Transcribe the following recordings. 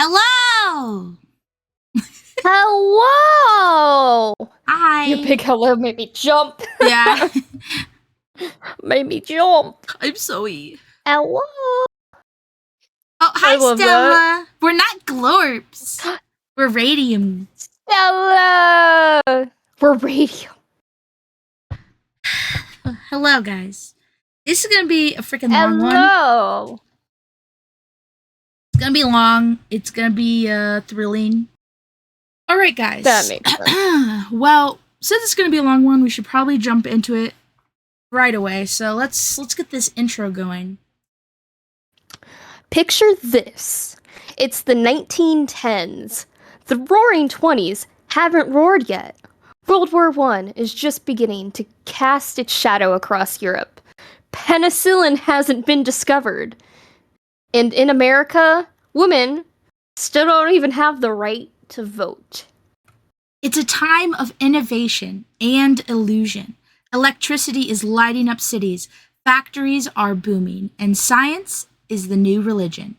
Hello! Hello! Hi! Your big hello made me jump. Yeah. Made me jump. I'm Zoe. Hello! Oh, hi, I love Stella! that. We're not glorps. We're radium. Stella! We're radium. Hello, guys. This is gonna be a freaking long one. Hello! It's gonna be long. It's gonna be thrilling. Alright, guys. That makes sense. Well, since it's gonna be a long one, we should probably jump into it right away. So let's get this intro going. Picture this. It's the 1910s. The roaring 20s haven't roared yet. World War I is just beginning to cast its shadow across Europe. Penicillin hasn't been discovered. And in America, women still don't even have the right to vote. It's a time of innovation and illusion. Electricity is lighting up cities, factories are booming, and science is the new religion.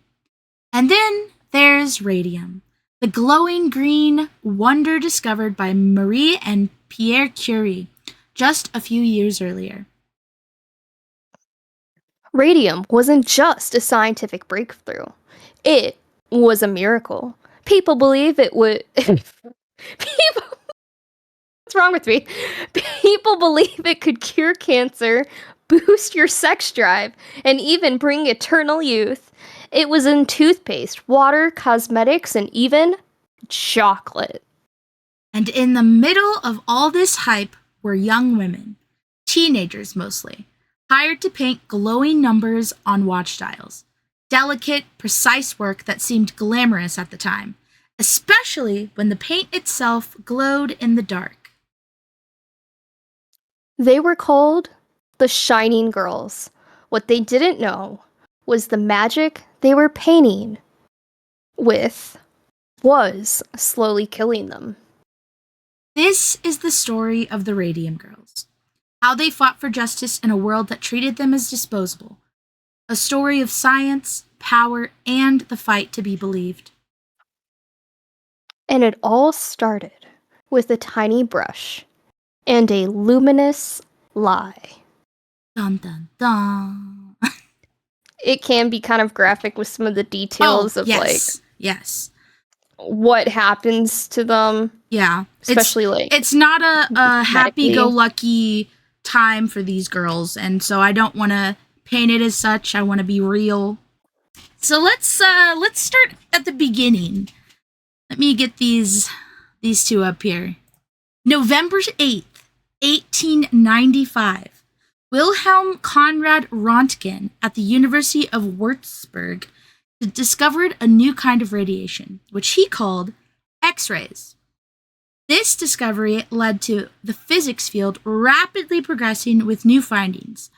And then there's radium, the glowing green wonder discovered by Marie and Pierre Curie just a few years earlier. Radium wasn't just a scientific breakthrough. It was a miracle. People believe it would... What's wrong with me? People believe it could cure cancer, boost your sex drive, and even bring eternal youth. It was in toothpaste, water, cosmetics, and even chocolate. And in the middle of all this hype were young women, teenagers mostly, hired to paint glowing numbers on watch dials. Delicate, precise work that seemed glamorous at the time, especially when the paint itself glowed in the dark. They were called the Shining Girls. What they didn't know was the magic they were painting with was slowly killing them. This is the story of the Radium Girls. How they fought for justice in a world that treated them as disposable. A story of science, power, and the fight to be believed. And it all started with a tiny brush and a luminous lie. Dun dun dun. It can be kind of graphic with some of the details of yes. What happens to them. Yeah. Especially it's not a happy-go-lucky time for these girls, and so I don't want to paint it as such. I want to be real. So let's start at the beginning. Let me get these two up here. November 8th, 1895. Wilhelm Conrad Röntgen at the University of Würzburg discovered a new kind of radiation, which he called X-rays. This discovery led to the physics field rapidly progressing with new findings.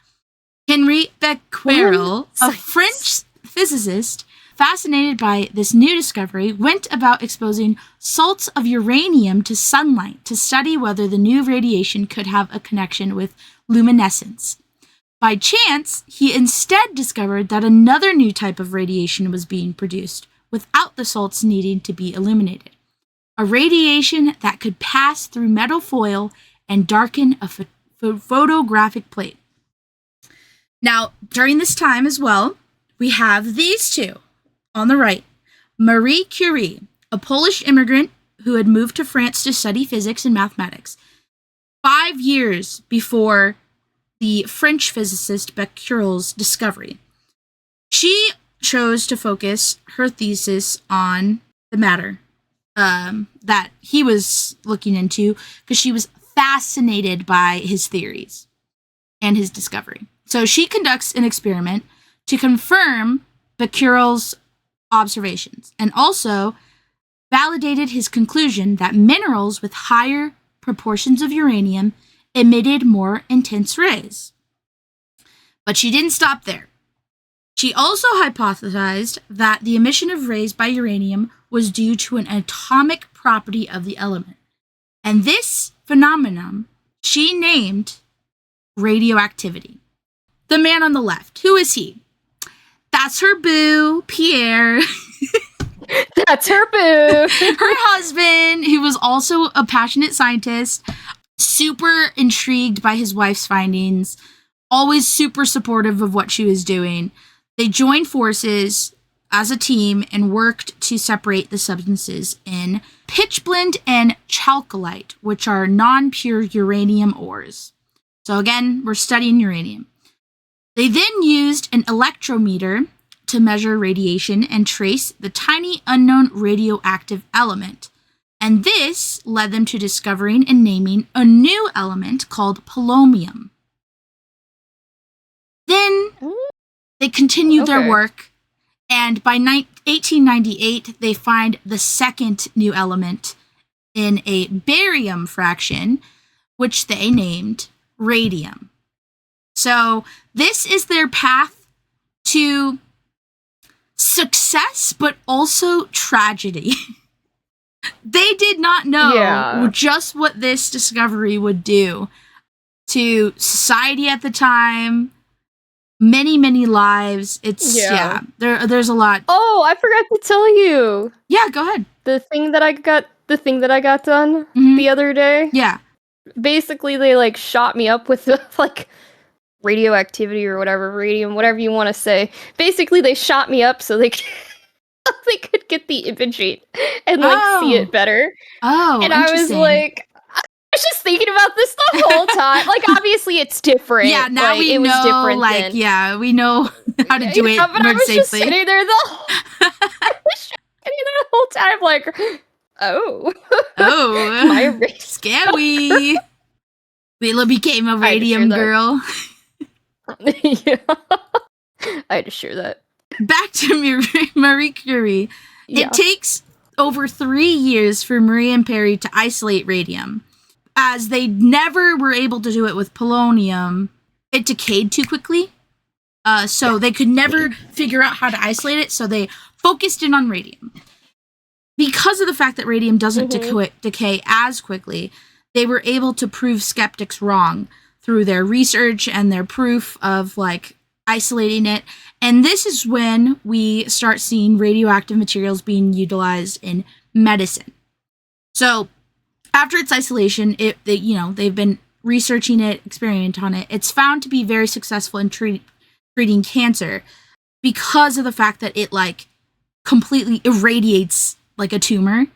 Henri Becquerel, a French physicist fascinated by this new discovery, went about exposing salts of uranium to sunlight to study whether the new radiation could have a connection with luminescence. By chance, he instead discovered that another new type of radiation was being produced without the salts needing to be illuminated. A radiation that could pass through metal foil and darken a photographic plate. Now, during this time as well, we have these two on the right. Marie Curie, a Polish immigrant who had moved to France to study physics and mathematics. 5 years before the French physicist Becquerel's discovery. She chose to focus her thesis on the matter that he was looking into because she was fascinated by his theories and his discovery. So she conducts an experiment to confirm Becquerel's observations and also validated his conclusion that minerals with higher proportions of uranium emitted more intense rays. But she didn't stop there. She also hypothesized that the emission of rays by uranium was due to an atomic property of the element. And this phenomenon she named radioactivity. The man on the left, who is he? That's her boo, Pierre. That's her boo. Her husband, who was also a passionate scientist, super intrigued by his wife's findings, always super supportive of what she was doing. They joined forces as a team and worked to separate the substances in pitchblende and chalcolite, which are non-pure uranium ores. So again, we're studying uranium. They then used an electrometer to measure radiation and trace the tiny unknown radioactive element. And this led them to discovering and naming a new element called polonium. Then they continued their work, and by 1898, they find the second new element in a barium fraction, which they named radium. So this is their path to success, but also tragedy. They did not know just what this discovery would do to society at the time. Many, many lives. It's there's a lot. Oh, I forgot to tell you. Yeah, go ahead. The thing that I got done the other day. Yeah. Basically, they like shot me up with like radioactivity or whatever, radium, whatever you want to say. Basically, they shot me up so they could get the imaging and like see it better. Oh, and I was like, I was just thinking about this the whole time. Like, obviously, it's different. Yeah, now like, we it know. Was different like, then. yeah, we know how to do it but more I was safely. Just sitting there the whole time, like, oh, my scary. Lila became a radium girl. Yeah, I had to share that. Back to Marie Curie. Yeah. It takes over 3 years for Marie and Perry to isolate radium. As they never were able to do it with polonium, it decayed too quickly. So they could never figure out how to isolate it, so they focused in on radium. Because of the fact that radium doesn't decay as quickly, they were able to prove skeptics wrong through their research and their proof of, like, isolating it. And this is when we start seeing radioactive materials being utilized in medicine. So after its isolation, they've been researching it, experimenting on it. It's found to be very successful in treating cancer because of the fact that it like completely irradiates like a tumor.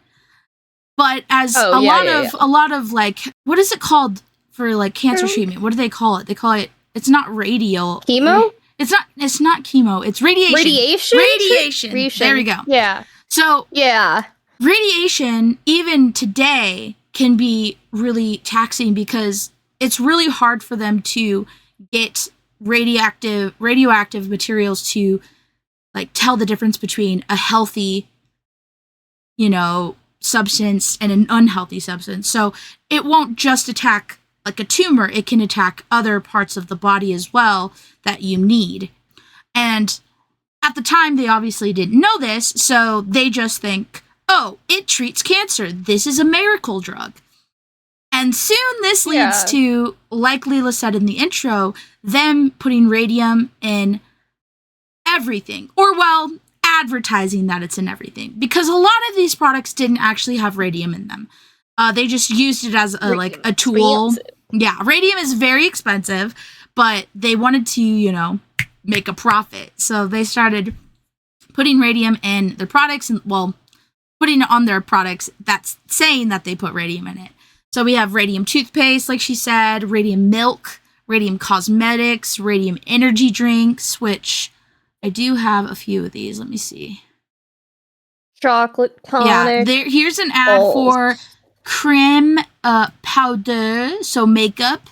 But as a lot of like, what is it called for like cancer treatment? What do they call it? They call it, it's not radio. Chemo? It's not chemo. It's radiation. Radiation. There we go. Yeah. So, radiation, even today, can be really taxing because it's really hard for them to get radioactive materials to like tell the difference between a healthy, substance and an unhealthy substance. So it won't just attack like a tumor, it can attack other parts of the body as well that you need. And at the time, they obviously didn't know this, so they just think, oh, it treats cancer. This is a miracle drug. And soon this leads to, like Lila said in the intro, them putting radium in everything. Or, well, advertising that it's in everything. Because a lot of these products didn't actually have radium in them. They just used it as a tool. Expensive. Yeah, radium is very expensive, but they wanted to, make a profit. So they started putting radium in their products and, putting it on their products that's saying that they put radium in it. So we have radium toothpaste, like she said, radium milk, radium cosmetics, radium energy drinks, which I do have a few of these. Let me see. Chocolate tonic. Yeah, here's an ad for creme powder, so makeup.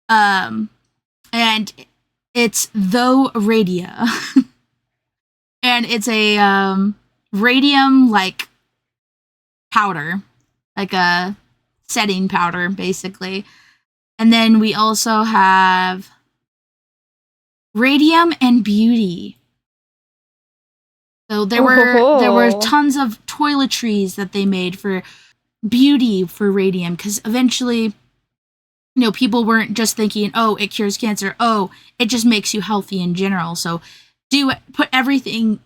And it's the Radia. And it's a radium like powder, like a setting powder, basically. And then we also have Radium and Beauty. So there were tons of toiletries that they made for beauty for radium, because eventually, people weren't just thinking, oh, it cures cancer. Oh, it just makes you healthy in general. So put everything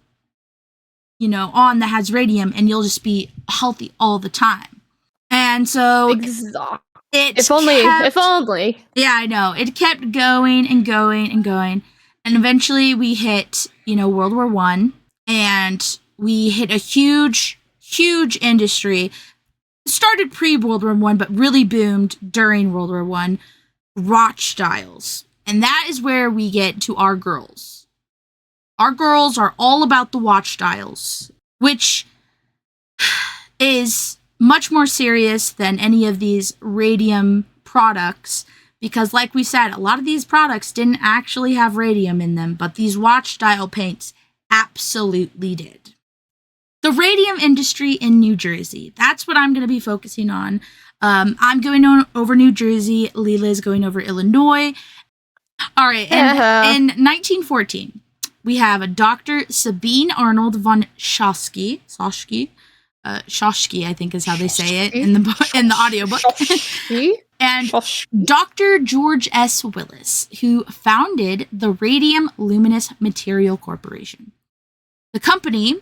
on that has radium, and you'll just be healthy all the time. And so if only. Yeah, I know. It kept going and going and going. And eventually we hit, World War One, and we hit a huge, huge industry. Started pre-World War One, but really boomed during World War One. Watch dials. And that is where we get to our girls. Our girls are all about the watch dials, which is much more serious than any of these radium products, because like we said, a lot of these products didn't actually have radium in them, but these watch dial paints absolutely did. The radium industry in New Jersey, that's what I'm going to be focusing on. I'm going over New Jersey. Lila is going over Illinois. All right, and in 1914, we have a Dr. Sabine Arnold von Schoschke, I think is how they say it in the audiobook. And Dr. George S. Willis, who founded the Radium Luminous Material Corporation. The company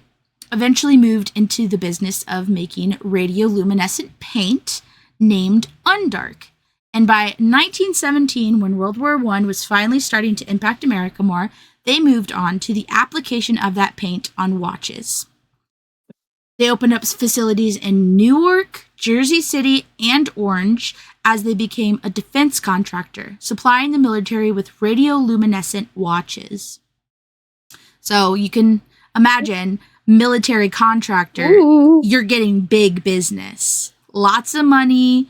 eventually moved into the business of making radioluminescent paint named Undark. And by 1917, when World War I was finally starting to impact America more, they moved on to the application of that paint on watches. They opened up facilities in Newark, Jersey City, and Orange as they became a defense contractor, supplying the military with radioluminescent watches. So you can imagine, military contractor, you're getting big business. Lots of money,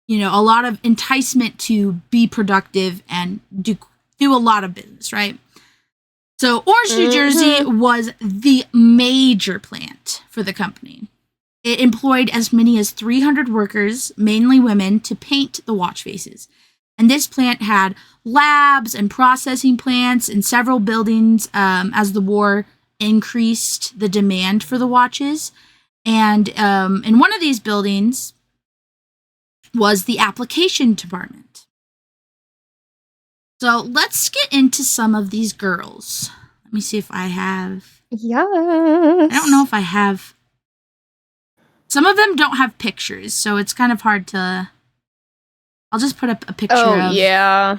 a lot of enticement to be productive and do a lot of business, right? So Orange, New Jersey was the major plant for the company. It employed as many as 300 workers, mainly women, to paint the watch faces. And this plant had labs and processing plants in several buildings as the war increased the demand for the watches. And in one of these buildings was the application department. So let's get into some of these girls. Let me see if I have... Yes. I don't know if I have... Some of them don't have pictures, so it's kind of hard to... I'll just put up a picture of... Oh, yeah.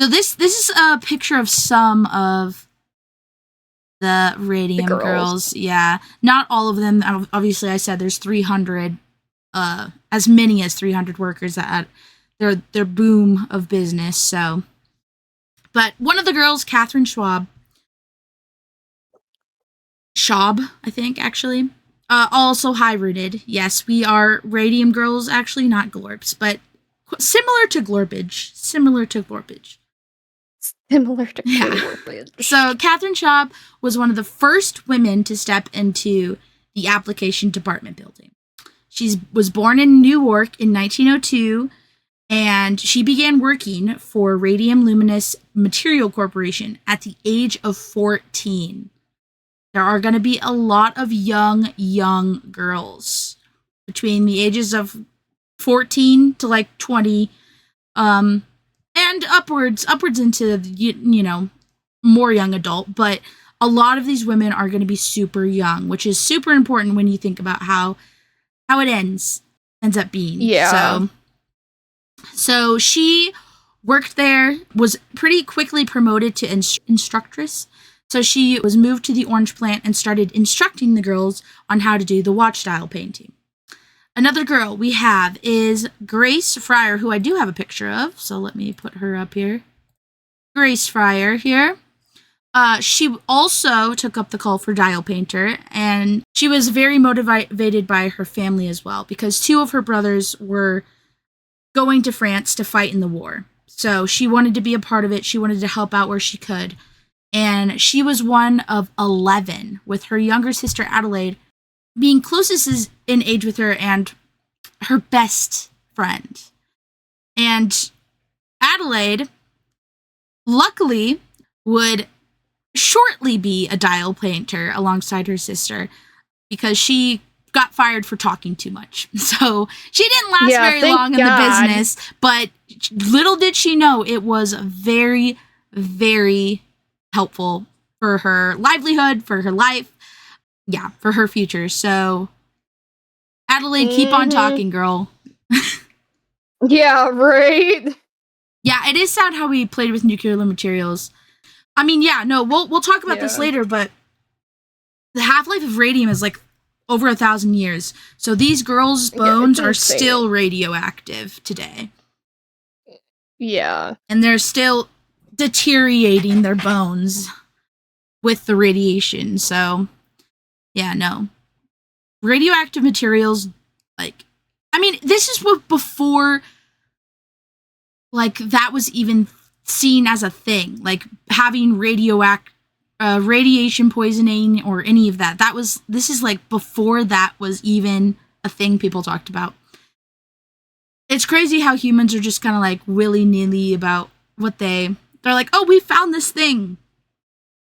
So this is a picture of some of the Radium Girls. Yeah. Not all of them. Obviously, I said there's 300, as many as 300 workers at their boom of business, so... But one of the girls, Catherine Schaub, I think, actually, also high-rooted. Yes, we are Radium Girls, actually, not Glorps, but similar to Glorbage. Yeah. So Catherine Schaub was one of the first women to step into the application department building. She was born in Newark in 1902, and she began working for Radium Luminous Material Corporation at the age of 14. There are going to be a lot of young girls between the ages of 14 to like 20, and upwards into, more young adult. But a lot of these women are going to be super young, which is super important when you think about how it ends up being. Yeah. So she worked there, was pretty quickly promoted to instructress. So she was moved to the Orange plant and started instructing the girls on how to do the watch style painting. Another girl we have is Grace Fryer, who I do have a picture of. So let me put her up here. Grace Fryer here. She also took up the call for dial painter, and she was very motivated by her family as well, because two of her brothers were going to France to fight in the war. So she wanted to be a part of it. She wanted to help out where she could. And she was one of 11, with her younger sister Adelaide being closest in age with her and her best friend. And Adelaide, luckily, would shortly be a dial painter alongside her sister, because she got fired for talking too much. So she didn't last very long in the business, but little did she know it was very, very helpful for her livelihood, for her life. yeah, for her future. So, Adelaide, keep on talking, girl. Yeah, right. Yeah, it is sad how we played with nuclear materials. I mean, yeah, no, we'll talk about this later, but the half-life of radium is like over 1,000 years. So these girls' bones are still radioactive today. Yeah. And they're still deteriorating their bones with the radiation. So, yeah, no. Radioactive materials, like, I mean, this is what before, like, that was even seen as a thing. Like, having radiation poisoning or any of that. This is like before that was even a thing people talked about. It's crazy how humans are just kind of like willy-nilly about what they're like, oh, we found this thing.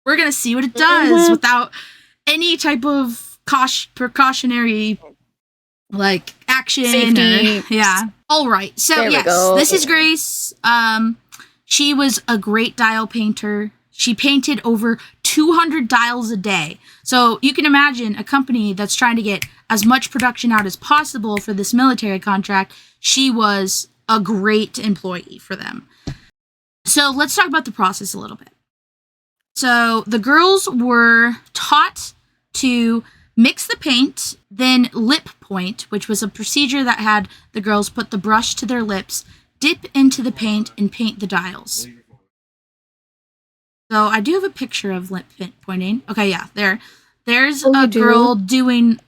We're going to see what it does without any type of precautionary like action. Safety. Yeah. All right. So yes, this is Grace. She was a great dial painter. She painted over 200 dials a day. So you can imagine a company that's trying to get as much production out as possible for this military contract. She was a great employee for them. So let's talk about the process a little bit. So the girls were taught to mix the paint, then lip point, which was a procedure that had the girls put the brush to their lips, dip into the paint, and paint the dials. So I do have a picture of lip pointing. Okay, yeah, there's a girl doing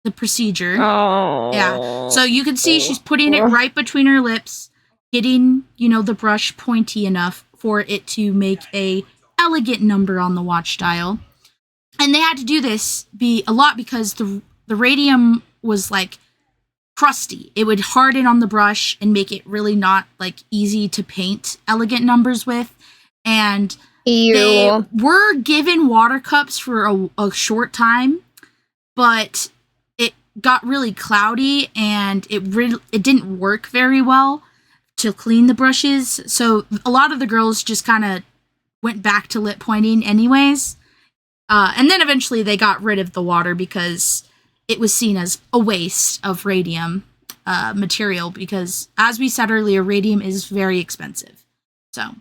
the procedure. Oh. Yeah, so you can see she's putting it right between her lips, getting, the brush pointy enough for it to make a elegant number on the watch dial. And they had to do this a lot because the radium was like crusty. It would harden on the brush and make it really not like easy to paint elegant numbers with. And they were given water cups for a short time, but it got really cloudy and it didn't work very well to clean the brushes. So a lot of the girls just kind of went back to lip pointing anyways. And then eventually they got rid of the water because it was seen as a waste of radium material because, as we said earlier, radium is very expensive. So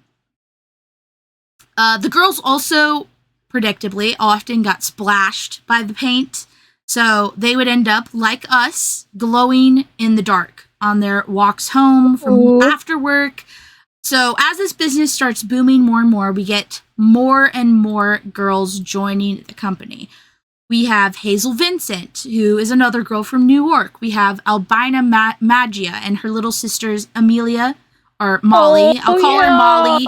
the girls also, predictably, often got splashed by the paint. So they would end up, like us, glowing in the dark on their walks home from after work. So as this business starts booming more and more, we get more and more girls joining the company. We have Hazel Vincent, who is another girl from New York. We have Albina Magia and her little sisters Amelia, or Molly. I'll call her Molly.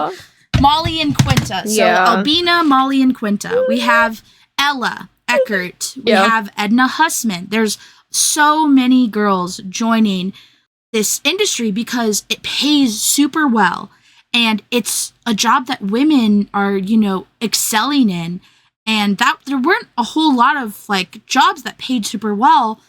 Molly and Quinta. So Albina, Molly, and Quinta. We have Ella Eckert. We have Edna Hussman. There's so many girls joining this industry because it pays super well. And it's a job that women are, excelling in. And that there weren't a whole lot of like jobs that paid super well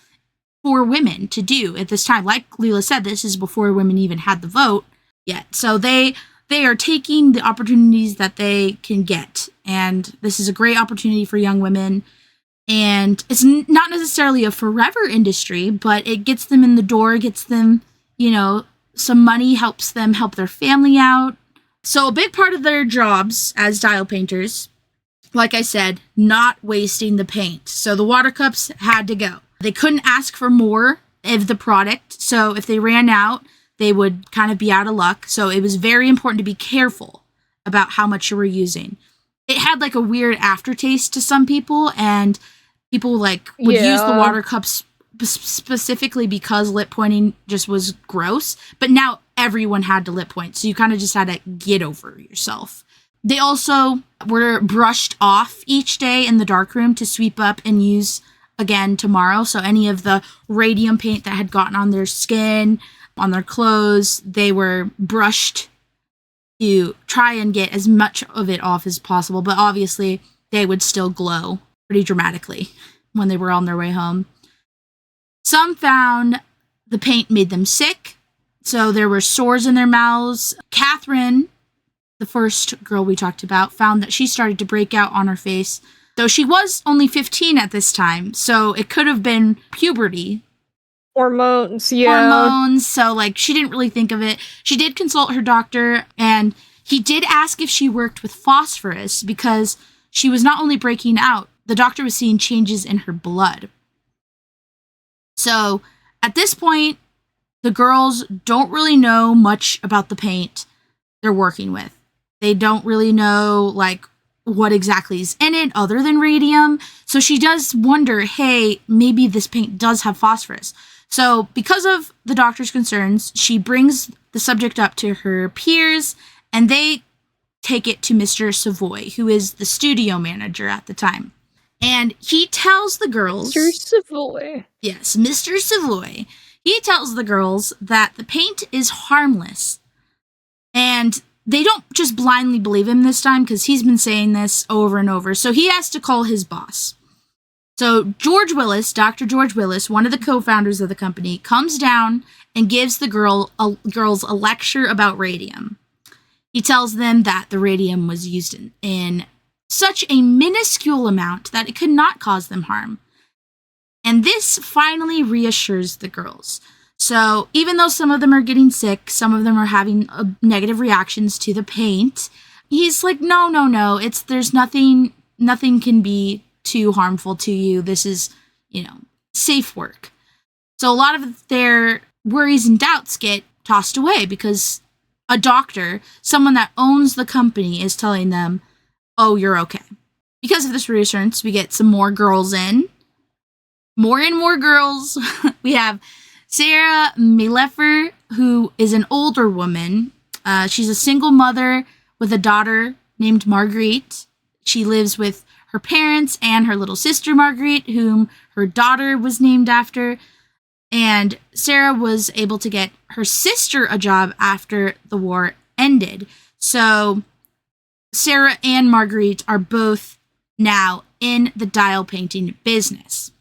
for women to do at this time. Like Lila said, this is before women even had the vote yet. So they are taking the opportunities that they can get. And this is a great opportunity for young women. And it's not necessarily a forever industry, but it gets them in the door, gets them, some money, helps them help their family out. So a big part of their jobs as dial painters, like I said, not wasting the paint. So the water cups had to go. They couldn't ask for more of the product. So if they ran out, they would kind of be out of luck. So it was very important to be careful about how much you were using. It had like a weird aftertaste to some people, and people would use the water cups specifically because lip pointing just was gross. But now everyone had to lip point, so you kind of just had to get over yourself. They also were brushed off each day in the darkroom to sweep up and use again tomorrow. So any of the radium paint that had gotten on their skin, on their clothes, they were brushed to try and get as much of it off as possible. But obviously, they would still glow pretty dramatically when they were on their way home. Some found the paint made them sick, so there were sores in their mouths. Catherine, the first girl we talked about, found that she started to break out on her face Though she was only 15 at this time, so it could have been puberty. Hormones, So, like, she didn't really think of it. She did consult her doctor, and he did ask if she worked with phosphorus because she was not only breaking out, the doctor was seeing changes in her blood. So, at this point, the girls don't really know much about the paint they're working with. They don't really know, like, what exactly is in it other than radium. So she does wonder, hey, maybe this paint does have phosphorus. So because of the doctor's concerns, she brings the subject up to her peers, and they take it to Mr. Savoy, who is the studio manager at the time. And he tells the girls... Mr. Savoy. Yes, Mr. Savoy. He tells the girls that the paint is harmless. And they don't just blindly believe him this time, because he's been saying this over and over. So he has to call his boss. So George Willis, Dr. George Willis, one of the co-founders of the company, comes down and gives the girls a lecture about radium. He tells them that the radium was used in such a minuscule amount that it could not cause them harm. And this finally reassures the girls. So even though some of them are getting sick, some of them are having negative reactions to the paint, he's like, no, there's nothing can be too harmful to you. This is, safe work. So a lot of their worries and doubts get tossed away because a doctor, someone that owns the company, is telling them, oh, you're okay. Because of this reassurance, we get some more girls in. More and more girls. We have Sarah Malefer, who is an older woman. She's a single mother with a daughter named Marguerite. She lives with her parents and her little sister Marguerite, whom her daughter was named after. And Sarah was able to get her sister a job after the war ended. So Sarah and Marguerite are both now in the dial painting business.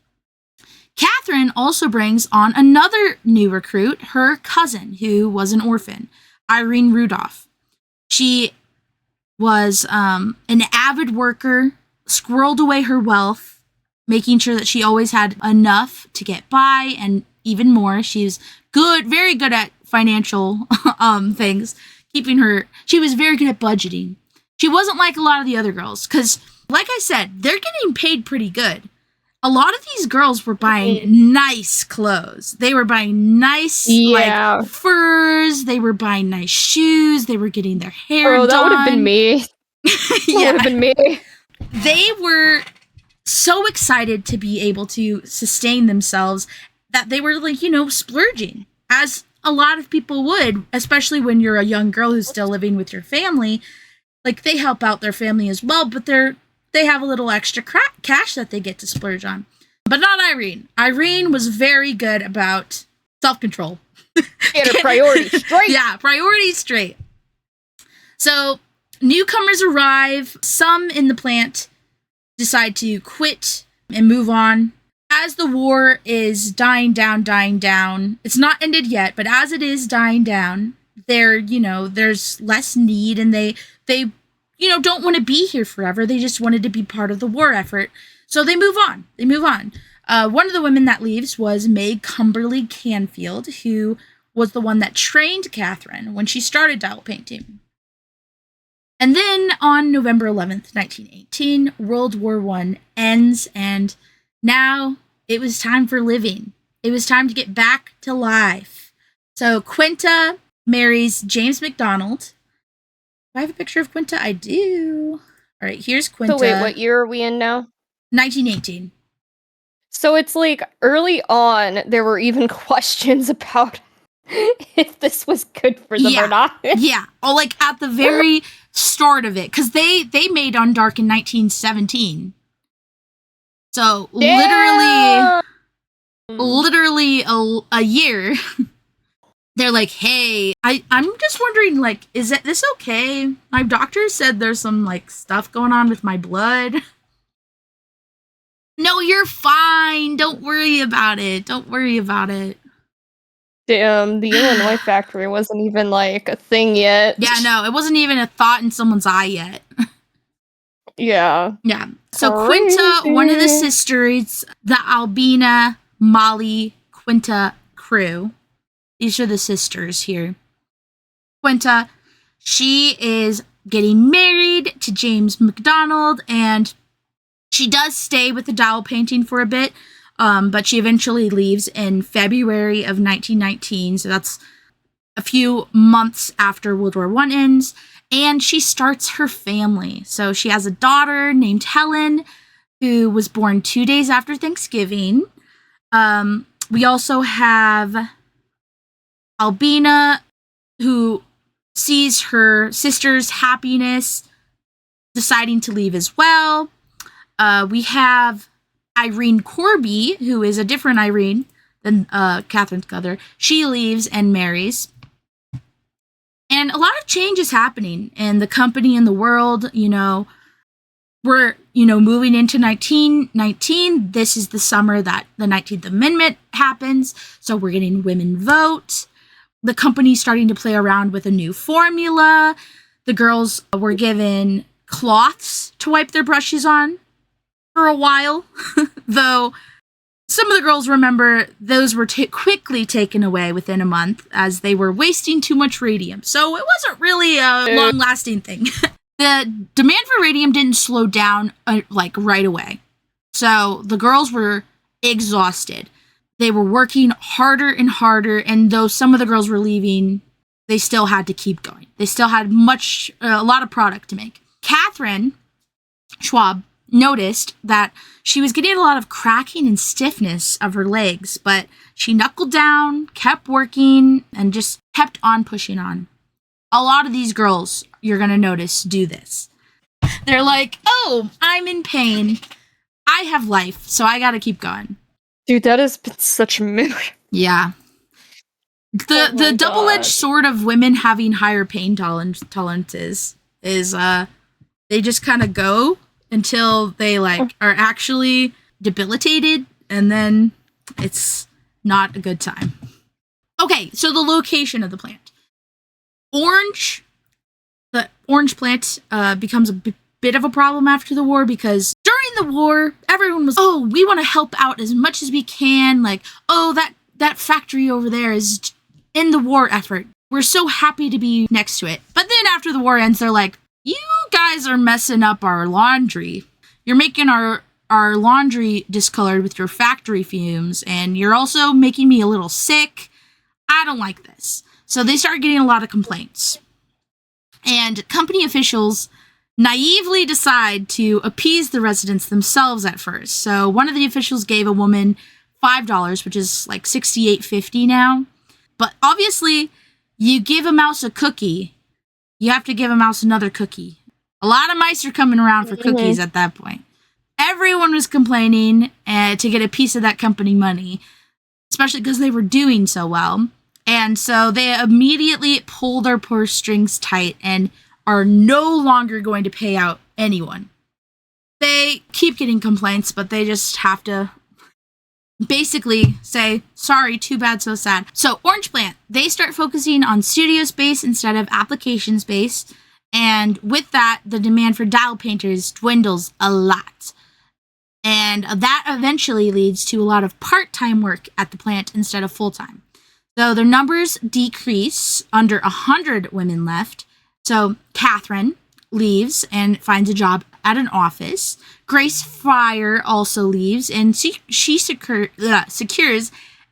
Catherine also brings on another new recruit, her cousin, who was an orphan, Irene Rudolph. She was an avid worker, squirreled away her wealth, making sure that she always had enough to get by, and even more. She was very good at financial things, she was very good at budgeting. She wasn't like a lot of the other girls, because, like I said, they're getting paid pretty good. A lot of these girls were buying nice clothes. They were buying nice like furs. They were buying nice shoes. They were getting their hair done. Oh, that would have been me. Yeah. Would have been me. They were so excited to be able to sustain themselves that they were like, splurging, as a lot of people would, especially when you're a young girl who's still living with your family. Like, they help out their family as well, but they have a little extra cash that they get to splurge on. But not Irene. Irene was very good about self-control. Get her priorities straight. Yeah, priorities straight. So, newcomers arrive. Some in the plant decide to quit and move on. As the war is dying down, it's not ended yet, but as it is dying down, there's less need, and they don't want to be here forever. They just wanted to be part of the war effort. So they move on. One of the women that leaves was Meg Cumberly Canfield, who was the one that trained Catherine when she started dial painting. And then on November 11th, 1918, World War I ends, and now it was time for living. It was time to get back to life. So Quinta marries James McDonald. Do I have a picture of Quinta? I do. All right, here's Quinta. So wait, what year are we in now? 1918. So it's like early on, there were even questions about if this was good for them or not. Yeah. Oh, like at the very start of it, because they made On Dark in 1917. So literally a year. They're like, hey, I'm just wondering, like, is this okay? My doctor said there's some, like, stuff going on with my blood. No, you're fine. Don't worry about it. Damn, the Illinois factory wasn't even, like, a thing yet. Yeah, no, it wasn't even a thought in someone's eye yet. Yeah. Yeah. So Quinta, one of the sisters, the Albina, Molly, Quinta crew. These are the sisters here. Quinta, she is getting married to James McDonald, and she does stay with the dowel painting for a bit, but she eventually leaves in February of 1919, so that's a few months after World War I ends, and she starts her family. So she has a daughter named Helen, who was born 2 days after Thanksgiving. We also have Albina, who sees her sister's happiness, deciding to leave as well. We have Irene Corby, who is a different Irene than Catherine's mother. She leaves and marries. And a lot of change is happening in the company and the world. We're, moving into 1919. This is the summer that the 19th Amendment happens. So we're getting women vote. The company's starting to play around with a new formula. The girls were given cloths to wipe their brushes on for a while, though some of the girls remember those were quickly taken away within a month as they were wasting too much radium. So it wasn't really a long-lasting thing. The demand for radium didn't slow down right away. So the girls were exhausted. They were working harder and harder, and though some of the girls were leaving, they still had to keep going. They still had a lot of product to make. Catherine Schwab noticed that she was getting a lot of cracking and stiffness of her legs, but she knuckled down, kept working, and just kept on pushing on. A lot of these girls, you're going to notice, do this. They're like, oh, I'm in pain. I have life, so I got to keep going. Dude, that has been such a mood. Yeah. The double-edged sword of women having higher pain tolerances is they just kind of go until they are actually debilitated, and then it's not a good time. Okay, so the location of the plant. The orange plant becomes a bit of a problem after the war, because during the war, everyone was, oh, we want to help out as much as we can. Like, oh, that factory over there is in the war effort. We're so happy to be next to it. But then after the war ends, they're like, you guys are messing up our laundry. You're making our laundry discolored with your factory fumes, and you're also making me a little sick. I don't like this. So they start getting a lot of complaints. And company officials naively decide to appease the residents themselves at first. So one of the officials gave a woman $5, which is like $68.50 now. But obviously, you give a mouse a cookie, you have to give a mouse another cookie. A lot of mice are coming around for cookies at that point. Everyone was complaining to get a piece of that company money, especially because they were doing so well. And so they immediately pull their purse strings tight and are no longer going to pay out anyone. They keep getting complaints, but they just have to basically say, sorry, too bad, so sad. So Orange Plant, they start focusing on studio space instead of application space. And with that, the demand for dial painters dwindles a lot. And that eventually leads to a lot of part-time work at the plant instead of full-time. So their numbers decrease, under 100 women left. So Catherine leaves and finds a job at an office. Grace Fryer also leaves, and she secures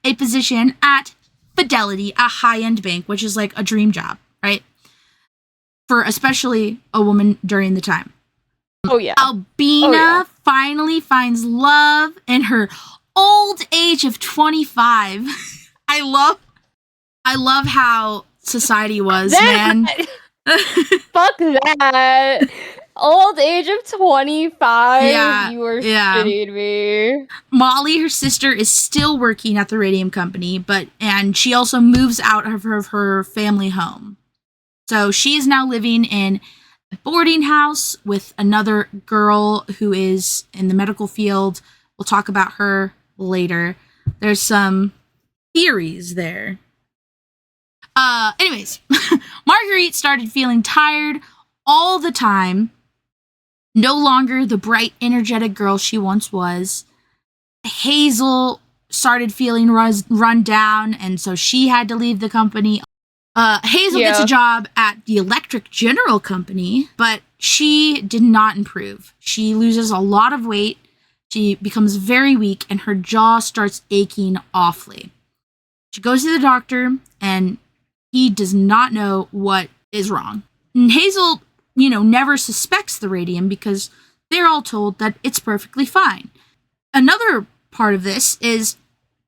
a position at Fidelity, a high-end bank, which is like a dream job, right? For especially a woman during the time. Oh, yeah. Albina finally finds love in her old age of 25. I love how society was, man. Fuck that. Old age of 25? Yeah, you are shitting me. Molly, her sister, is still working at the radium company, and she also moves out of her family home. So she is now living in a boarding house with another girl who is in the medical field. We'll talk about her later. There's some theories there. Anyways, Marguerite started feeling tired all the time, No longer the bright, energetic girl she once was. Hazel started feeling run down, and so she had to leave the company. Hazel gets a job at the Electric General Company, but she did not improve. She loses a lot of weight, she becomes very weak, and her jaw starts aching awfully. She goes to the doctor, and he does not know what is wrong. And Hazel, never suspects the radium because they're all told that it's perfectly fine. Another part of this is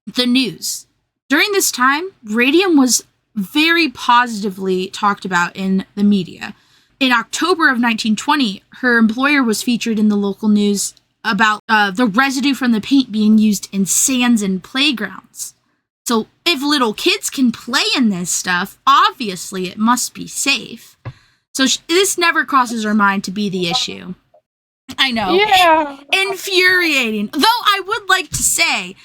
the news. During this time, radium was very positively talked about in the media. In October of 1920, her employer was featured in the local news about the residue from the paint being used in sands and playgrounds. So if little kids can play in this stuff, obviously it must be safe. So this never crosses her mind to be the issue. I know. Yeah. Infuriating. Though I would like to say,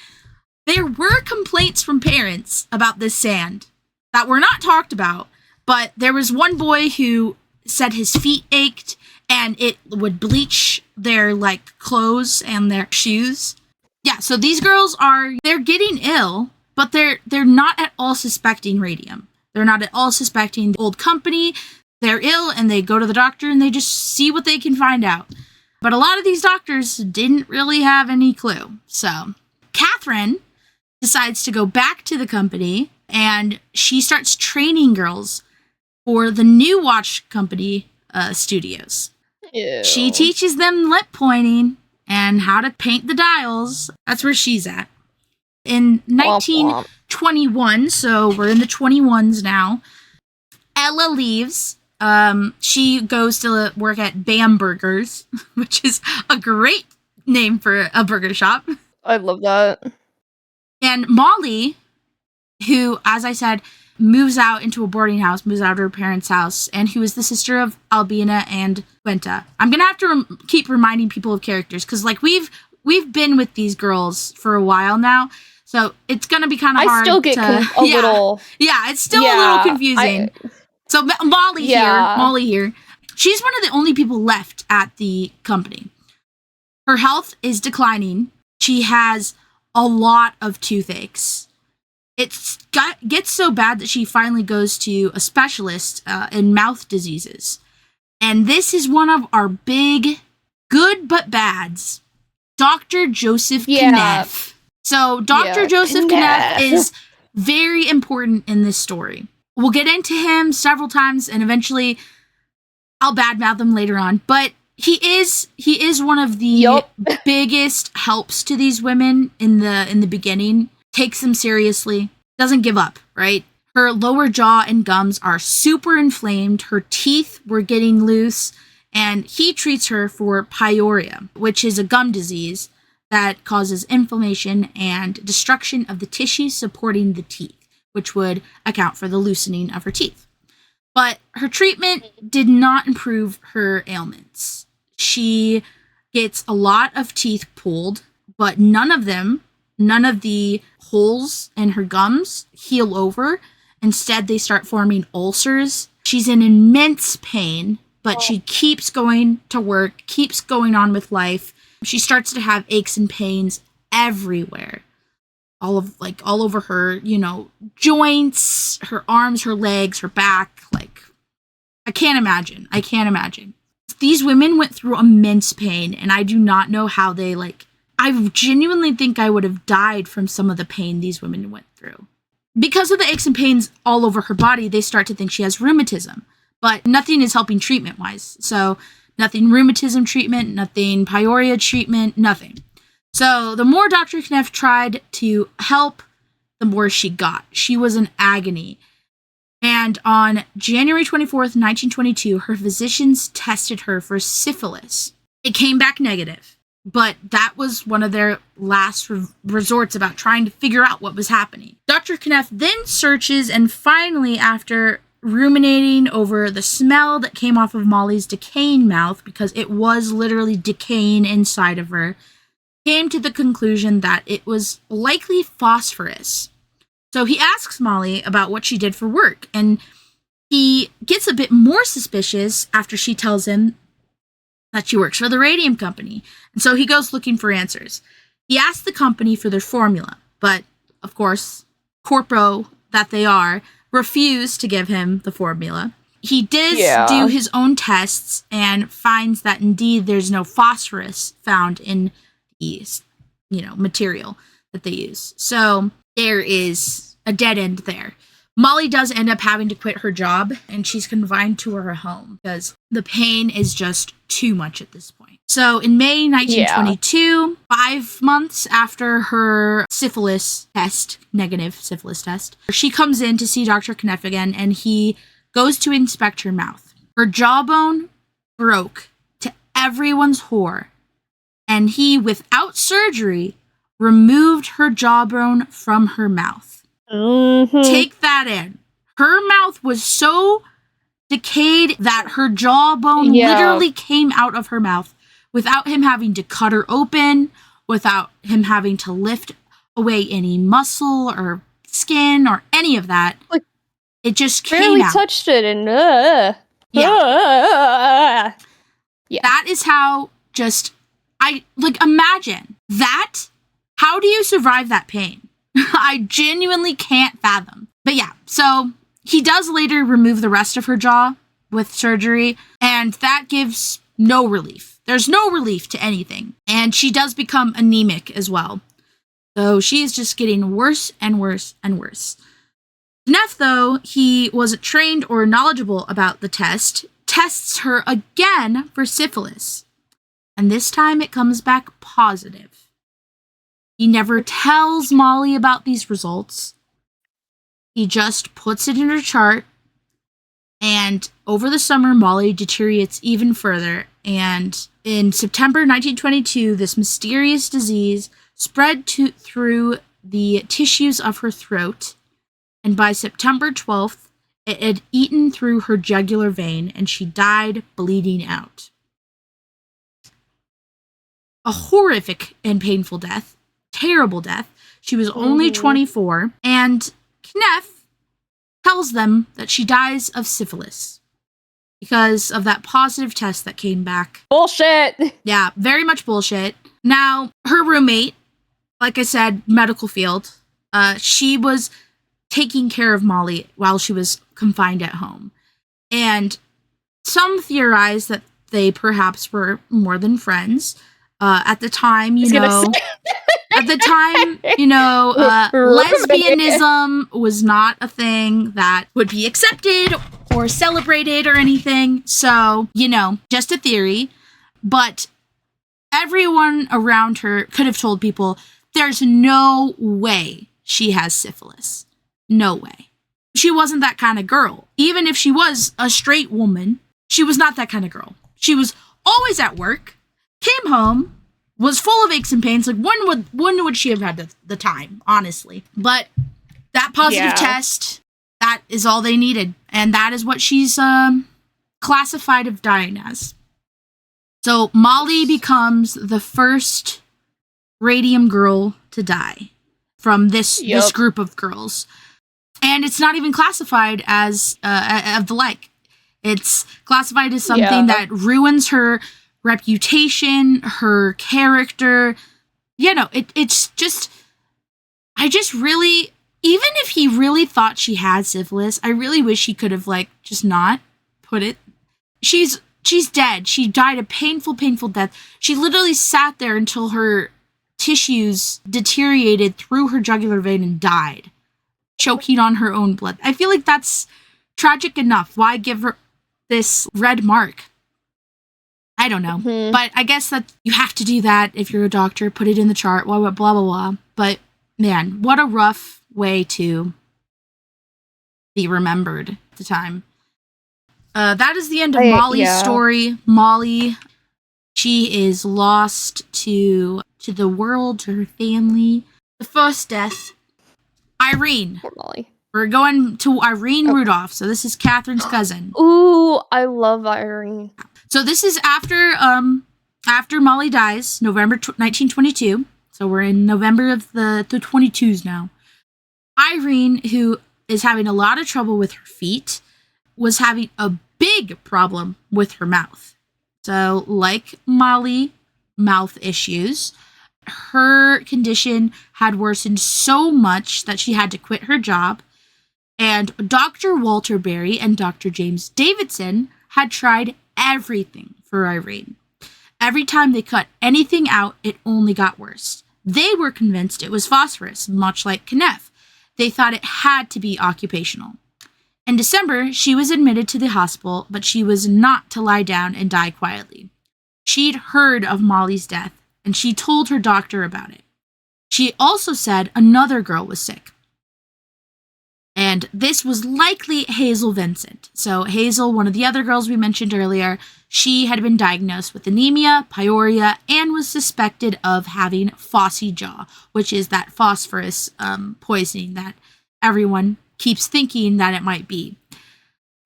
there were complaints from parents about this sand that were not talked about, but there was one boy who said his feet ached and it would bleach their clothes and their shoes. Yeah, so these girls they're getting ill, but they're not at all suspecting radium. They're not at all suspecting the old company. They're ill and they go to the doctor and they just see what they can find out. But a lot of these doctors didn't really have any clue. So Catherine decides to go back to the company and she starts training girls for the new watch company studios. Ew. She teaches them lip pointing and how to paint the dials. That's where she's at. In 1921, so we're in the 21s now, Ella leaves. She goes to work at Bambergers, which is a great name for a burger shop. I love that. And Molly, who, as I said, moves out into a boarding house, moves out of her parents' house, and who is the sister of Albina and Gwenta. I'm gonna have to keep reminding people of characters because, we've been with these girls for a while now, so it's gonna be kind of hard. I still get a little. Yeah, it's still a little confusing. So Molly here, she's one of the only people left at the company. Her health is declining. She has a lot of toothaches. It gets so bad that she finally goes to a specialist in mouth diseases. And this is one of our big good but bads, Dr. Joseph Kneff. So Dr. Joseph Kneff is very important in this story. We'll get into him several times, and eventually I'll badmouth him later on. But he is one of the biggest helps to these women in the beginning. Takes them seriously, doesn't give up, right? Her lower jaw and gums are super inflamed. Her teeth were getting loose, and he treats her for pyorrhea, which is a gum disease that causes inflammation and destruction of the tissues supporting the teeth, which would account for the loosening of her teeth. But her treatment did not improve her ailments. She gets a lot of teeth pulled, but none of the holes in her gums heal over. Instead, they start forming ulcers. She's in immense pain, but she keeps going to work, keeps going on with life. She starts to have aches and pains everywhere. All over her, joints, her arms, her legs, her back. I can't imagine. These women went through immense pain, and I do not know how they, I genuinely think I would have died from some of the pain these women went through. Because of the aches and pains all over her body, they start to think she has rheumatism, but nothing is helping treatment-wise. So nothing rheumatism treatment, nothing pyorrhea treatment, nothing. So the more Dr. Kneff tried to help, the more she got. She was in agony. And on January 24th, 1922, her physicians tested her for syphilis. It came back negative, but that was one of their last resorts about trying to figure out what was happening. Dr. Kneff then searches, and finally, after ruminating over the smell that came off of Molly's decaying mouth, because it was literally decaying inside of her, came to the conclusion that it was likely phosphorus. So he asks Molly about what she did for work, and he gets a bit more suspicious after she tells him that she works for the radium company. And so he goes looking for answers. He asks the company for their formula, but of course, corpo that they are, refuse to give him the formula. He does do his own tests and finds that indeed there's no phosphorus found in the, material that they use. So there is a dead end there. Molly does end up having to quit her job, and she's confined to her home because the pain is just too much at this point. So in May 1922, 5 months after her negative syphilis test, she comes in to see Dr. Kneff again, and he goes to inspect her mouth. Her jawbone broke to everyone's horror, and he, without surgery, removed her jawbone from her mouth. Mm-hmm. Take that in. Her mouth was so decayed that her jawbone literally came out of her mouth without him having to cut her open, without him having to lift away any muscle or skin or any of that. Like, it just came barely out. Touched it and yeah. That is how imagine that. How do you survive that pain? I genuinely can't fathom. But yeah, so he does later remove the rest of her jaw with surgery, and that gives no relief. There's no relief to anything. And she does become anemic as well. So she's just getting worse and worse and worse. Kneff, though he wasn't trained or knowledgeable about the test, tests her again for syphilis. And this time it comes back positive. He never tells Molly about these results. He just puts it in her chart. And over the summer, Molly deteriorates even further. And in September 1922, this mysterious disease spread through the tissues of her throat. And by September 12th, it had eaten through her jugular vein, and she died bleeding out. A horrific and painful death. Terrible death. She was only 24, and Kneff tells them that she dies of syphilis because of that positive test that came back. Bullshit! Yeah, very much bullshit. Now, her roommate, like I said, medical field, she was taking care of Molly while she was confined at home. And some theorize that they perhaps were more than friends. At the time, lesbianism was not a thing that would be accepted or celebrated or anything. So, just a theory. But everyone around her could have told people, there's no way she has syphilis. No way. She wasn't that kind of girl. Even if she was a straight woman, she was not that kind of girl. She was always at work. Came home, was full of aches and pains. Like, when would she have had the time, honestly? But that positive test, that is all they needed. And that is what she's classified of dying as. So Molly becomes the first radium girl to die from this group of girls. And it's not even classified as of the like. It's classified as something that ruins her reputation, her character. It's just, I just really, even if he really thought she had syphilis, I really wish he could have just not put it. She's dead. She died a painful death. She literally sat there until her tissues deteriorated through her jugular vein and died, choking on her own blood. I feel like that's tragic enough. Why give her this red mark? I don't know. Mm-hmm. But I guess that you have to do that if you're a doctor, put it in the chart, blah, blah, blah, blah, blah. But man, what a rough way to be remembered at the time. That is the end of Molly's story. Molly, she is lost to the world, to her family. The first death, Irene. Poor Molly. We're going to Irene Rudolph. So this is Catherine's cousin. Ooh, I love Irene. So this is after Molly dies, November 1922. So we're in November of the 22s now. Irene, who is having a lot of trouble with her feet, was having a big problem with her mouth. So, like Molly, mouth issues. Her condition had worsened so much that she had to quit her job. And Dr. Walter Berry and Dr. James Davidson had tried everything for Irene. Every time they cut anything out, it only got worse. They were convinced it was phosphorus, much like Kenneth. They thought it had to be occupational. In December, she was admitted to the hospital, but she was not to lie down and die quietly. She'd heard of Molly's death, and she told her doctor about it. She also said another girl was sick. And this was likely Hazel Vincent. So Hazel, one of the other girls we mentioned earlier, she had been diagnosed with anemia, pyorrhea, and was suspected of having phossy jaw, which is that phosphorus poisoning that everyone keeps thinking that it might be.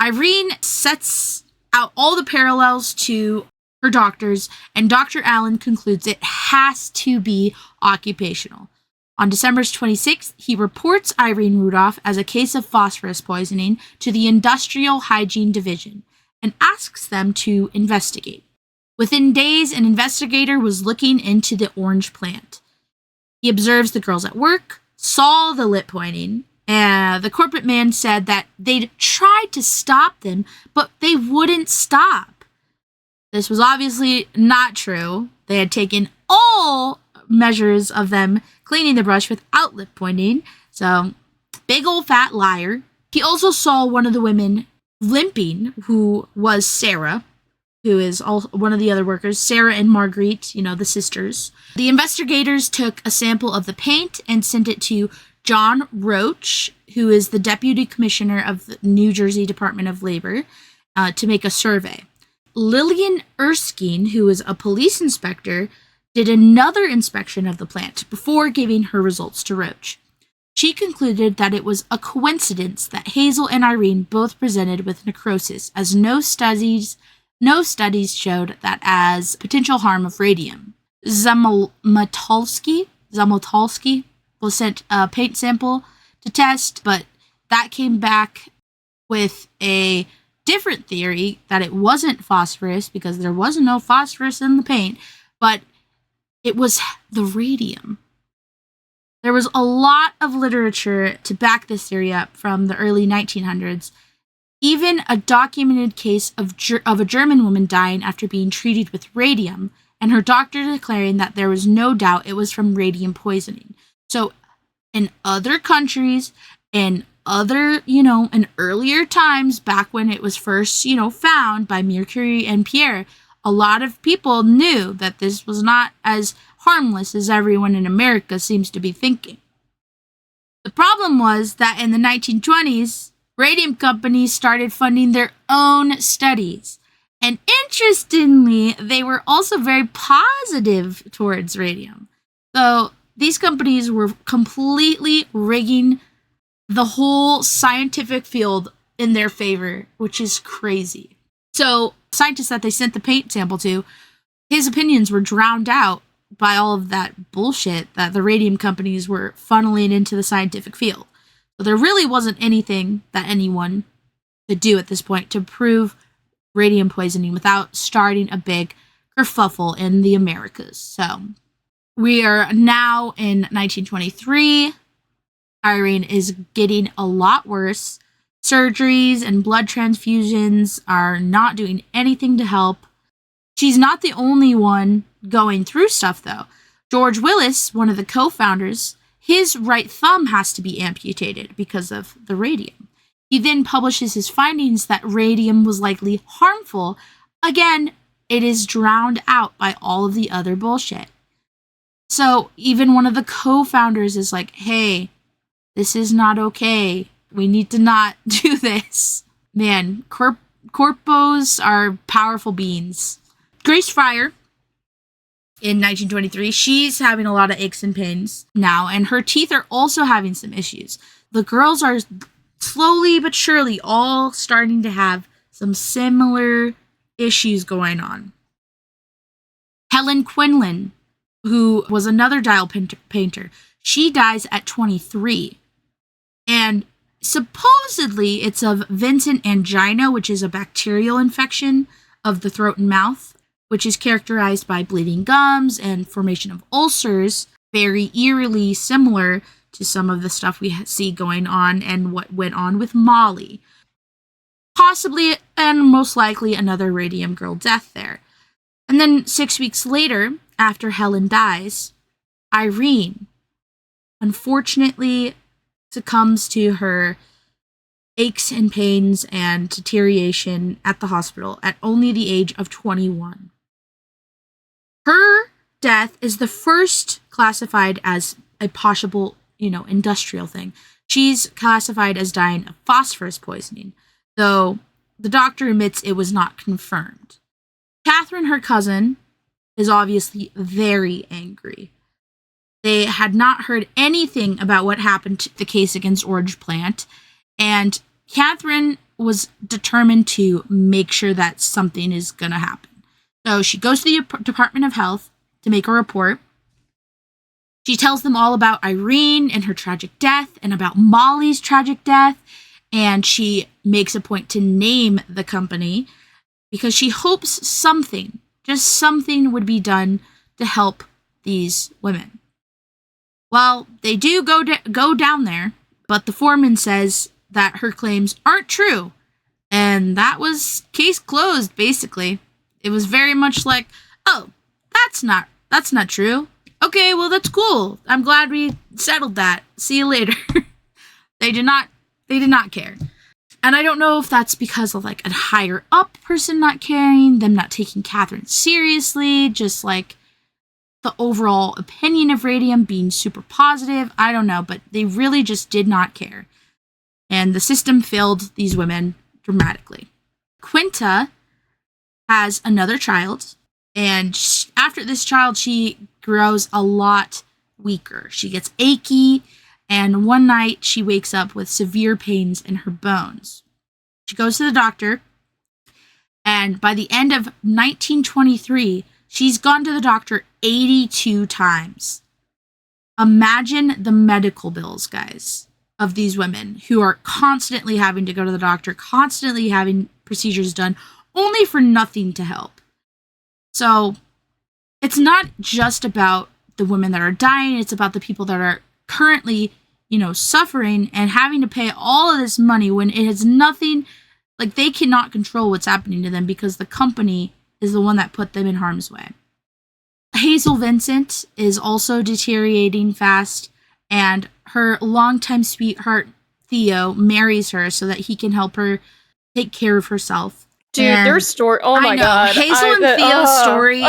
Irene sets out all the parallels to her doctors, and Dr. Allen concludes it has to be occupational. On December 26th, he reports Irene Rudolph as a case of phosphorus poisoning to the Industrial Hygiene Division and asks them to investigate. Within days, an investigator was looking into the orange plant. He observes the girls at work, saw the lip pointing, and the corporate man said that they'd tried to stop them, but they wouldn't stop. This was obviously not true. They had taken all measures of them cleaning the brush without lip pointing. So, big old fat liar. He also saw one of the women limping, who was Sarah, who is one of the other workers, Sarah and Marguerite, the sisters. The investigators took a sample of the paint and sent it to John Roach, who is the deputy commissioner of the New Jersey Department of Labor, to make a survey. Lillian Erskine, who is a police inspector, did another inspection of the plant before giving her results to Roach. She concluded that it was a coincidence that Hazel and Irene both presented with necrosis, as no studies showed that as potential harm of radium. Zamotolsky was sent a paint sample to test, but that came back with a different theory that it wasn't phosphorus because there was no phosphorus in the paint, but it was the radium. There was a lot of literature to back this theory up from the early 1900s. Even a documented case of a German woman dying after being treated with radium, and her doctor declaring that there was no doubt it was from radium poisoning. So, in other countries, in in earlier times, back when it was first, found by Mercury and Pierre, a lot of people knew that this was not as harmless as everyone in America seems to be thinking. The problem was that in the 1920s, radium companies started funding their own studies. And interestingly, they were also very positive towards radium. So these companies were completely rigging the whole scientific field in their favor, which is crazy. So scientists that they sent the paint sample to, his opinions were drowned out by all of that bullshit that the radium companies were funneling into the scientific field. So there really wasn't anything that anyone could do at this point to prove radium poisoning without starting a big kerfuffle in the Americas. So we are now in 1923. Irene is getting a lot worse. Surgeries and blood transfusions are not doing anything to help. She's not the only one going through stuff, though. George Willis, one of the co-founders, his right thumb has to be amputated because of the radium. He then publishes his findings that radium was likely harmful. Again, it is drowned out by all of the other bullshit. So even one of the co-founders is like, hey, this is not okay. We need to not do this. Man, corpos are powerful beings. Grace Fryer, in 1923, she's having a lot of aches and pains now, and her teeth are also having some issues. The girls are slowly but surely all starting to have some similar issues going on. Helen Quinlan, who was another dial painter, she dies at 23. And supposedly it's of Vincent angina, which is a bacterial infection of the throat and mouth. which is characterized by bleeding gums and formation of ulcers, very eerily similar to some of the stuff we see going on and what went on with Molly. Possibly and most likely another Radium Girl death there. And then 6 weeks later, after Helen dies, Irene unfortunately succumbs to her aches and pains and deterioration at the hospital at only the age of 21. Her death is the first classified as a possible, industrial thing. She's classified as dying of phosphorus poisoning, though the doctor admits it was not confirmed. Catherine, her cousin, is obviously very angry. They had not heard anything about what happened to the case against Orange Plant, and Catherine was determined to make sure that something is going to happen. So she goes to the Department of Health to make a report. She tells them all about Irene and her tragic death and about Molly's tragic death, and she makes a point to name the company because she hopes something, just something, would be done to help these women. Well, they do go down there, but the foreman says that her claims aren't true, and that was case closed, basically. It was very much like, oh, that's not true. Okay, well, that's cool. I'm glad we settled that. See you later. They did not care. And I don't know if that's because of like a higher up person not caring, them not taking Catherine seriously, just like the overall opinion of Radium being super positive. I don't know, but they really just did not care. And the system failed these women dramatically. Quinta has another child, and after this child, she grows a lot weaker. She gets achy, and one night she wakes up with severe pains in her bones. She goes to the doctor, and by the end of 1923, she's gone to the doctor 82 times. Imagine the medical bills, guys, of these women who are constantly having to go to the doctor, constantly having procedures done, only for nothing to help. So it's not just about the women that are dying, it's about the people that are currently, suffering and having to pay all of this money when it has nothing, like they cannot control what's happening to them because the company is the one that put them in harm's way. Hazel Vincent is also deteriorating fast, and her longtime sweetheart, Theo, marries her so that he can help her take care of herself. Dude, their story, oh my god. Hazel and Theo's story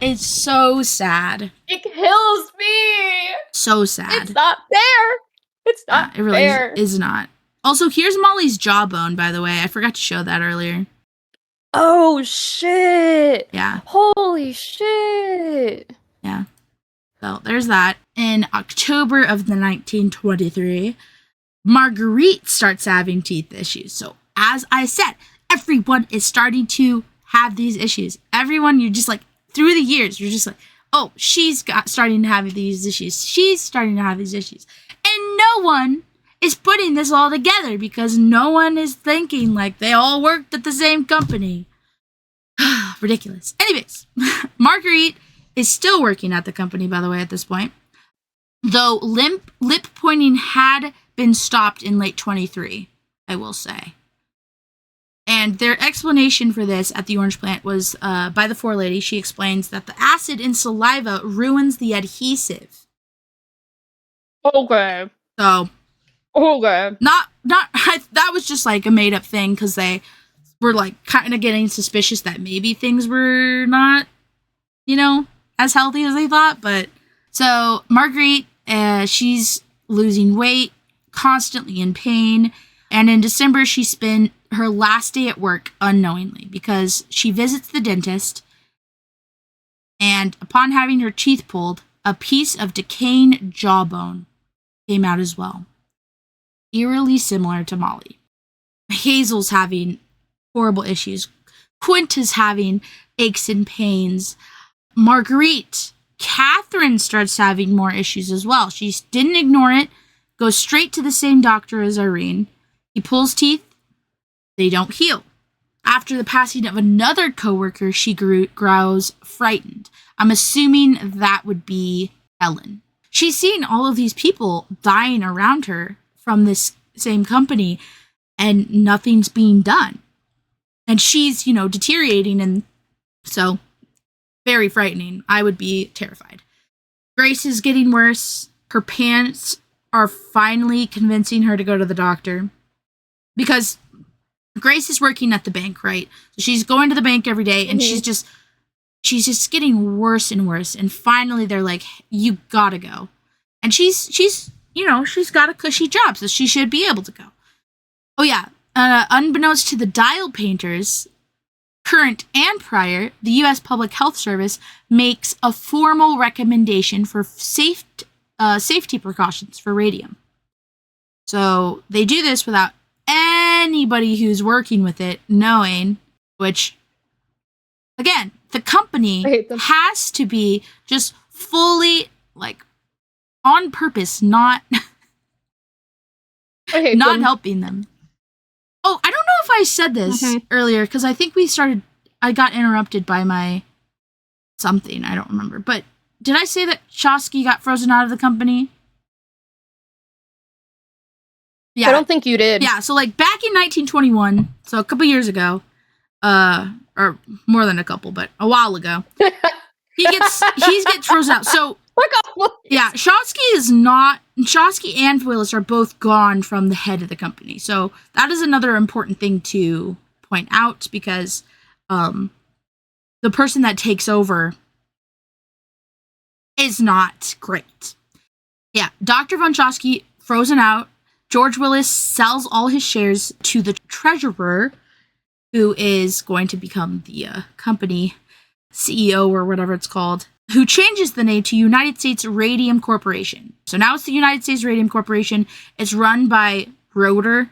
is so sad. It kills me. So sad. It's not fair. It's not it really fair. is not. Also, here's Molly's jawbone, by the way. I forgot to show that earlier. Oh, shit. Yeah. Holy shit. Yeah. So there's that. In October of the 1923, Marguerite starts having teeth issues. So as I said, everyone is starting to have these issues. Everyone, you're just like, through the years, you're just like, oh, starting to have these issues. She's starting to have these issues. And no one is putting this all together because no one is thinking like they all worked at the same company. Ridiculous. Anyways, Marguerite is still working at the company, by the way, at this point. Though lip pointing had been stopped in late 23, I will say. And their explanation for this at the Orange Plant was by the forelady. She explains that the acid in saliva ruins the adhesive. Okay. So, okay. That was just like a made up thing because they were like kind of getting suspicious that maybe things were not, as healthy as they thought. But so Marguerite, she's losing weight, constantly in pain. And in December, she spent her last day at work unknowingly because she visits the dentist. And upon having her teeth pulled, a piece of decaying jawbone came out as well. Eerily similar to Molly. Hazel's having horrible issues. Quinta's having aches and pains. Marguerite, Catherine starts having more issues as well. She didn't ignore it, goes straight to the same doctor as Irene. He pulls teeth. They don't heal. After the passing of another coworker, she grows frightened. I'm assuming that would be Ellen. She's seeing all of these people dying around her from this same company, and nothing's being done. And she's, deteriorating, and so very frightening. I would be terrified. Grace is getting worse. Her parents are finally convincing her to go to the doctor because Grace is working at the bank, right? So she's going to the bank every day, and she's just getting worse and worse. And finally, they're like, "You gotta go." And she's got a cushy job, so she should be able to go. Oh yeah, unbeknownst to the dial painters, current and prior, the U.S. Public Health Service makes a formal recommendation for safety precautions for radium. So they do this without anybody who's working with it knowing, which, again, the company has to be just fully, on purpose, not helping them. Oh, I don't know if I said this earlier, because I think I got interrupted by my something, I don't remember. But did I say that Shosky got frozen out of the company? Yeah. I don't think you did. Yeah, so back in 1921, so a couple years ago, or more than a couple, but a while ago, he gets frozen out. So yeah, Shosky and Willis are both gone from the head of the company. So that is another important thing to point out, because the person that takes over is not great. Yeah, Dr. Von Shosky frozen out. George Willis sells all his shares to the treasurer, who is going to become the company CEO or whatever it's called, who changes the name to United States Radium Corporation. So now it's the United States Radium Corporation. It's run by Roeder.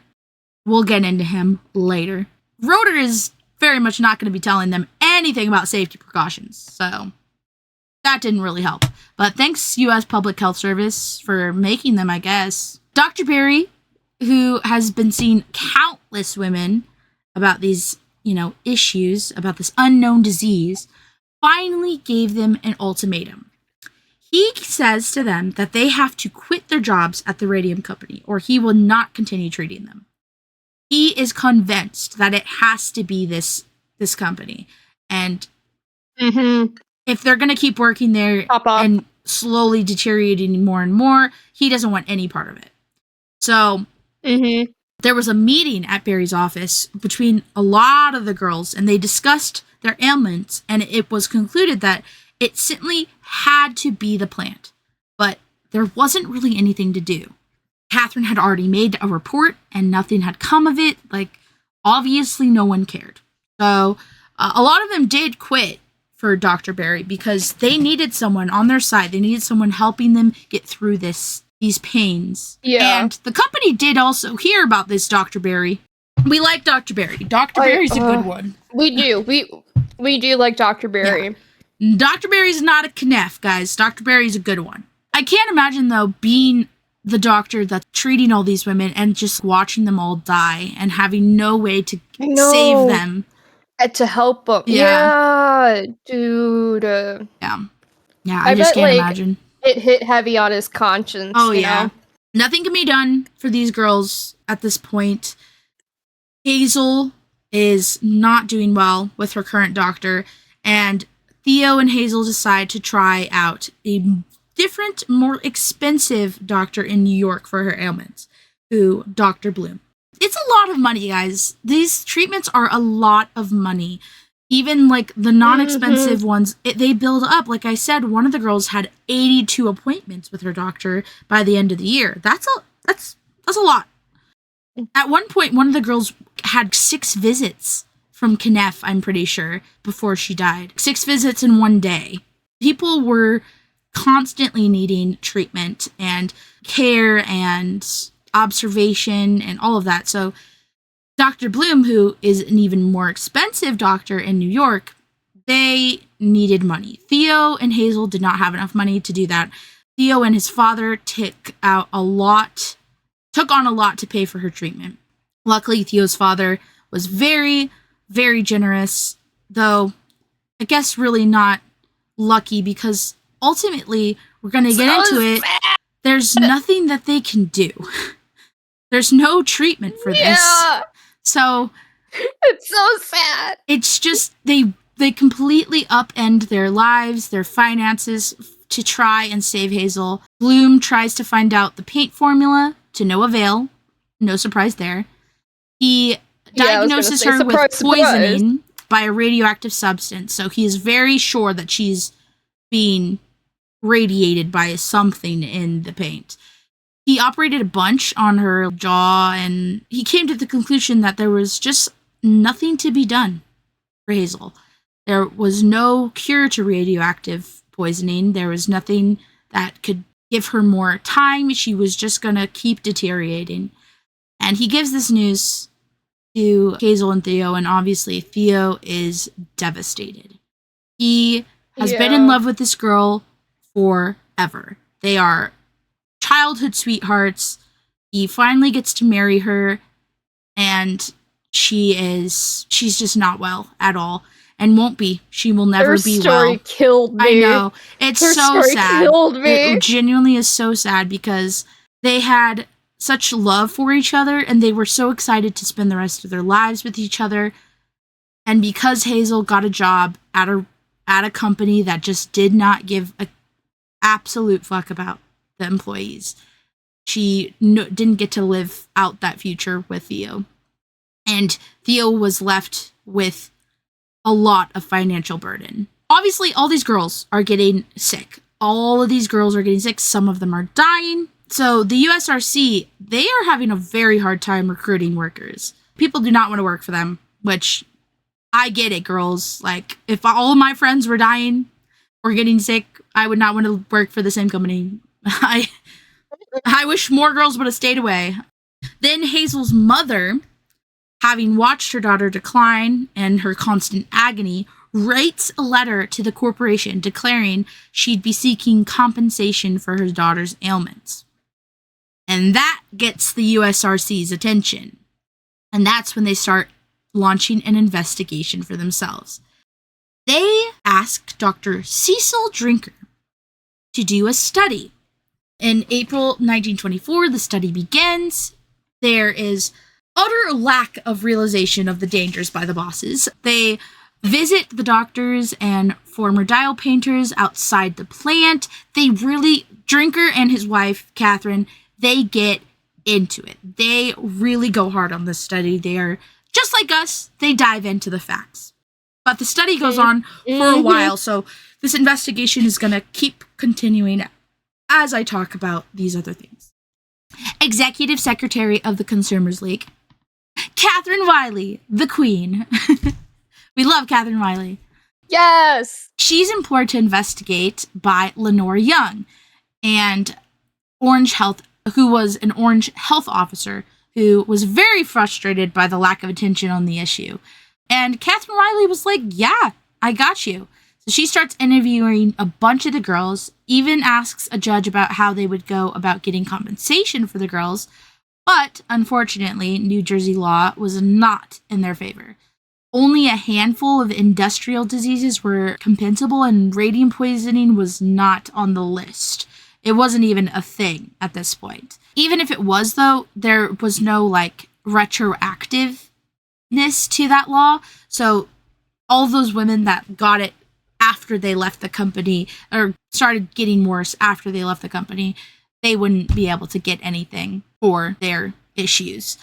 We'll get into him later. Roeder is very much not going to be telling them anything about safety precautions, so that didn't really help. But thanks, U.S. Public Health Service, for making them, I guess. Dr. Berry, who has been seeing countless women about these, issues, about this unknown disease, finally gave them an ultimatum. He says to them that they have to quit their jobs at the radium company, or he will not continue treating them. He is convinced that it has to be this company. And if they're going to keep working there and slowly deteriorating more and more, he doesn't want any part of it. So there was a meeting at Barry's office between a lot of the girls, and they discussed their ailments, and it was concluded that it simply had to be the plant. But there wasn't really anything to do. Catherine had already made a report, and nothing had come of it. Obviously no one cared. So a lot of them did quit for Dr. Berry because they needed someone on their side. They needed someone helping them get through these pains. Yeah. And the company did also hear about this Dr. Berry. We like Dr. Berry. Dr. Berry's a good one. We do. We do like Dr. Berry. Yeah. Dr. Berry's not a Kneff, guys. Dr. Berry's a good one. I can't imagine, though, being the doctor that's treating all these women and just watching them all die and having no way to save them. To help them. Yeah, dude. Yeah, I just can't imagine. It hit heavy on his conscience. Oh, yeah. Nothing can be done for these girls at this point. Hazel is not doing well with her current doctor, and Theo and Hazel decide to try out a different, more expensive doctor in New York for her ailments, Dr. Bloom. It's a lot of money, guys. These treatments are a lot of money. Even the non-expensive ones, they build up. Like I said, one of the girls had 82 appointments with her doctor by the end of the year. That's a lot. At one point, one of the girls had 6 visits from Kneff, I'm pretty sure, before she died. 6 visits in one day. People were constantly needing treatment and care and observation and all of that. So Dr. Bloom, who is an even more expensive doctor in New York, they needed money. Theo and Hazel did not have enough money to do that. Theo and his father took on a lot to pay for her treatment. Luckily, Theo's father was very, very generous, though I guess really not lucky because ultimately, we're going to get into it, there's nothing that they can do. There's no treatment for this. Yeah. So it's so sad. It's just they completely upend their lives, their finances to try and save Hazel. Bloom tries to find out the paint formula to no avail. No surprise there. He diagnoses her with poisoning by a radioactive substance, so he is very sure that she's being radiated by something in the paint. He operated a bunch on her jaw, and he came to the conclusion that there was just nothing to be done for Hazel. There was no cure to radioactive poisoning. There was nothing that could give her more time. She was just going to keep deteriorating. And he gives this news to Hazel and Theo, and obviously Theo is devastated. He has been in love with this girl forever. They are childhood sweethearts. He finally gets to marry her, and she's just not well at all, and won't be. She will never be well. Her story killed me. I know. It's so sad. Killed me. It genuinely is so sad because they had such love for each other, and they were so excited to spend the rest of their lives with each other. And because Hazel got a job at a company that just did not give a absolute fuck about the employees, she didn't get to live out that future with Theo. And Theo was left with a lot of financial burden. Obviously, all these girls are getting sick. All of these girls are getting sick. Some of them are dying. So the USRC, they are having a very hard time recruiting workers. People do not want to work for them, which I get it, girls. Like, if all of my friends were dying or getting sick, I would not want to work for the same company. I wish more girls would have stayed away. Then Hazel's mother, having watched her daughter decline and her constant agony, writes a letter to the corporation declaring she'd be seeking compensation for her daughter's ailments. And that gets the USRC's attention. And that's when they start launching an investigation for themselves. They ask Dr. Cecil Drinker to do a study. In April 1924, the study begins. There is utter lack of realization of the dangers by the bosses. They visit the doctors and former dial painters outside the plant. Drinker and his wife, Catherine, they get into it. They really go hard on this study. They are, just like us, they dive into the facts. But the study goes on for a while, so this investigation is going to keep continuing as I talk about these other things. Executive Secretary of the Consumers League, Catherine Wiley, the Queen. We love Catherine Wiley. Yes! She's employed to investigate by Lenore Young, and who was an Orange Health officer who was very frustrated by the lack of attention on the issue. And Catherine Wiley was like, yeah, I got you. So she starts interviewing a bunch of the girls, even asks a judge about how they would go about getting compensation for the girls. But unfortunately, New Jersey law was not in their favor. Only a handful of industrial diseases were compensable, and radium poisoning was not on the list. It wasn't even a thing at this point. Even if it was, though, there was no, retroactiveness to that law. So all those women that got it after they left the company, or started getting worse after they left the company, they wouldn't be able to get anything for their issues.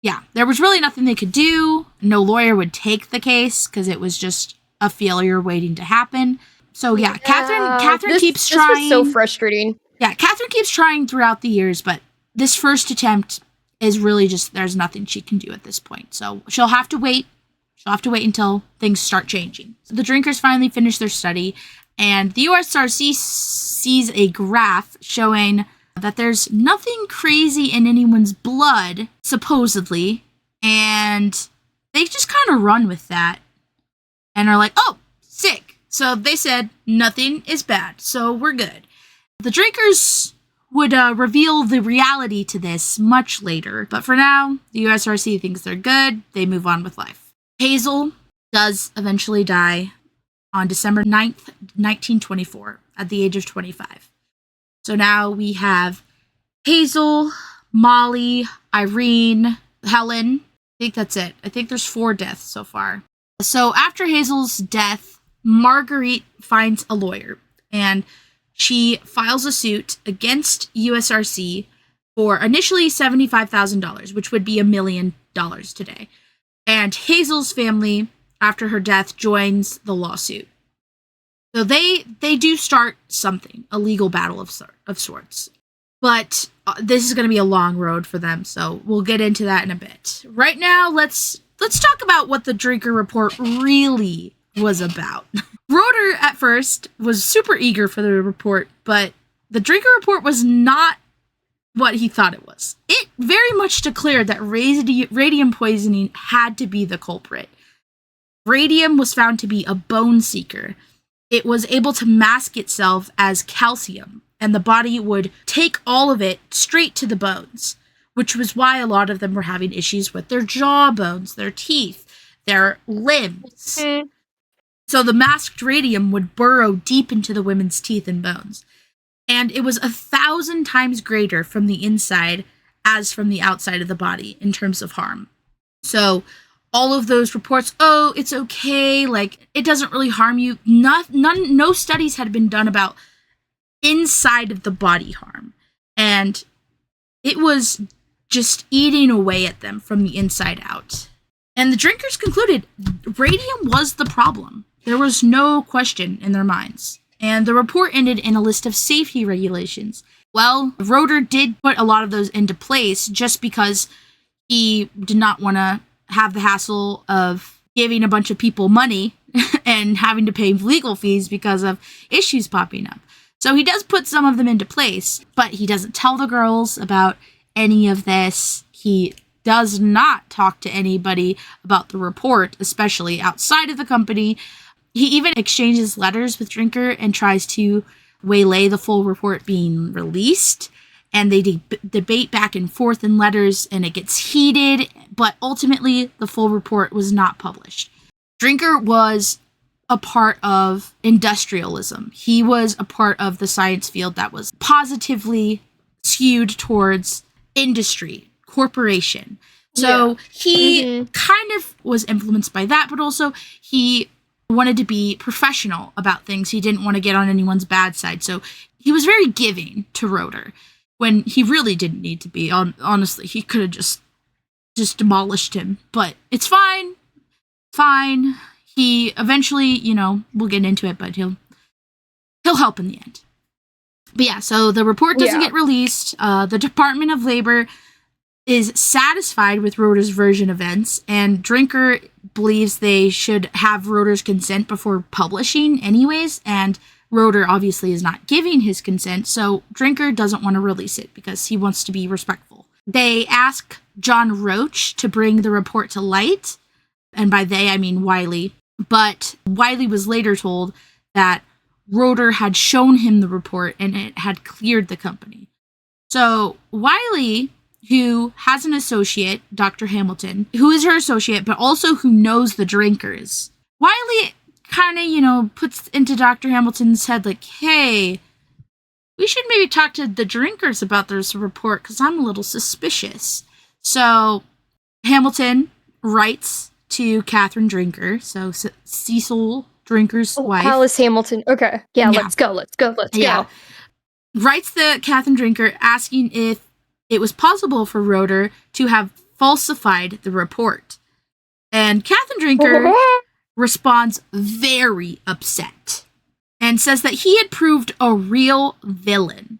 Yeah, there was really nothing they could do. No lawyer would take the case because it was just a failure waiting to happen. So yeah, Catherine keeps trying. This was so frustrating. Yeah, Catherine keeps trying throughout the years, but this first attempt is really just, there's nothing she can do at this point. So she'll have to wait. She'll have to wait until things start changing. So the drinkers finally finish their study, and the USRC sees a graph showing that there's nothing crazy in anyone's blood, supposedly, and they just kind of run with that and are like, oh, sick. So they said nothing is bad, so we're good. The drinkers would reveal the reality to this much later, but for now, the USRC thinks they're good. They move on with life. Hazel does eventually die on December 9th, 1924, at the age of 25. So now we have Hazel, Molly, Irene, Helen. I think that's it. I think there's 4 deaths so far. So after Hazel's death, Marguerite finds a lawyer and she files a suit against USRC for initially $75,000, which would be $1 million today. And Hazel's family, after her death, joins the lawsuit. So they do start something, a legal battle of sorts. But this is going to be a long road for them, so we'll get into that in a bit. Right now, let's talk about what the Drinker Report really was about. Roeder, at first, was super eager for the report, but the Drinker Report was not what he thought it was. It very much declared that radium poisoning had to be the culprit. Radium was found to be a bone seeker. It was able to mask itself as calcium, and the body would take all of it straight to the bones, which was why a lot of them were having issues with their jaw bones, their teeth, their limbs. Mm-hmm. So the masked radium would burrow deep into the women's teeth and bones. And it was 1,000 times greater from the inside as from the outside of the body in terms of harm. So all of those reports, oh, it's okay, like, it doesn't really harm you. No studies had been done about inside of the body harm. And it was just eating away at them from the inside out. And the drinkers concluded radium was the problem. There was no question in their minds. And the report ended in a list of safety regulations. Well, Roeder did put a lot of those into place just because he did not want to have the hassle of giving a bunch of people money and having to pay legal fees because of issues popping up. So he does put some of them into place, but he doesn't tell the girls about any of this. He does not talk to anybody about the report, especially outside of the company. He even exchanges letters with Drinker and tries to waylay the full report being released. And they debate back and forth in letters, and it gets heated. But ultimately, the full report was not published. Drinker was a part of industrialism. He was a part of the science field that was positively skewed towards industry, corporation. So he kind of was influenced by that, but also he wanted to be professional about things. He didn't want to get on anyone's bad side. So he was very giving to Roeder when he really didn't need to be. Honestly, he could have just demolished him, but it's fine. Fine. He eventually, we'll get into it, but he'll help in the end. But yeah, so the report doesn't get released. The Department of Labor is satisfied with Roeder's version of events, and Drinker believes they should have Roeder's consent before publishing anyways, and Roeder obviously is not giving his consent, so Drinker doesn't want to release it because he wants to be respectful. They ask John Roach to bring the report to light, and by they I mean Wiley, but Wiley was later told that Roeder had shown him the report and it had cleared the company. So Wiley, who has an associate, Dr. Hamilton, who is her associate, but also who knows the drinkers. Wiley kind of, puts into Dr. Hamilton's head, like, hey, we should maybe talk to the drinkers about this report, because I'm a little suspicious. So Hamilton writes to Catherine Drinker, so Cecil Drinker's wife. Alice Hamilton. Okay. Yeah, let's go. Writes the Catherine Drinker asking if it was possible for Roeder to have falsified the report. And Catherine Drinker responds very upset and says that he had proved a real villain.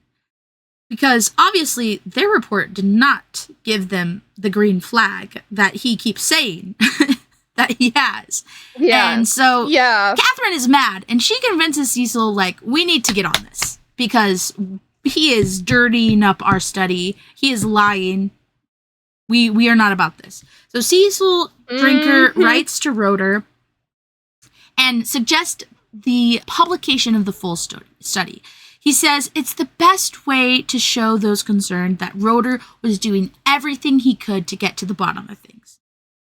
Because obviously their report did not give them the green flag that he keeps saying that he has. Yeah. And so Catherine is mad, and she convinces Cecil, like, we need to get on this because he is dirtying up our study. He is lying. We are not about this. So Cecil Drinker writes to Roeder and suggests the publication of the full study. He says it's the best way to show those concerned that Roeder was doing everything he could to get to the bottom of things.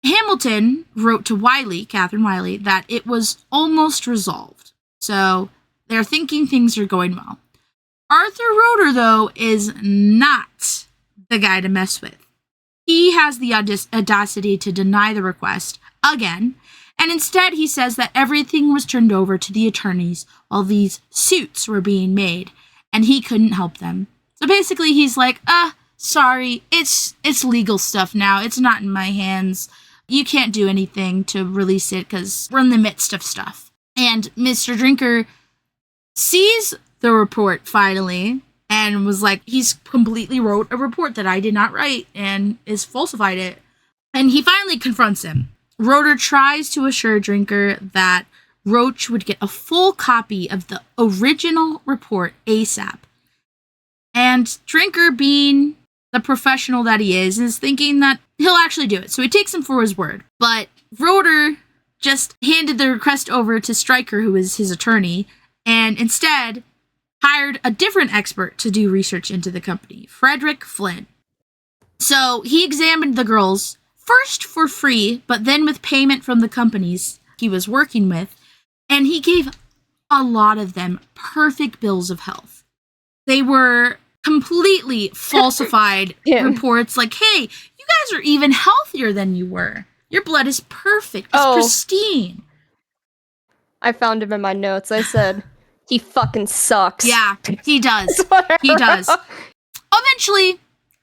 Hamilton wrote to Catherine Wiley, that it was almost resolved. So they're thinking things are going well. Arthur Roeder, though, is not the guy to mess with. He has the audacity to deny the request again, and instead he says that everything was turned over to the attorneys while these suits were being made, and he couldn't help them. So basically he's like, sorry, it's legal stuff now. It's not in my hands. You can't do anything to release it because we're in the midst of stuff. And Mr. Drinker sees the report finally and was like, he's completely wrote a report that I did not write and is falsified it. And he finally confronts him. Roeder tries to assure Drinker that Roach would get a full copy of the original report ASAP. And Drinker, being the professional that he is thinking that he'll actually do it. So he takes him for his word. But Roeder just handed the request over to Stryker, who is his attorney, and instead hired a different expert to do research into the company, Frederick Flynn. So he examined the girls, first for free, but then with payment from the companies he was working with, and he gave a lot of them perfect bills of health. They were completely falsified reports like, hey, you guys are even healthier than you were. Your blood is perfect. It's pristine. I found him in my notes. I said, he fucking sucks. Yeah, he does. He does. Eventually,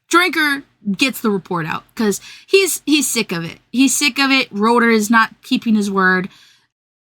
Drinker gets the report out because he's sick of it. He's sick of it. Roeder is not keeping his word.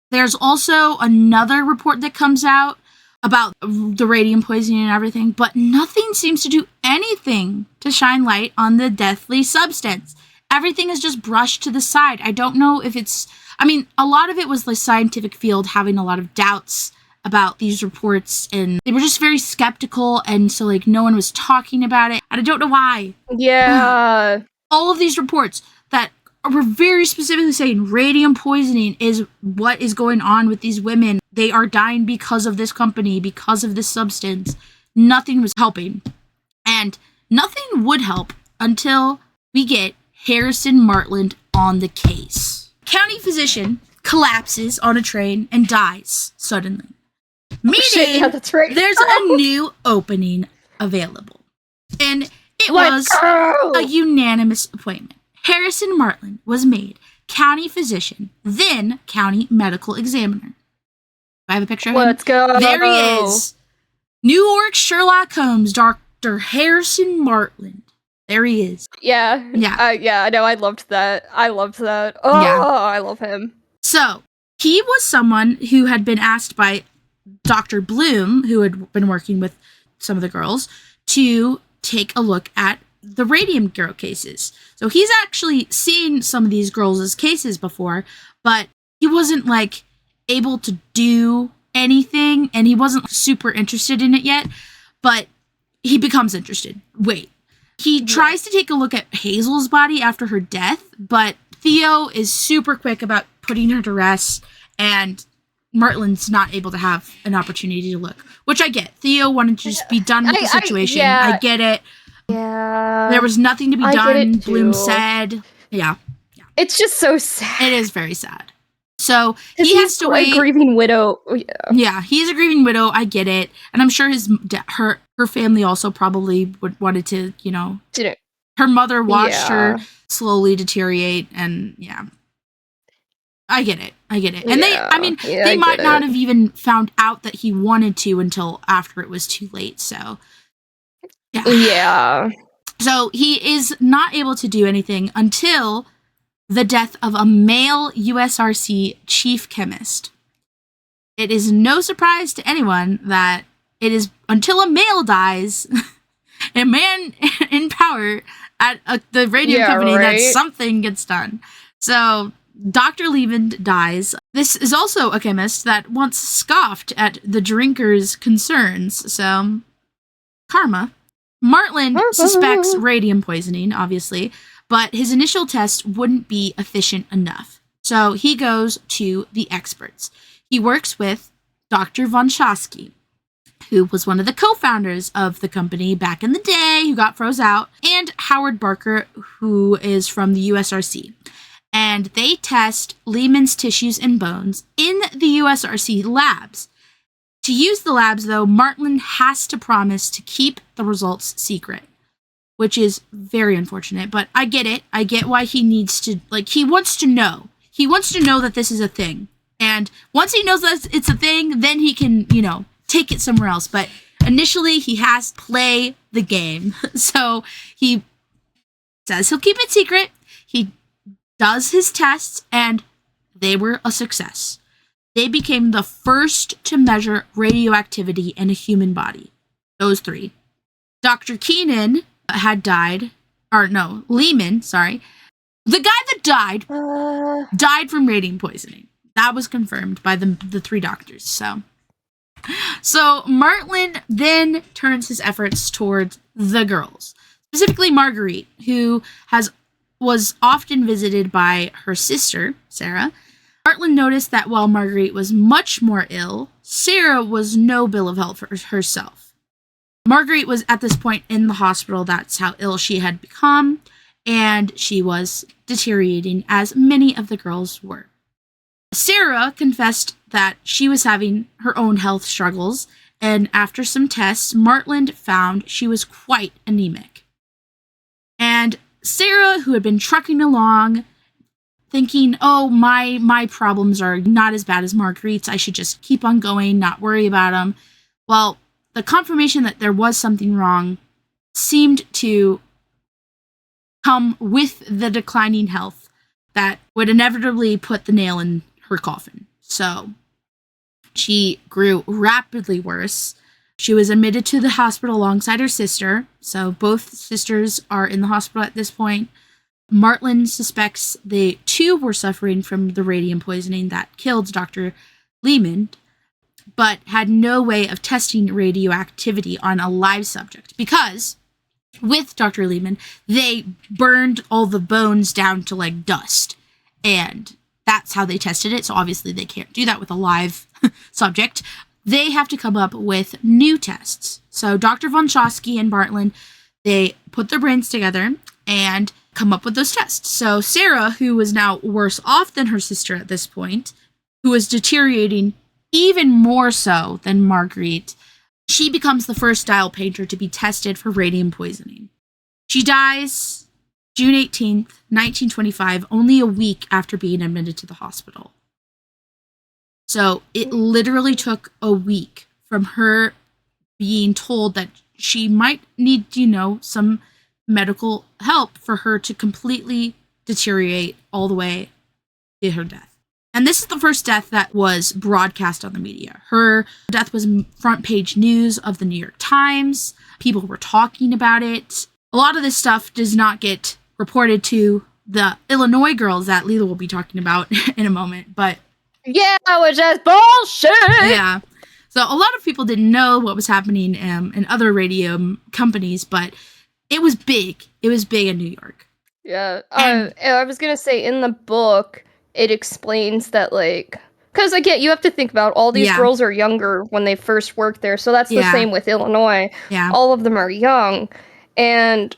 There's also another report that comes out about the radium poisoning and everything, but nothing seems to do anything to shine light on the deathly substance. Everything is just brushed to the side. I don't know if a lot of it was the scientific field having a lot of doubts about these reports, and they were just very skeptical, and so no one was talking about it, and I don't know why. Yeah. All of these reports that were very specifically saying radium poisoning is what is going on with these women. They are dying because of this company, because of this substance. Nothing was helping. And nothing would help until we get Harrison Martland on the case. County physician collapses on a train and dies suddenly. Meaning, that's right. There's a new opening available. And it was a unanimous appointment. Harrison Martland was made county physician, then county medical examiner. I have a picture of him. Let's go. There he is. New York Sherlock Holmes, Dr. Harrison Martland. There he is. Yeah. Yeah. I know. I loved that. Oh, yeah. I love him. So, he was someone who had been asked by Dr. Bloom, who had been working with some of the girls, to take a look at the Radium Girl cases. So he's actually seen some of these girls' cases before, but he wasn't able to do anything, and he wasn't super interested in it yet, but he becomes interested. He tries to take a look at Hazel's body after her death, but Theo is super quick about putting her to rest, and Martland's not able to have an opportunity to look, which I get. Theo wanted to just be done with the situation. I get it. Yeah. There was nothing to be done, Bloom said. Yeah. It's just so sad. It is very sad. So he has to wait. He's a grieving widow. Yeah, he's a grieving widow. I get it. And I'm sure her family also probably wanted to, her mother watched her slowly deteriorate, and I get it. And they might not have even found out that he wanted to until after it was too late. So yeah. So he is not able to do anything until the death of a male USRC chief chemist. It is no surprise to anyone that it is until a male dies, a man in power at the radium company, that something gets done. So Dr. Levin dies. This is also a chemist that once scoffed at the Drinker's concerns. So, karma. Martland suspects radium poisoning, obviously, but his initial test wouldn't be efficient enough. So he goes to the experts. He works with Dr. Von Schosky, who was one of the co-founders of the company back in the day, who got froze out, and Howard Barker, who is from the USRC. and they test Lehman's tissues and bones in the USRC labs. To use the labs, though, Martland has to promise to keep the results secret, which is very unfortunate, but I get it. I get why he needs to, he wants to know. He wants to know that this is a thing. And once he knows that it's a thing, then he can, take it somewhere else. But initially, he has to play the game. So he says he'll keep it secret. He does his tests, and they were a success. They became the first to measure radioactivity in a human body. Those three. Dr. Keenan had died, Lehman, sorry. The guy that died from radium poisoning. That was confirmed by the three doctors. So Martland then turns his efforts towards the girls, specifically Marguerite, who was often visited by her sister, Sarah. Martland noticed that while Marguerite was much more ill, Sarah was no bill of health for herself. Marguerite was at this point in the hospital. That's how ill she had become, and she was deteriorating, as many of the girls were. Sarah confessed that she was having her own health struggles, and after some tests, Martland found she was quite anemic. And Sarah, who had been trucking along, thinking, oh, my problems are not as bad as Marguerite's, I should just keep on going, not worry about them. Well, the confirmation that there was something wrong seemed to come with the declining health that would inevitably put the nail in her coffin. So she grew rapidly worse. She was admitted to the hospital alongside her sister. So both sisters are in the hospital at this point. Martland suspects they too were suffering from the radium poisoning that killed Dr. Lehman, but had no way of testing radioactivity on a live subject because with Dr. Lehman, they burned all the bones down to dust, and that's how they tested it. So obviously they can't do that with a live subject. They have to come up with new tests. So Dr. von Schosky and Martland, they put their brains together and come up with those tests. So Sarah, who was now worse off than her sister at this point, who was deteriorating even more so than Marguerite, she becomes the first dial painter to be tested for radium poisoning. She dies June 18th, 1925, only a week after being admitted to the hospital. So it literally took a week from her being told that she might need, some medical help for her to completely deteriorate all the way to her death. And this is the first death that was broadcast on the media. Her death was front page news of the New York Times. People were talking about it. A lot of this stuff does not get reported to the Illinois girls that Lila will be talking about in a moment. But yeah, which is bullshit! Yeah. So a lot of people didn't know what was happening in other radio companies, but it was big. It was big in New York. Yeah. I was going to say, in the book, it explains that, because again, you have to think about all these girls are younger when they first worked there. So that's the same with Illinois. Yeah. All of them are young. And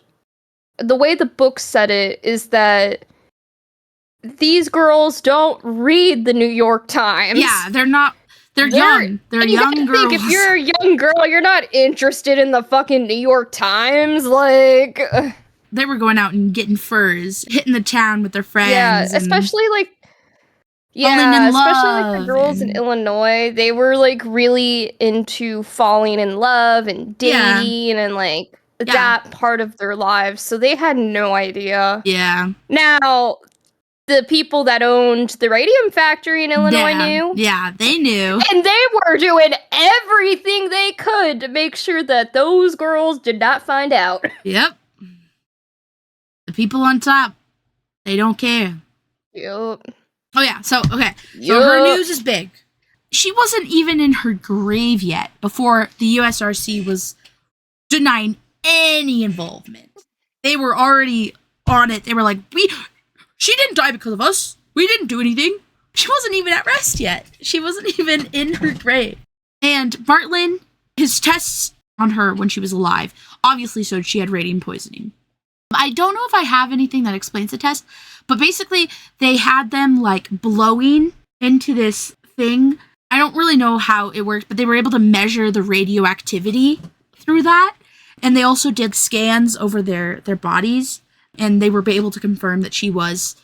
the way the book said it is that these girls don't read the New York Times. Yeah, they're not. They're young. They're young girls. Think if you're a young girl, you're not interested in the fucking New York Times. They were going out and getting furs, hitting the town with their friends. Yeah, especially the girls in Illinois. They were really into falling in love and dating and that part of their lives. So they had no idea. Yeah. Now, the people that owned the radium factory in Illinois knew. Yeah, they knew. And they were doing everything they could to make sure that those girls did not find out. Yep. The people on top, they don't care. Yep. Oh, yeah. So, okay. So her news is big. She wasn't even in her grave yet before the USRC was denying any involvement. They were already on it. They were like, she didn't die because of us. We didn't do anything. She wasn't even at rest yet. She wasn't even in her grave. And Martland, his tests on her when she was alive obviously showed she had radium poisoning. I don't know if I have anything that explains the test, but basically they had them like blowing into this thing. I don't really know how it worked, but they were able to measure the radioactivity through that. And they also did scans over their bodies, and they were able to confirm that she was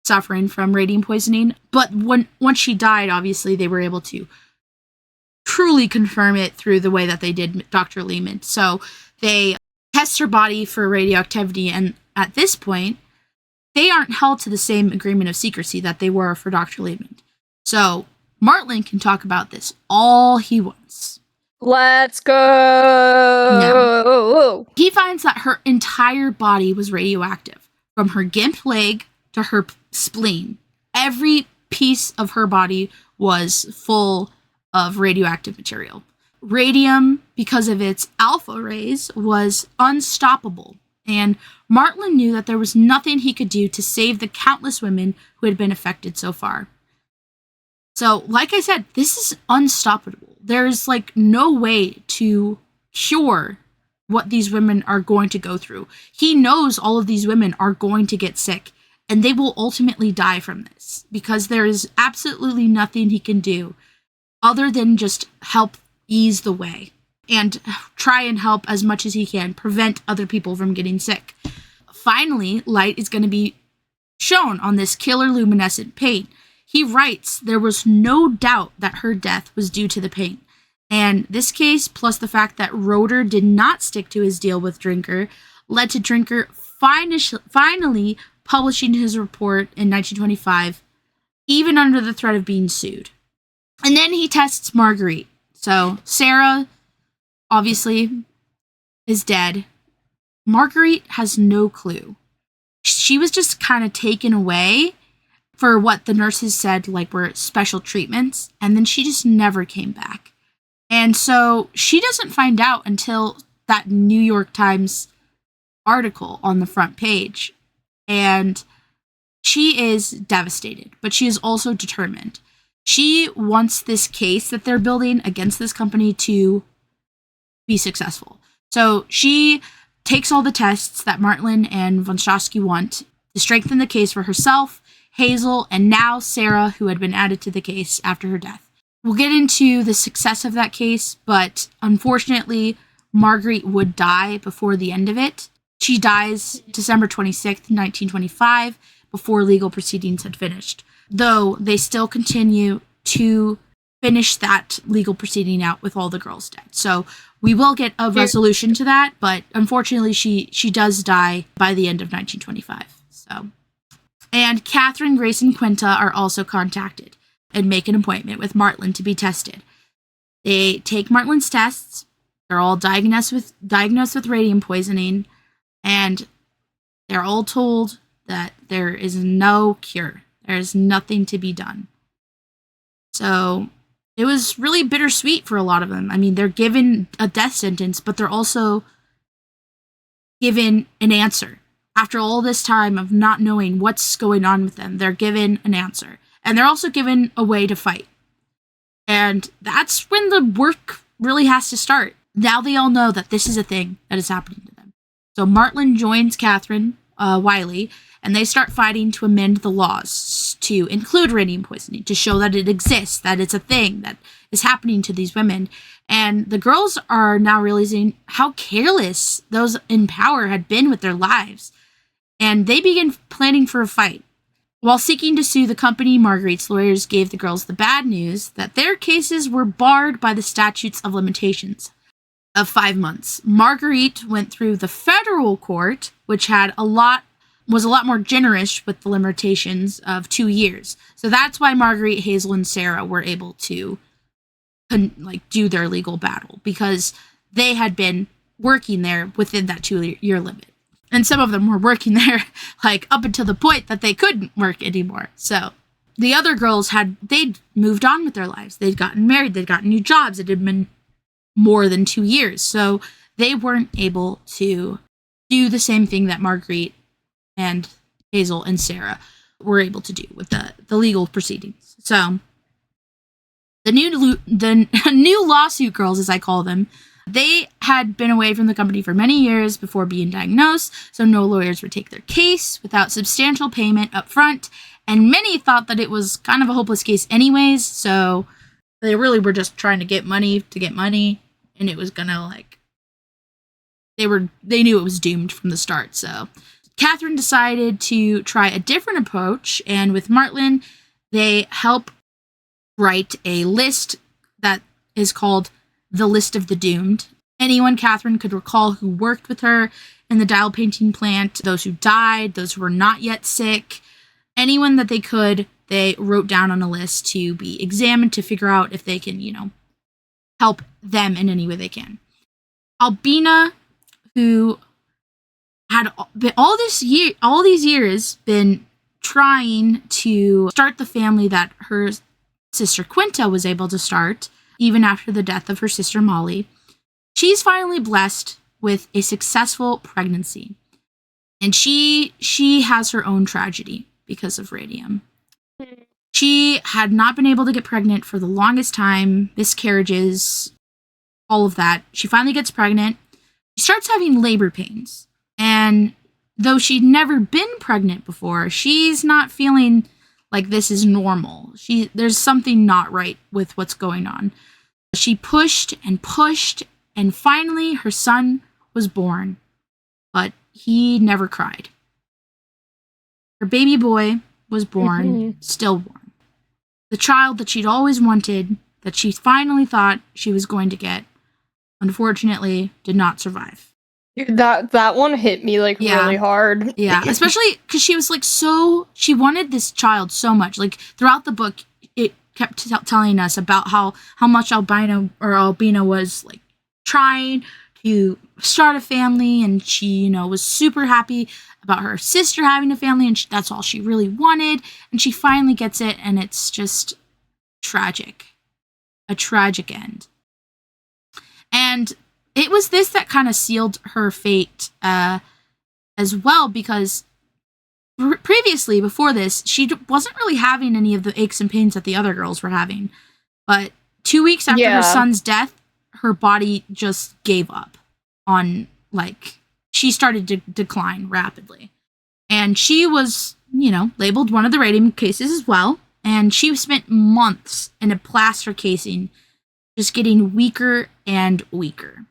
suffering from radium poisoning. But once she died, obviously, they were able to truly confirm it through the way that they did Dr. Lehman. So they test her body for radioactivity, and at this point, they aren't held to the same agreement of secrecy that they were for Dr. Lehman. So Martland can talk about this all he wants. Let's go! No. He finds that her entire body was radioactive, from her gimped leg to her spleen. Every piece of her body was full of radioactive material. Radium, because of its alpha rays, was unstoppable, and Martland knew that there was nothing he could do to save the countless women who had been affected so far. So, like I said, this is unstoppable. There's like no way to cure what these women are going to go through. He knows all of these women are going to get sick, and they will ultimately die from this, because there is absolutely nothing he can do other than just help ease the way and try and help as much as he can prevent other people from getting sick. Finally, light is going to be shown on this killer luminescent paint. He writes, there was no doubt that her death was due to the paint. And this case, plus the fact that Roeder did not stick to his deal with Drinker, led to Drinker finally publishing his report in 1925, even under the threat of being sued. And then he tests Marguerite. So Sarah, obviously, is dead. Marguerite has no clue. She was just kind of taken away for what the nurses said, like, were special treatments, and then she just never came back. And so she doesn't find out until that New York Times article on the front page. And she is devastated, but she is also determined. She wants this case that they're building against this company to be successful. So she takes all the tests that Martland and von Strasky want to strengthen the case for herself, Hazel, and now Sarah, who had been added to the case after her death. We'll get into the success of that case, but unfortunately, Marguerite would die before the end of it. She dies December 26th, 1925, before legal proceedings had finished, though they still continue to finish that legal proceeding out with all the girls dead. So we will get a resolution to that, but unfortunately she does die by the end of 1925. So, and Catherine, Grace, and Quinta are also contacted and make an appointment with Martland to be tested. They take Martland's tests. They're all diagnosed with radium poisoning, and they're all told that there is no cure. There's nothing to be done. So it was really bittersweet for a lot of them. I mean, they're given a death sentence, but they're also given an answer. After all this time of not knowing what's going on with them, they're given an answer. And they're also given a way to fight. And that's when the work really has to start. Now they all know that this is a thing that is happening to them. So Martland joins Catherine Wiley, and they start fighting to amend the laws to include radium poisoning, to show that it exists, that it's a thing that is happening to these women. And the girls are now realizing how careless those in power had been with their lives. And they begin planning for a fight. While seeking to sue the company, Marguerite's lawyers gave the girls the bad news that their cases were barred by the statutes of limitations of 5 months. Marguerite went through the federal court, which was a lot more generous with the limitations of 2 years. So that's why Marguerite, Hazel, and Sarah were able to do their legal battle, because they had been working there within that 2-year limit. And some of them were working there up until the point that they couldn't work anymore. So the other girls they'd moved on with their lives. They'd gotten married. They'd gotten new jobs. It had been more than 2 years. So they weren't able to do the same thing that Marguerite and Hazel and Sarah were able to do with the legal proceedings. So the new lawsuit girls, as I call them, They had been away from the company for many years before being diagnosed, so no lawyers would take their case without substantial payment up front, and many thought that it was kind of a hopeless case anyways, so they really were just trying to get money, and it was gonna, like, they knew it was doomed from the start. So Catherine decided to try a different approach, and with Martlin, they help write a list that is called the List of the Doomed. Anyone Catherine could recall who worked with her in the dial painting plant, those who died, those who were not yet sick, anyone that they could, they wrote down on a list to be examined to figure out if they can, help them in any way they can. Albina, who had all these years been trying to start the family that her sister Quinta was able to start, even after the death of her sister Molly, she's finally blessed with a successful pregnancy. And she has her own tragedy because of radium. She had not been able to get pregnant for the longest time, miscarriages, all of that. She finally gets pregnant. She starts having labor pains. And though she'd never been pregnant before, she's not feeling like this is normal. There's something not right with what's going on. She pushed, and finally her son was born. But he never cried. Her baby boy was born, stillborn. The child that she'd always wanted, that she finally thought she was going to get, unfortunately did not survive. That one hit me really hard. Yeah, especially because she was she wanted this child so much. Like throughout the book, it kept telling us about how much Albina was like trying to start a family, and she was super happy about her sister having a family, and that's all she really wanted, and she finally gets it, and it's just tragic. A tragic end. And it was this that kind of sealed her fate as well, because previously, before this, she wasn't really having any of the aches and pains that the other girls were having. But 2 weeks after her son's death, her body just gave up on, she started to decline rapidly. And she was, labeled one of the radium cases as well. And she spent months in a plaster casing, just getting weaker and weaker.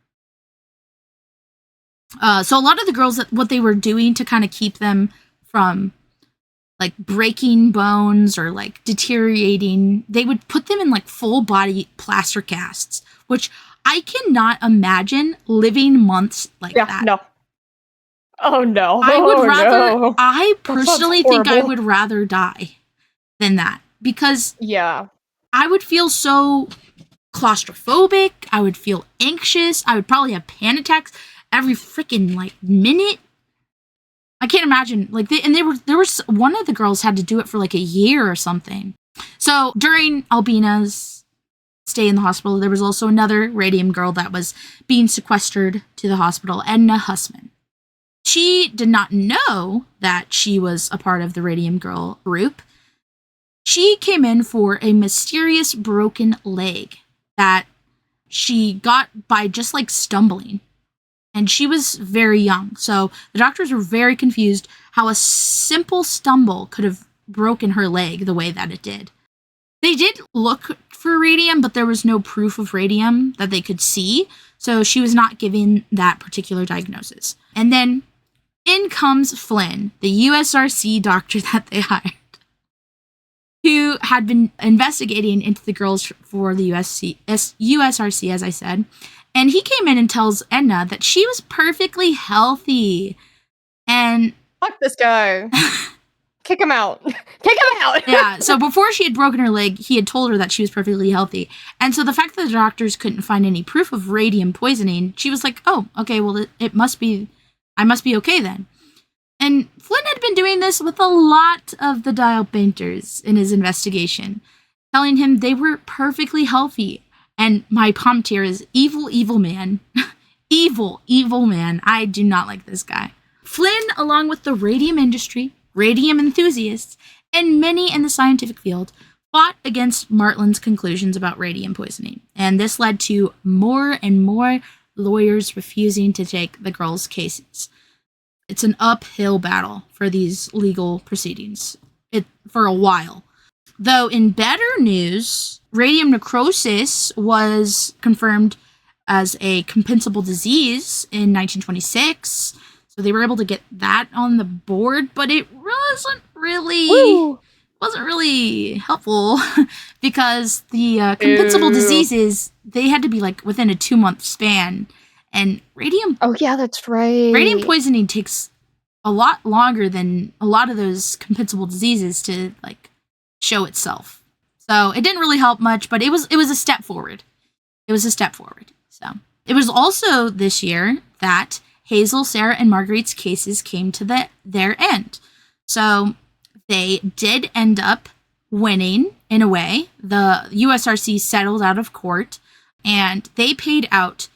So a lot of the girls, what they were doing to kind of keep them from breaking bones or deteriorating, they would put them in full body plaster casts, which I cannot imagine living months that. No. Oh no. I personally think I would rather die than that, because I would feel so claustrophobic, I would feel anxious, I would probably have panic attacks every freaking minute. I can't imagine there was one of the girls had to do it for a year or something. So during Albina's stay in the hospital, there was also another radium girl that was being sequestered to the hospital, Edna Hussman. She did not know that she was a part of the Radium Girl group. She came in for a mysterious broken leg that she got by just stumbling. And she was very young, so the doctors were very confused how a simple stumble could have broken her leg the way that it did. They did look for radium, but there was no proof of radium that they could see, so she was not given that particular diagnosis. And then in comes Flynn, the USRC doctor that they hired, who had been investigating into the girls for the USRC, as I said. And he came in and tells Edna that she was perfectly healthy. And fuck this guy. Kick him out. Kick him out. Yeah, so before she had broken her leg, he had told her that she was perfectly healthy. And so the fact that the doctors couldn't find any proof of radium poisoning, she was like, oh, okay, well, I must be okay then. And Flynn had been doing this with a lot of the dial painters in his investigation, telling him they were perfectly healthy. And my prompt here is evil, evil man. Evil, evil man. I do not like this guy. Flynn, along with the radium industry, radium enthusiasts, and many in the scientific field, fought against Martlin's conclusions about radium poisoning. And this led to more and more lawyers refusing to take the girls' cases. It's an uphill battle for these legal proceedings for a while. Though in better news, radium necrosis was confirmed as a compensable disease in 1926. So they were able to get that on the board, but it wasn't really helpful because the compensable diseases, they had to be like within a 2-month span. And radium... Oh, yeah, that's right. Radium poisoning takes a lot longer than a lot of those compensable diseases to like show itself. So it didn't really help much, but it was a step forward. It was a step forward. So it was also this year that Hazel, Sarah, and Marguerite's cases came to their end. So they did end up winning in a way. The USRC settled out of court, and they paid out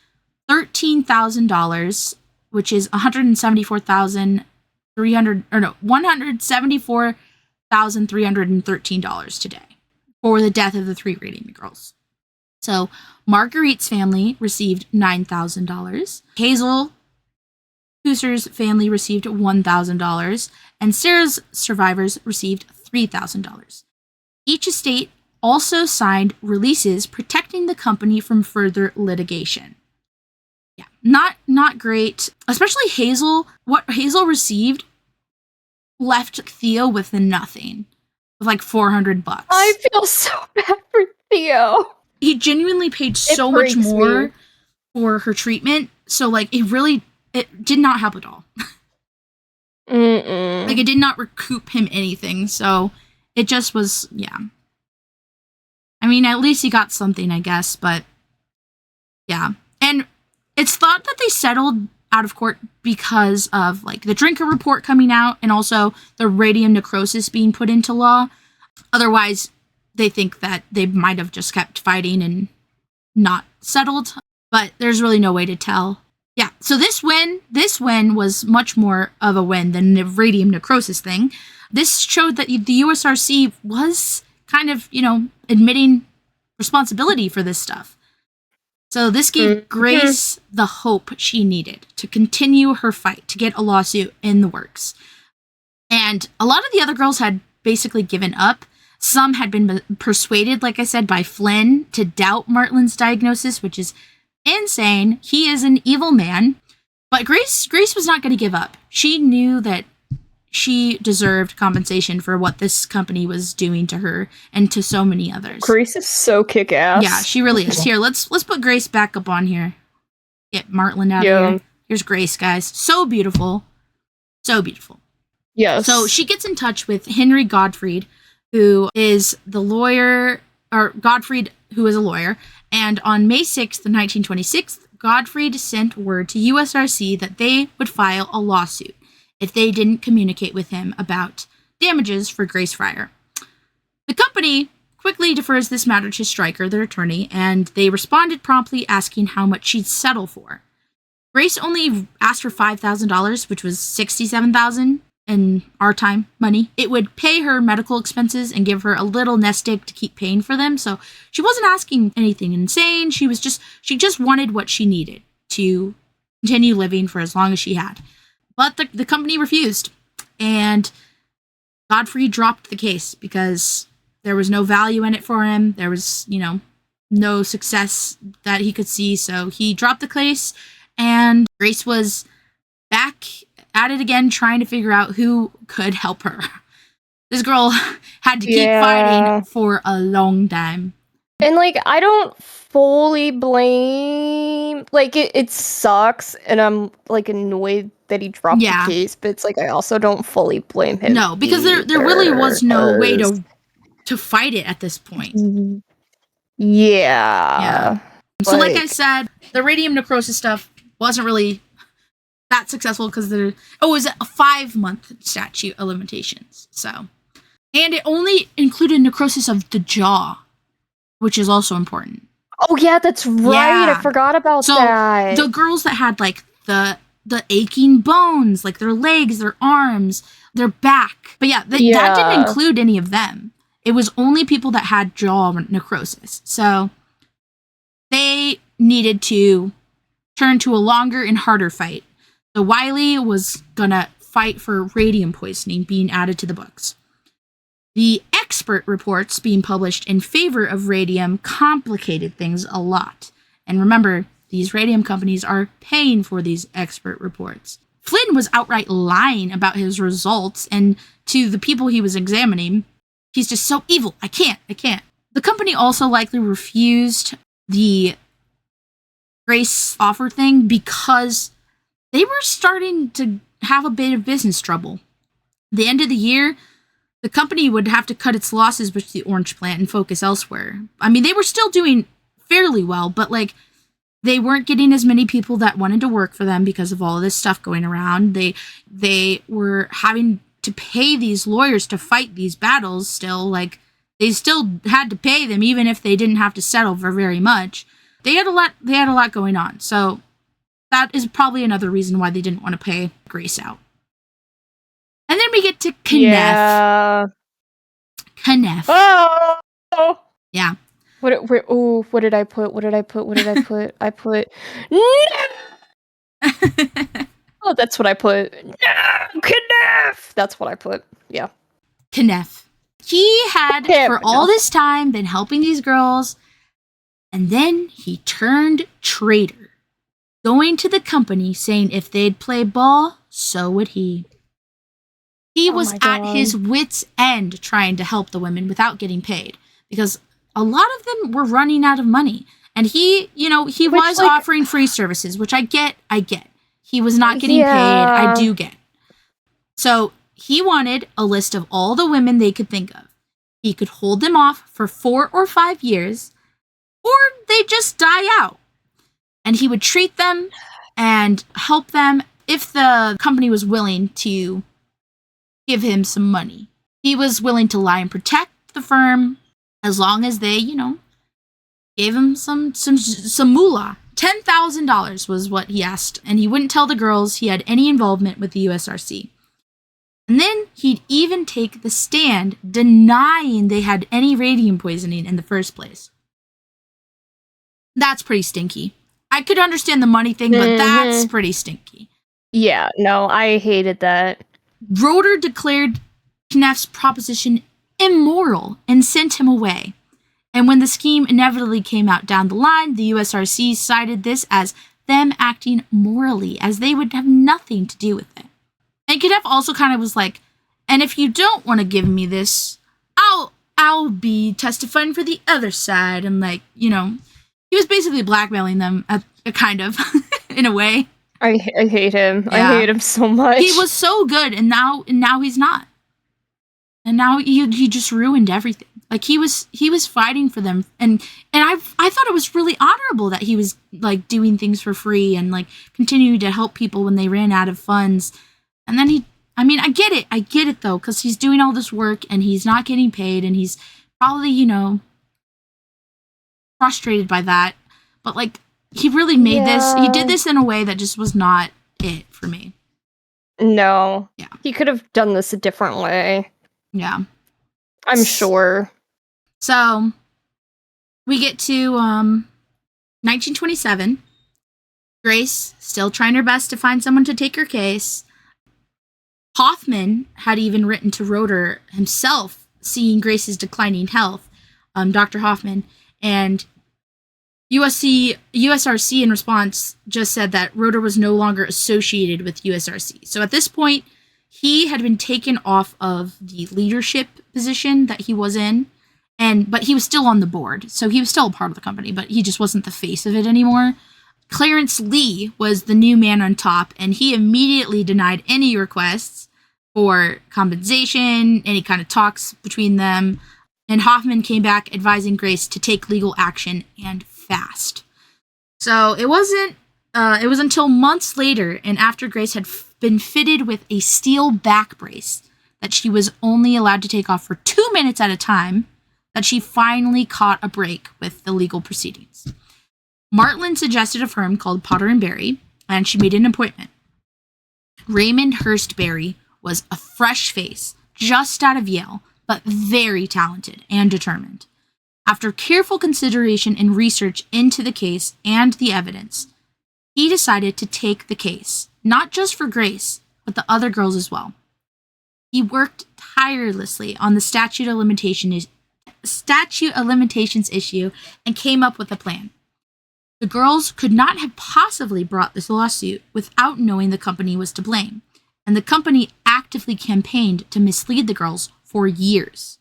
$13,000, which is $174,313 today for the death of the 3 Radium Girls. So Marguerite's family received $9,000. Hazel Husser's family received $1,000, and Sarah's survivors received $3,000. Each estate also signed releases protecting the company from further litigation. Yeah, not great. Especially Hazel. What Hazel received left Theo with nothing, with like $400. I feel so bad for Theo. He genuinely paid so much more for her treatment. So like it did not help at all. Like it did not recoup him anything. So it just was, yeah. I mean, at least he got something, I guess, but yeah. And it's thought that they settled out of court because of like the Drinker report coming out and also the radium necrosis being put into law. Otherwise, they think that they might have just kept fighting and not settled, but there's really no way to tell. Yeah, so this win was much more of a win than the radium necrosis thing. This showed that the USRC was kind of, admitting responsibility for this stuff. So this gave Grace the hope she needed to continue her fight, to get a lawsuit in the works. And a lot of the other girls had basically given up. Some had been persuaded, like I said, by Flynn to doubt Martlin's diagnosis, which is insane. He is an evil man. But Grace was not going to give up. She knew that she deserved compensation for what this company was doing to her and to so many others. Grace is so kick-ass. Yeah, she really is. Here, let's put Grace back up on here. Get Martlin out of here. Here's Grace, guys. So beautiful. So beautiful. Yes. So she gets in touch with Henry Gottfried, who is the lawyer, or Gottfried, who is a lawyer. And on May 6th, 1926, Gottfried sent word to USRC that they would file a lawsuit if they didn't communicate with him about damages for Grace Fryer. The company quickly defers this matter to Stryker, their attorney, and they responded promptly asking how much she'd settle for. Grace only asked for $5,000, which was $67,000 in our time money. It would pay her medical expenses and give her a little nest egg to keep paying for them. So she wasn't asking anything insane. She just wanted what she needed to continue living for as long as she had. But the company refused, and Godfrey dropped the case because there was no value in it for him. There was, no success that he could see. So he dropped the case, and Grace was back at it again, trying to figure out who could help her. This girl had to keep fighting for a long time. And, I don't fully blame... it sucks, and I'm, annoyed that he dropped the case, but it's, I also don't fully blame him. No, because there really was no way to fight it at this point. Yeah. So, like I said, the radium necrosis stuff wasn't really that successful because it was a 5-month statute of limitations. So, and it only included necrosis of the jaw, which is also important. Oh yeah, that's right. I forgot about that. The girls that had the aching bones, their legs, their arms, their back, but that didn't include any of them. It was only people that had jaw necrosis. So they needed to turned to a longer and harder fight. So Wiley was gonna fight for radium poisoning being added to the books. The expert reports being published in favor of radium complicated things a lot. And remember, these radium companies are paying for these expert reports. Flynn was outright lying about his results, and to the people he was examining, he's just so evil. I can't. The company also likely refused the Grace offer thing because they were starting to have a bit of business trouble. The end of the year, the company would have to cut its losses with the orange plant and focus elsewhere. I mean, they were still doing fairly well, but like they weren't getting as many people that wanted to work for them because of all of this stuff going around. They were having to pay these lawyers to fight these battles still. Like they still had to pay them even if they didn't have to settle for very much. They had a lot going on. So that is probably another reason why they didn't want to pay Grace out. And then we get to Kenneth. Yeah. Kenneth. Oh! Yeah. What did I put? I put... Oh, that's what I put. No, Kenneth! That's what I put. Yeah. Kenneth. He had, for all this time, been helping these girls, and then he turned traitor, going to the company saying if they'd play ball, so would he. He was at his wit's end trying to help the women without getting paid, because a lot of them were running out of money. And he was offering free services, which I get. He was not getting paid. I do get. So he wanted a list of all the women they could think of. He could hold them off for 4 or 5 years, or they'd just die out. And he would treat them and help them if the company was willing to give him some money. He was willing to lie and protect the firm as long as they, gave him some moolah. $10,000 was what he asked, and he wouldn't tell the girls he had any involvement with the USRC. And then he'd even take the stand denying they had any radium poisoning in the first place. That's pretty stinky. I could understand the money thing, but that's pretty stinky. Yeah, no, I hated that. Roeder declared Kneff's proposition immoral and sent him away. And when the scheme inevitably came out down the line, the USRC cited this as them acting morally, as they would have nothing to do with it. And Kneff also kind of was like, and if you don't want to give me this, I'll be testifying for the other side. And he was basically blackmailing them, kind of, in a way. I hate him. Yeah. I hate him so much. He was so good, and now he's not. And now he just ruined everything. Like he was fighting for them, and I thought it was really honorable that he was doing things for free and continuing to help people when they ran out of funds. And then I get it though, because he's doing all this work and he's not getting paid, and he's probably frustrated by that. But he really made this. He did this in a way that just was not it for me. No. Yeah. He could have done this a different way. Yeah. I'm sure. So, we get to 1927. Grace still trying her best to find someone to take her case. Hoffman had even written to Roeder himself, seeing Grace's declining health, Dr. Hoffman, and USRC in response just said that Roeder was no longer associated with USRC. So at this point, he had been taken off of the leadership position that he was in, but he was still on the board. So he was still a part of the company, but he just wasn't the face of it anymore. Clarence Lee was the new man on top, and he immediately denied any requests for compensation, any kind of talks between them. And Hoffman came back advising Grace to take legal action and fast. So it was until months later, and after Grace had been fitted with a steel back brace that she was only allowed to take off for 2 minutes at a time, that she finally caught a break with the legal proceedings. Martland suggested a firm called Potter & Berry, and she made an appointment. Raymond Hurst Berry was a fresh face, just out of Yale, but very talented and determined. After careful consideration and research into the case and the evidence, he decided to take the case, not just for Grace, but the other girls as well. He worked tirelessly on the statute of limitations issue and came up with a plan. The girls could not have possibly brought this lawsuit without knowing the company was to blame, and the company actively campaigned to mislead the girls for years.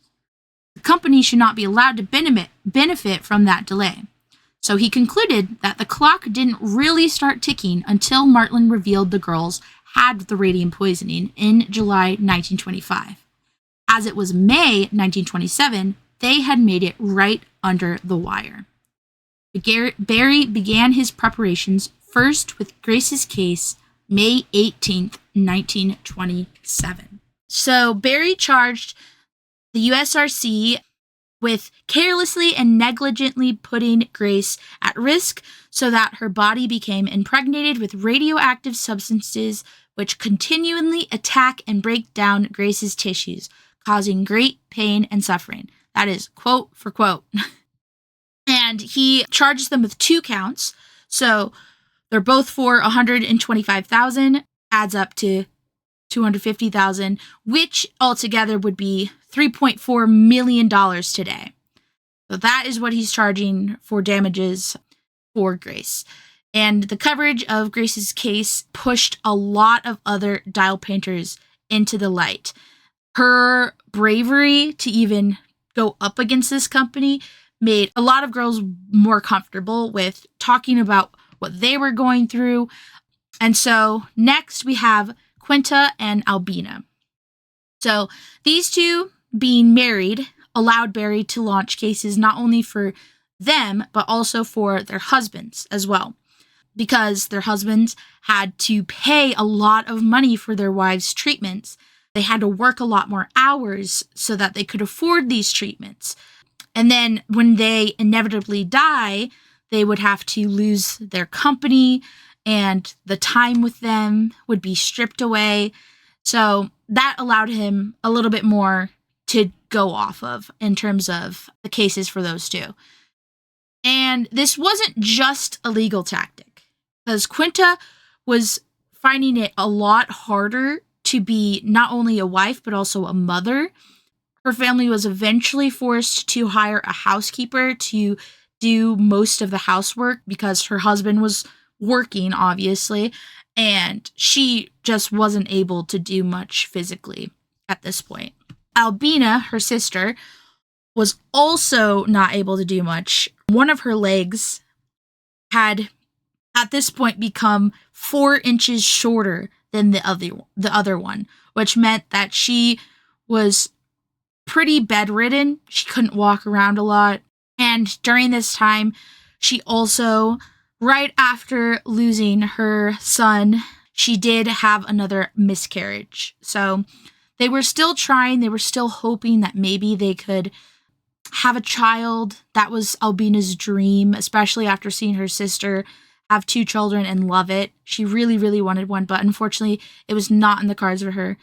The company should not be allowed to benefit from that delay. So he concluded that the clock didn't really start ticking until Martland revealed the girls had the radium poisoning in July 1925. As it was May 1927, they had made it right under the wire. Barry began his preparations first with Grace's case, May 18th, 1927. So Barry charged the USRC with carelessly and negligently putting Grace at risk so that her body became impregnated with radioactive substances which continually attack and break down Grace's tissues, causing great pain and suffering. That is quote for quote. And he charges them with 2 counts. So they're both for $125,000, adds up to $250,000, which altogether would be $3.4 million today. So that is what he's charging for damages for Grace. And the coverage of Grace's case pushed a lot of other dial painters into the light. Her bravery to even go up against this company made a lot of girls more comfortable with talking about what they were going through. And so next we have Quinta and Albina. So these two being married allowed Barry to launch cases not only for them, but also for their husbands as well, because their husbands had to pay a lot of money for their wives' treatments. They had to work a lot more hours so that they could afford these treatments. And then when they inevitably die, they would have to lose their company and the time with them would be stripped away. So that allowed him a little bit more to go off of in terms of the cases for those two. And this wasn't just a legal tactic, because Quinta was finding it a lot harder to be not only a wife, but also a mother. Her family was eventually forced to hire a housekeeper to do most of the housework because her husband was working, obviously, and she just wasn't able to do much physically at this point. Albina, her sister, was also not able to do much. One of her legs had, at this point, become 4 inches shorter than the other one, which meant that she was pretty bedridden. She couldn't walk around a lot. And during this time, she also, right after losing her son, she did have another miscarriage. So they were still trying. They were still hoping that maybe they could have a child. That was Albina's dream, especially after seeing her sister have 2 children and love it. She really, really wanted one, but unfortunately, it was not in the cards for her.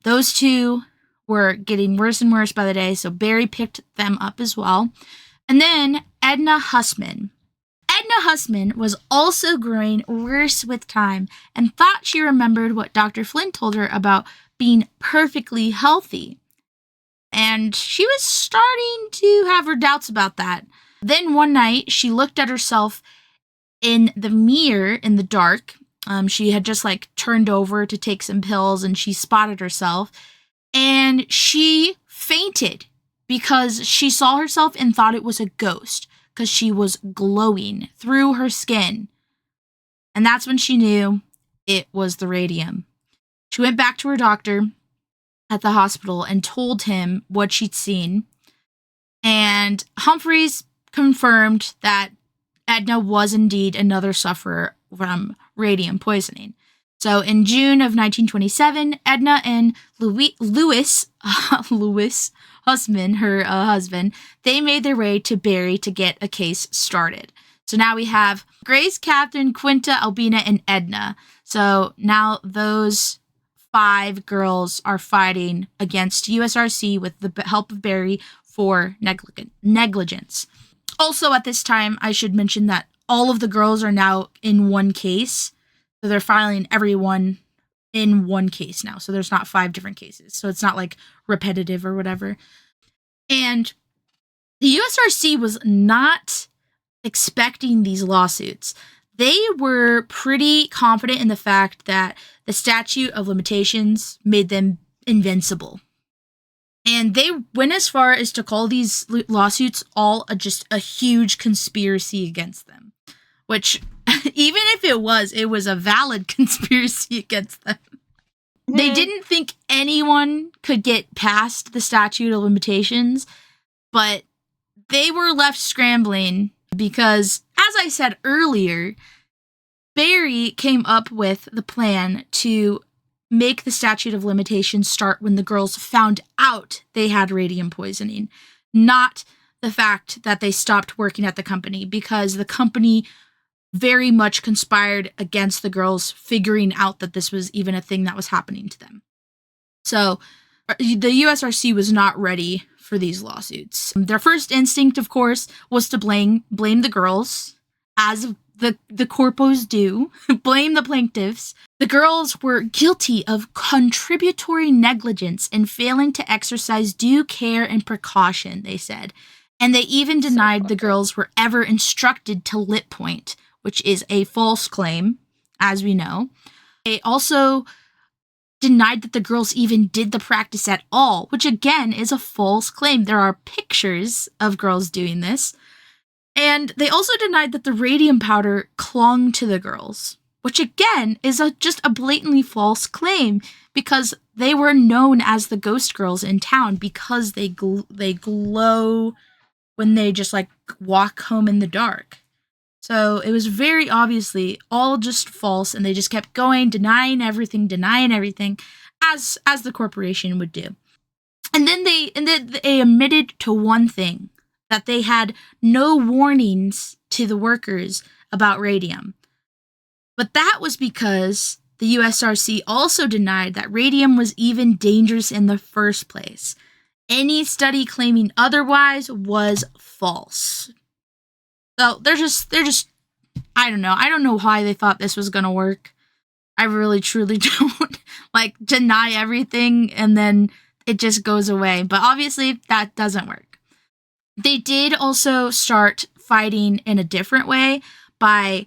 Those two were getting worse and worse by the day, so Barry picked them up as well. And then Edna Hussman. Edna Hussman was also growing worse with time and thought she remembered what Dr. Flynn told her about being perfectly healthy. And she was starting to have her doubts about that. Then one night, she looked at herself in the mirror in the dark. She had just turned over to take some pills and she spotted herself. And she fainted because she saw herself and thought it was a ghost because she was glowing through her skin. And that's when she knew it was the radium. She went back to her doctor at the hospital and told him what she'd seen. And Humphreys confirmed that Edna was indeed another sufferer from radium poisoning. So in June of 1927, Edna and Louis Hussman, her husband, they made their way to Barry to get a case started. So now we have Grace, Catherine, Quinta, Albina, and Edna. So now those 5 girls are fighting against USRC with the help of Barry for negligence. Also at this time, I should mention that all of the girls are now in one case. So they're filing everyone in one case now. So there's not 5 different cases. So it's not like repetitive or whatever. And the USRC was not expecting these lawsuits. They were pretty confident in the fact that the statute of limitations made them invincible. And they went as far as to call these lawsuits all just a huge conspiracy against them. Which, even if it was a valid conspiracy against them. They didn't think anyone could get past the statute of limitations, but they were left scrambling because, as I said earlier, Barry came up with the plan to make the statute of limitations start when the girls found out they had radium poisoning, not the fact that they stopped working at the company, because the company very much conspired against the girls figuring out that this was even a thing that was happening to them. So the USRC was not ready for these lawsuits. Their first instinct, of course, was to blame the girls, as the corpos do, blame the plaintiffs. The girls were guilty of contributory negligence in failing to exercise due care and precaution, they said. And they even denied the girls were ever instructed to lip point, which is a false claim, as we know. They also denied that the girls even did the practice at all, which again is a false claim. There are pictures of girls doing this. And they also denied that the radium powder clung to the girls, which again is just a blatantly false claim, because they were known as the ghost girls in town because they glow when they just like walk home in the dark. So it was very obviously all just false, and they just kept going, denying everything, as the corporation would do. And then they admitted to one thing, that they had no warnings to the workers about radium. But that was because the USRC also denied that radium was even dangerous in the first place. Any study claiming otherwise was false. So they're just I don't know. I don't know why they thought this was gonna work. I really truly don't. Like, deny everything and then it just goes away. But obviously that doesn't work. They did also start fighting in a different way by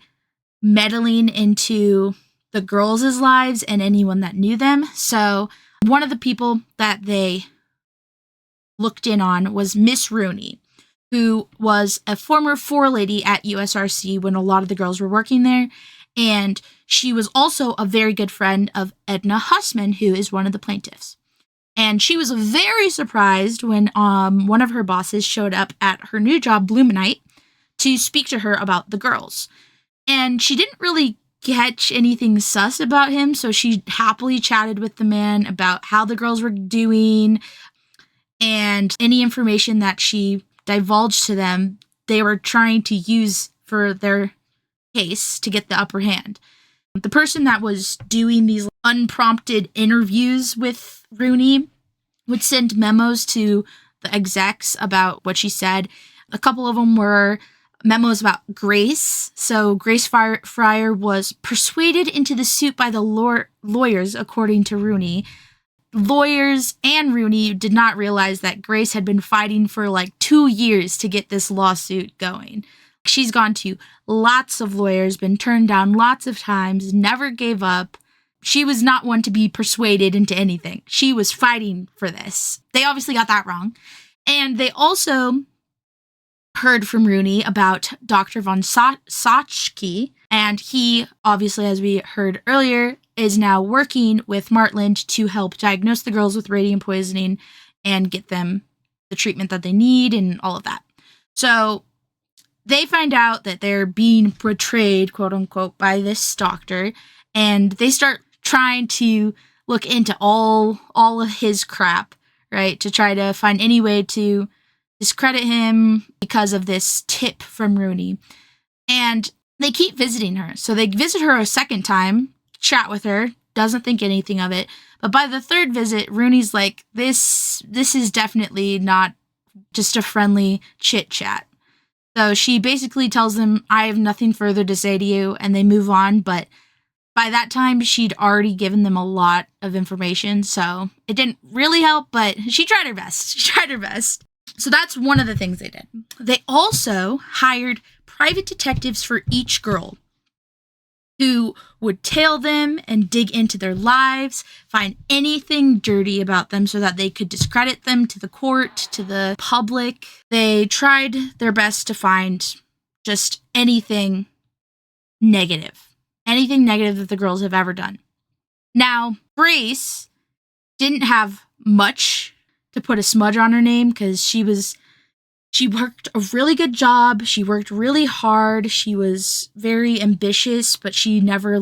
meddling into the girls' lives and anyone that knew them. So one of the people that they looked in on was Miss Rooney, who was a former forelady at USRC when a lot of the girls were working there. And she was also a very good friend of Edna Hussman, who is one of the plaintiffs. And she was very surprised when one of her bosses showed up at her new job, Blumenite, to speak to her about the girls. And she didn't really catch anything sus about him, so she happily chatted with the man about how the girls were doing, and any information that she divulged to them, they were trying to use for their case to get the upper hand. The person that was doing these unprompted interviews with Rooney would send memos to the execs about what she said. A couple of them were memos about Grace. So Grace Fryer was persuaded into the suit by the lawyers, according to Rooney. Lawyers and Rooney did not realize that Grace had been fighting for like 2 years to get this lawsuit going. She's gone to lots of lawyers, been turned down lots of times, never gave up. She was not one to be persuaded into anything. She was fighting for this. They obviously got that wrong. And they also heard from Rooney about Dr. von Sachke, and he, obviously, as we heard earlier, is now working with Martland to help diagnose the girls with radium poisoning and get them the treatment that they need and all of that. So they find out that they're being betrayed, quote unquote, by this doctor, and they start trying to look into all of his crap, right, to try to find any way to discredit him because of this tip from Rooney. And they keep visiting her. So they visit her a second time, chat with her, doesn't think anything of it. But by the third visit, Rooney's like, this is definitely not just a friendly chit chat. So she basically tells them, I have nothing further to say to you, and they move on. But by that time, she'd already given them a lot of information, so it didn't really help, but she tried her best. She tried her best. So that's one of the things they did. They also hired private detectives for each girl who would tail them and dig into their lives, find anything dirty about them so that they could discredit them to the court, to the public. They tried their best to find just anything negative that the girls have ever done. Now, Grace didn't have much to put a smudge on her name because she worked a really good job. She worked really hard. She was very ambitious, but she never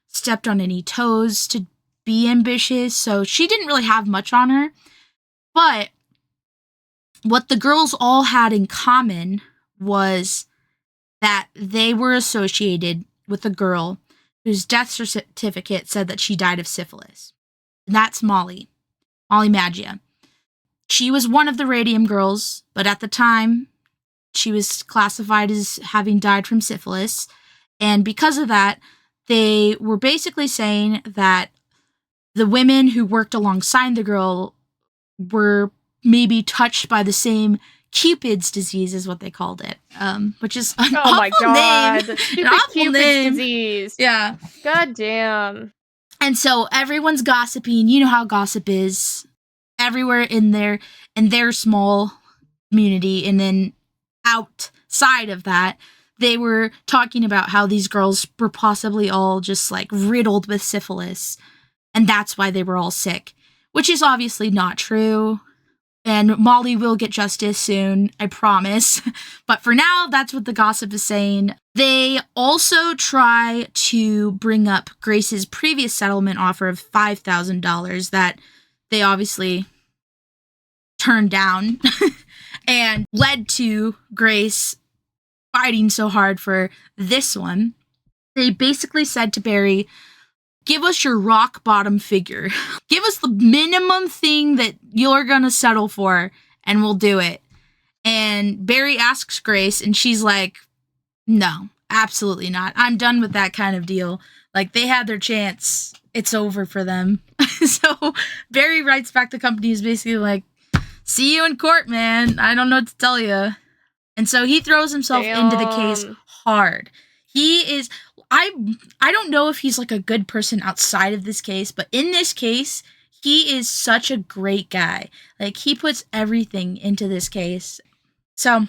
stepped on any toes to be ambitious. So she didn't really have much on her. But what the girls all had in common was that they were associated with a girl whose death certificate said that she died of syphilis. And that's Molly Maggia. She was one of the Radium Girls, but at the time, she was classified as having died from syphilis. And because of that, they were basically saying that the women who worked alongside the girl were maybe touched by the same Cupid's disease is what they called it, which is an awful my God. name. Stupid An awful Cupid's name. disease. Yeah. God damn. And so everyone's gossiping. You know how gossip is everywhere in their small community. And then outside of that, they were talking about how these girls were possibly all just riddled with syphilis. And that's why they were all sick, which is obviously not true. And Molly will get justice soon, I promise. But for now, that's what the gossip is saying. They also try to bring up Grace's previous settlement offer of $5,000 that they obviously turned down and led to Grace fighting so hard for this one. They basically said to Barry, give us your rock bottom figure. Give us the minimum thing that you're going to settle for, and we'll do it. And Barry asks Grace, and she's like, no, absolutely not. I'm done with that kind of deal. They had their chance. It's over for them. So Barry writes back the company is basically like, see you in court, man. I don't know what to tell you. And so he throws himself into the case hard. He is... I don't know if he's a good person outside of this case, but in this case, he is such a great guy. He puts everything into this case. So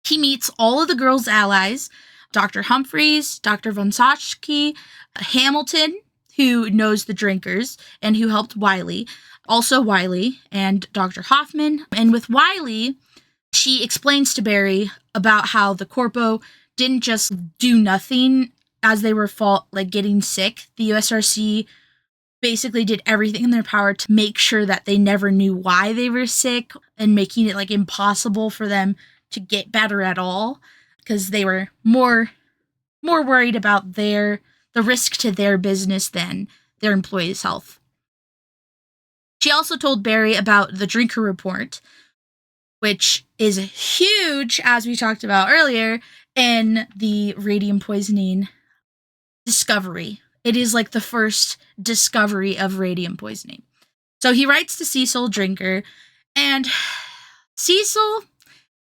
he meets all of the girls' allies, Dr. Humphreys, Dr. Von Sochke, Hamilton, who knows the drinkers and who helped Wiley, also Wiley, and Dr. Hoffman. And with Wiley, she explains to Barry about how the Corpo didn't just do nothing as they were getting sick. The USRC basically did everything in their power to make sure that they never knew why they were sick and making it impossible for them to get better at all because they were more worried about the risk to their business than their employees' health. She also told Barry about the drinker report, which is huge, as we talked about earlier, in the radium poisoning discovery. It is the first discovery of radium poisoning. So he writes to Cecil Drinker, and Cecil,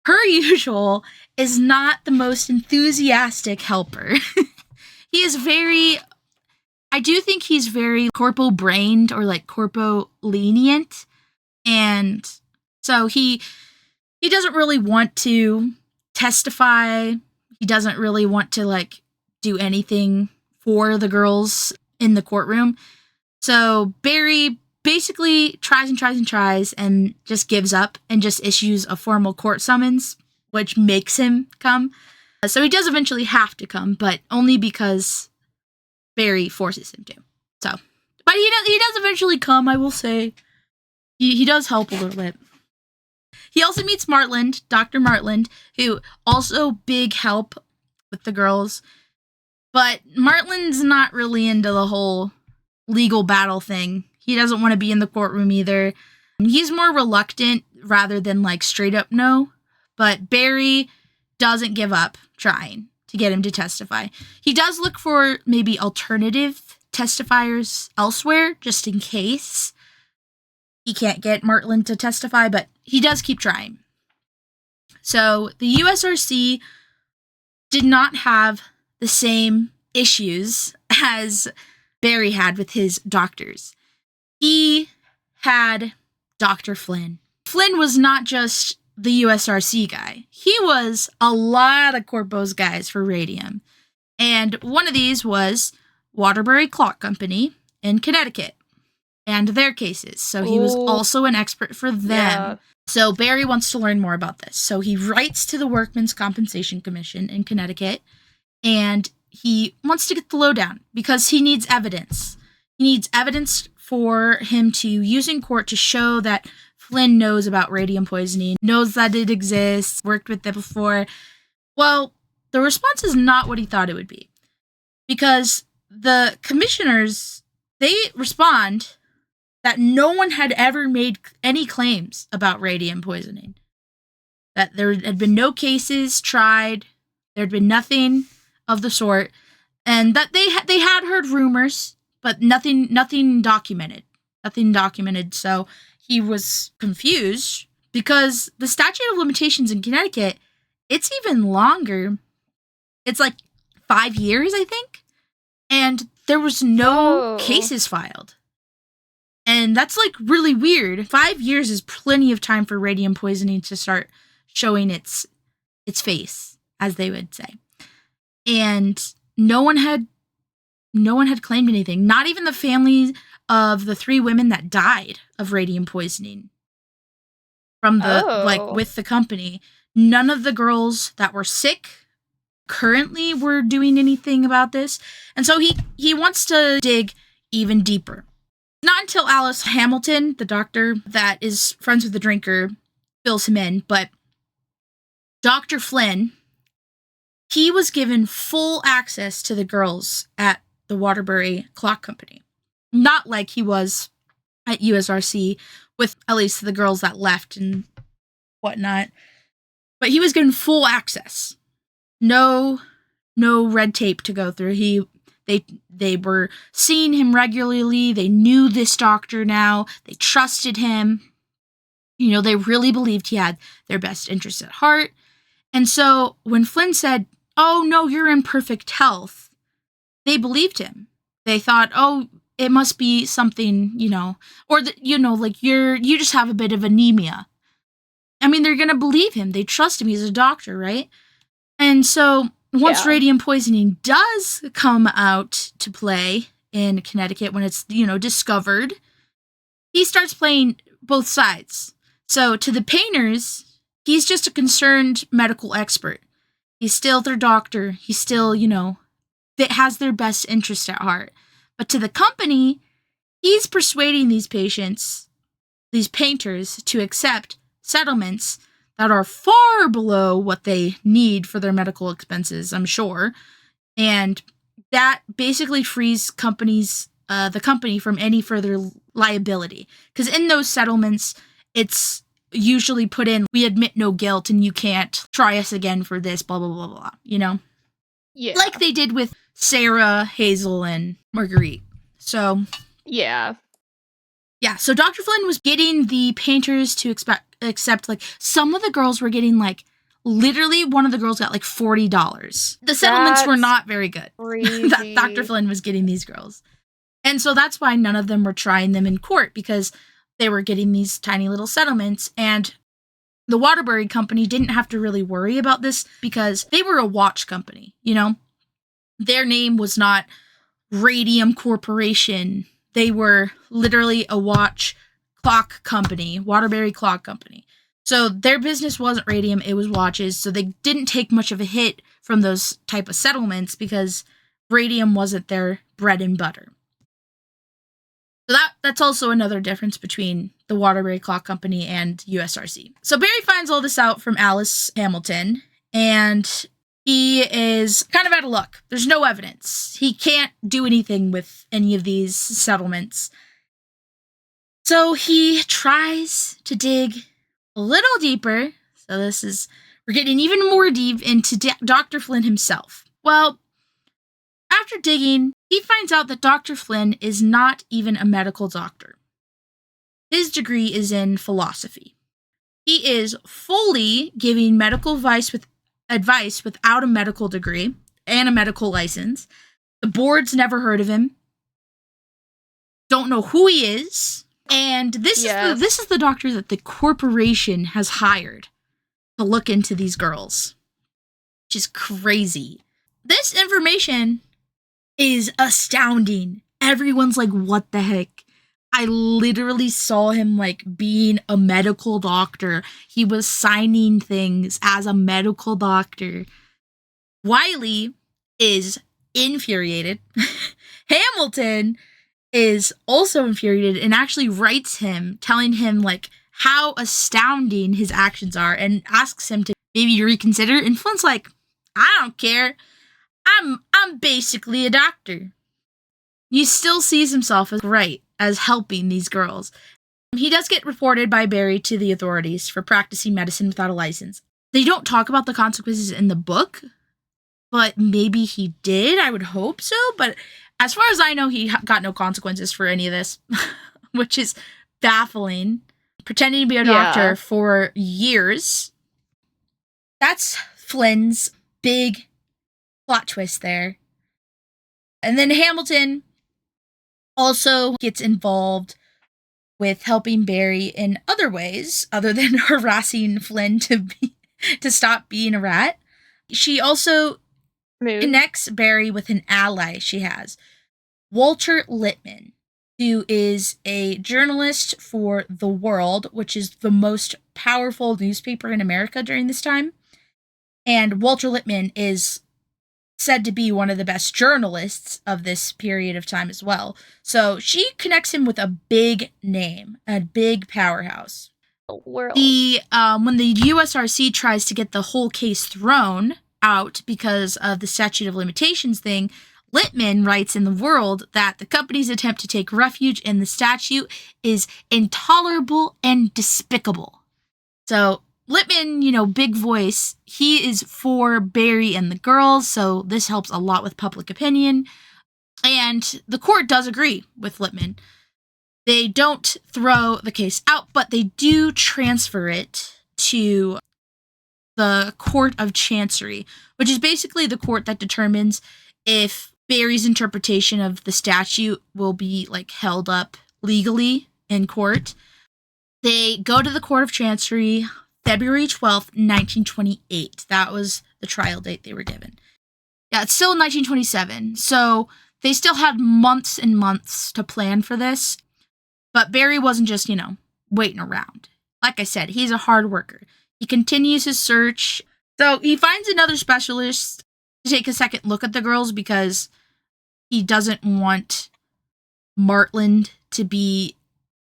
per usual, is not the most enthusiastic helper. He is I do think he's very corpo-brained or corpo-lenient, and so he doesn't really want to testify. He doesn't really want to do anything for the girls in the courtroom. So Barry basically tries and just gives up and just issues a formal court summons, which makes him come. So he does eventually have to come, but only because Barry forces him to. So, but he does eventually come, I will say. He does help a little bit. He also meets Martland, Dr. Martland, who also big help with the girls. But Martland's not really into the whole legal battle thing. He doesn't want to be in the courtroom either. He's more reluctant rather than straight up no. But Barry doesn't give up trying to get him to testify. He does look for maybe alternative testifiers elsewhere, just in case he can't get Martland to testify, but he does keep trying. So the USRC did not have the same issues as Barry had with his doctors. He had Dr. Flynn. Flynn was not just the USRC guy. He was a lot of corpos guys for radium. And one of these was Waterbury Clock Company in Connecticut and their cases. So he was also an expert for them. Yeah. So Barry wants to learn more about this. So he writes to the Workmen's Compensation Commission in Connecticut, and he wants to get the lowdown because he needs evidence. He needs evidence for him to use in court to show that Flynn knows about radium poisoning, knows that it exists, worked with it before. Well, the response is not what he thought it would be, because the commissioners, they respond that no one had ever made any claims about radium poisoning, that there had been no cases tried, there had been nothing of the sort, and that they had heard rumors, but nothing documented. So he was confused because the statute of limitations in Connecticut, it's even longer. It's like 5 years, I think. And there was no cases filed. And that's like really weird. 5 years is plenty of time for radium poisoning to start showing its face, as they would say. And no one had claimed anything. Not even the families of the 3 women that died of radium poisoning from with the company. None of the girls that were sick currently were doing anything about this. And so he wants to dig even deeper. Not until Alice Hamilton, the doctor that is friends with the drinker, fills him in, but Dr. Flynn, he was given full access to the girls at the Waterbury Clock Company. Not like he was at USRC with at least the girls that left and whatnot. But he was given full access. No red tape to go through. They were seeing him regularly. They knew this doctor now. They trusted him. They really believed he had their best interests at heart. And so when Flynn said, "Oh, no, you're in perfect health," they believed him. They thought, "Oh, it must be something, or you just have a bit of anemia." I mean, they're going to believe him. They trust him. He's a doctor, right? And so once radium poisoning does come out to play in Connecticut, when it's, discovered, he starts playing both sides. So to the painters, he's just a concerned medical expert. He's still their doctor. He's still, that has their best interest at heart. But to the company, he's persuading these patients, these painters, to accept settlements that are far below what they need for their medical expenses, I'm sure. And that basically frees the company from any further liability. Because in those settlements, it's usually put in, we admit no guilt and you can't try us again for this, blah, blah, blah, blah, Yeah. Like they did with Sarah, Hazel, and Marguerite. So. Yeah. Yeah, so Dr. Flynn was getting the painters to accept, like, some of the girls were getting, like, literally one of the girls got, like, $40. The settlements were not very good. That Dr. Flynn was getting these girls. And so that's why none of them were trying them in court, because they were getting these tiny little settlements. And the Waterbury Company didn't have to really worry about this because they were a watch company, Their name was not Radium Corporation. They were literally a watch clock company, Waterbury Clock Company. So their business wasn't radium, it was watches. So they didn't take much of a hit from those type of settlements because radium wasn't their bread and butter. So that's also another difference between the Waterbury Clock Company and USRC. So Barry finds all this out from Alice Hamilton, and he is kind of out of luck. There's no evidence. He can't do anything with any of these settlements. So he tries to dig a little deeper. So this is we're getting even more deep into Dr. Flynn himself. Well, after digging, he finds out that Dr. Flynn is not even a medical doctor. His degree is in philosophy. He is fully giving medical advice without a medical degree and a medical license. The board's never heard of him. Don't know who he is. And this is the doctor that the corporation has hired to look into these girls, which is crazy. This information is astounding. Everyone's like, what the heck? I literally saw him like being a medical doctor. He was signing things as a medical doctor. Wiley is infuriated. Hamilton is also infuriated and actually writes him, telling him like how astounding his actions are and asks him to maybe reconsider. And Flynn's like, I don't care. I'm basically a doctor. He still sees himself as right, as helping these girls. He does get reported by Barry to the authorities for practicing medicine without a license. They don't talk about the consequences in the book, but maybe he did. I would hope so. But as far as I know, he got no consequences for any of this, which is baffling. Pretending to be a doctor for years. That's Flynn's big plot twist there. And then Hamilton also gets involved with helping Barry in other ways, other than harassing Flynn to stop being a rat. She also connects Barry with an ally she has, Walter Lippmann, who is a journalist for The World, which is the most powerful newspaper in America during this time. And Walter Lippmann is said to be one of the best journalists of this period of time as well. So she connects him with a big name, a big powerhouse. World. When the USRC tries to get the whole case thrown out because of the statute of limitations thing, Lippmann writes in The World that the company's attempt to take refuge in the statute is intolerable and despicable. So Lippmann, big voice, he is for Barry and the girls, so this helps a lot with public opinion. And the court does agree with Lippmann. They don't throw the case out, but they do transfer it to the Court of Chancery, which is basically the court that determines if Barry's interpretation of the statute will be held up legally in court. They go to the Court of Chancery February 12th, 1928. That was the trial date they were given. Yeah, it's still 1927, so they still had months and months to plan for this. But Barry wasn't just, waiting around. Like I said, he's a hard worker. He continues his search. So he finds another specialist to take a second look at the girls because he doesn't want Martland to be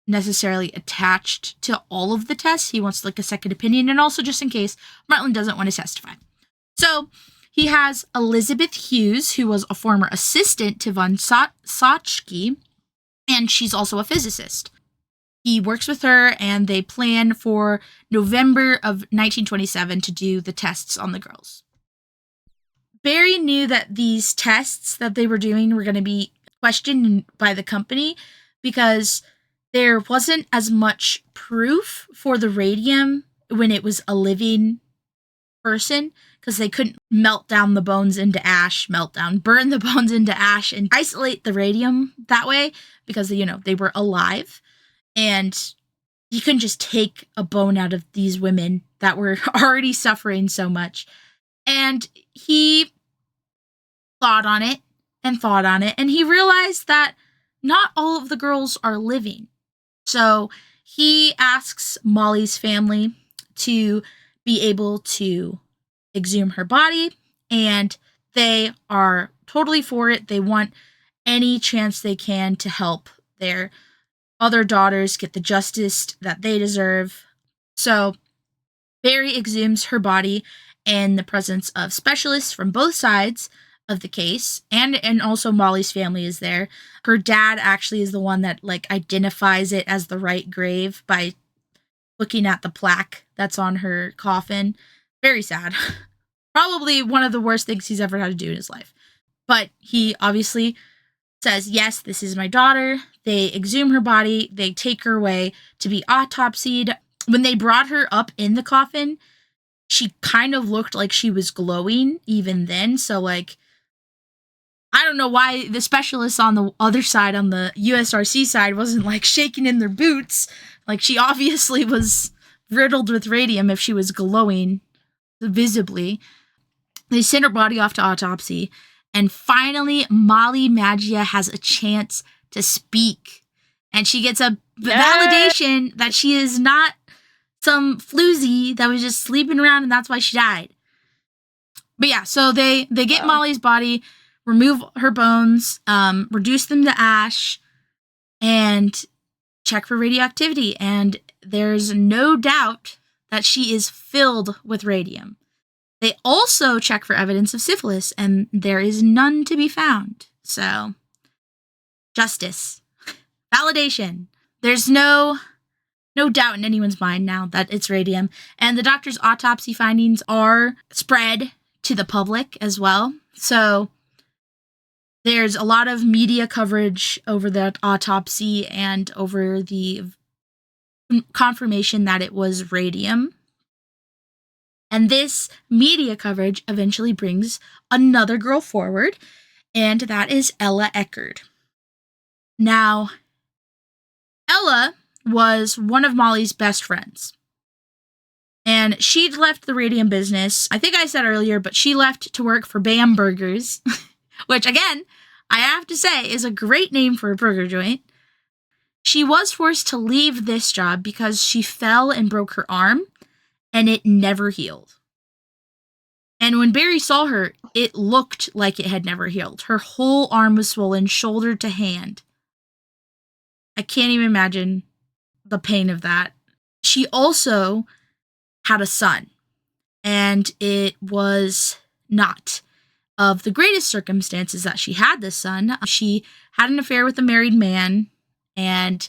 necessarily attached to all of the tests. He wants a second opinion, and also just in case Martland doesn't want to testify. So he has Elizabeth Hughes, who was a former assistant to von Sachke, and she's also a physicist. He works with her, and they plan for November of 1927 to do the tests on the girls. Barry knew that these tests that they were doing were going to be questioned by the company because there wasn't as much proof for the radium when it was a living person, because they couldn't melt down the bones into ash, burn the bones into ash and isolate the radium that way because, they were alive. And you couldn't just take a bone out of these women that were already suffering so much. And he thought on it, and he realized that not all of the girls are living. So he asks Molly's family to be able to exhume her body, and they are totally for it. They want any chance they can to help their other daughters get the justice that they deserve. So Barry exhumes her body in the presence of specialists from both sides of the case, and also Molly's family is there. Her dad actually is the one that identifies it as the right grave by looking at the plaque that's on her coffin. Very sad. Probably one of the worst things he's ever had to do in his life. But he obviously says, yes, this is my daughter. They exhume her body. They take her away to be autopsied. When they brought her up in the coffin, she kind of looked like she was glowing even then. So, like, I don't know why the specialists on the other side, on the USRC side, wasn't, like, shaking in their boots. Like, she obviously was riddled with radium if she was glowing visibly. They send her body off to autopsy. And finally, Molly Magia has a chance to speak. And she gets a validation that she is not some floozy that was just sleeping around and that's why she died. But yeah, so they get Molly's body, remove her bones, reduce them to ash, and check for radioactivity. And there's no doubt that she is filled with radium. They also check for evidence of syphilis, and there is none to be found. So, justice. Validation. There's no doubt in anyone's mind now that it's radium. And the doctor's autopsy findings are spread to the public as well. So, there's a lot of media coverage over that autopsy and over the confirmation that it was radium. And this media coverage eventually brings another girl forward, and that is Ella Eckerd. Now, Ella was one of Molly's best friends. And she'd left the radium business, I think I said earlier, but she left to work for Bam Burgers, which, again, I have to say is a great name for a burger joint. She was forced to leave this job because she fell and broke her arm, and it never healed. And when Barry saw her, it looked like it had never healed. Her whole arm was swollen, shoulder to hand. I can't even imagine the pain of that. She also had a son, and it was not of the greatest circumstances that she had this son. She had an affair with a married man, and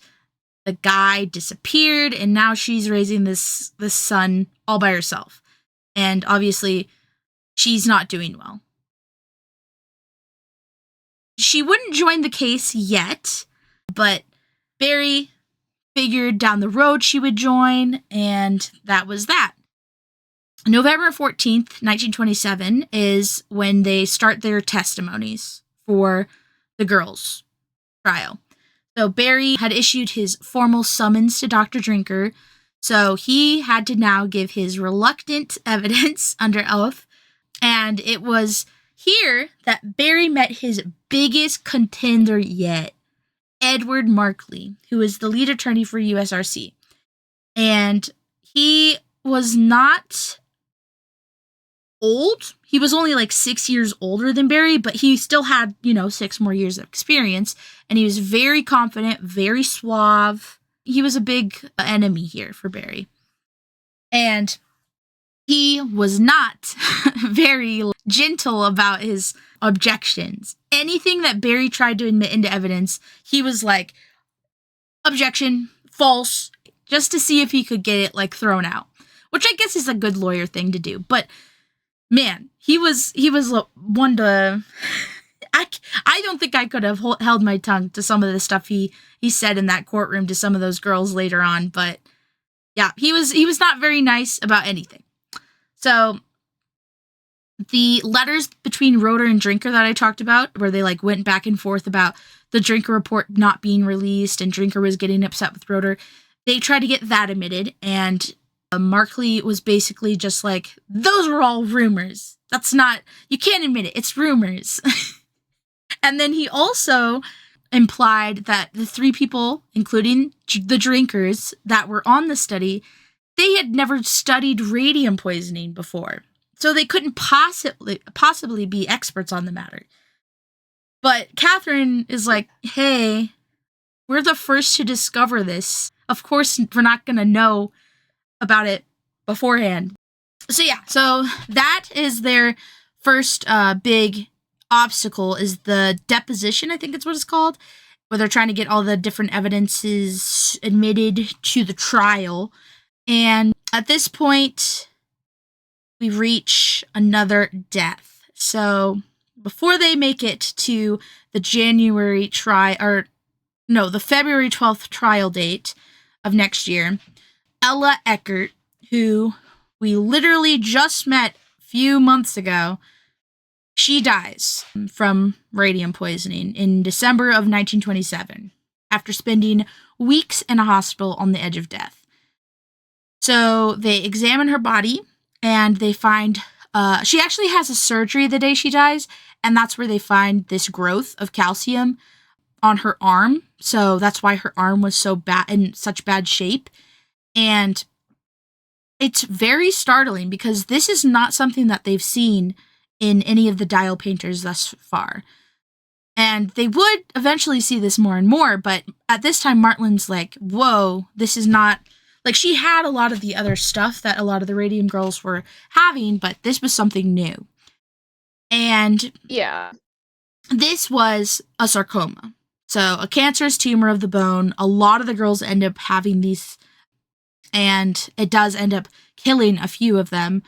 the guy disappeared, and now she's raising this son all by herself. And obviously, she's not doing well. She wouldn't join the case yet, but Barry figured down the road she would join, and that was that. November 14th, 1927 is when they start their testimonies for the girls' trial. So Barry had issued his formal summons to Dr. Drinker, so he had to now give his reluctant evidence under oath, and it was here that Barry met his biggest contender yet, Edward Markley, who is the lead attorney for USRC. And he was not old. He was only like 6 years older than Barry, but he still had, 6 more years of experience. And he was very confident, very suave. He was a big enemy here for Barry. And he was not very gentle about his objections. Anything that Barry tried to admit into evidence, he was like, objection, false, just to see if he could get it like thrown out, which I guess is a good lawyer thing to do. But man, he was one to. I don't think I could have held my tongue to some of the stuff he said in that courtroom to some of those girls later on. But yeah, he was not very nice about anything. So the letters between Roeder and Drinker that I talked about, where they like went back and forth about the Drinker report not being released and Drinker was getting upset with Roeder, they tried to get that admitted, and Markley was basically just like, those were all rumors. That's not, you can't admit it. It's rumors. And then he also implied that the 3 people, including the Drinkers that were on the study, they had never studied radium poisoning before. So they couldn't possibly be experts on the matter. But Catherine is like, hey, we're the first to discover this. Of course, we're not going to know about it beforehand. So yeah, so that is their first big obstacle, is the deposition, I think that's what it's called, where they're trying to get all the different evidences admitted to the trial. And at this point, we reach another death. So before they make it to the the February 12th trial date of next year, Ella Eckert, who we literally just met a few months ago, she dies from radium poisoning in December of 1927 after spending weeks in a hospital on the edge of death. So they examine her body and they find she actually has a surgery the day she dies, and that's where they find this growth of calcium on her arm. So that's why her arm was so bad, in such bad shape. And it's very startling because this is not something that they've seen in any of the dial painters thus far. And they would eventually see this more and more, but at this time, Martlin's like, whoa, this is not... Like, she had a lot of the other stuff that a lot of the Radium Girls were having, but this was something new. And Yeah. this was a sarcoma. So, a cancerous tumor of the bone. A lot of the girls end up having these, and it does end up killing a few of them.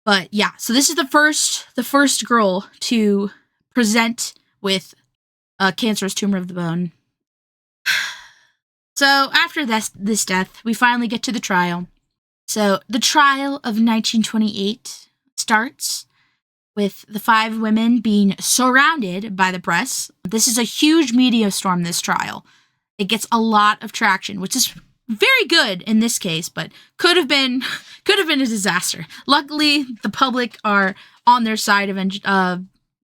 But yeah, so this is the first girl to present with a cancerous tumor of the bone. So after this death, we finally get to the trial. So the trial of 1928 starts with the 5 women being surrounded by the press. This is a huge media storm, this trial. It gets a lot of traction, which is very good in this case, but could have been a disaster. Luckily, the public are on their side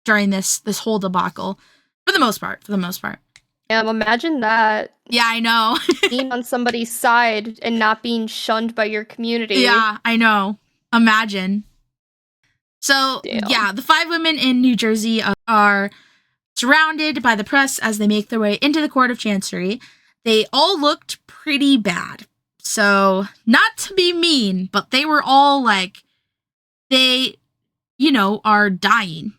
during this whole debacle, for the most part. Imagine that. Yeah, I know. Being on somebody's side and not being shunned by your community. Yeah, I know. Imagine. So, Damn. Yeah, the 5 women in New Jersey are surrounded by the press as they make their way into the Court of Chancery. They all looked pretty bad. So, not to be mean, but they were all like, they, are dying.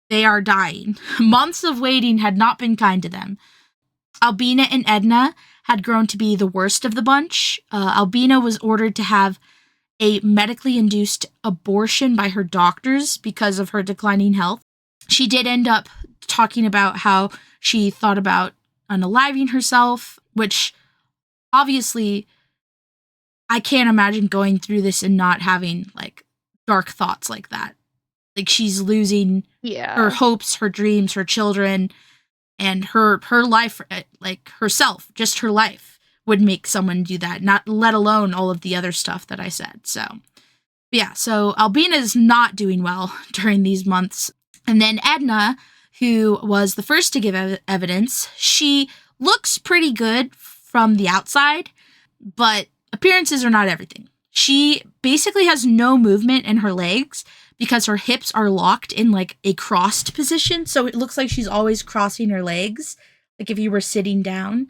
They are dying. Months of waiting had not been kind to them. Albina and Edna had grown to be the worst of the bunch. Albina was ordered to have a medically induced abortion by her doctors because of her declining health. She did end up talking about how she thought about unaliving herself, which obviously I can't imagine going through this and not having like dark thoughts like that. Like, she's losing her hopes, her dreams, her children, and her life, like herself, just her life would make someone do that, not let alone all of the other stuff that I said. So, yeah, so Albina is not doing well during these months. And then Edna, who was the first to give evidence, she looks pretty good from the outside, but appearances are not everything. She basically has no movement in her legs because her hips are locked in like a crossed position. So it looks like she's always crossing her legs, like if you were sitting down.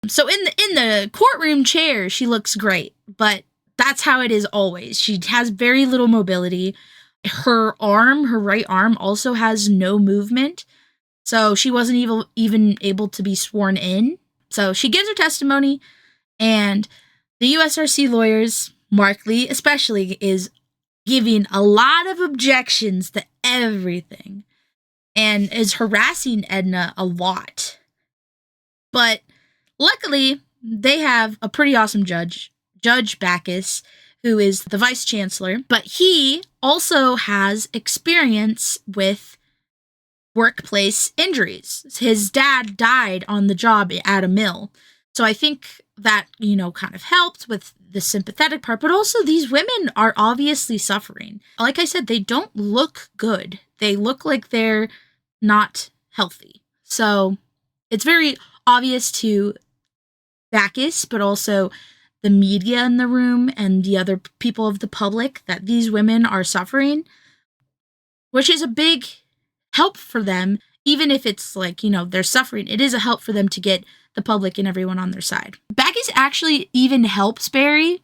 So in the courtroom chair, she looks great, but that's how it is always. She has very little mobility. Her right arm also has no movement. So she wasn't even able to be sworn in. So she gives her testimony, and the USRC lawyers, Mark Lee especially, is giving a lot of objections to everything and is harassing Edna a lot. But luckily, they have a pretty awesome judge, Judge Backus, who is the vice chancellor, but he also has experience with workplace injuries. His dad died on the job at a mill. So I think that, kind of helped with the sympathetic part, but also these women are obviously suffering. Like I said, they don't look good. They look like they're not healthy. So it's very obvious to Backus, but also the media in the room and the other people of the public that these women are suffering, which is a big help for them. Even if it's like, they're suffering, it is a help for them to get the public and everyone on their side. Backus actually even helps Barry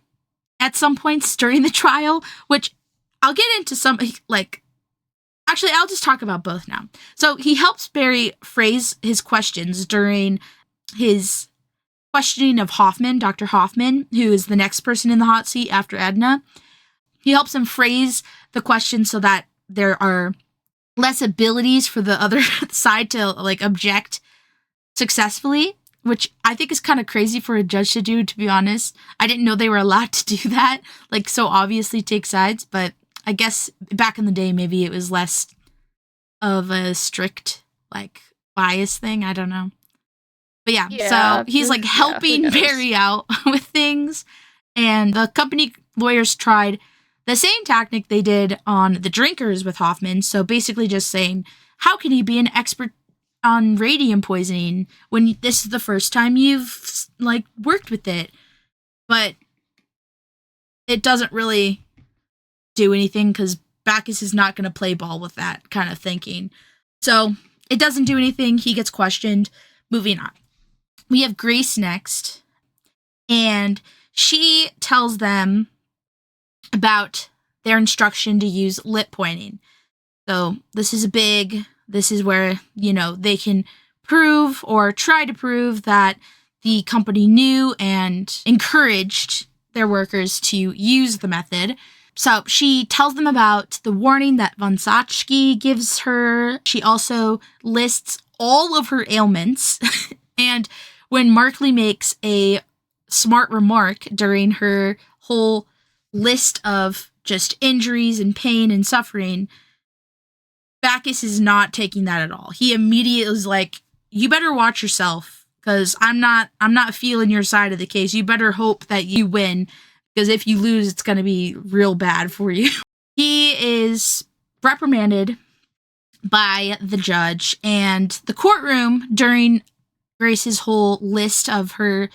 at some points during the trial, which I'll get into some, actually, I'll just talk about both now. So he helps Barry phrase his questions during his questioning of Hoffman, Dr. Hoffman, who is the next person in the hot seat after Edna. He helps him phrase the question so that there are less abilities for the other side to like object successfully, which I think is kind of crazy for a judge to do, to be honest. I didn't know they were allowed to do that, like so obviously take sides, but I guess back in the day maybe it was less of a strict like bias thing. I don't know. But yeah, so he's like helping Barry out with things, and the company lawyers tried the same tactic they did on the drinkers with Hoffman. So basically just saying, how can he be an expert on radium poisoning when this is the first time you've like worked with it? But it doesn't really do anything because Bacchus is not going to play ball with that kind of thinking. So it doesn't do anything. He gets questioned. Moving on. We have Grace next, and she tells them about their instruction to use lip pointing. So this is where, they can prove or try to prove that the company knew and encouraged their workers to use the method. So she tells them about the warning that von Satsky gives her. She also lists all of her ailments. And when Markley makes a smart remark during her whole list of just injuries and pain and suffering, Bacchus is not taking that at all. He immediately is like, you better watch yourself because I'm not feeling your side of the case. You better hope that you win because if you lose, it's going to be real bad for you. He is reprimanded by the judge, and the courtroom during Grace's whole list of her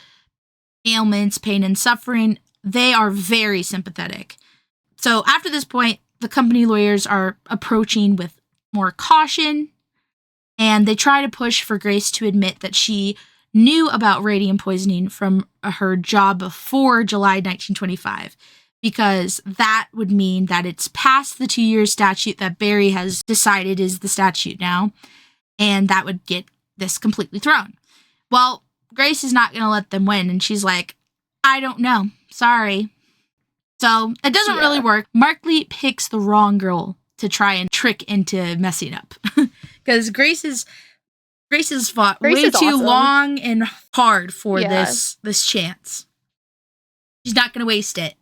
ailments, pain, and suffering, they are very sympathetic. So after this point, the company lawyers are approaching with more caution, and they try to push for Grace to admit that she knew about radium poisoning from her job before July 1925, because that would mean that it's past the 2-year statute that Barry has decided is the statute now, and that would get this completely thrown. Well, Grace is not going to let them win, and she's like, I don't know. Sorry. So it doesn't really work. Markley picks the wrong girl to try and trick into messing up. Because Grace has fought way too long and hard for this chance. She's not going to waste it.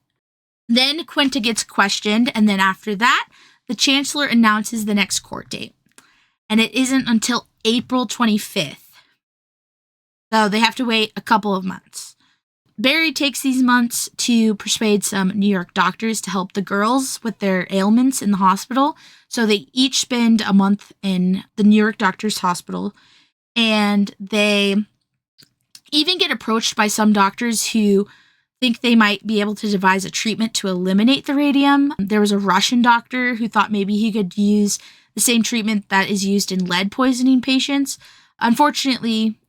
Then Quinta gets questioned, and then after that, the chancellor announces the next court date. And it isn't until April 25th. So they have to wait a couple of months. Barry takes these months to persuade some New York doctors to help the girls with their ailments in the hospital. So they each spend a month in the New York doctor's hospital. And they even get approached by some doctors who think they might be able to devise a treatment to eliminate the radium. There was a Russian doctor who thought maybe he could use the same treatment that is used in lead poisoning patients. Unfortunately,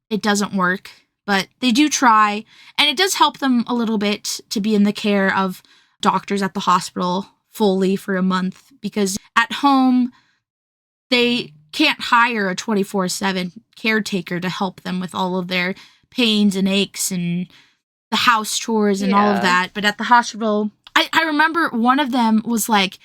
it doesn't work, but they do try, and it does help them a little bit to be in the care of doctors at the hospital fully for a month, because at home, they can't hire a 24/7 caretaker to help them with all of their pains and aches and the house chores and all of that. But at the hospital, I remember one of them was like,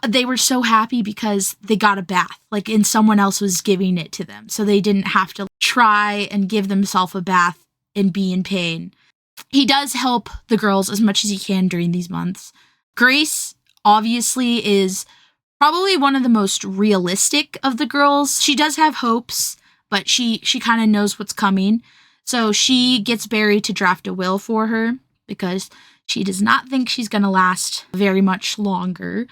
they were so happy because they got a bath, like, and someone else was giving it to them. So they didn't have to try and give themselves a bath and be in pain. He does help the girls as much as he can during these months. Grace, obviously, is probably one of the most realistic of the girls. She does have hopes, but she kind of knows what's coming. So she gets Barry to draft a will for her because she does not think she's going to last very much longer.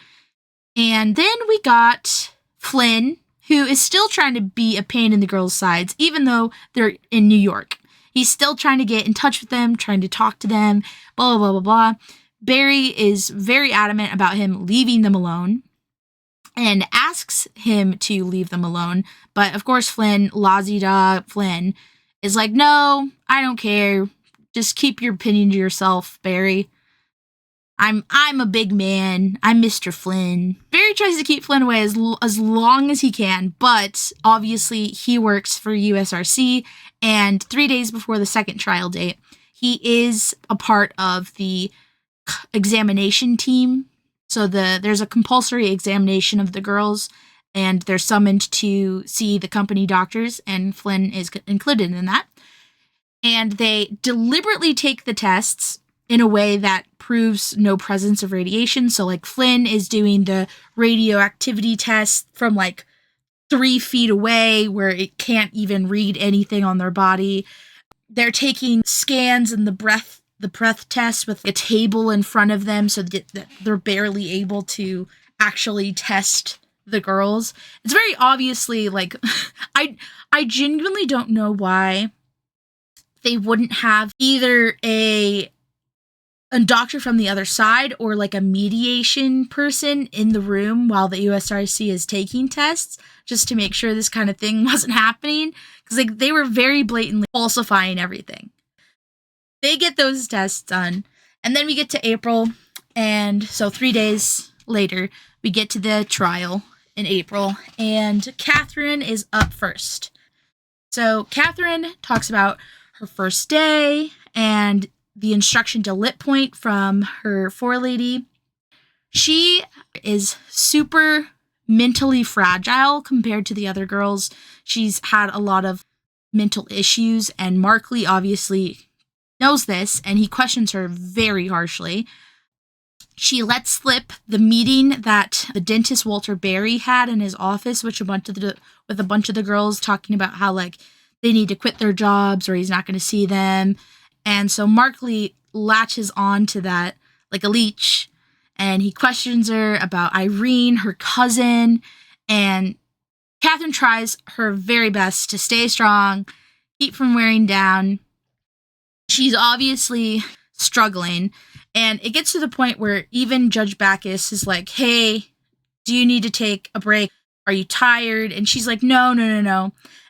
And then we got Flynn, who is still trying to be a pain in the girls' sides, even though they're in New York. He's still trying to get in touch with them, trying to talk to them, blah, blah, blah, blah, blah. Barry is very adamant about him leaving them alone and asks him to leave them alone. But of course, Flynn, Lazida Flynn, is like, no, I don't care. Just keep your opinion to yourself, Barry. I'm a big man. I'm Mr. Flynn. Barry tries to keep Flynn away as long as he can, but obviously he works for USRC, and 3 days before the second trial date, he is a part of the examination team. So there's a compulsory examination of the girls, and they're summoned to see the company doctors, and Flynn is included in that. And they deliberately take the tests in a way that proves no presence of radiation. So, like, Flynn is doing the radioactivity test from, like, 3 feet away where it can't even read anything on their body. They're taking scans and the breath test with a table in front of them so that they're barely able to actually test the girls. It's very obviously, like, I genuinely don't know why they wouldn't have either a doctor from the other side or like a mediation person in the room while the USRC is taking tests, just to make sure this kind of thing wasn't happening, because like they were very blatantly falsifying everything. They get those tests done, and then we get to April, and so 3 days later we get to the trial in April, and Catherine is up first. So Catherine talks about her first day and the instruction to lip point from her forelady. She is super mentally fragile compared to the other girls. She's had a lot of mental issues, and Markley obviously knows this, and he questions her very harshly. She lets slip the meeting that the dentist Walter Berry had in his office, with a bunch of the girls talking about how like they need to quit their jobs or he's not going to see them. And so Markley latches on to that like a leech, and he questions her about Irene, her cousin, and Catherine tries her very best to stay strong, keep from wearing down. She's obviously struggling, and it gets to the point where even Judge Backus is like, hey, do you need to take a break? Are you tired? And she's like, no.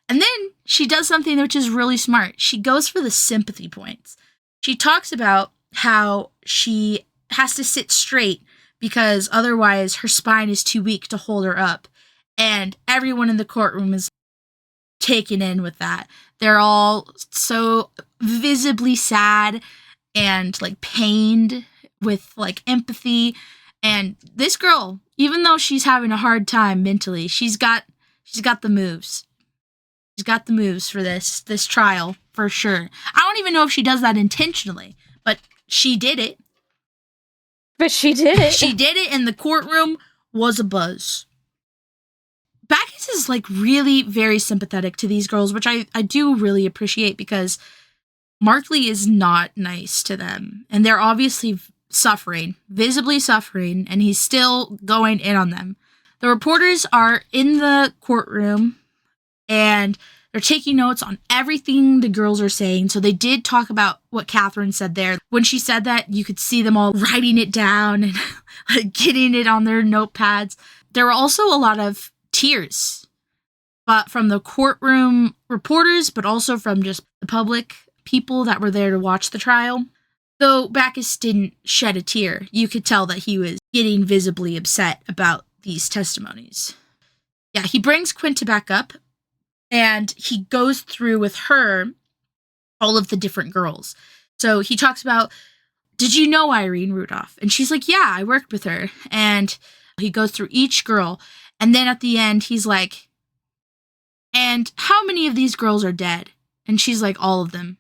And then she does something which is really smart. She goes for the sympathy points. She talks about how she has to sit straight because otherwise her spine is too weak to hold her up. And everyone in the courtroom is taken in with that. They're all so visibly sad and like pained with like empathy. And this girl, even though she's having a hard time mentally, she's got the moves. She's got the moves for this trial for sure. I don't even know if she does that intentionally, but she did it. She did it, and the courtroom was a buzz. Backus is like really very sympathetic to these girls, which I do really appreciate, because Markley is not nice to them, and they're obviously suffering, visibly suffering, and he's still going in on them. The reporters are in the courtroom, and they're taking notes on everything the girls are saying. So they did talk about what Catherine said there. When she said that, you could see them all writing it down and like, getting it on their notepads. There were also a lot of tears, but from the courtroom reporters, but also from just the public people that were there to watch the trial. Though Backus didn't shed a tear, you could tell that he was getting visibly upset about these testimonies. Yeah, he brings Quinta back up, and he goes through with her all of the different girls. So he talks about, did you know Irene Rudolph? And she's like, yeah, I worked with her. And he goes through each girl. And then at the end, he's like, and how many of these girls are dead? And she's like, all of them.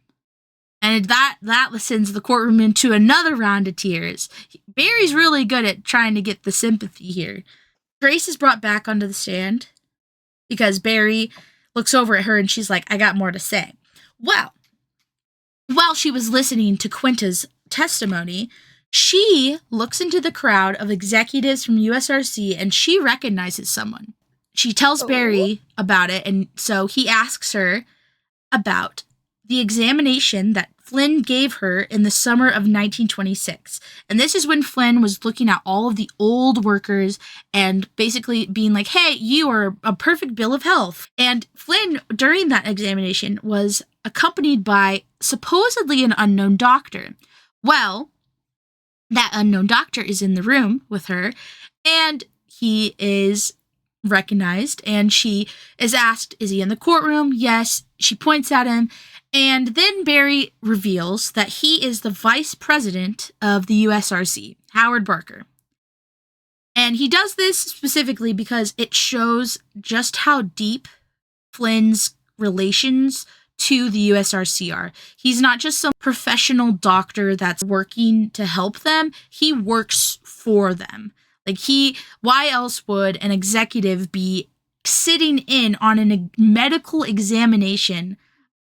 And that sends the courtroom into another round of tears. Barry's really good at trying to get the sympathy here. Grace is brought back onto the stand because Barry looks over at her and she's like, I got more to say. Well, while she was listening to Quinta's testimony, she looks into the crowd of executives from USRC and she recognizes someone. She tells Barry about it, and so he asks her about the examination that Flynn gave her in the summer of 1926. And this is when Flynn was looking at all of the old workers and basically being like, hey, you are a perfect bill of health. And Flynn, during that examination, was accompanied by supposedly an unknown doctor. Well, that unknown doctor is in the room with her, and he is recognized, and she is asked, is he in the courtroom? Yes. She points at him, And then Barry reveals that he is the vice president of the USRC, Howard Barker. And he does this specifically because it shows just how deep Flynn's relations to the USRC are. He's not just some professional doctor that's working to help them, he works for them. Why else would an executive be sitting in on a medical examination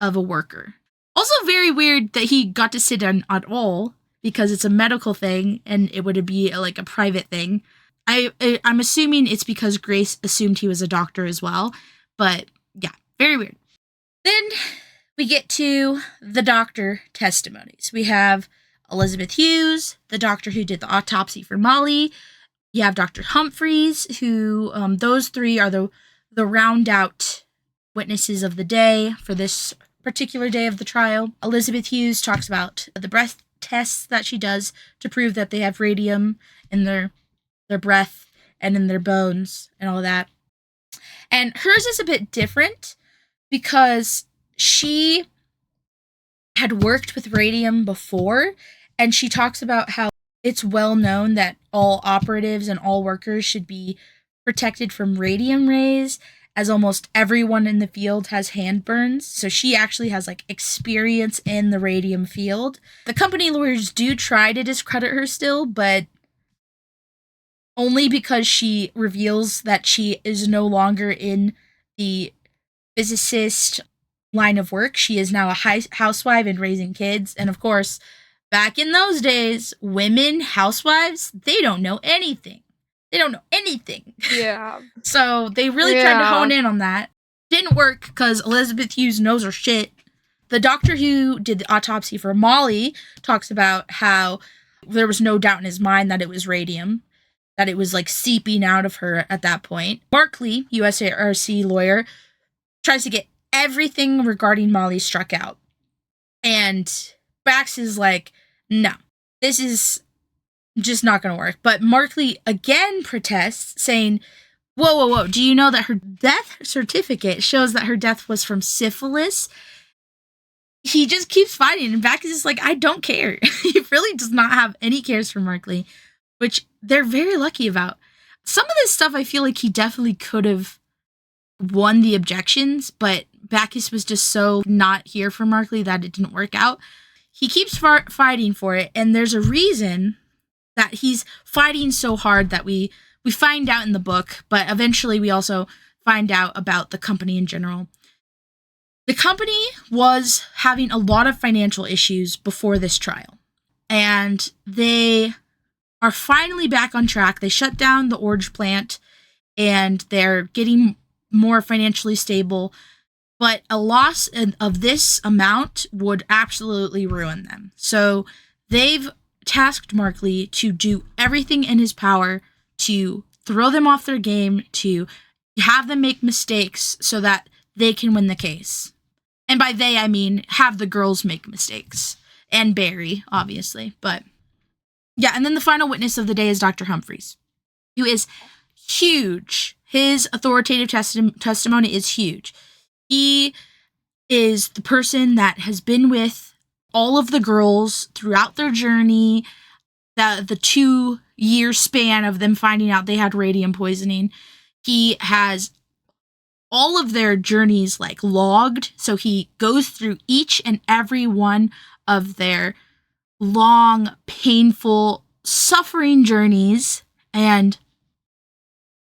of a worker? Also very weird that he got to sit in at all, because it's a medical thing and it would be a private thing. I'm assuming it's because Grace assumed he was a doctor as well, but yeah, very weird. Then we get to the doctor testimonies. We have Elizabeth Hughes, the doctor who did the autopsy for Molly. You have Dr. Humphreys, who those three are the round out witnesses of the day for this particular day of the trial. Elizabeth Hughes talks about the breath tests that she does to prove that they have radium in their breath and in their bones and all that. And hers is a bit different because she had worked with radium before, and she talks about how it's well known that all operatives and all workers should be protected from radium rays, as almost everyone in the field has hand burns. So she actually has experience in the radium field. The company lawyers do try to discredit her still, but only because she reveals that she is no longer in the physicist line of work. She is now a housewife and raising kids. And of course, back in those days, women housewives, they don't know anything. They don't know anything. Yeah. So they really tried to hone in on that. Didn't work because Elizabeth Hughes knows her shit. The doctor who did the autopsy for Molly talks about how there was no doubt in his mind that it was radium, that it was seeping out of her at that point. Markley, USRC lawyer, tries to get everything regarding Molly struck out. And Bax is no, this is just not going to work. But Markley again protests, saying, whoa, do you know that her death certificate shows that her death was from syphilis? He just keeps fighting, and Bax is just I don't care. He really does not have any cares for Markley, which they're very lucky about. Some of this stuff I feel he definitely could have won the objections, but Bacchus was just so not here for Markley that it didn't work out. He keeps fighting for it, and there's a reason that he's fighting so hard that we find out in the book, but eventually we also find out about the company in general. The company was having a lot of financial issues before this trial, and they are finally back on track. They shut down the Orange plant, and they're getting more financially stable, but a loss of this amount would absolutely ruin them. So they've tasked Markley to do everything in his power to throw them off their game, to have them make mistakes so that they can win the case. And by they, I mean have the girls make mistakes. And Barry, obviously. But yeah, and then the final witness of the day is Dr. Humphreys, who is huge. His authoritative testimony is huge. He is the person that has been with all of the girls throughout their journey, the 2-year span of them finding out they had radium poisoning. He has all of their journeys logged, so he goes through each and every one of their long, painful, suffering journeys, and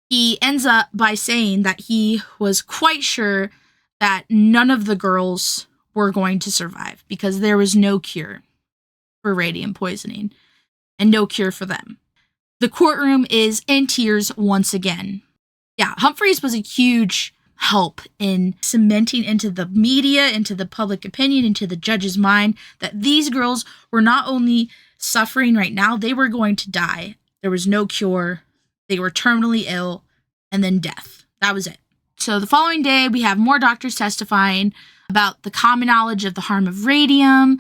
he ends up by saying that he was quite sure that none of the girls were going to survive because there was no cure for radium poisoning and no cure for them. The courtroom is in tears once again. Yeah, Humphreys was a huge help in cementing into the media, into the public opinion, into the judge's mind that these girls were not only suffering right now, they were going to die. There was no cure. They were terminally ill, and then death. That was it. So the following day, we have more doctors testifying about the common knowledge of the harm of radium,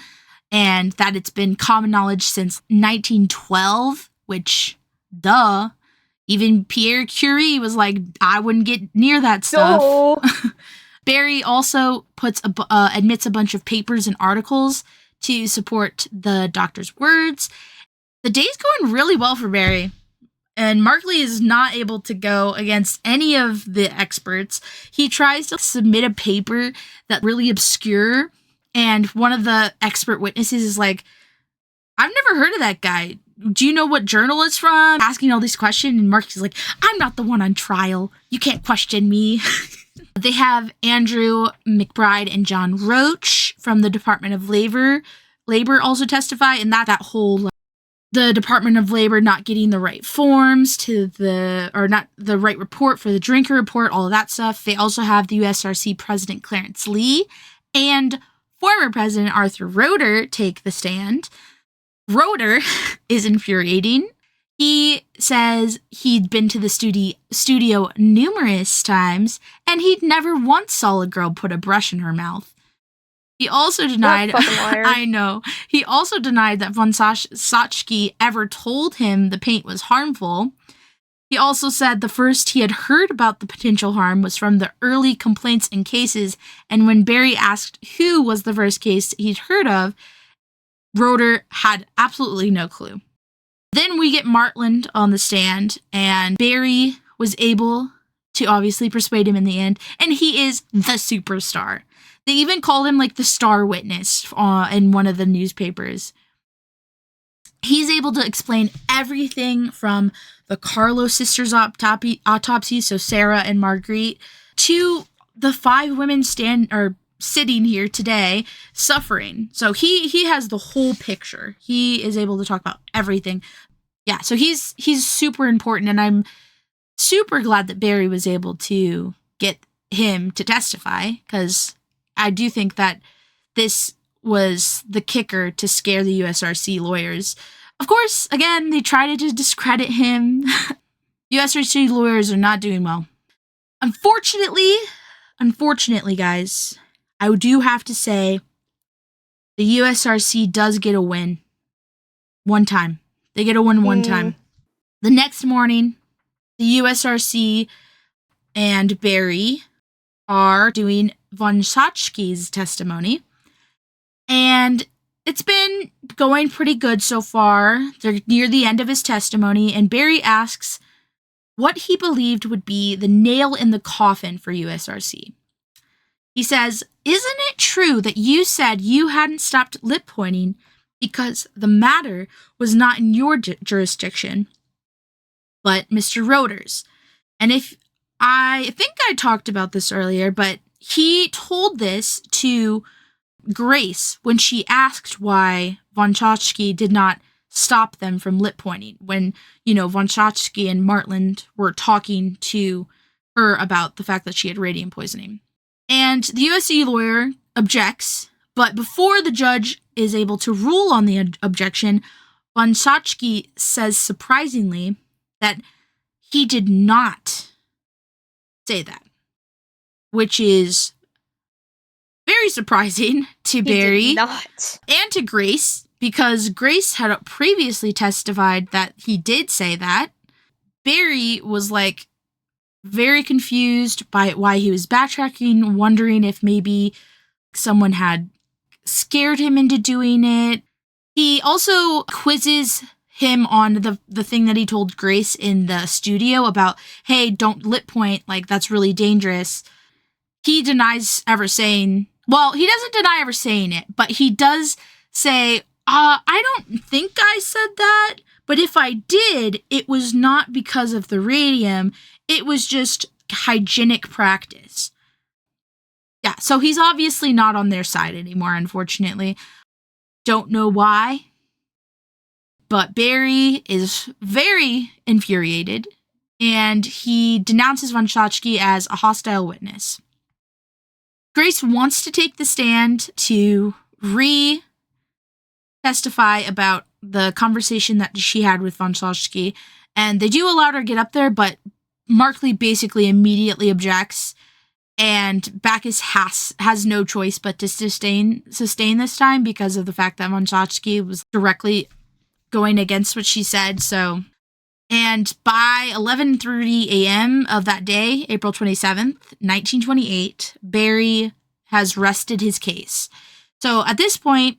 and that it's been common knowledge since 1912, which, duh. Even Pierre Curie was I wouldn't get near that stuff. No. Barry also admits a bunch of papers and articles to support the doctor's words. The day's going really well for Barry. And Markley is not able to go against any of the experts. He tries to submit a paper that's really obscure, and one of the expert witnesses is like, I've never heard of that guy. Do you know what journal it's from? Asking all these questions, and Markley's like, I'm not the one on trial. You can't question me. They have Andrew McBride and John Roach from the Department of Labor also testify, and that whole the Department of Labor not getting the right forms or not the right report for the drinker report, all of that stuff. They also have the USRC President Clarence Lee and former President Arthur Roeder take the stand. Roeder is infuriating. He says he'd been to the studio numerous times, and he'd never once saw a girl put a brush in her mouth. He also denied, I know, he also denied that von Schotschke ever told him the paint was harmful. He also said the first he had heard about the potential harm was from the early complaints and cases, and when Barry asked who was the first case he'd heard of, Roeder had absolutely no clue. Then we get Martland on the stand, and Barry was able to obviously persuade him in the end, and he is the superstar. They even called him like the star witness in one of the newspapers. He's able to explain everything from the Carlos sisters' autopsy, so Sarah and Marguerite, to the 5 women sitting here today suffering. So he has the whole picture. He is able to talk about everything. Yeah, so he's super important, and I'm super glad that Barry was able to get him to testify, because I do think that this was the kicker to scare the USRC lawyers. Of course, again, they tried to discredit him. USRC lawyers are not doing well. Unfortunately, guys, I do have to say the USRC does get a win. One time. They get a win one time. The next morning, the USRC and Barry are doing von Schotschke's testimony, and it's been going pretty good so far. They're near the end of his testimony, and Barry asks what he believed would be the nail in the coffin for USRC. He says, "Isn't it true that you said you hadn't stopped lip pointing because the matter was not in your jurisdiction, but Mr. Roeder's?" And I think I talked about this earlier, but he told this to Grace when she asked why von Schotschke did not stop them from lip pointing when, von Schotschke and Martland were talking to her about the fact that she had radium poisoning. And the USC lawyer objects, but before the judge is able to rule on the objection, von Schotschke says surprisingly that he did not say that, which is very surprising to Barry and to Grace, because Grace had previously testified that he did say that. Barry was very confused by why he was backtracking, wondering if maybe someone had scared him into doing it. He also quizzes him on the thing that he told Grace in the studio about, hey, don't lip point, that's really dangerous. He denies ever saying, he doesn't deny ever saying it, but he does say, I don't think I said that, but if I did, it was not because of the radium, it was just hygienic practice. Yeah, so he's obviously not on their side anymore, unfortunately. Don't know why. But Barry is very infuriated, and he denounces von Schotschke as a hostile witness. Grace wants to take the stand to testify about the conversation that she had with von Schotschke, and they do allow her to get up there, but Markley basically immediately objects, and Bacchus has no choice but to sustain this time because of the fact that von Schotschke was directly going against what she said. So And by 11:30 a.m. of that day, April 27th, 1928, Barry has rested his case. So at this point,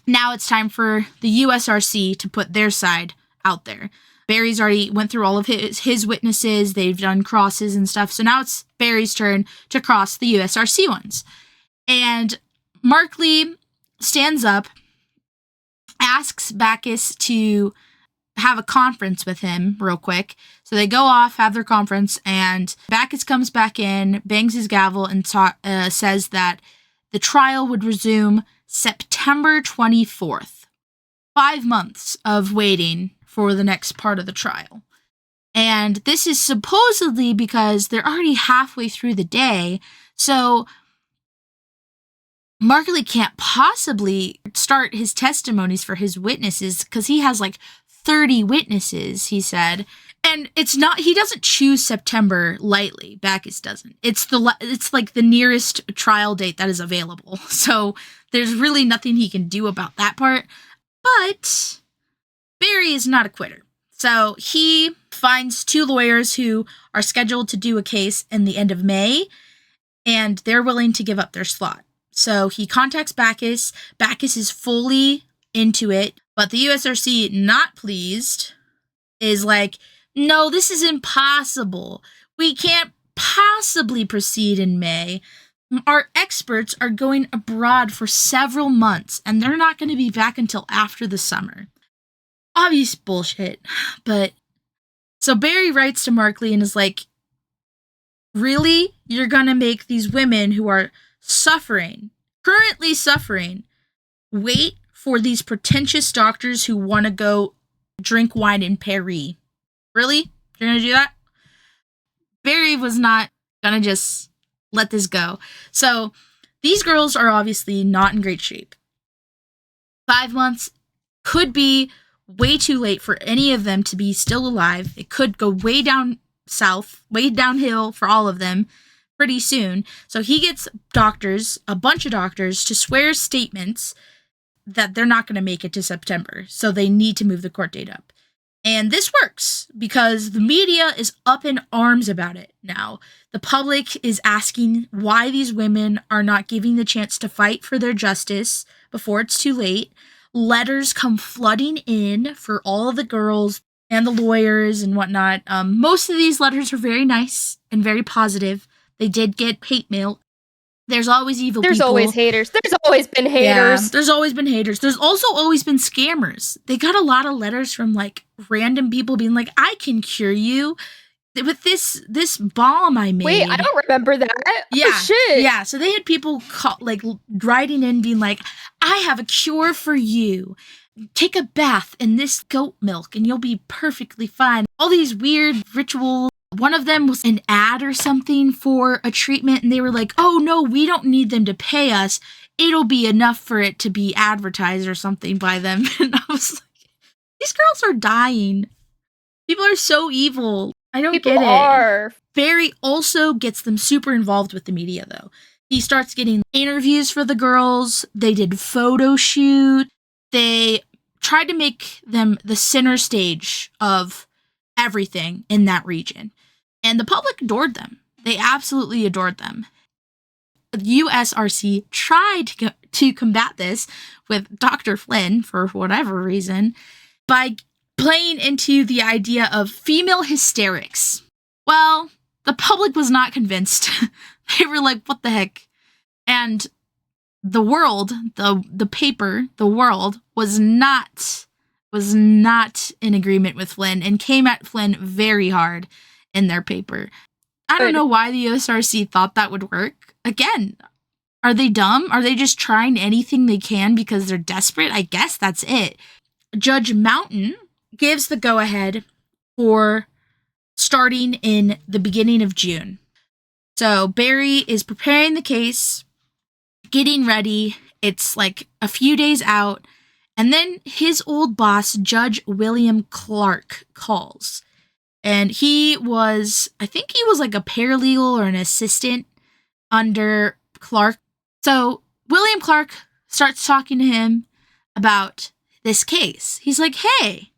now it's time for the USRC to put their side out there. Barry's already went through all of his witnesses. They've done crosses and stuff. So now it's Barry's turn to cross the USRC ones. And Markley stands up, asks Backus to have a conference with him real quick. So they go off, have their conference, and Backus comes back in, bangs his gavel, and says that the trial would resume September 24th. 5 months of waiting for the next part of the trial. And this is supposedly because they're already halfway through the day, so Markley can't possibly start his testimonies for his witnesses because he has like 30 witnesses, he said. And it's not, he doesn't choose September lightly. Backus doesn't. It's like the nearest trial date that is available. So there's really nothing he can do about that part. But Barry is not a quitter. So he finds 2 lawyers who are scheduled to do a case in the end of May, and they're willing to give up their slot. So he contacts Backus. Backus is fully into it, but the USRC, not pleased, is like, no, this is impossible. We can't possibly proceed in May. Our experts are going abroad for several months, and they're not going to be back until after the summer. Obvious bullshit, but... So Barry writes to Markley and is like, really? You're going to make these women who are currently suffering, wait for these pretentious doctors who want to go drink wine in Paris? Really? You're going to do that? Barry was not going to just let this go. So these girls are obviously not in great shape. 5 months could be way too late for any of them to be still alive. It could go way down south, way downhill for all of them pretty soon. So he gets doctors, a bunch of doctors, to swear statements that they're not going to make it to September. So they need to move the court date up. And this works because the media is up in arms about it now. The public is asking why these women are not giving the chance to fight for their justice before it's too late. Letters come flooding in for all of the girls and the lawyers and whatnot. Most of these letters are very nice and very positive. They did get hate mail. There's always evil people. There's always haters. There's always been haters. Yeah, there's always been haters. There's also always been scammers. They got a lot of letters from like random people being like, I can cure you with this balm I made. Wait, I don't remember that. Yeah. Oh, shit. Yeah, so they had people writing in being like, I have a cure for you. Take a bath in this goat milk and you'll be perfectly fine. All these weird rituals. One of them was an ad or something for a treatment, and they were like, oh no, we don't need them to pay us. It'll be enough for it to be advertised or something by them. And I was like, these girls are dying. People are so evil. I don't get it. Barry also gets them super involved with the media, though. He starts getting interviews for the girls. They did photo shoot. They tried to make them the center stage of everything in that region. And the public adored them. They absolutely adored them. The USRC tried to combat this with Dr. Flynn, for whatever reason, by playing into the idea of female hysterics. Well, the public was not convinced. They were like, what the heck? And the World, the paper, the World, was not in agreement with Flynn and came at Flynn very hard in their paper. I don't know why the USRC thought that would work. Again, are they dumb? Are they just trying anything they can because they're desperate? I guess that's it. Judge Mountain gives the go-ahead for starting in the beginning of June. So Barry is preparing the case, getting ready. It's like a few days out. And then his old boss, Judge William Clark, calls. And I think he was like a paralegal or an assistant under Clark. So William Clark starts talking to him about this case. He's like, hey,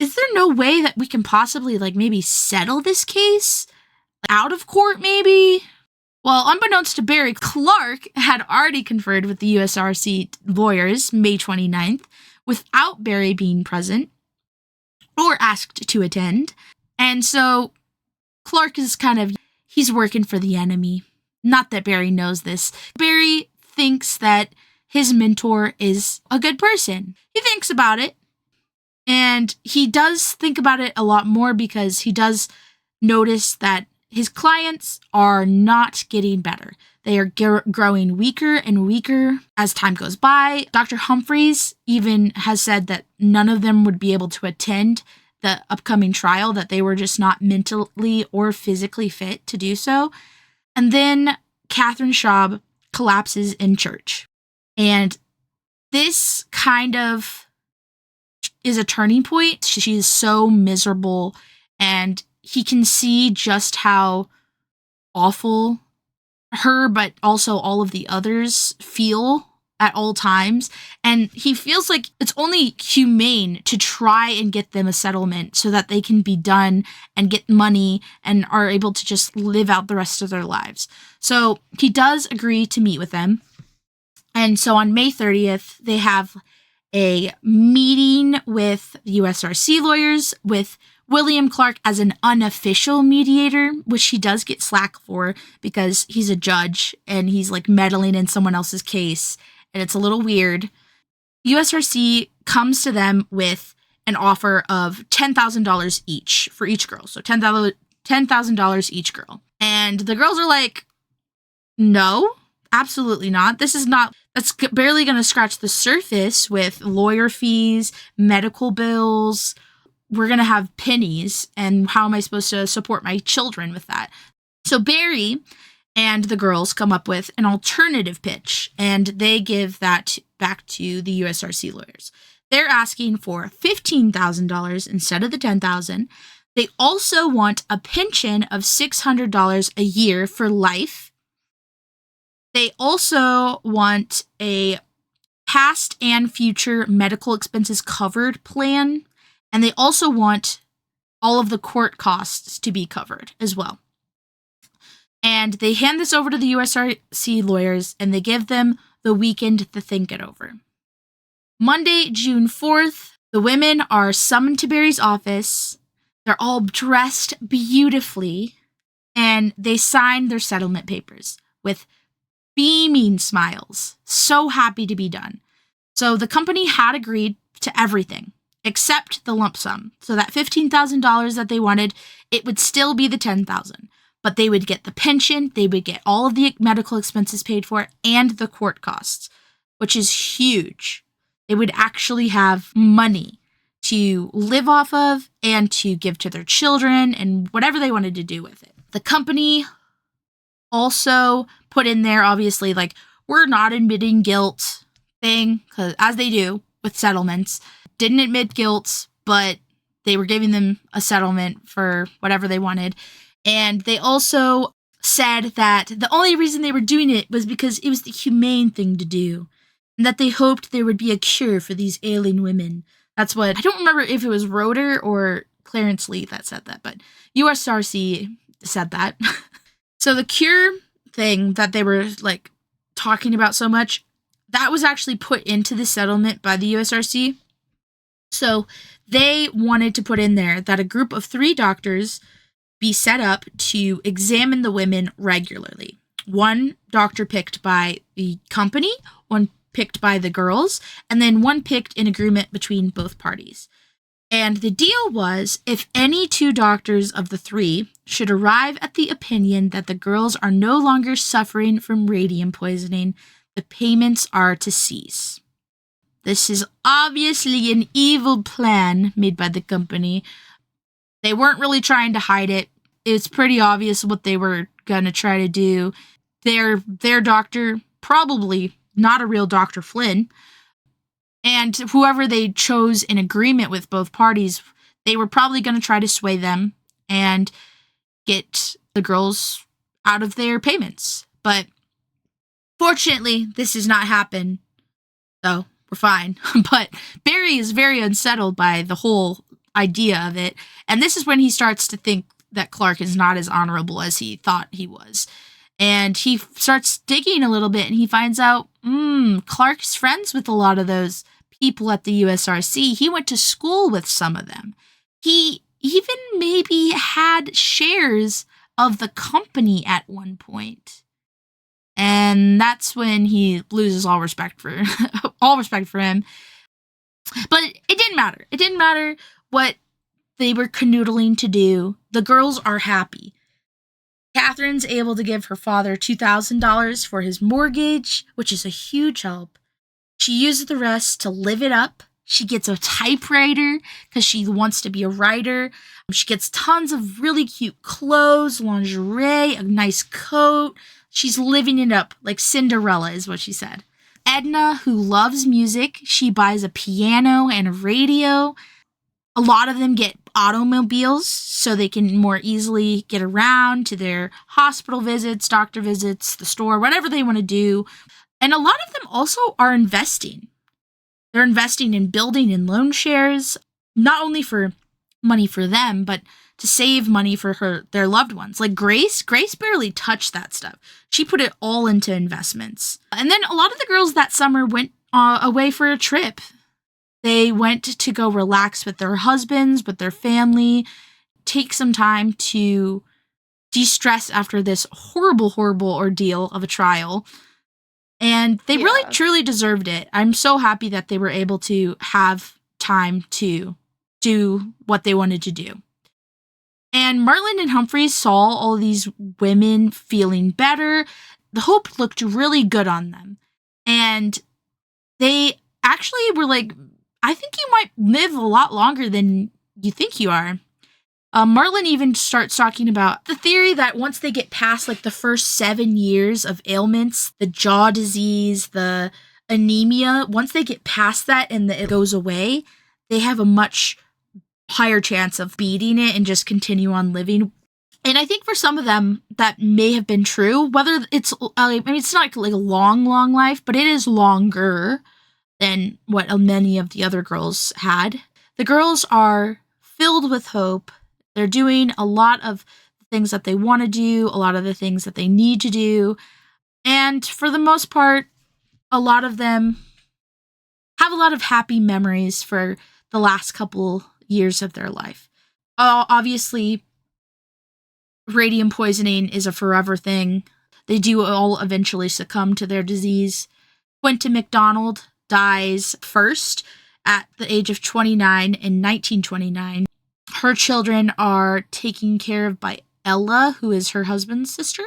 is there no way that we can possibly, like, maybe settle this case out of court, maybe? Well, unbeknownst to Barry, Clark had already conferred with the USRC lawyers May 29th without Barry being present or asked to attend. And so Clark is he's working for the enemy. Not that Barry knows this. Barry thinks that his mentor is a good person. He thinks about it. And he does think about it a lot more because he does notice that his clients are not getting better. They are growing weaker and weaker as time goes by. Dr. Humphreys even has said that none of them would be able to attend the upcoming trial, that they were just not mentally or physically fit to do so. And then Catherine Schaub collapses in church. And this kind of is a turning point. She is so miserable, and he can see just how awful her, but also all of the others feel at all times. And he feels like it's only humane to try and get them a settlement so that they can be done and get money and are able to just live out the rest of their lives. So he does agree to meet with them. And so on May 30th, they have a meeting with the USRC lawyers with William Clark as an unofficial mediator, which he does get slack for because he's a judge and he's like meddling in someone else's case, and it's a little weird. USRC comes to them with an offer of $10,000 each for each girl. So $10,000 each girl. And the girls are like, no, absolutely not. That's barely going to scratch the surface with lawyer fees, medical bills. We're going to have pennies, and how am I supposed to support my children with that? So Barry and the girls come up with an alternative pitch, and they give that back to the USRC lawyers. They're asking for $15,000 instead of the $10,000. They also want a pension of $600 a year for life. They also want a past and future medical expenses covered plan. And they also want all of the court costs to be covered as well. And they hand this over to the USRC lawyers, and they give them the weekend to think it over. Monday, June 4th, the women are summoned to Barry's office. They're all dressed beautifully, and they sign their settlement papers with beaming smiles. So happy to be done. So the company had agreed to everything except the lump sum. So that $15,000 that they wanted, it would still be the $10,000. But they would get the pension, they would get all of the medical expenses paid for, and the court costs, which is huge. They would actually have money to live off of and to give to their children and whatever they wanted to do with it. The company also put in there, obviously, like, we're not admitting guilt thing, because as they do with settlements, didn't admit guilt, but they were giving them a settlement for whatever they wanted. And they also said that the only reason they were doing it was because it was the humane thing to do, and that they hoped there would be a cure for these ailing women. That's what, I don't remember if it was Roeder or Clarence Lee that said that, but USRC said that. So the cure thing that they were like talking about so much, that was actually put into the settlement by the USRC. So they wanted to put in there that a group of 3 doctors be set up to examine the women regularly. One doctor picked by the company, one picked by the girls, and then one picked in agreement between both parties. And the deal was, if any 2 doctors of the 3 should arrive at the opinion that the girls are no longer suffering from radium poisoning, the payments are to cease. This is obviously an evil plan made by the company. They weren't really trying to hide it. It's pretty obvious what they were going to try to do. Their doctor, probably not a real Dr. Flynn, and whoever they chose in agreement with both parties, they were probably going to try to sway them and get the girls out of their payments. But fortunately, this does not happen. So we're fine. But Barry is very unsettled by the whole idea of it. And this is when he starts to think that Clark is not as honorable as he thought he was. And he starts digging a little bit and he finds out, Clark's friends with a lot of those people at the USRC. He went to school with some of them. He even maybe had shares of the company at one point. And that's when he loses all respect for him. But it didn't matter. It didn't matter what they were canoodling to do. The girls are happy. Catherine's able to give her father $2,000 for his mortgage, which is a huge help. She uses the rest to live it up. She gets a typewriter because she wants to be a writer. She gets tons of really cute clothes, lingerie, a nice coat. She's living it up like Cinderella is what she said. Edna, who loves music, she buys a piano and a radio. A lot of them get automobiles so they can more easily get around to their hospital visits, doctor visits, the store, whatever they want to do. And a lot of them also are investing. They're investing in building and loan shares, not only for money for them, but to save money for their loved ones. Like Grace barely touched that stuff. She put it all into investments. And then a lot of the girls that summer went away for a trip. They went to go relax with their husbands, with their family, take some time to de-stress after this horrible, horrible ordeal of a trial. And they really, truly deserved it. I'm so happy that they were able to have time to do what they wanted to do. And Marlon and Humphreys saw all these women feeling better. The hope looked really good on them. And they actually were like, I think you might live a lot longer than you think you are. Marlon even starts talking about the theory that once they get past like the first 7 years of ailments, the jaw disease, the anemia, once they get past that and it goes away, they have a much higher chance of beating it and just continue on living. And I think for some of them that may have been true, whether it's, it's not like a long, long life, but it is longer than what many of the other girls had. The girls are filled with hope. They're doing a lot of things that they want to do, a lot of the things that they need to do. And for the most part, a lot of them have a lot of happy memories for the last couple years of their life. Obviously, radium poisoning is a forever thing. They do all eventually succumb to their disease. Quentin MacDonald dies first at the age of 29 in 1929. Her children are taken care of by Ella, who is her husband's sister.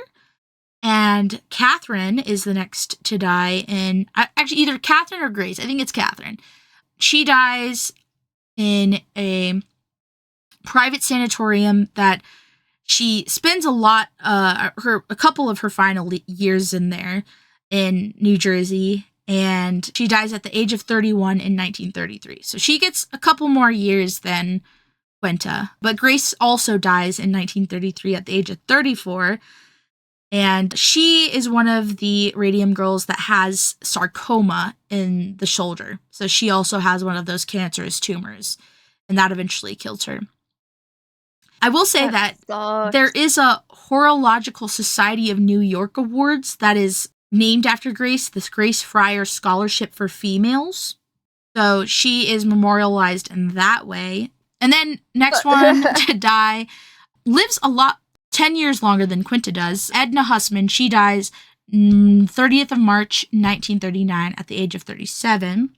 And Catherine is the next to die in, actually either Catherine or Grace. I think it's Catherine. She dies in a private sanatorium that she spends a couple of her final years in there in New Jersey. And she dies at the age of 31 in 1933. So she gets a couple more years than Quenta. But Grace also dies in 1933 at the age of 34. And she is one of the Radium Girls that has sarcoma in the shoulder. So she also has one of those cancerous tumors. And that eventually kills her. I will say that there is a Horological Society of New York Awards that is named after Grace, this Grace Fryer Scholarship for Females. So she is memorialized in that way. And then next one to die lives 10 years longer than Quinta does. Edna Hussman, she dies 30th of March, 1939 at the age of 37.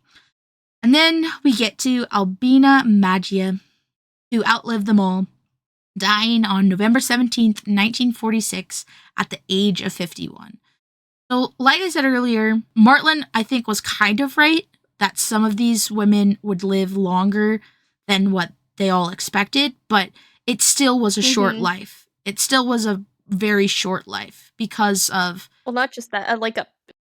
And then we get to Albina Maggia, who outlived them all, dying on November 17th, 1946 at the age of 51. So, like I said earlier, Martland, I think, was kind of right that some of these women would live longer than what they all expected, but it still was a short life. It still was a very short life because of... Well, not just that.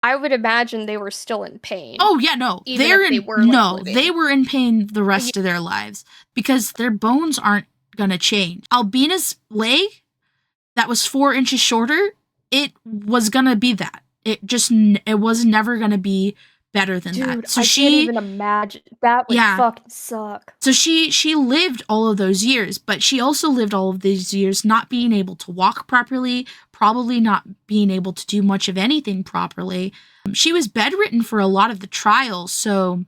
I would imagine they were still in pain. Oh, yeah, no. They were in pain the rest of their lives because their bones aren't going to change. Albina's leg, that was 4 inches shorter, it was going to be that. It was never going to be better than that. Dude, So I can't even imagine. That would fucking suck. So she lived all of those years, but she also lived all of these years not being able to walk properly, probably not being able to do much of anything properly. She was bedridden for a lot of the trials, so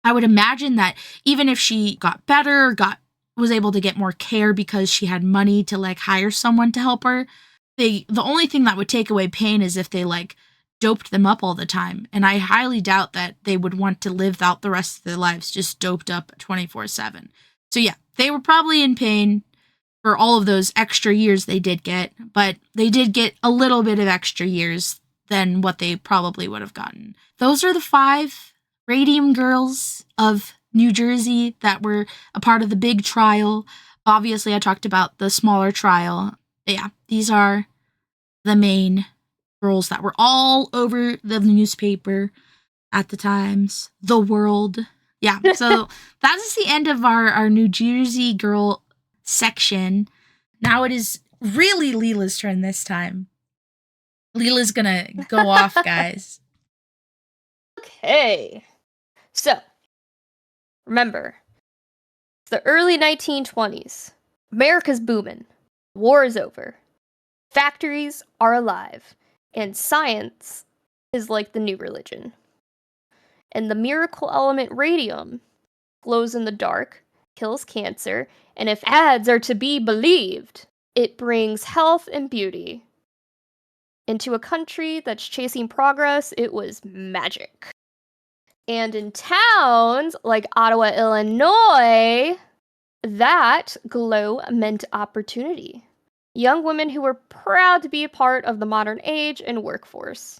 I would imagine that even if she got better, was able to get more care because she had money to like hire someone to help her, the only thing that would take away pain is if they like doped them up all the time. And I highly doubt that they would want to live out the rest of their lives just doped up 24/7. So yeah, they were probably in pain for all of those extra years they did get, but they did get a little bit of extra years than what they probably would have gotten. Those are the 5 Radium Girls of New Jersey that were a part of the big trial. Obviously, I talked about the smaller trial. Yeah, these are the main girls that were all over the newspaper at the times, the world. Yeah, so that is the end of our New Jersey girl section. Now it is really Lila's turn this time. Lila's gonna go off, guys. Okay. So, remember, it's the early 1920s. America's booming. War is over. Factories are alive. And science is like the new religion. And the miracle element radium glows in the dark, kills cancer, and if ads are to be believed, it brings health and beauty. Into a country that's chasing progress, it was magic. And in towns like Ottawa, Illinois, that glow meant opportunity. Young women who were proud to be a part of the modern age and workforce.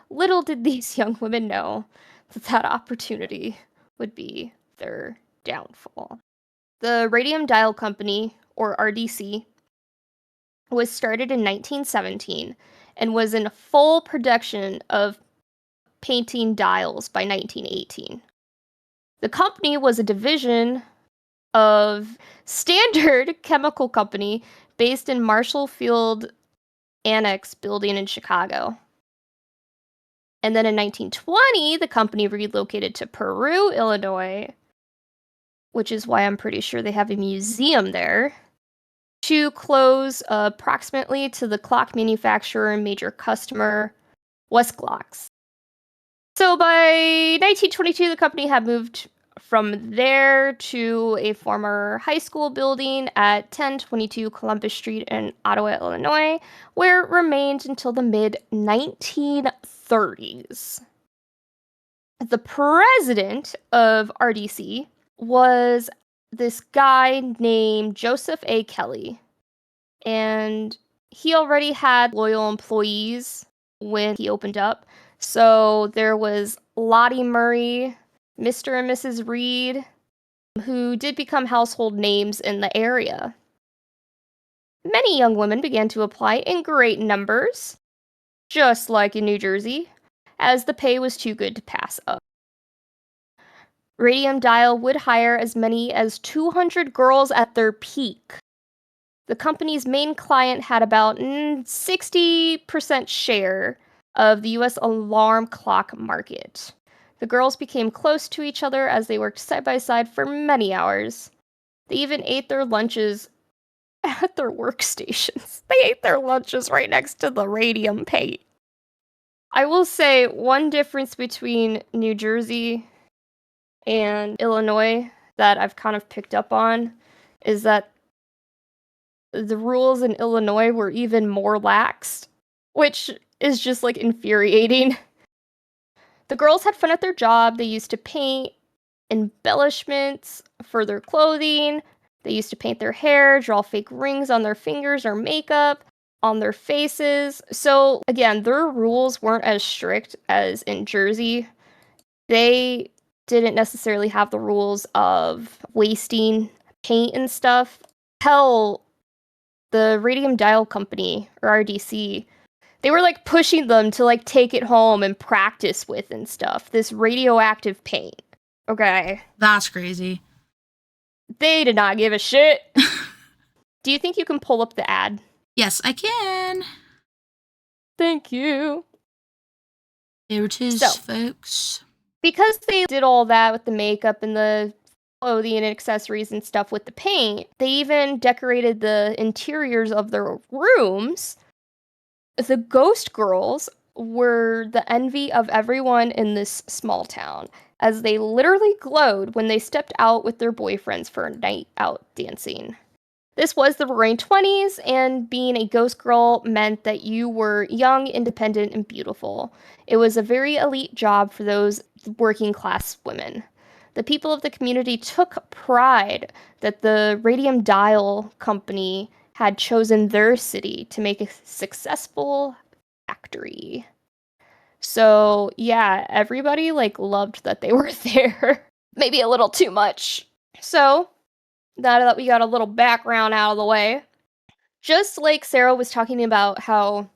Little did these young women know that that opportunity would be their downfall. The Radium Dial Company, or RDC, was started in 1917 and was in full production of painting dials by 1918. The company was a division of Standard Chemical Company based in Marshall Field Annex building in Chicago. And then in 1920, the company relocated to Peru, Illinois, which is why I'm pretty sure they have a museum there, to close approximately to the clock manufacturer and major customer, Westglocks. So by 1922, the company had moved from there to a former high school building at 1022 Columbus Street in Ottawa, Illinois, where it remained until the mid-1930s. The president of RDC was this guy named Joseph A. Kelly, and he already had loyal employees when he opened up. So there was Lottie Murray, Mr. and Mrs. Reed, who did become household names in the area. Many young women began to apply in great numbers, just like in New Jersey, as the pay was too good to pass up. Radium Dial would hire as many as 200 girls at their peak. The company's main client had about 60% share of the US alarm clock market. The girls became close to each other as they worked side by side for many hours. They even ate their lunches at their workstations. They ate their lunches right next to the radium paint. I will say one difference between New Jersey and Illinois that I've kind of picked up on is that the rules in Illinois were even more lax, which is just like infuriating. The girls had fun at their job. They used to paint embellishments for their clothing. They used to paint their hair, draw fake rings on their fingers or makeup on their faces. So again, their rules weren't as strict as in Jersey. They didn't necessarily have the rules of wasting paint and stuff. Hell, the Radium Dial Company, or RDC, they were like pushing them to like take it home and practice with and stuff. This radioactive paint. Okay. That's crazy. They did not give a shit. Do you think you can pull up the ad? Yes, I can. Thank you. There it is, So, folks. because they did all that with the makeup and the clothing and accessories and stuff with the paint, they even decorated the interiors of their rooms. The Ghost Girls were the envy of everyone in this small town, as they literally glowed when they stepped out with their boyfriends for a night out dancing. This was the Roaring 20s, and being a ghost girl meant that you were young, independent, and beautiful. It was a very elite job for those working class women. The people of the community took pride that the Radium Dial company had chosen their city to make a successful factory. So, yeah, everybody loved that they were there. Maybe a little too much. So, now that we got a little background out of the way, just like Sero was talking about how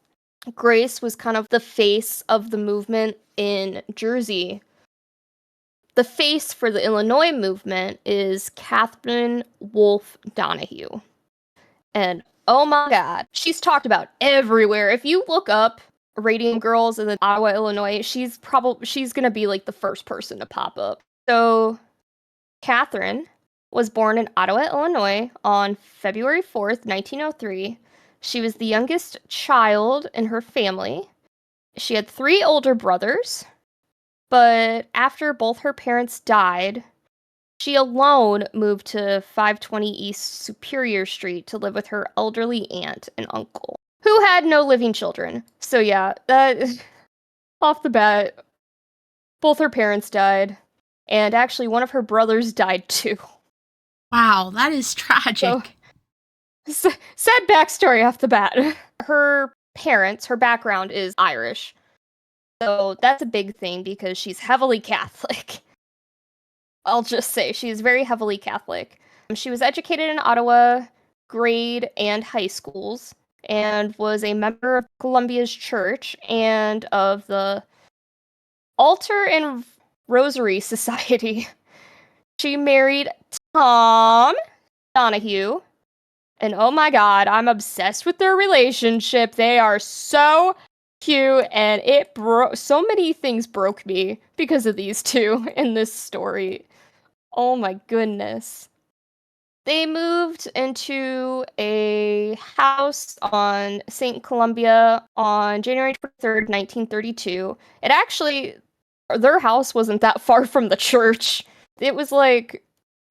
Grace was kind of the face of the movement in Jersey, the face for the Illinois movement is Catherine Wolfe Donahue. And oh my god, she's talked about everywhere. If you look up Radium Girls in Ottawa, Illinois, she's gonna be the first person to pop up. So Catherine was born in Ottawa, Illinois on February 4th, 1903. She was the youngest child in her family. She had 3 older brothers, but after both her parents died, she alone moved to 520 East Superior Street to live with her elderly aunt and uncle, who had no living children. So yeah, that off the bat, both her parents died, and actually one of her brothers died too. Wow, that is tragic. Sad backstory off the bat. Her parents, her background is Irish. So that's a big thing because she's heavily Catholic. I'll just say she's very heavily Catholic. She was educated in Ottawa grade and high schools and was a member of Columbia's church and of the Altar and Rosary Society. She married Tom Donahue. And oh my god, I'm obsessed with their relationship. They are so cute, and so many things broke me because of these two in this story. Oh my goodness. They moved into a house on St. Columbia on January 23rd, 1932. Their house wasn't that far from the church. It was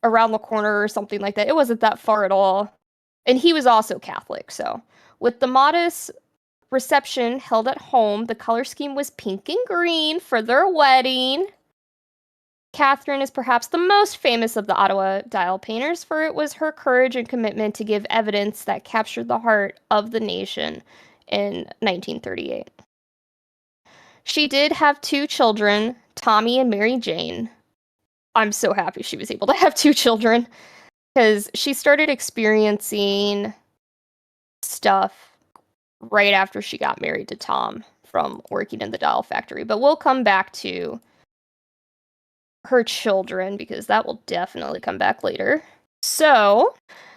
around the corner or something like that. It wasn't that far at all. And he was also Catholic, so. With the modest reception held at home, the color scheme was pink and green for their wedding. Catherine is perhaps the most famous of the Ottawa dial painters, for it was her courage and commitment to give evidence that captured the heart of the nation in 1938. She did have 2 children, Tommy and Mary Jane. I'm so happy she was able to have 2 children, because she started experiencing stuff right after she got married to Tom from working in the dial factory. But we'll come back to her children because that will definitely come back later. So,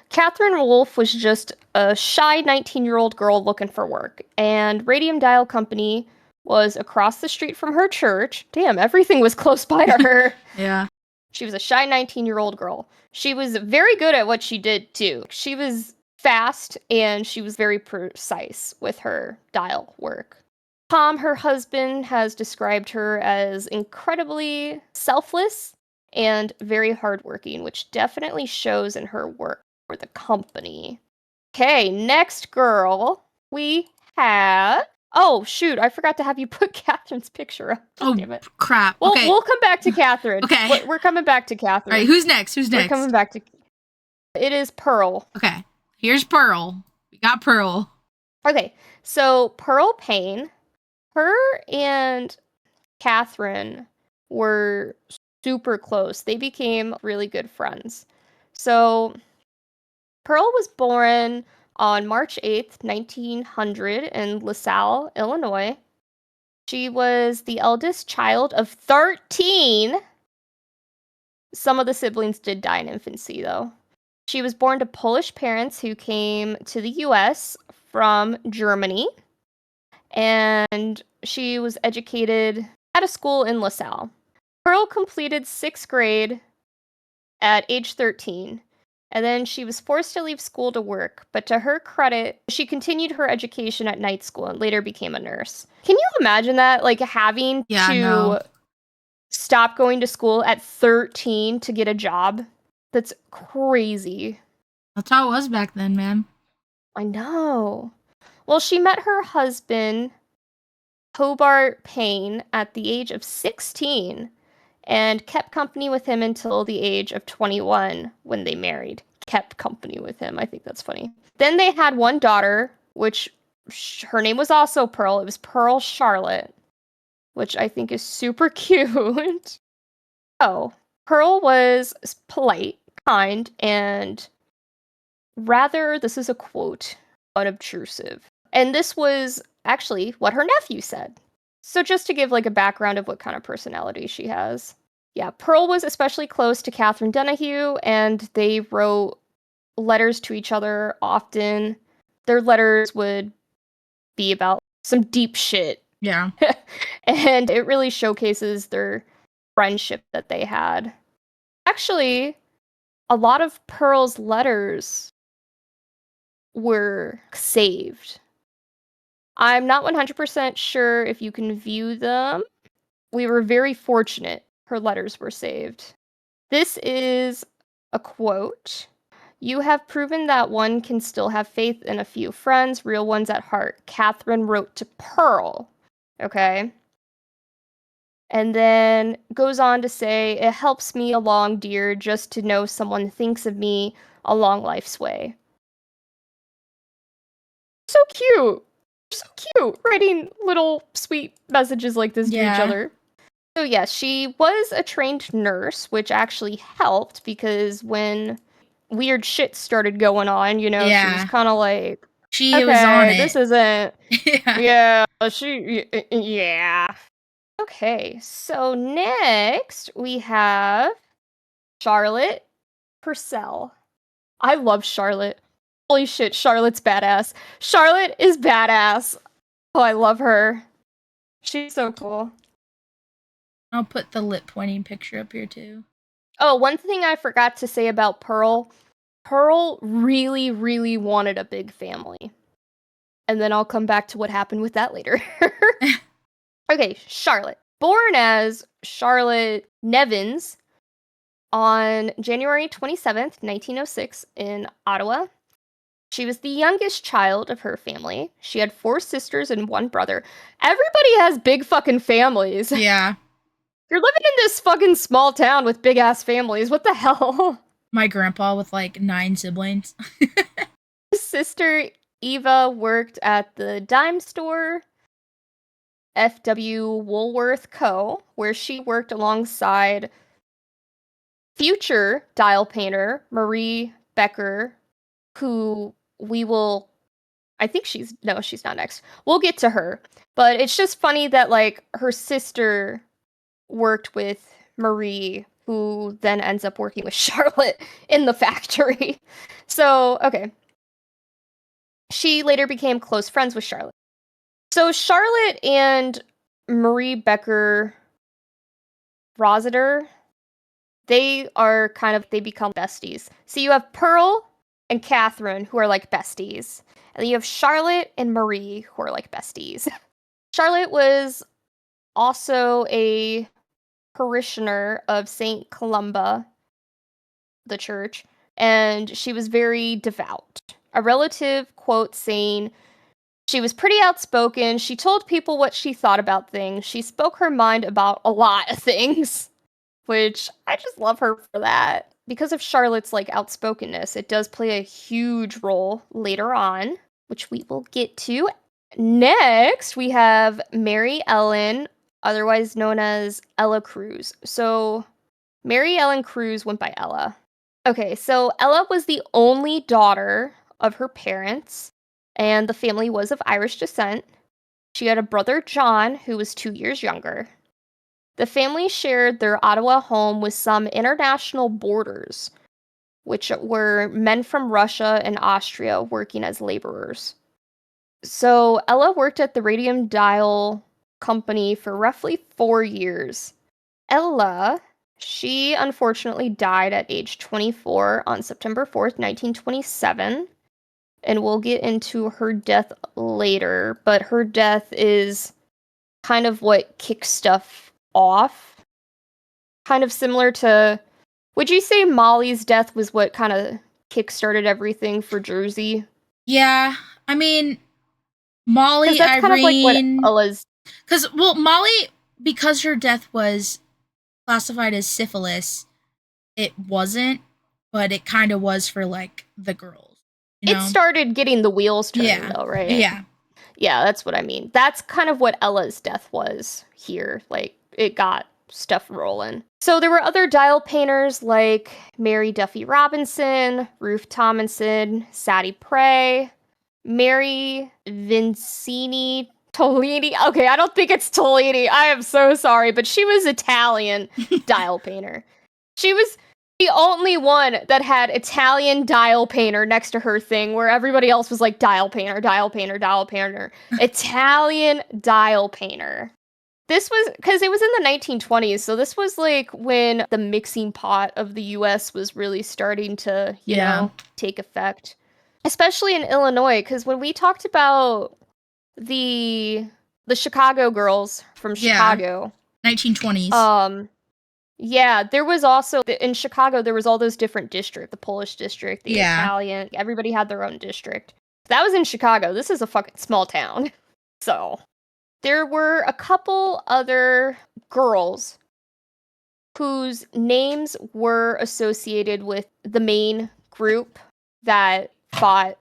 Catherine Wolfe was just a shy 19-year-old girl looking for work, and Radium Dial Company was across the street from her church. Damn, everything was close by to her. Yeah. She was a shy 19-year-old girl. She was very good at what she did, too. She was fast, and she was very precise with her dial work. Tom, her husband, has described her as incredibly selfless and very hardworking, which definitely shows in her work for the company. Okay, next girl, we have... Oh, shoot, I forgot to have you put Catherine's picture up. Oh, damn it. crap. Well, Okay. we'll come back to Catherine. Okay. We're coming back to Catherine. All right, who's next? We're coming back to... It is Pearl. Okay, here's Pearl. We got Pearl. Okay, so Pearl Payne, her and Catherine were super close. They became really good friends. So Pearl was born on March 8th, 1900 in LaSalle, Illinois. She was the eldest child of 13. Some of the siblings did die in infancy, though. She was born to Polish parents who came to the US from Germany. And she was educated at a school in LaSalle. Pearl completed 6th grade at age 13, and then she was forced to leave school to work, but to her credit, she continued her education at night school and later became a nurse. Can you imagine that? Like having to stop going to school at 13 to get a job? That's crazy. That's how it was back then, man. I know. Well, she met her husband, Hobart Payne, at the age of 16 and kept company with him until the age of 21 when they married. Kept company with him. I think that's funny. Then they had one daughter, which her name was also Pearl. It was Pearl Charlotte, which I think is super cute. Oh, Pearl was polite, kind, and rather, this is a quote, unobtrusive. And this was actually what her nephew said. So just to give like a background of what kind of personality she has. Yeah, Pearl was especially close to Catherine Denahue, and they wrote letters to each other often. Their letters would be about some deep shit. Yeah. And it really showcases their friendship that they had. Actually, a lot of Pearl's letters were saved. I'm not 100% sure if you can view them. We were very fortunate her letters were saved. This is a quote. "You have proven that one can still have faith in a few friends, real ones at heart." Catherine wrote to Pearl. Okay. And then goes on to say, "It helps me along, dear, just to know someone thinks of me along life's way." So cute. So cute. Writing little sweet messages like this to each other. So yes, she was a trained nurse, which actually helped because when weird shit started going on, she was kind of like, she was on it. This isn't. Yeah. Okay, so next we have Charlotte Purcell. I love Charlotte. Holy shit, Charlotte's badass. Charlotte is badass. Oh, I love her. She's so cool. I'll put the lip pointing picture up here too. Oh, one thing I forgot to say about Pearl. Pearl really, really wanted a big family. And then I'll come back to what happened with that later. Okay, Charlotte. Born as Charlotte Nevins on January 27th, 1906 in Ottawa. She was the youngest child of her family. She had 4 sisters and 1 brother. Everybody has big fucking families. Yeah. You're living in this fucking small town with big ass families. What the hell? My grandpa with like 9 siblings. His sister Eva worked at the dime store, F.W. Woolworth Co., where she worked alongside future dial painter Marie Becker, who she's not next. We'll get to her. But it's just funny that like her sister worked with Marie, who then ends up working with Charlotte in the factory. So, okay. She later became close friends with Charlotte. So Charlotte and Marie Becker Rossiter, they become besties. So you have Pearl and Catherine, who are like besties. And then you have Charlotte and Marie, who are like besties. Charlotte was also a parishioner of St. Columba, the church, and she was very devout. A relative quote saying, "She was pretty outspoken. She told people what she thought about things. She spoke her mind about a lot of things," which I just love her for that. Because of Charlotte's like outspokenness, it does play a huge role later on, which we will get to. Next, we have Mary Ellen, otherwise known as Ella Cruz. So Mary Ellen Cruz went by Ella. Okay, so Ella was the only daughter of her parents, and the family was of Irish descent. She had a brother, John, who was 2 years younger. The family shared their Ottawa home with some international boarders, which were men from Russia and Austria working as laborers. So Ella worked at the Radium Dial company for roughly 4 years. Ella, she unfortunately died at age 24 on September 4th, 1927. And we'll get into her death later, but her death is kind of what kicks stuff off. Kind of similar to, would you say Molly's death was what kind of kickstarted everything for Jersey? Yeah, I mean, Because Molly, that's kind of like what Irene. Ella's. Molly, because her death was classified as syphilis, it wasn't, but it kind of was for like the girls, you It know? started getting the wheels turning, Yeah. though, right? Yeah. Yeah, that's what I mean. That's kind of what Ella's death was here. Like, it got stuff rolling. So there were other dial painters like Mary Duffy Robinson, Ruth Tomlinson, Sadie Prey, Mary Vincini Tolini. Okay, I don't think it's Tolini. I am so sorry, but she was Italian dial painter. She was the only one that had Italian dial painter next to her thing, where everybody else was like dial painter, dial painter, dial painter. Italian dial painter. This was because it was in the 1920s, so this was like when the mixing pot of the US was really starting to, you know, take effect. Especially in Illinois, because when we talked about the Chicago girls from Chicago, 1920s. yeah, there was also in Chicago there was all those different districts, the Polish district, the Yeah. Italian, everybody had their own district. That was in Chicago. This is a fucking small town. So, there were a couple other girls whose names were associated with the main group that fought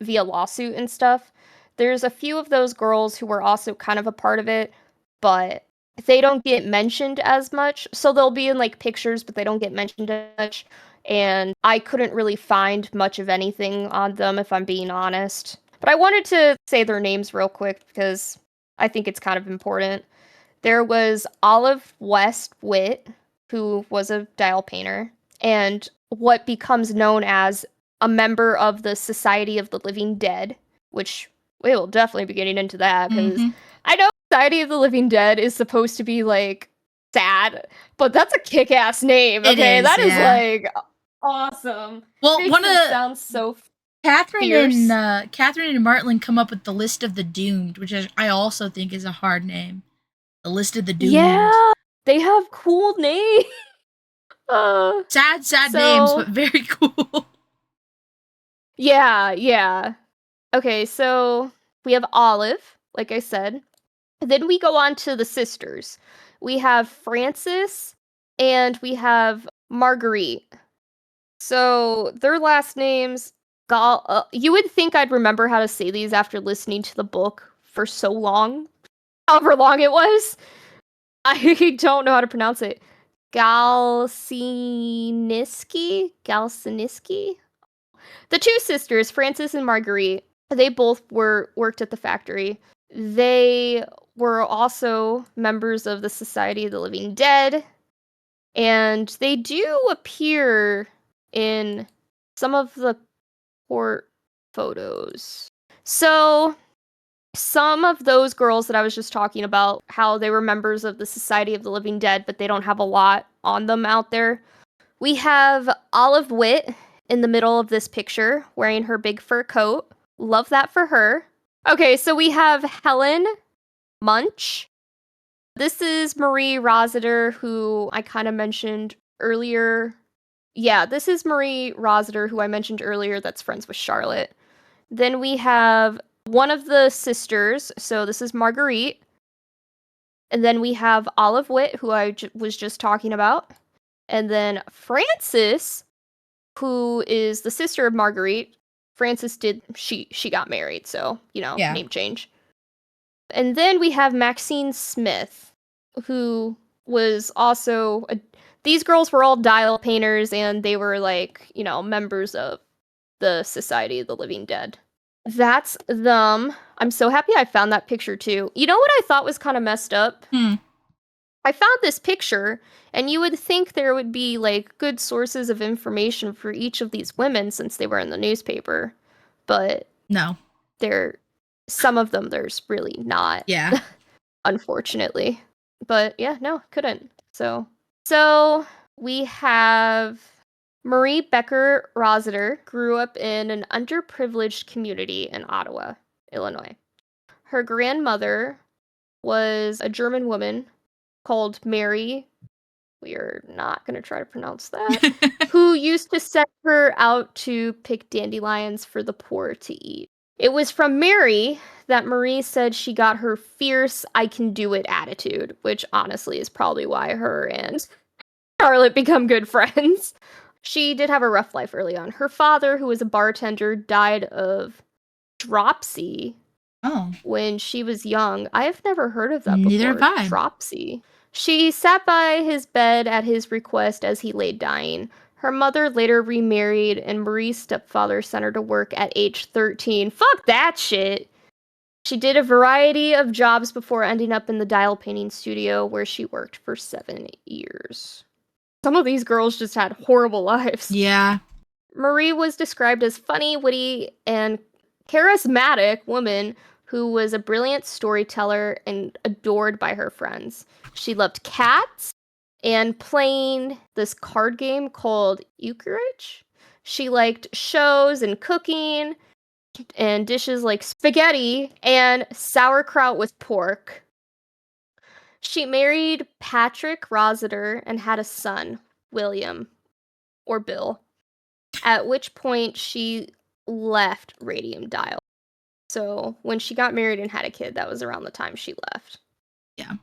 via lawsuit and stuff. There's a few of those girls who were also kind of a part of it, but they don't get mentioned as much. So they'll be in like pictures, but they don't get mentioned as much. And I couldn't really find much of anything on them, if I'm being honest. But I wanted to say their names real quick because I think it's kind of important. There was Olive West Witt, who was a dial painter, and what becomes known as a member of the Society of the Living Dead, which we will definitely be getting into that because I know Society of the Living Dead is supposed to be like sad, but that's a kick-ass name. Okay, that is like awesome. Well, Makes one them of sound so Catherine fierce. and Martland come up with the List of the Doomed, which I also think is a hard name. The List of the Doomed. Yeah, they have cool names. Sad names, but very cool. Yeah. Okay, so we have Olive, like I said. Then we go on to the sisters. We have Frances and we have Marguerite. So their last names, you would think I'd remember how to say these after listening to the book for so long, however long it was. I don't know how to pronounce it. Galsiniski? The two sisters, Frances and Marguerite, they both worked at the factory. They were also members of the Society of the Living Dead, and they do appear in some of the court photos. So, some of those girls that I was just talking about, how they were members of the Society of the Living Dead, but they don't have a lot on them out there. We have Olive Witt in the middle of this picture, wearing her big fur coat. Love that for her. Okay, so we have Helen Munch. This is Marie Rossiter, who I kind of mentioned earlier. Yeah, this is Marie Rossiter, who I mentioned earlier, that's friends with Charlotte. Then we have one of the sisters, so this is Marguerite. And then we have Olive Witt, who I was just talking about. And then Frances, who is the sister of Marguerite. Frances she got married, so, name change. And then we have Maxine Smith, who was also these girls were all dial painters, and they were like, members of the Society of the Living Dead. That's them. I'm so happy I found that picture too. You know what I thought was kind of messed up? I found this picture, and you would think there would be, like, good sources of information for each of these women since they were in the newspaper. But no. Some of them, there's really not. Yeah. unfortunately. But yeah, no, couldn't. So we have Marie Becker Rossiter grew up in an underprivileged community in Ottawa, Illinois. Her grandmother was a German woman called Mary. We are not going to try to pronounce that. Who used to send her out to pick dandelions for the poor to eat. It was from Mary that Marie said she got her fierce, I can do it attitude, which honestly is probably why her and Charlotte become good friends. She did have a rough life early on. Her father, who was a bartender, died of dropsy when she was young. I have never heard of that Neither before. have I. Dropsy. She sat by his bed at his request as he lay dying. Her mother later remarried, and Marie's stepfather sent her to work at age 13. Fuck that shit! She did a variety of jobs before ending up in the dial painting studio, where she worked for 7 years. Some of these girls just had horrible lives. Yeah. Marie was described as funny, witty, and charismatic woman who was a brilliant storyteller and adored by her friends. She loved cats and playing this card game called euchre. She liked shows and cooking and dishes like spaghetti and sauerkraut with pork. She married Patrick Rossiter and had a son, William, or Bill, at which point she left Radium Dial. So when she got married and had a kid, that was around the time she left. Yeah.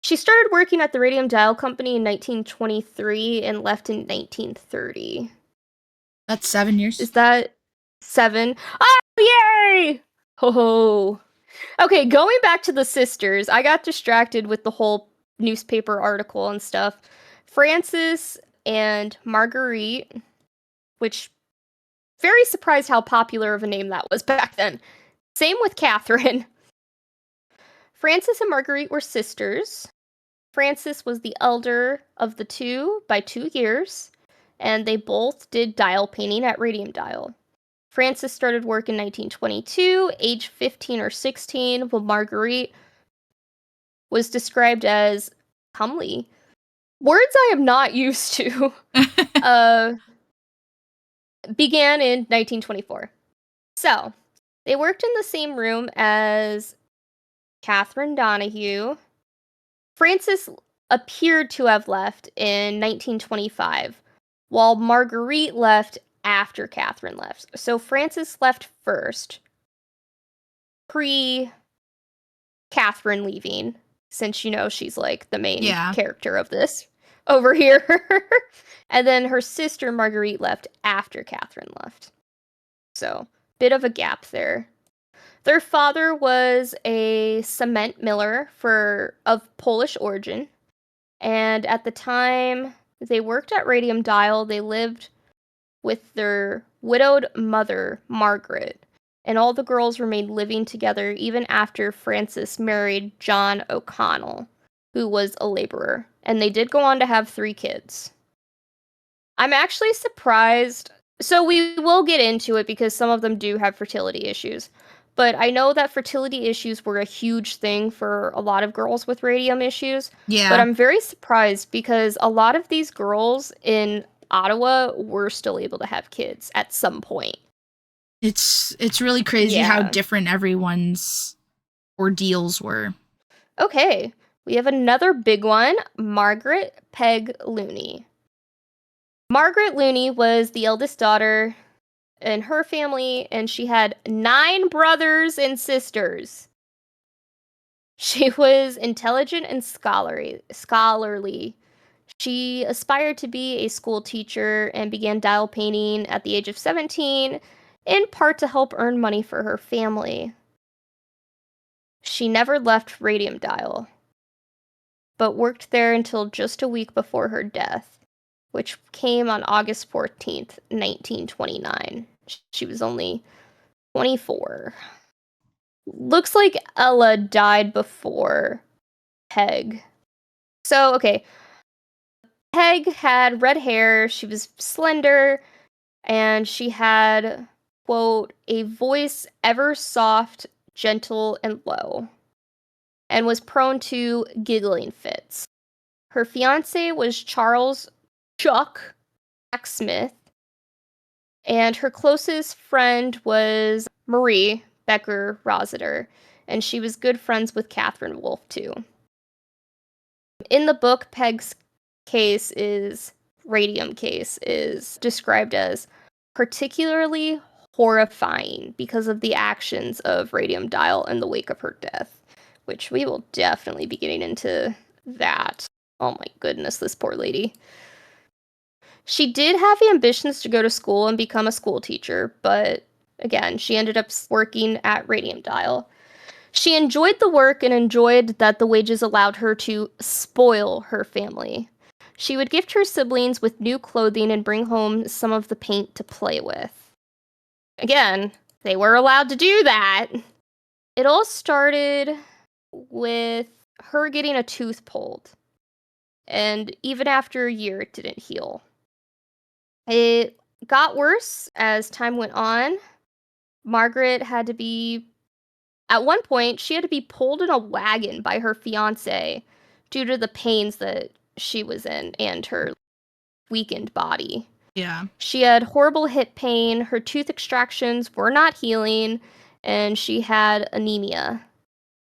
She started working at the Radium Dial Company in 1923 and left in 1930. That's 7 years. Is that 7? Oh, yay! Ho ho. Okay, going back to the sisters, I got distracted with the whole newspaper article and stuff. Frances and Marguerite, which, very surprised how popular of a name that was back then. Same with Catherine. Frances and Marguerite were sisters. Frances was the elder of the two by 2 years, and they both did dial painting at Radium Dial. Frances started work in 1922, age 15 or 16, while Marguerite was described as comely. Words I am not used to. Began in 1924. So, they worked in the same room as Catherine Donahue. Frances appeared to have left in 1925, while Marguerite left after Catherine left. So Frances left first, pre Catherine leaving, since you know she's like the main character of this over here. And then her sister Marguerite left after Catherine left. So, bit of a gap there. Their father was a cement miller of Polish origin, and at the time they worked at Radium Dial, they lived with their widowed mother, Margaret, and all the girls remained living together even after Frances married John O'Connell, who was a laborer, and they did go on to have 3 kids. I'm actually surprised. So we will get into it because some of them do have fertility issues. But I know that fertility issues were a huge thing for a lot of girls with radium issues. Yeah. But I'm very surprised because a lot of these girls in Ottawa were still able to have kids at some point. It's really crazy how different everyone's ordeals were. Okay. We have another big one, Margaret Peg Looney. Margaret Looney was the eldest daughter in her family, and she had 9 brothers and sisters. She was intelligent and scholarly. She aspired to be a school teacher and began dial painting at the age of 17, in part to help earn money for her family. She never left Radium Dial, but worked there until just a week before her death, which came on August 14th, 1929. She was only 24. Looks like Ella died before Peg. So, okay. Peg had red hair, she was slender, and she had, quote, a voice ever soft, gentle, and low. and was prone to giggling fits. Her fiance was Charles Chuck Smith, and her closest friend was Marie Becker Rossiter, and she was good friends with Catherine Wolfe too. In the book, Peg's radium case is described as particularly horrifying because of the actions of Radium Dial in the wake of her death, which we will definitely be getting into that. Oh my goodness, this poor lady. She did have ambitions to go to school and become a school teacher, but again, she ended up working at Radium Dial. She enjoyed the work and enjoyed that the wages allowed her to spoil her family. She would gift her siblings with new clothing and bring home some of the paint to play with. Again, they were allowed to do that. It all started with her getting a tooth pulled. And even after a year, it didn't heal. It got worse as time went on. Margaret had to be, at one point, she had to be pulled in a wagon by her fiance due to the pains that she was in and her weakened body. Yeah. She had horrible hip pain, her tooth extractions were not healing, and she had anemia.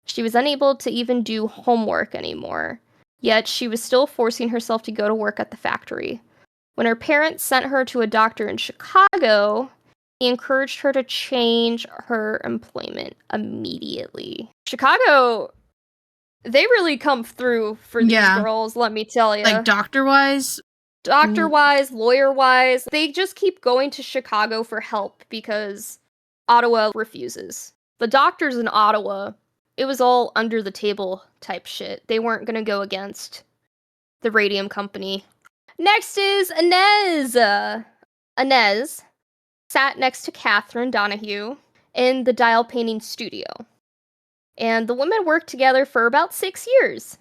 She was unable to even do homework anymore, yet she was still forcing herself to go to work at the factory. When her parents sent her to a doctor in Chicago, he encouraged her to change her employment immediately. Chicago, they really come through for these girls, let me tell you. Like doctor-wise? Doctor-wise, lawyer-wise, they just keep going to Chicago for help because Ottawa refuses. The doctors in Ottawa, it was all under the table type shit. They weren't going to go against the radium company. Next is Inez. Inez sat next to Catherine Donahue in the dial painting studio. And the women worked together for about 6 years.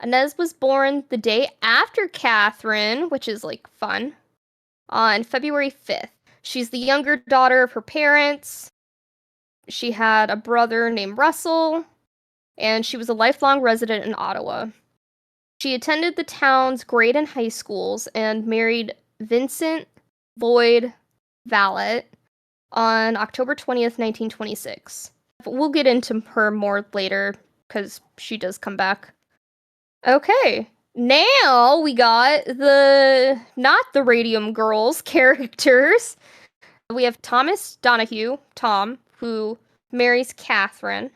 Inez was born the day after Catherine, which is like fun, on February 5th. She's the younger daughter of her parents. She had a brother named Russell, and she was a lifelong resident in Ottawa. She attended the town's grade and high schools and married Vincent Lloyd Vallet on October 20th, 1926. We'll get into her more later because she does come back. Okay, now we got not the Radium Girls characters. We have Thomas Donahue, Tom, who marries Catherine.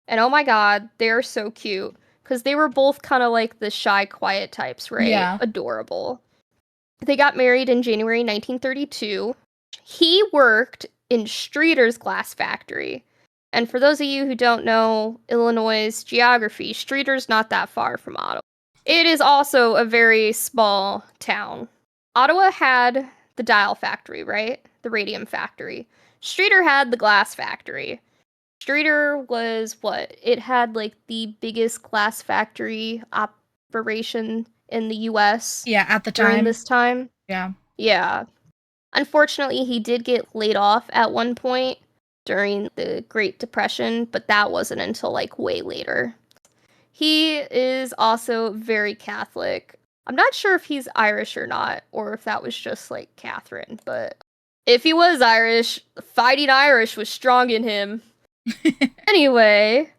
And oh my god, they're so cute. Because they were both kind of like the shy, quiet types, right? Yeah. Adorable. They got married in January 1932. He worked in Streeter's glass factory. And for those of you who don't know Illinois' geography, Streeter's not that far from Ottawa. It is also a very small town. Ottawa had the dial factory, right? The radium factory. Streeter had the glass factory. Streeter was what? It had like the biggest glass factory operation in the US. Yeah, at the during time. this time. Yeah. Yeah. Unfortunately, he did get laid off at one point during the Great Depression, but that wasn't until like way later. He is also very Catholic. I'm not sure if he's Irish or not, or if that was just like Catherine, but if he was Irish, fighting Irish was strong in him. Anyway,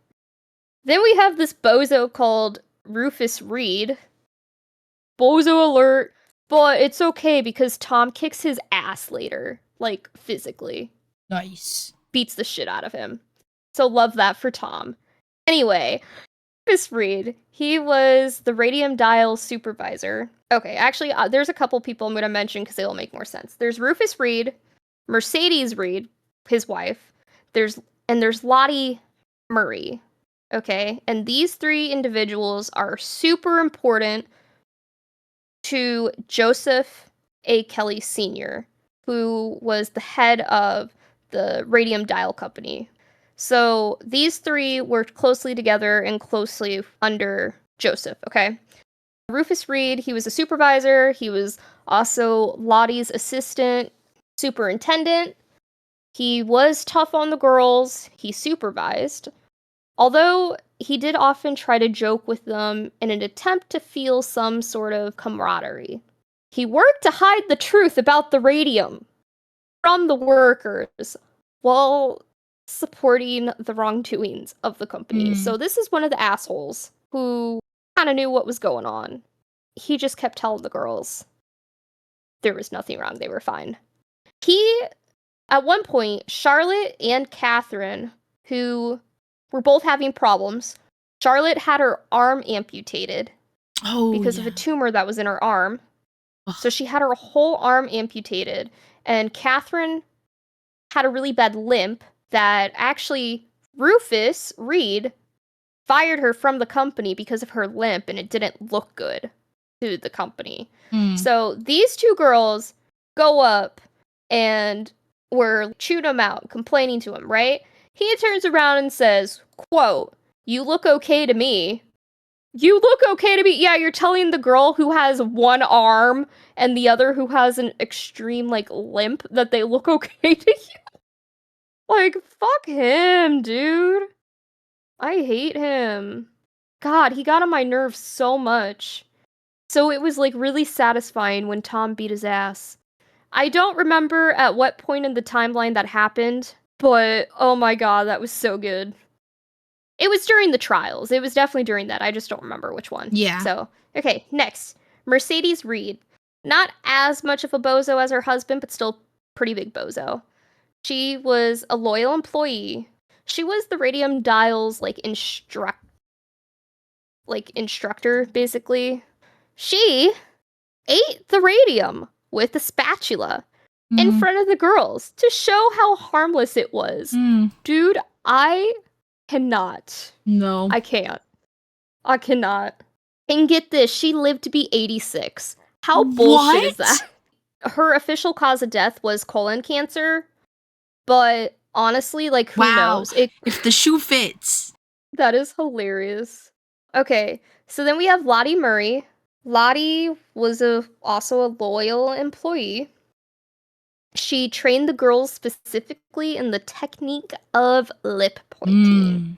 then we have this bozo called Rufus Reed. Bozo alert, but it's okay because Tom kicks his ass later, like physically. Nice. Beats the shit out of him. So love that for Tom. Anyway, Rufus Reed, he was the Radium Dial supervisor. Okay, actually, there's a couple people I'm going to mention because they will make more sense. There's Rufus Reed, Mercedes Reed, his wife. There's Lottie Murray. Okay, and these three individuals are super important to Joseph A. Kelly Sr., who was the head of the Radium Dial Company. So these three worked closely together and closely under Joseph, okay? Rufus Reed, he was a supervisor. He was also Lottie's assistant superintendent. He was tough on the girls. He supervised. Although he did often try to joke with them in an attempt to feel some sort of camaraderie. He worked to hide the truth about the radium from the workers while supporting the wrongdoings of the company. So this is one of the assholes who kind of knew what was going on. He just kept telling the girls there was nothing wrong. They were fine. At one point, Charlotte and Catherine, who were both having problems, Charlotte had her arm amputated because of a tumor that was in her arm. Ugh. So she had her whole arm amputated. And Catherine had a really bad limp that actually Rufus Reed fired her from the company because of her limp, and it didn't look good to the company. So these two girls go up and were chewing him out, complaining to him, right? He turns around and says, quote, "You look okay to me." You look okay to me? Yeah, you're telling the girl who has one arm and the other who has an extreme, limp that they look okay to you? Fuck him, dude. I hate him. God, he got on my nerves so much. So it was, really satisfying when Tom beat his ass. I don't remember at what point in the timeline that happened, but oh my god, that was so good. It was during the trials. It was definitely during that. I just don't remember which one. Yeah. So, okay, next. Mercedes Reed. Not as much of a bozo as her husband, but still pretty big bozo. She was a loyal employee. She was the Radium Dials, instructor, basically. She ate the radium with a spatula in front of the girls to show how harmless it was. Dude, I cannot. No. I can't. I cannot. And get this, she lived to be 86. How bullshit is that? Her official cause of death was colon cancer, but honestly, who knows? If the shoe fits. That is hilarious. Okay, so then we have Lottie Murray. Lottie was also a loyal employee. She trained the girls specifically in the technique of lip pointing.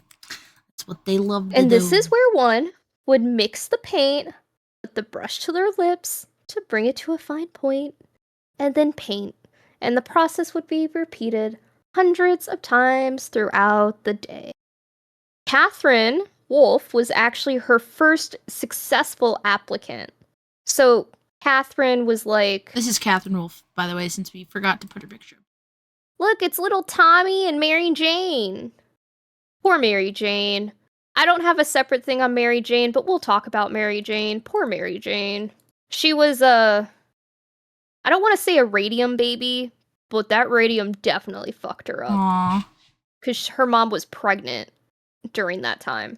That's what they love to do. And this is where one would mix the paint with the brush to their lips to bring it to a fine point, and then paint. And the process would be repeated hundreds of times throughout the day. Catherine Wolf was actually her first successful applicant. So Catherine was like... This is Catherine Wolf, by the way, since we forgot to put her picture. Look, it's little Tommy and Mary Jane. Poor Mary Jane. I don't have a separate thing on Mary Jane, but we'll talk about Mary Jane. Poor Mary Jane. She was I don't want to say a radium baby, but that radium definitely fucked her up. Aww. Because her mom was pregnant during that time.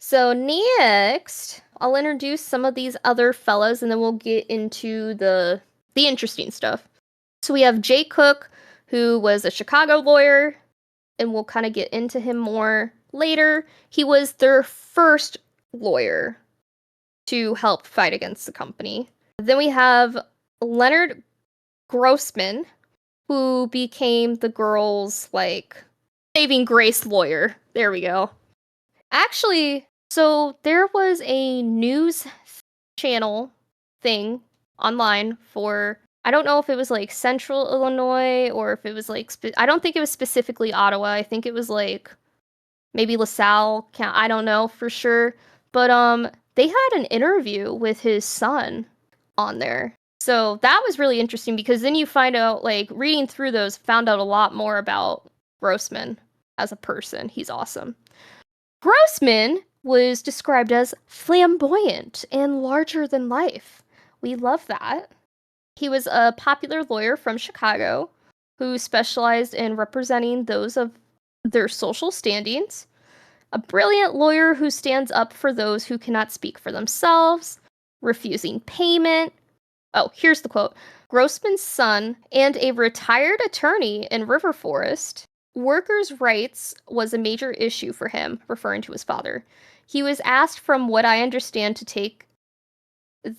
So next, I'll introduce some of these other fellas, and then we'll get into the interesting stuff. So we have Jay Cook, who was a Chicago lawyer, and we'll kind of get into him more later. He was their first lawyer to help fight against the company. Then we have Leonard Grossman, who became the girls' saving grace lawyer. There we go. Actually, so there was a news channel thing online for, I don't know if it was Central Illinois or if it was I don't think it was specifically Ottawa. I think it was maybe LaSalle. I don't know for sure. But they had an interview with his son on there. So that was really interesting because then you find out, reading through those, found out a lot more about Grossman as a person. He's awesome. Grossman was described as flamboyant and larger than life. We love that. He was a popular lawyer from Chicago who specialized in representing those of their social standings. A brilliant lawyer who stands up for those who cannot speak for themselves, refusing payment. Oh, here's the quote. Grossman's son and a retired attorney in River Forest. Workers' rights was a major issue for him, referring to his father. He was asked, from what I understand, to take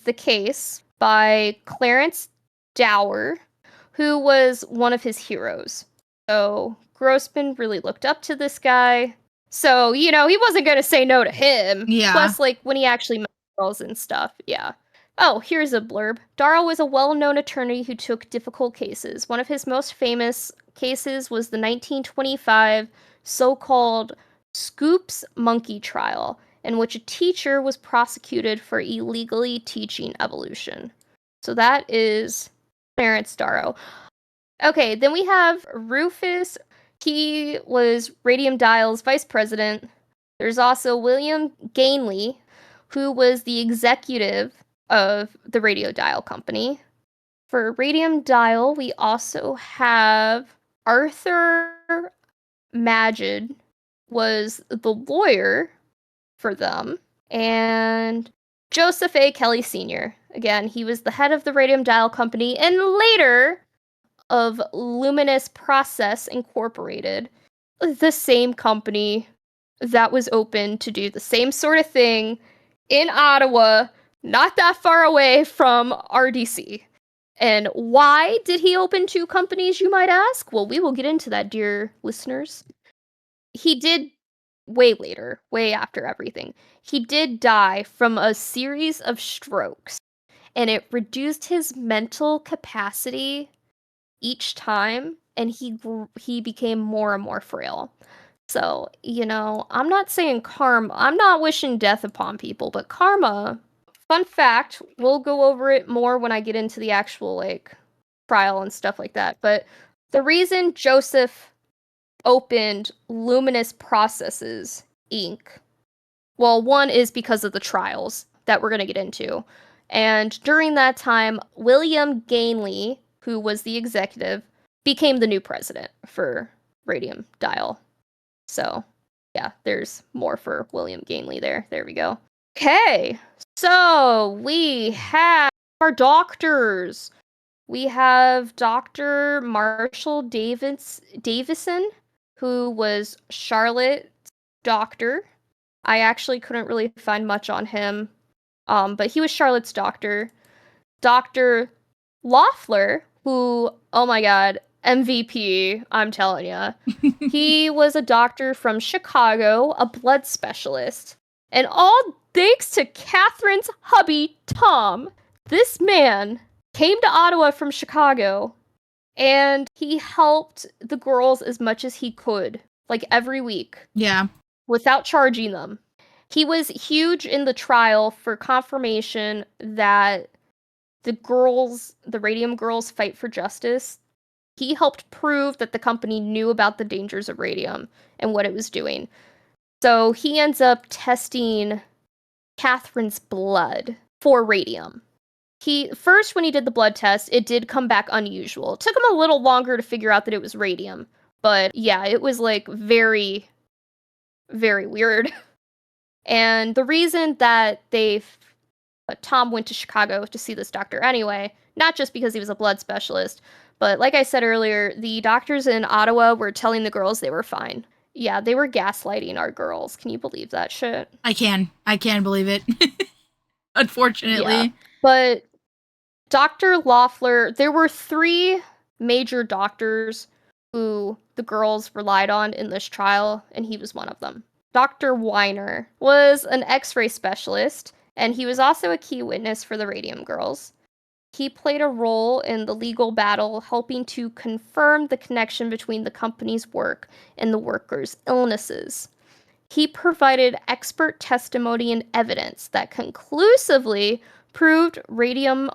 the case by Clarence Dower, who was one of his heroes. So Grossman really looked up to this guy, So, he wasn't going to say no to him. Yeah. Plus, like, when he actually met girls and stuff. Yeah. Oh, here's a blurb. Darrow was a well-known attorney who took difficult cases. One of his most famous cases was the 1925 so-called Scoops Monkey Trial, in which a teacher was prosecuted for illegally teaching evolution. So that is Clarence Darrow. Okay, then we have Rufus. He was Radium Dial's vice president. There's also William Gainley, who was the executive of the Radio Dial Company. For Radium Dial, we also have Arthur Magid was the lawyer for them, and Joseph A. Kelly Sr. Again, he was the head of the Radium Dial Company and later of Luminous Process Incorporated, the same company that was open to do the same sort of thing in Ottawa, not that far away from RDC. And why did he open two companies, you might ask? Well, we will get into that, dear listeners. He did way later, way after everything. He did die from a series of strokes, and it reduced his mental capacity each time, and he became more and more frail. So, I'm not saying karma. I'm not wishing death upon people, but karma, fun fact, we'll go over it more when I get into the actual, like, trial and stuff like that. But the reason Joseph opened Luminous Processes, Inc., well, one is because of the trials that we're going to get into. And during that time, William Gainley, who was the executive, became the new president for Radium Dial. So, yeah, there's more for William Gainley there. There we go. Okay, so we have our doctors. We have Dr. Marshall Davison, who was Charlotte's doctor. I actually couldn't really find much on him, but he was Charlotte's doctor. Dr. Loeffler, who, oh my god, MVP, I'm telling ya. He was a doctor from Chicago, a blood specialist. And all thanks to Catherine's hubby, Tom, this man came to Ottawa from Chicago, and he helped the girls as much as he could, like every week. Yeah. Without charging them. He was huge in the trial for confirmation that the Radium Girls fight for justice. He helped prove that the company knew about the dangers of radium and what it was doing. So he ends up testing Catherine's blood for radium. When he did the blood test, it did come back unusual. It took him a little longer to figure out that it was radium. But yeah, it was like very, very weird. And the reason that Tom went to Chicago to see this doctor anyway, not just because he was a blood specialist, but like I said earlier, the doctors in Ottawa were telling the girls they were fine. Yeah, they were gaslighting our girls. Can you believe that shit? I can believe it. Unfortunately. Yeah. But Dr. Loeffler, there were 3 major doctors who the girls relied on in this trial, and he was one of them. Dr. Weiner was an X-ray specialist, and he was also a key witness for the Radium Girls. He played a role in the legal battle, helping to confirm the connection between the company's work and the workers' illnesses. He provided expert testimony and evidence that conclusively proved radium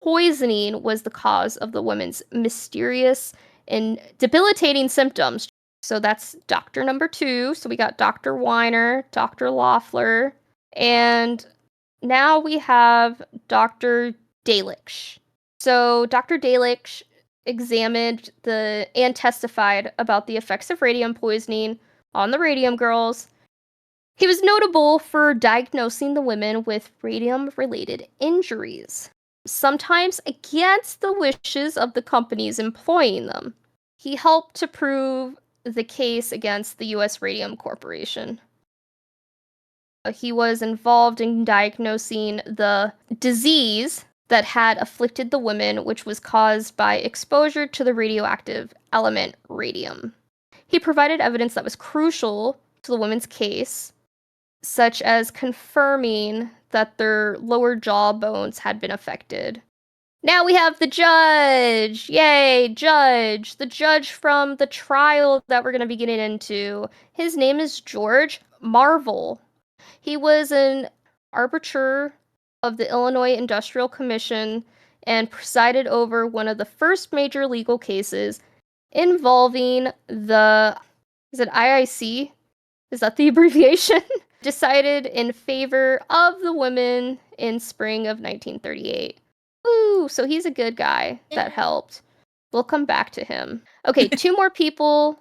poisoning was the cause of the women's mysterious and debilitating symptoms. So that's doctor number 2. So we got Dr. Weiner, Dr. Loeffler, and now we have Dr. Dalish. So Dr. Dalish examined and testified about the effects of radium poisoning on the Radium Girls. He was notable for diagnosing the women with radium-related injuries, sometimes against the wishes of the companies employing them. He helped to prove the case against the U.S. Radium Corporation. He was involved in diagnosing the disease that had afflicted the women, which was caused by exposure to the radioactive element radium. He provided evidence that was crucial to the women's case, such as confirming that their lower jaw bones had been affected. Now we have the judge! Yay, judge! The judge from the trial that we're going to be getting into. His name is George Marvel. He was an arbiter of the Illinois Industrial Commission and presided over one of the first major legal cases involving is it IIC? Is that the abbreviation? Decided in favor of the women in spring of 1938. Woo! So he's a good guy that helped. We'll come back to him. Okay, 2 more people.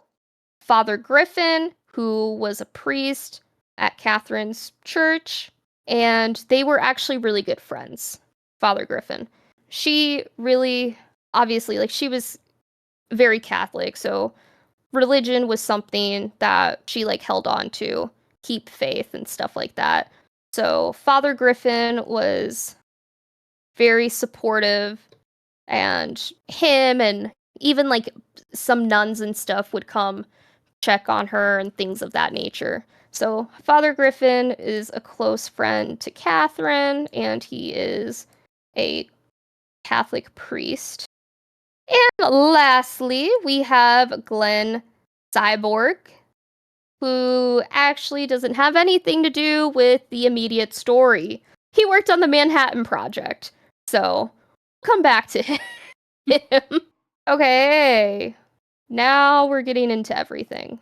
Father Griffin, who was a priest at Catherine's church, and they were actually really good friends. Father Griffin. She really, obviously, she was very Catholic, so religion was something that she held on to, keep faith and stuff like that. So Father Griffin was very supportive, and him and even some nuns and stuff would come check on her and things of that nature. So Father Griffin is a close friend to Catherine, and he is a Catholic priest. And lastly, we have Glenn Cyborg, who actually doesn't have anything to do with the immediate story. He worked on the Manhattan Project, so come back to him. Okay, now we're getting into everything.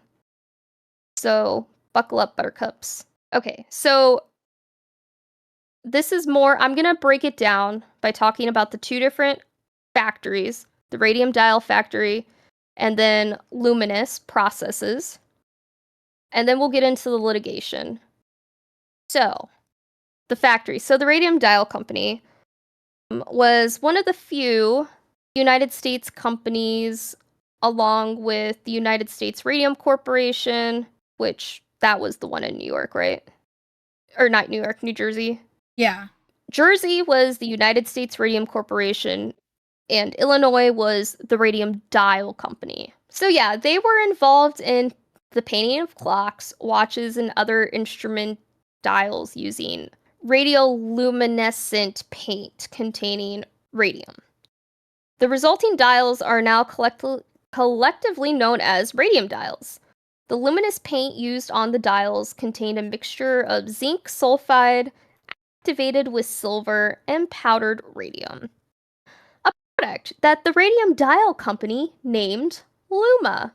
So buckle up, buttercups. Okay, so this is more, I'm going to break it down by talking about the 2 different factories, the radium dial factory and then luminous processes. And then we'll get into the litigation. So, the factory. So the Radium Dial Company was one of the few United States companies, along with the United States Radium Corporation, which that was the one in New York, right? Or not New York, New Jersey. Yeah. Jersey was the United States Radium Corporation, and Illinois was the Radium Dial Company. So yeah, they were involved in the painting of clocks, watches, and other instrument dials using radioluminescent paint containing radium. The resulting dials are now collectively known as radium dials. The luminous paint used on the dials contained a mixture of zinc sulfide activated with silver and powdered radium. A product that the Radium Dial Company named Luma.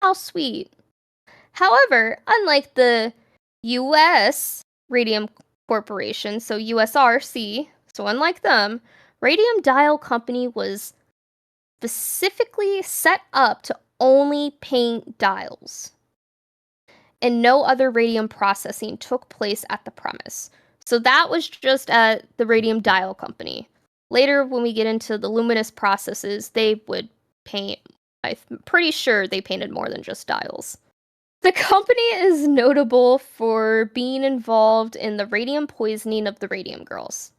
How sweet. However, unlike the US Radium Corporation, so USRC, so unlike them, Radium Dial Company was specifically set up to only paint dials. And no other radium processing took place at the premise. So that was just at the Radium Dial Company. Later, when we get into the luminous processes, they would paint, I'm pretty sure they painted more than just dials. The company is notable for being involved in the radium poisoning of the Radium Girls.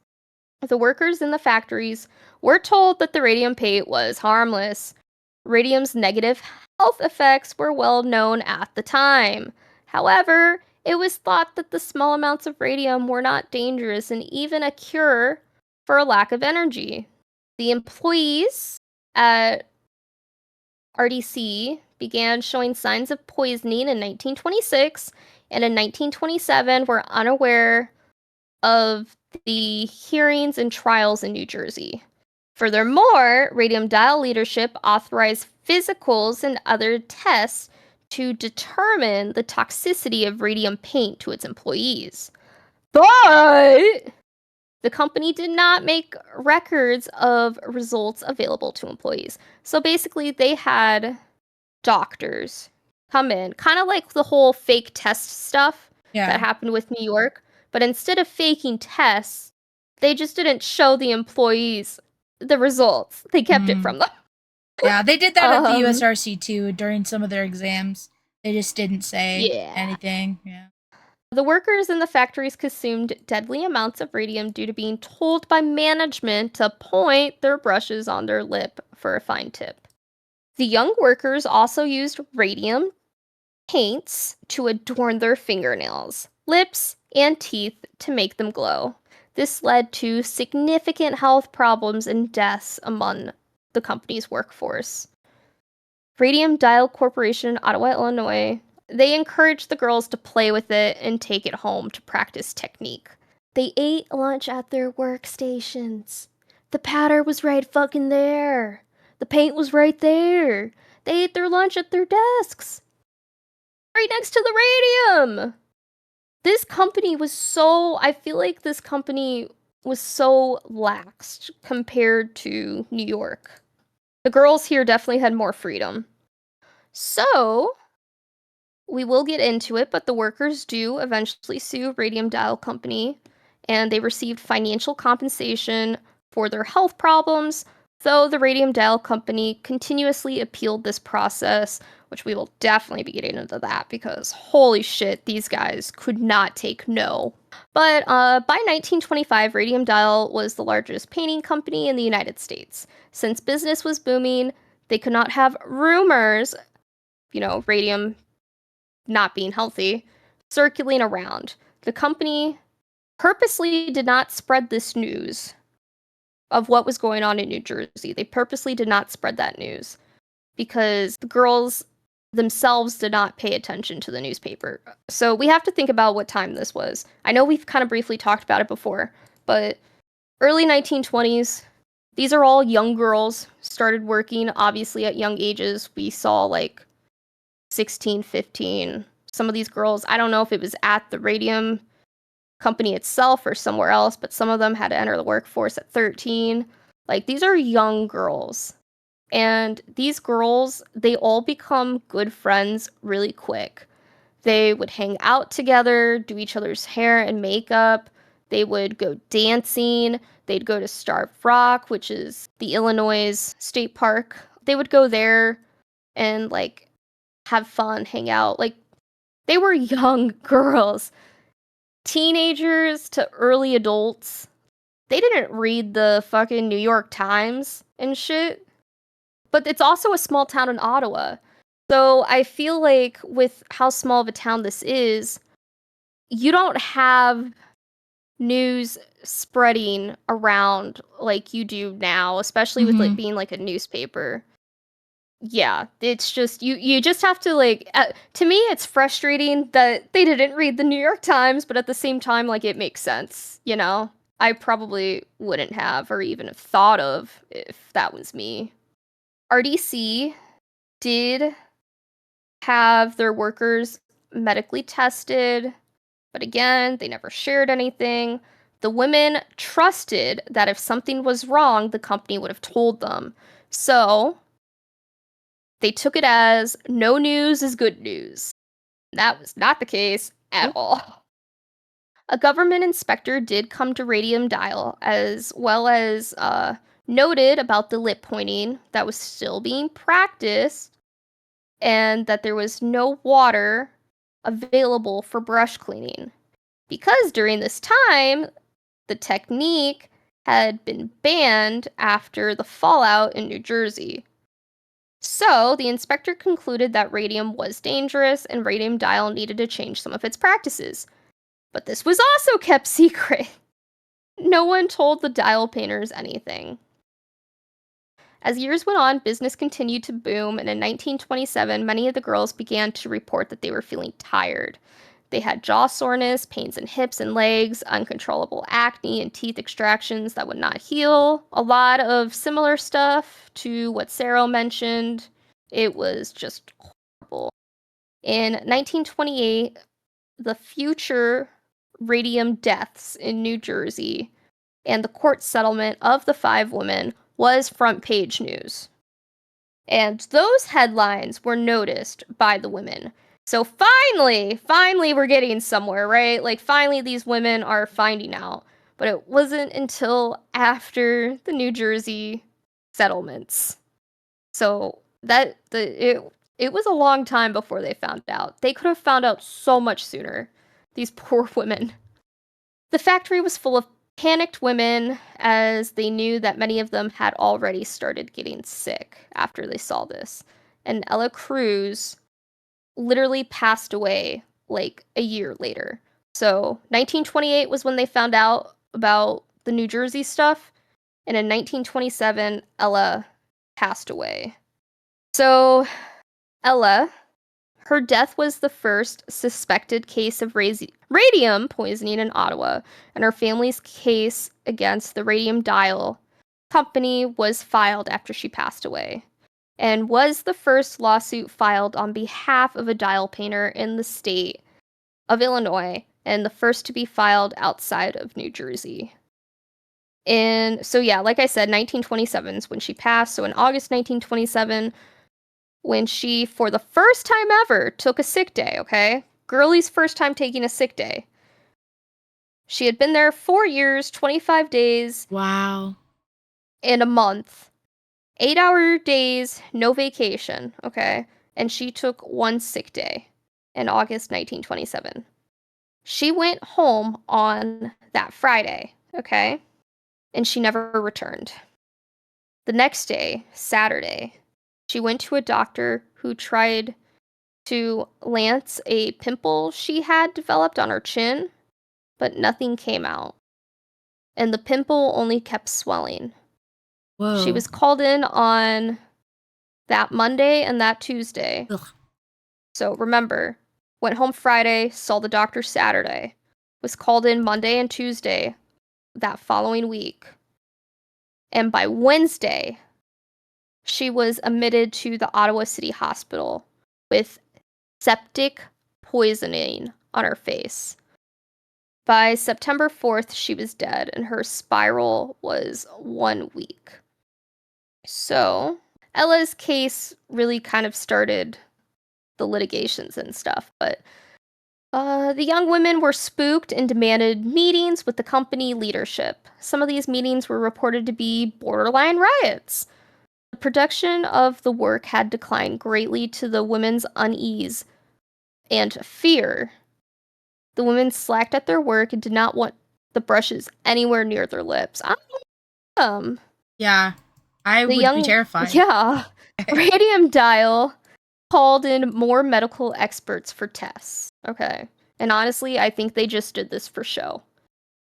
The workers in the factories were told that the radium paint was harmless. Radium's negative health effects were well known at the time. However, it was thought that the small amounts of radium were not dangerous and even a cure for a lack of energy. The employees at RDC began showing signs of poisoning in 1926, and in 1927 were unaware of the hearings and trials in New Jersey. Furthermore, Radium Dial leadership authorized physicals and other tests to determine the toxicity of radium paint to its employees. But the company did not make records of results available to employees. So basically, they had doctors come in, kind of like the whole fake test stuff that happened with New York. But instead of faking tests, they just didn't show the employees the results. They kept it from them. Yeah, they did that at the USRC too during some of their exams. They just didn't say anything. Yeah. The workers in the factories consumed deadly amounts of radium due to being told by management to point their brushes on their lip for a fine tip. The young workers also used radium paints to adorn their fingernails, lips, and teeth to make them glow. This led to significant health problems and deaths among the company's workforce. Radium Dial Corporation, Ottawa, Illinois, they encouraged the girls to play with it and take it home to practice technique. They ate lunch at their workstations. The powder was right fucking there. The paint was right there. They ate their lunch at their desks. Right next to the radium. This company was I feel like this company was so laxed compared to New York. The girls here definitely had more freedom. So, we will get into it, but the workers do eventually sue Radium Dial Company, and they received financial compensation for their health problems, though the Radium Dial Company continuously appealed this process, which we will definitely be getting into that because holy shit, these guys could not take no. But by 1925, Radium Dial was the largest painting company in the United States. Since business was booming, they could not have rumors, radium not being healthy, circulating around. The company purposely did not spread this news of what was going on in New Jersey. They purposely did not spread that news because the girls themselves did not pay attention to the newspaper. So we have to think about what time this was. I know we've kind of briefly talked about it before, but early 1920s, these are all young girls, started working obviously at young ages. We saw like 16, 15. Some of these girls, I don't know if it was at the radium company itself or somewhere else, but some of them had to enter the workforce at 13. Like, these are young girls. And these girls, they all become good friends really quick. They would hang out together, do each other's hair and makeup. They would go dancing. They'd go to Starved Rock, which is the Illinois state park. They would go there and, like, have fun, hang out. Like, they were young girls. Teenagers to early adults. They didn't read the fucking New York Times and shit. But it's also a small town in Ottawa. So I feel like with how small of a town this is, you don't have news spreading around like you do now, especially with it being like a newspaper. Yeah, it's just you just have to like to me it's frustrating that they didn't read the New York Times, but at the same time like it makes sense, you know? I probably wouldn't have or even have thought of if that was me. RDC did have their workers medically tested, but again, they never shared anything. The women trusted that if something was wrong, the company would have told them. So, they took it as no news is good news. That was not the case at all. A government inspector did come to Radium Dial, as well as noted about the lip pointing that was still being practiced, and that there was no water available for brush cleaning. Because during this time, the technique had been banned after the fallout in New Jersey. So, the inspector concluded that radium was dangerous and Radium Dial needed to change some of its practices. But this was also kept secret. No one told the dial painters anything. As years went on, business continued to boom, and in 1927, many of the girls began to report that they were feeling tired. They had jaw soreness, pains in hips and legs, uncontrollable acne, and teeth extractions that would not heal. A lot of similar stuff to what Sero mentioned. It was just horrible. In 1928, the future radium deaths in New Jersey and the court settlement of the 5 women was front page news. And those headlines were noticed by the women. So finally we're getting somewhere, right? Like finally these women are finding out. But it wasn't until after the New Jersey settlements. So it was a long time before they found out. They could have found out so much sooner. These poor women. The factory was full of panicked women as they knew that many of them had already started getting sick after they saw this. And Ella Cruz literally passed away like a year later. So 1928 was when they found out about the New Jersey stuff, and in 1927, Ella passed away. So Ella, her death was the first suspected case of radium poisoning in Ottawa, and her family's case against the Radium Dial company was filed after she passed away, and was the first lawsuit filed on behalf of a dial painter in the state of Illinois, and the first to be filed outside of New Jersey. And so, yeah, like I said, 1927 is when she passed. So in August 1927, when she, for the first time ever, took a sick day, okay? Girlie's first time taking a sick day. She had been there 4 years, 25 days. Wow. And a month. 8-hour days, no vacation, okay? And she took one sick day in August 1927. She went home on that Friday, okay? And she never returned. The next day, Saturday, she went to a doctor who tried to lance a pimple she had developed on her chin, but nothing came out. And the pimple only kept swelling. Whoa. She was called in on that Monday and that Tuesday. Ugh. So remember, went home Friday, saw the doctor Saturday, was called in Monday and Tuesday that following week. And by Wednesday, she was admitted to the Ottawa City Hospital with septic poisoning on her face. By September 4th, she was dead, and her spiral was 1 week. So, Ella's case really kind of started the litigations and stuff, but the young women were spooked and demanded meetings with the company leadership. Some of these meetings were reported to be borderline riots. The production of the work had declined greatly to the women's unease and fear. The women slacked at their work and did not want the brushes anywhere near their lips. Yeah, I The would be terrified. Yeah. Radium Dial called in more medical experts for tests. Okay. And honestly, I think they just did this for show.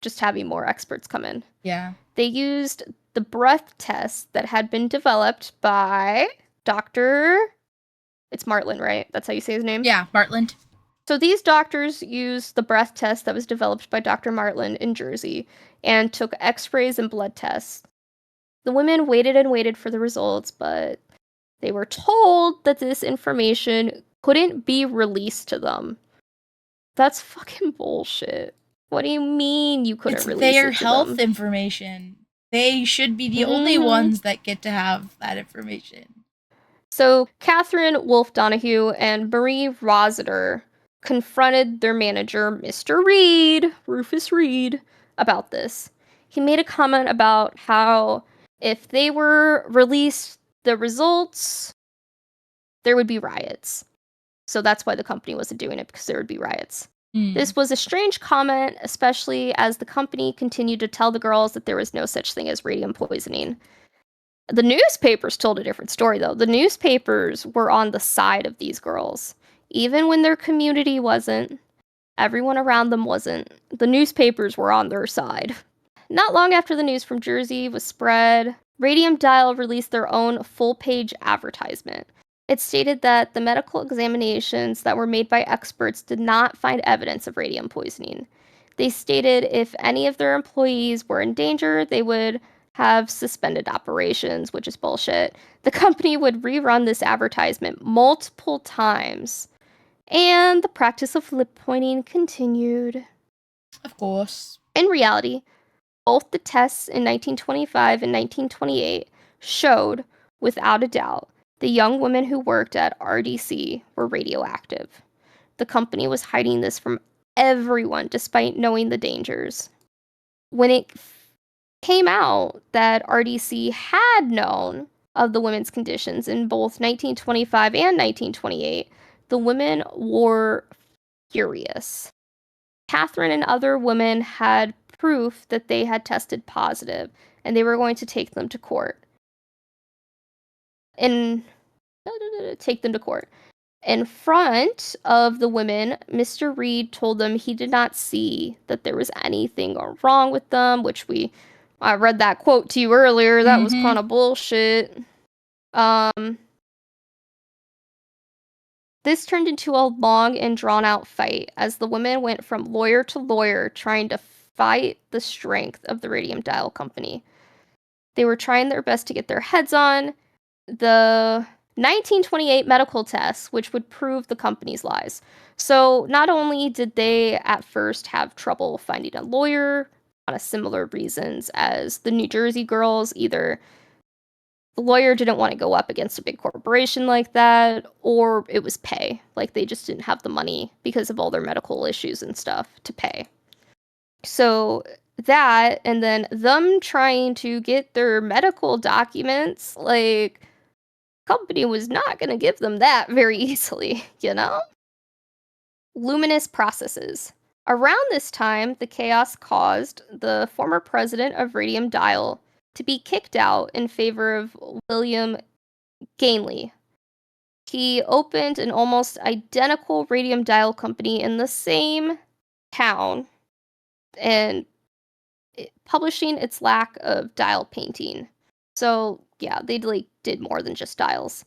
Just having more experts come in. Yeah. They used the breath test that had been developed by Dr. It's Martland, right? That's how you say his name? Yeah, Martland. So these doctors used the breath test that was developed by Dr. Martland in Jersey and took x-rays and blood tests. The women waited and waited for the results, but they were told that this information couldn't be released to them. That's fucking bullshit. What do you mean you couldn't release it to them? It's their health information. They should be the only ones that get to have that information. So Catherine Wolfe Donahue and Marie Rossiter confronted their manager, Mr. Reed, Rufus Reed, about this. He made a comment about how if they were released the results, there would be riots. So that's why the company wasn't doing it, because there would be riots. This was a strange comment, especially as the company continued to tell the girls that there was no such thing as radium poisoning. The newspapers told a different story, though. The newspapers were on the side of these girls. Even when their community wasn't, everyone around them wasn't. The newspapers were on their side. Not long after the news from Jersey was spread, Radium Dial released their own full-page advertisement. It stated that the medical examinations that were made by experts did not find evidence of radium poisoning. They stated if any of their employees were in danger, they would have suspended operations, which is bullshit. The company would rerun this advertisement multiple times, and the practice of lip pointing continued. Of course. In reality, both the tests in 1925 and 1928 showed, without a doubt, the young women who worked at RDC were radioactive. The company was hiding this from everyone despite knowing the dangers. When it came out that RDC had known of the women's conditions in both 1925 and 1928, the women were furious. Catherine and other women had proof that they had tested positive, and they were going to take them to court. In front of the women, Mr. Reed told them he did not see that there was anything wrong with them, which I read that quote to you earlier. That was kind of bullshit. This turned into a long and drawn-out fight as the women went from lawyer to lawyer trying to fight the strength of the Radium Dial Company. They were trying their best to get their heads on the 1928 medical tests, which would prove the company's lies. So not only did they at first have trouble finding a lawyer on similar reasons as the New Jersey girls, either the lawyer didn't want to go up against a big corporation like that, or it was pay. Like, they just didn't have the money because of all their medical issues and stuff to pay. So that, and then them trying to get their medical documents, like, company was not going to give them that very easily, you know? Luminous processes. Around this time, the chaos caused the former president of Radium Dial to be kicked out in favor of William Gainley. He opened an almost identical radium dial company in the same town and publishing its lack of dial painting. So, yeah, they did more than just dials.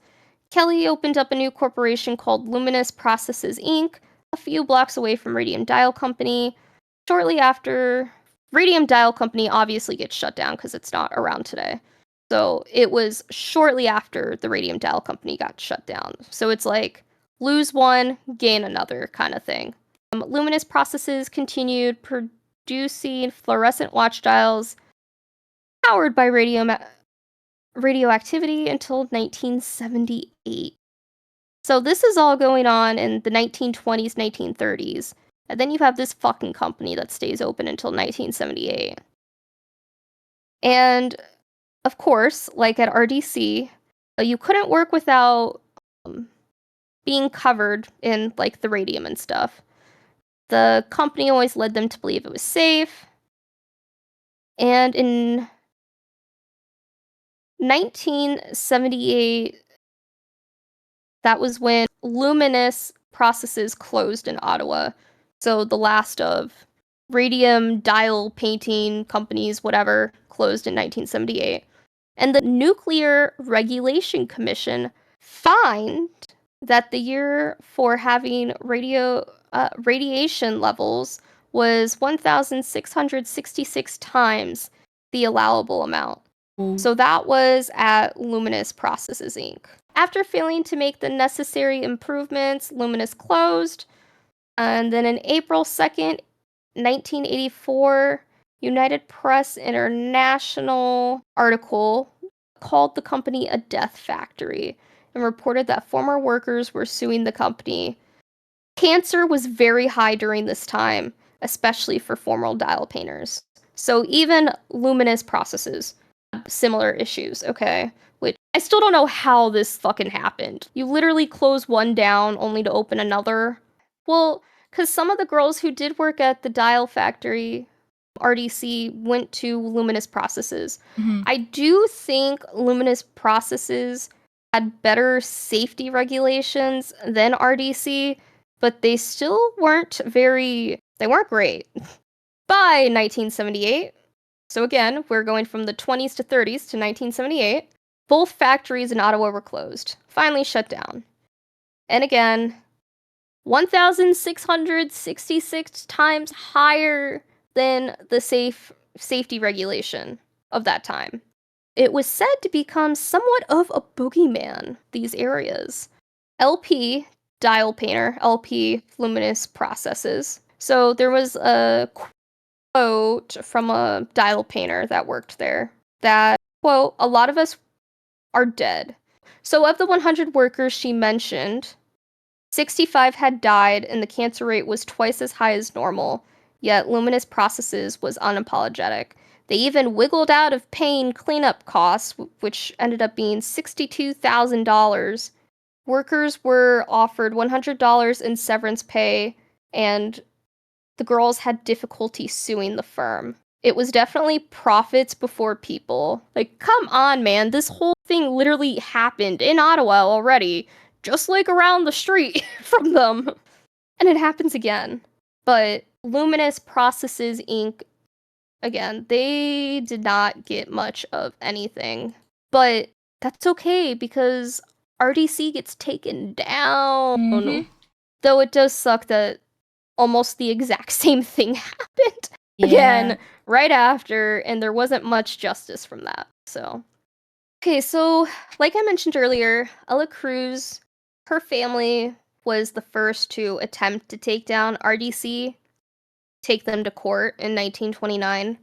Kelly opened up a new corporation called Luminous Processes Inc. a few blocks away from Radium Dial Company. Shortly after, Radium Dial Company obviously gets shut down because it's not around today. So it was shortly after the Radium Dial Company got shut down. So it's like lose one, gain another kind of thing. Luminous Processes continued producing fluorescent watch dials powered by radioactivity until 1978. So this is all going on in the 1920s, 1930s. And then you have this fucking company that stays open until 1978. And of course, like at RDC, you couldn't work without being covered in like the radium and stuff. The company always led them to believe it was safe. And in 1978, that was when Luminous Processes closed in Ottawa. So the last of radium dial painting companies, whatever, closed in 1978. And the Nuclear Regulation Commission fined that the year for having radiation levels was 1,666 times the allowable amount. So that was at Luminous Processes Inc. After failing to make the necessary improvements, Luminous closed. And then in April 2nd, 1984, United Press International article called the company a death factory and reported that former workers were suing the company. Cancer was very high during this time, especially for former dial painters. So even Luminous Processes had similar issues, okay? Which I still don't know how this fucking happened. You literally close one down only to open another. Well, because some of the girls who did work at the dial factory, RDC, went to Luminous Processes. I do think Luminous Processes had better safety regulations than RDC, but they still weren't great. By 1978, so again, we're going from the 20s to 30s to 1978, both factories in Ottawa were closed, finally shut down. And again, 1,666 times higher than the safety regulation of that time. It was said to become somewhat of a boogeyman, these areas. LP, dial painter, LP, Luminous Processes. So there was a quote from a dial painter that worked there that, quote, "A lot of us are dead." So of the 100 workers she mentioned, 65 had died and the cancer rate was twice as high as normal, yet Luminous Processes was unapologetic. They even wiggled out of paying cleanup costs, which ended up being $62,000. Workers were offered $100 in severance pay, and the girls had difficulty suing the firm. It was definitely profits before people. Like, come on, man. This whole thing literally happened in Ottawa already. just like around the street from them. And it happens again. But Luminous Processes Inc., again, they did not get much of anything. But that's okay because RDC gets taken down. Mm-hmm. Though it does suck that almost the exact same thing happened Yeah. again right after, and there wasn't much justice from that. So, okay, so like I mentioned earlier, Ella Cruz, her family was the first to attempt to take down RDC, take them to court in 1929.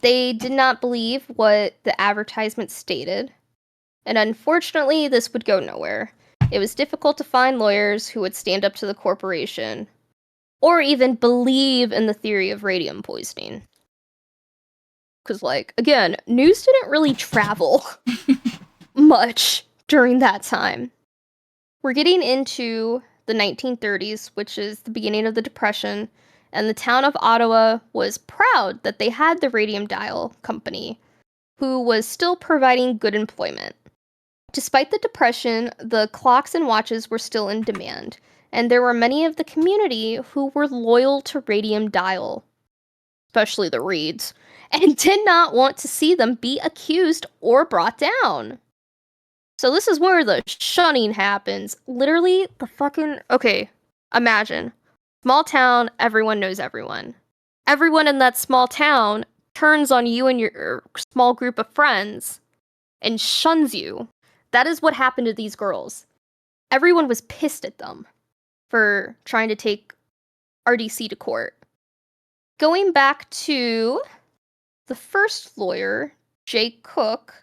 They did not believe what the advertisement stated, and unfortunately, this would go nowhere. It was difficult to find lawyers who would stand up to the corporation or even believe in the theory of radium poisoning. Because, like, again, news didn't really travel much during that time. We're getting into the 1930s, which is the beginning of the Depression, and the town of Ottawa was proud that they had the Radium Dial Company, who was still providing good employment. Despite the Depression, the clocks and watches were still in demand, and there were many of the community who were loyal to Radium Dial, especially the Reeds, and did not want to see them be accused or brought down. So this is where the shunning happens. Literally, the fucking... Okay, imagine. Small town, everyone knows everyone. Everyone in that small town turns on you and your small group of friends and shuns you. That is what happened to these girls. Everyone was pissed at them for trying to take RDC to court. Going back to the first lawyer, Jake Cook,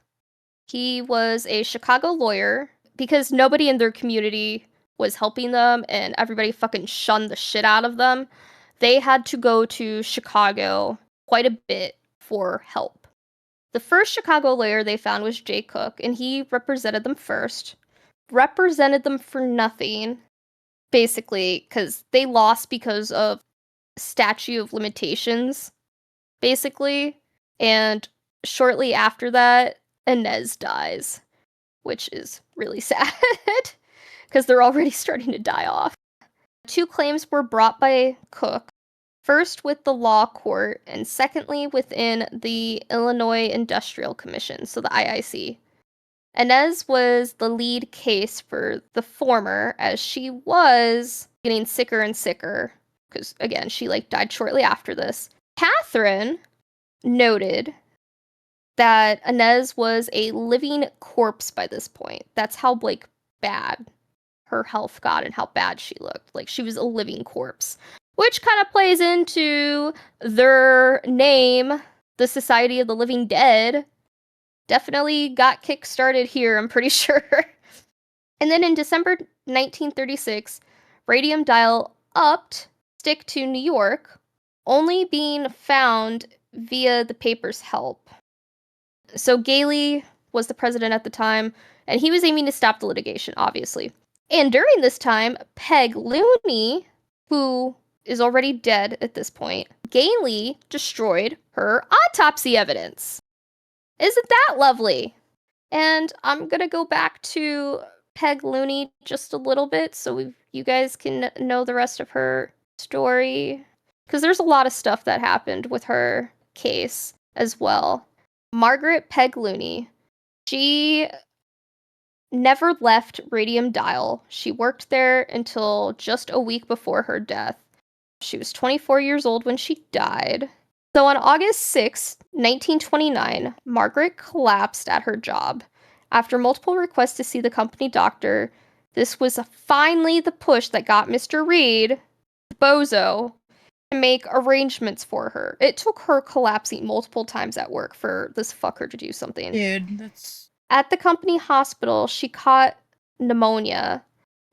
he was a Chicago lawyer because nobody in their community was helping them and everybody fucking shunned the shit out of them. They had to go to Chicago quite a bit for help. The first Chicago lawyer they found was Jake Cook, and he represented them first. Represented them for nothing, basically, because they lost because of statute of limitations, basically. And shortly after that, Inez dies, which is really sad, because they're already starting to die off. 2 claims were brought by Cook, first with the law court, and secondly within the Illinois Industrial Commission, so the IIC. Inez was the lead case for the former, as she was getting sicker and sicker, because, again, she, died shortly after this. Catherine noted that Inez was a living corpse by this point. That's how, bad her health got and how bad she looked. She was a living corpse. Which kind of plays into their name, the Society of the Living Dead. Definitely got kick-started here, I'm pretty sure. And then in December 1936, Radium Dial upped stick to New York, only being found via the paper's help. So Gailey was the president at the time, and he was aiming to stop the litigation, obviously. And during this time, Peg Looney, who is already dead at this point, Gailey destroyed her autopsy evidence. Isn't that lovely? And I'm gonna go back to Peg Looney just a little bit so you guys can know the rest of her story. Because there's a lot of stuff that happened with her case as well. Margaret Peg Looney, she never left Radium Dial. She worked there until just a week before her death. She was 24 years old when she died. So on August 6, 1929, Margaret collapsed at her job. After multiple requests to see the company doctor, this was finally the push that got Mr. Reed, bozo, to make arrangements for her. It took her collapsing multiple times at work for this fucker to do something. Dude, that's... At the company hospital, she caught pneumonia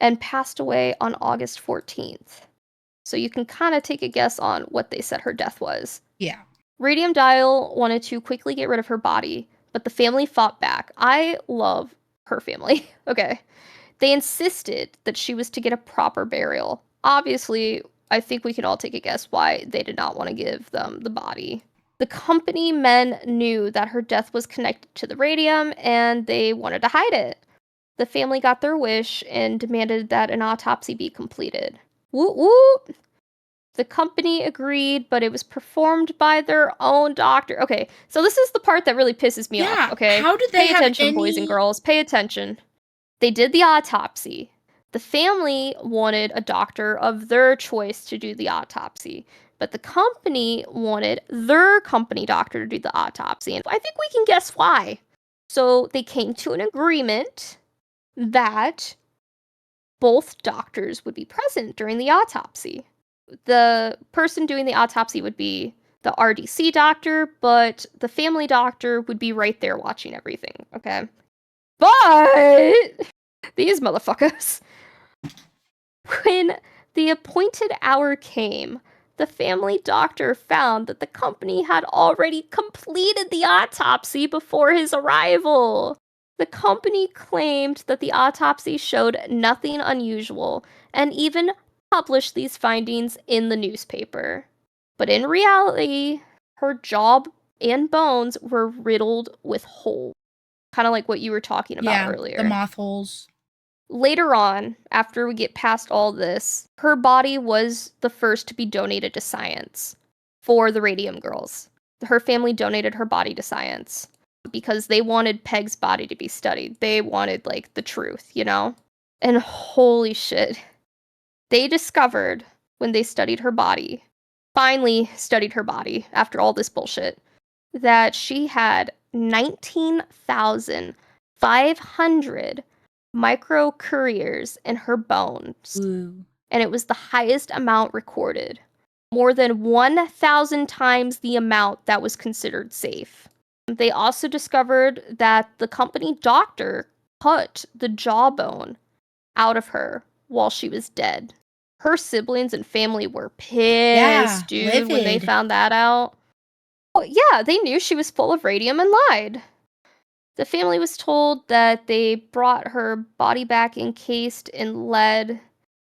and passed away on August 14th. So you can kind of take a guess on what they said her death was. Yeah. Radium Dial wanted to quickly get rid of her body, but the family fought back. I love her family. Okay. They insisted that she was to get a proper burial. Obviously, I think we can all take a guess why they did not want to give them the body. The company men knew that her death was connected to the radium, and they wanted to hide it. The family got their wish and demanded that an autopsy be completed. Woot woot! The company agreed, but it was performed by their own doctor. Okay, so this is the part that really pisses me off, Yeah. okay? How did they Pay have attention, boys and any? girls. Pay attention. They did the autopsy. The family wanted a doctor of their choice to do the autopsy, but the company wanted their company doctor to do the autopsy. And I think we can guess why. So they came to an agreement that both doctors would be present during the autopsy. The person doing the autopsy would be the RDC doctor, but the family doctor would be right there watching everything, okay? But these motherfuckers, when the appointed hour came, the family doctor found that the company had already completed the autopsy before his arrival. The company claimed that the autopsy showed nothing unusual and even published these findings in the newspaper. But in reality, her jaw and bones were riddled with holes, kind of like what you were talking about Yeah, the earlier. moth holes. Later on, after we get past all this, her body was the first to be donated to science for the Radium Girls. Her family donated her body to science because they wanted Peg's body to be studied. They wanted, like, the truth, you know? And holy shit. They discovered when they studied her body, finally studied her body after all this bullshit, that she had 19,500 microcouriers in her bones, Ooh. and it was the highest amount recorded, more than 1,000 times the amount that was considered safe. They also discovered that the company doctor cut the jawbone out of her while she was dead. Her siblings and family were pissed, dude, when they Livid. found that out. Oh, yeah, they knew she was full of radium and lied. The family was told that they brought her body back encased in lead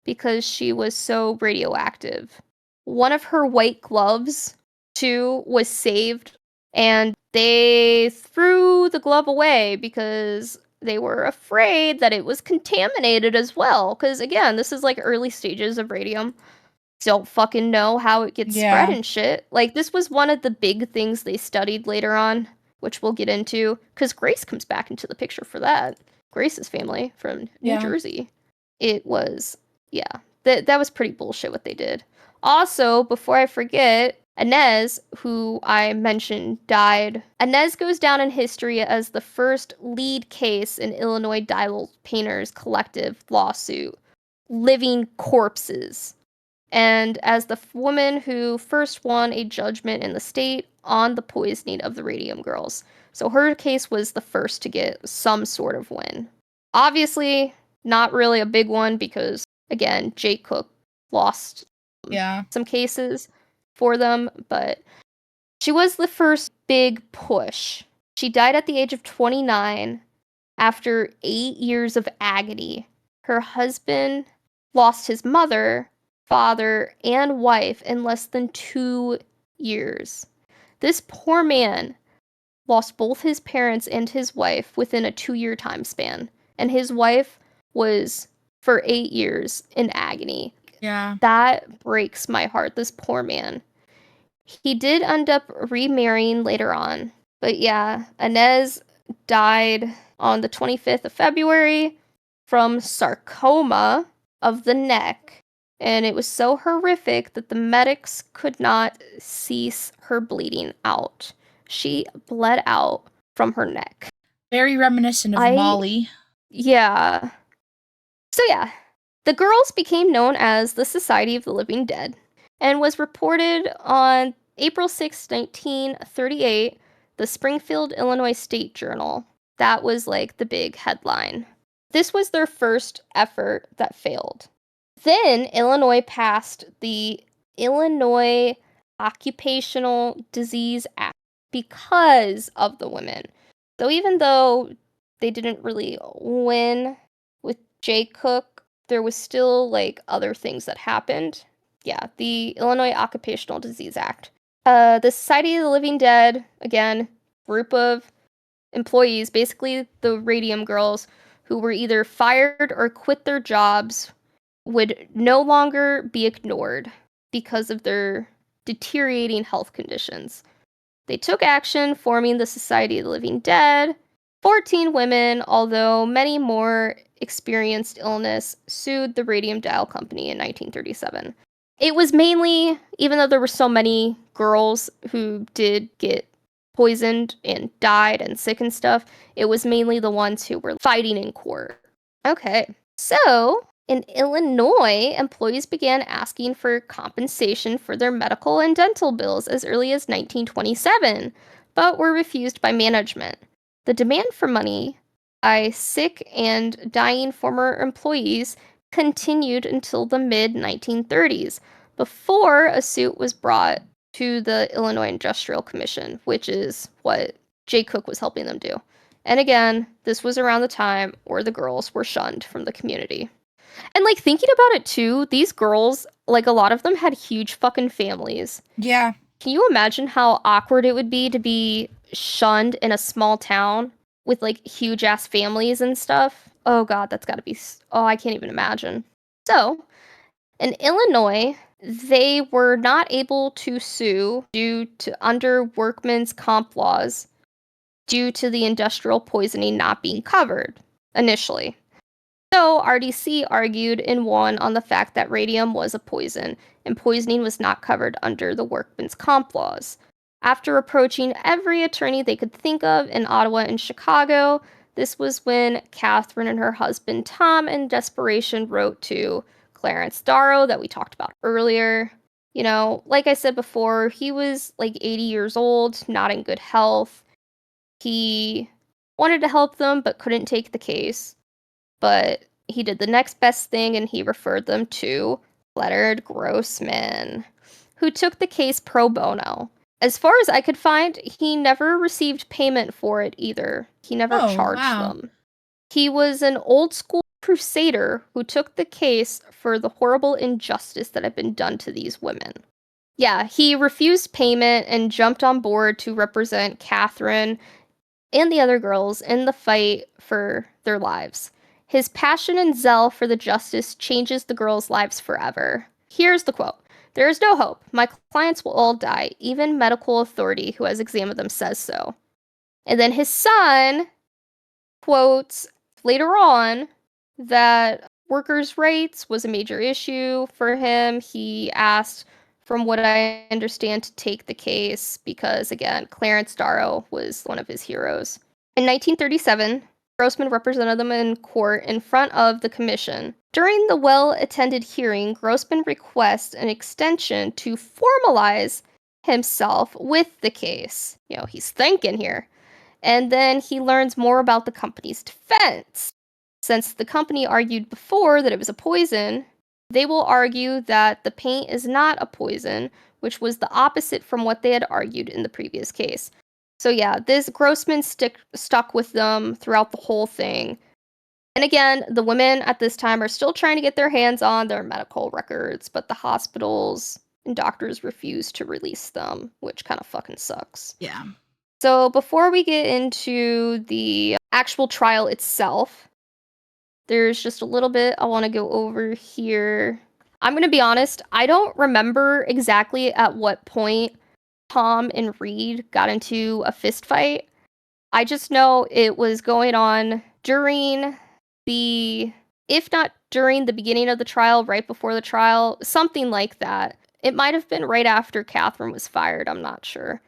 because she was so radioactive. One of her white gloves, too, was saved, and they threw the glove away because they were afraid that it was contaminated as well. Because, again, this is like early stages of radium. Don't fucking know how it gets spread Yeah. and shit. Like, this was one of the big things they studied later on, which we'll get into, because Grace comes back into the picture for that. Grace's family from New Yeah. Jersey. It was, yeah, that was pretty bullshit what they did. Also, before I forget, Inez, who I mentioned, died. Inez goes down in history as the first lead case in Illinois Dial Painters Collective lawsuit, living corpses, and as the woman who first won a judgment in the state on the poisoning of the Radium Girls. So her case was the first to get some sort of win. Obviously, not really a big one because, again, Jake Cook lost some cases for them, but she was the first big push. She died at the age of 29 after 8 years of agony. Her husband lost his mother, father, and wife in less than 2 years. This poor man lost both his parents and his wife within a 2-year time span, and his wife was for 8 years in agony. Yeah. That breaks my heart, this poor man. He did end up remarrying later on, but yeah, Inez died on the 25th of February from sarcoma of the neck, and it was so horrific that the medics could not cease her bleeding out. She bled out from her neck. Very reminiscent of Molly. Yeah. So yeah, the girls became known as the Society of the Living Dead and was reported on April 6, 1938, the Springfield, Illinois State Journal. That was like the big headline. This was their first effort that failed. Then Illinois passed the Illinois Occupational Disease Act because of the women. So even though they didn't really win with Jay Cook, there was still like other things that happened. Yeah, the Illinois Occupational Disease Act. The Society of the Living Dead, again, group of employees, basically the Radium Girls, who were either fired or quit their jobs would no longer be ignored because of their deteriorating health conditions. They took action, forming the Society of the Living Dead. 14 women, although many more experienced illness, sued the Radium Dial Company in 1937. It was mainly, even though there were so many girls who did get poisoned and died and sick and stuff, it was mainly the ones who were fighting in court. Okay, so in Illinois, employees began asking for compensation for their medical and dental bills as early as 1927, but were refused by management. The demand for money by sick and dying former employees continued until the mid-1930s, before a suit was brought to the Illinois Industrial Commission, which is what Jay Cook was helping them do. And again, this was around the time where the girls were shunned from the community. And like thinking about it too, these girls, like a lot of them had huge fucking families. Yeah. Can you imagine how awkward it would be to be shunned in a small town with like huge ass families and stuff? Oh god, that's gotta be. Oh, I can't even imagine. So, in Illinois, they were not able to sue due to under workmen's comp laws due to the industrial poisoning not being covered initially. So RDC argued and won on the fact that radium was a poison, and poisoning was not covered under the workmen's comp laws. After approaching every attorney they could think of in Ottawa and Chicago, this was when Catherine and her husband Tom, in desperation, wrote to Clarence Darrow that we talked about earlier. You know, like I said before, he was like 80 years old, not in good health. He wanted to help them but couldn't take the case. But he did the next best thing and he referred them to Leonard Grossman, who took the case pro bono. As far as I could find, he never received payment for it either. He never charged them. He was an old school crusader who took the case for the horrible injustice that had been done to these women. Yeah, he refused payment and jumped on board to represent Catherine and the other girls in the fight for their lives. His passion and zeal for the justice changes the girls' lives forever. Here's the quote. "There is no hope. My clients will all die. Even medical authority who has examined them says so." And then his son quotes later on that workers' rights was a major issue for him. He asked, from what I understand, to take the case because, again, Clarence Darrow was one of his heroes. In 1937, Grossman represented them in court in front of the commission. During the well-attended hearing, Grossman requests an extension to formalize himself with the case. You know, he's thinking here. And then he learns more about the company's defense. Since the company argued before that it was a poison, they will argue that the paint is not a poison, which was the opposite from what they had argued in the previous case. So yeah, this Grossman stuck with them throughout the whole thing. And again, the women at this time are still trying to get their hands on their medical records, but the hospitals and doctors refuse to release them, which kind of fucking sucks. Yeah. So before we get into the actual trial itself, there's just a little bit I want to go over here. I'm going to be honest, I don't remember exactly at what point Tom and Reed got into a fist fight. I just know it was going on during if not during the beginning of the trial, right before the trial, something like that. It might have been right after Catherine was fired, I'm not sure.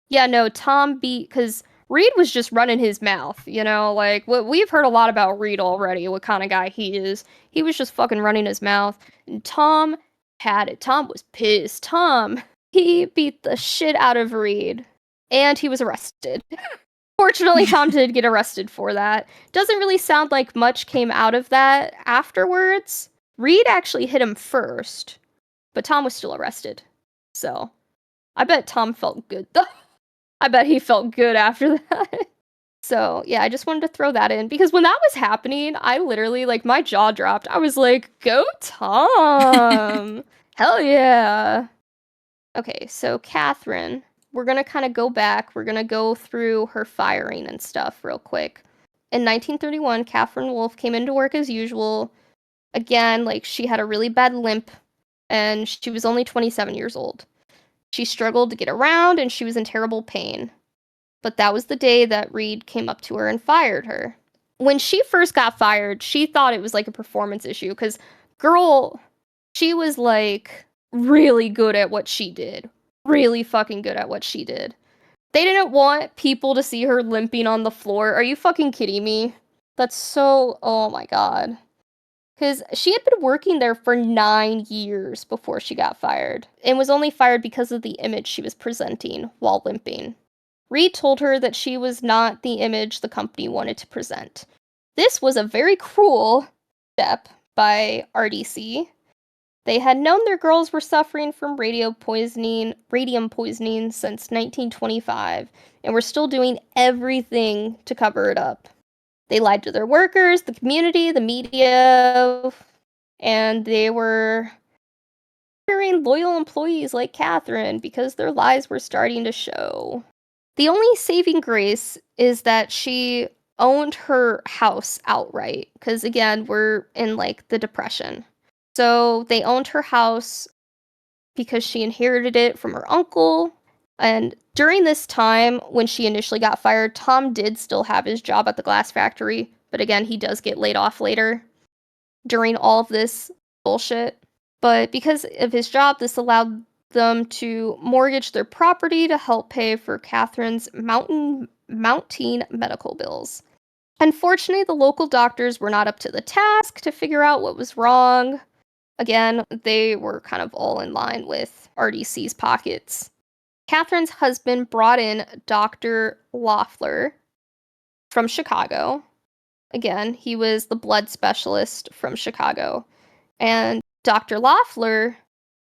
Yeah, no, Tom because Reed was just running his mouth, you know, like we've heard a lot about Reed already, what kind of guy he is. He was just fucking running his mouth, and Tom had it. Tom was pissed. He beat the shit out of Reed, and he was arrested. Fortunately, Tom did get arrested for that. Doesn't really sound like much came out of that afterwards. Reed actually hit him first, but Tom was still arrested. So, I bet Tom felt good, though. I bet he felt good after that. So, yeah, I just wanted to throw that in because when that was happening, I literally, like, my jaw dropped. I was like, go Tom! Hell yeah! Okay, so Catherine, we're gonna kind of go back. We're gonna go through her firing and stuff real quick. In 1931, Catherine Wolfe came into work as usual. Again, like, she had a really bad limp, and she was only 27 years old. She struggled to get around, and she was in terrible pain. But that was the day that Reed came up to her and fired her. When she first got fired, she thought it was like a performance issue, because, girl, she was, like, really good at what she did. Really fucking good at what she did. They didn't want people to see her limping on the floor. Are you fucking kidding me? That's so... oh my god. Because she had been working there for 9 years before she got fired, and was only fired because of the image she was presenting while limping. Reed told her that she was not the image the company wanted to present. This was a very cruel step by RDC. They had known their girls were suffering from radium poisoning since 1925, and were still doing everything to cover it up. They lied to their workers, the community, the media, and they were hiring loyal employees like Catherine because their lies were starting to show. The only saving grace is that she owned her house outright, because again, we're in like the Depression. So they owned her house because she inherited it from her uncle. And during this time, when she initially got fired, Tom did still have his job at the glass factory. But again, he does get laid off later during all of this bullshit. But because of his job, this allowed them to mortgage their property to help pay for Catherine's mounting medical bills. Unfortunately, the local doctors were not up to the task to figure out what was wrong. Again, they were kind of all in line with RDC's pockets. Catherine's husband brought in Dr. Loeffler from Chicago. Again, he was the blood specialist from Chicago. And Dr. Loeffler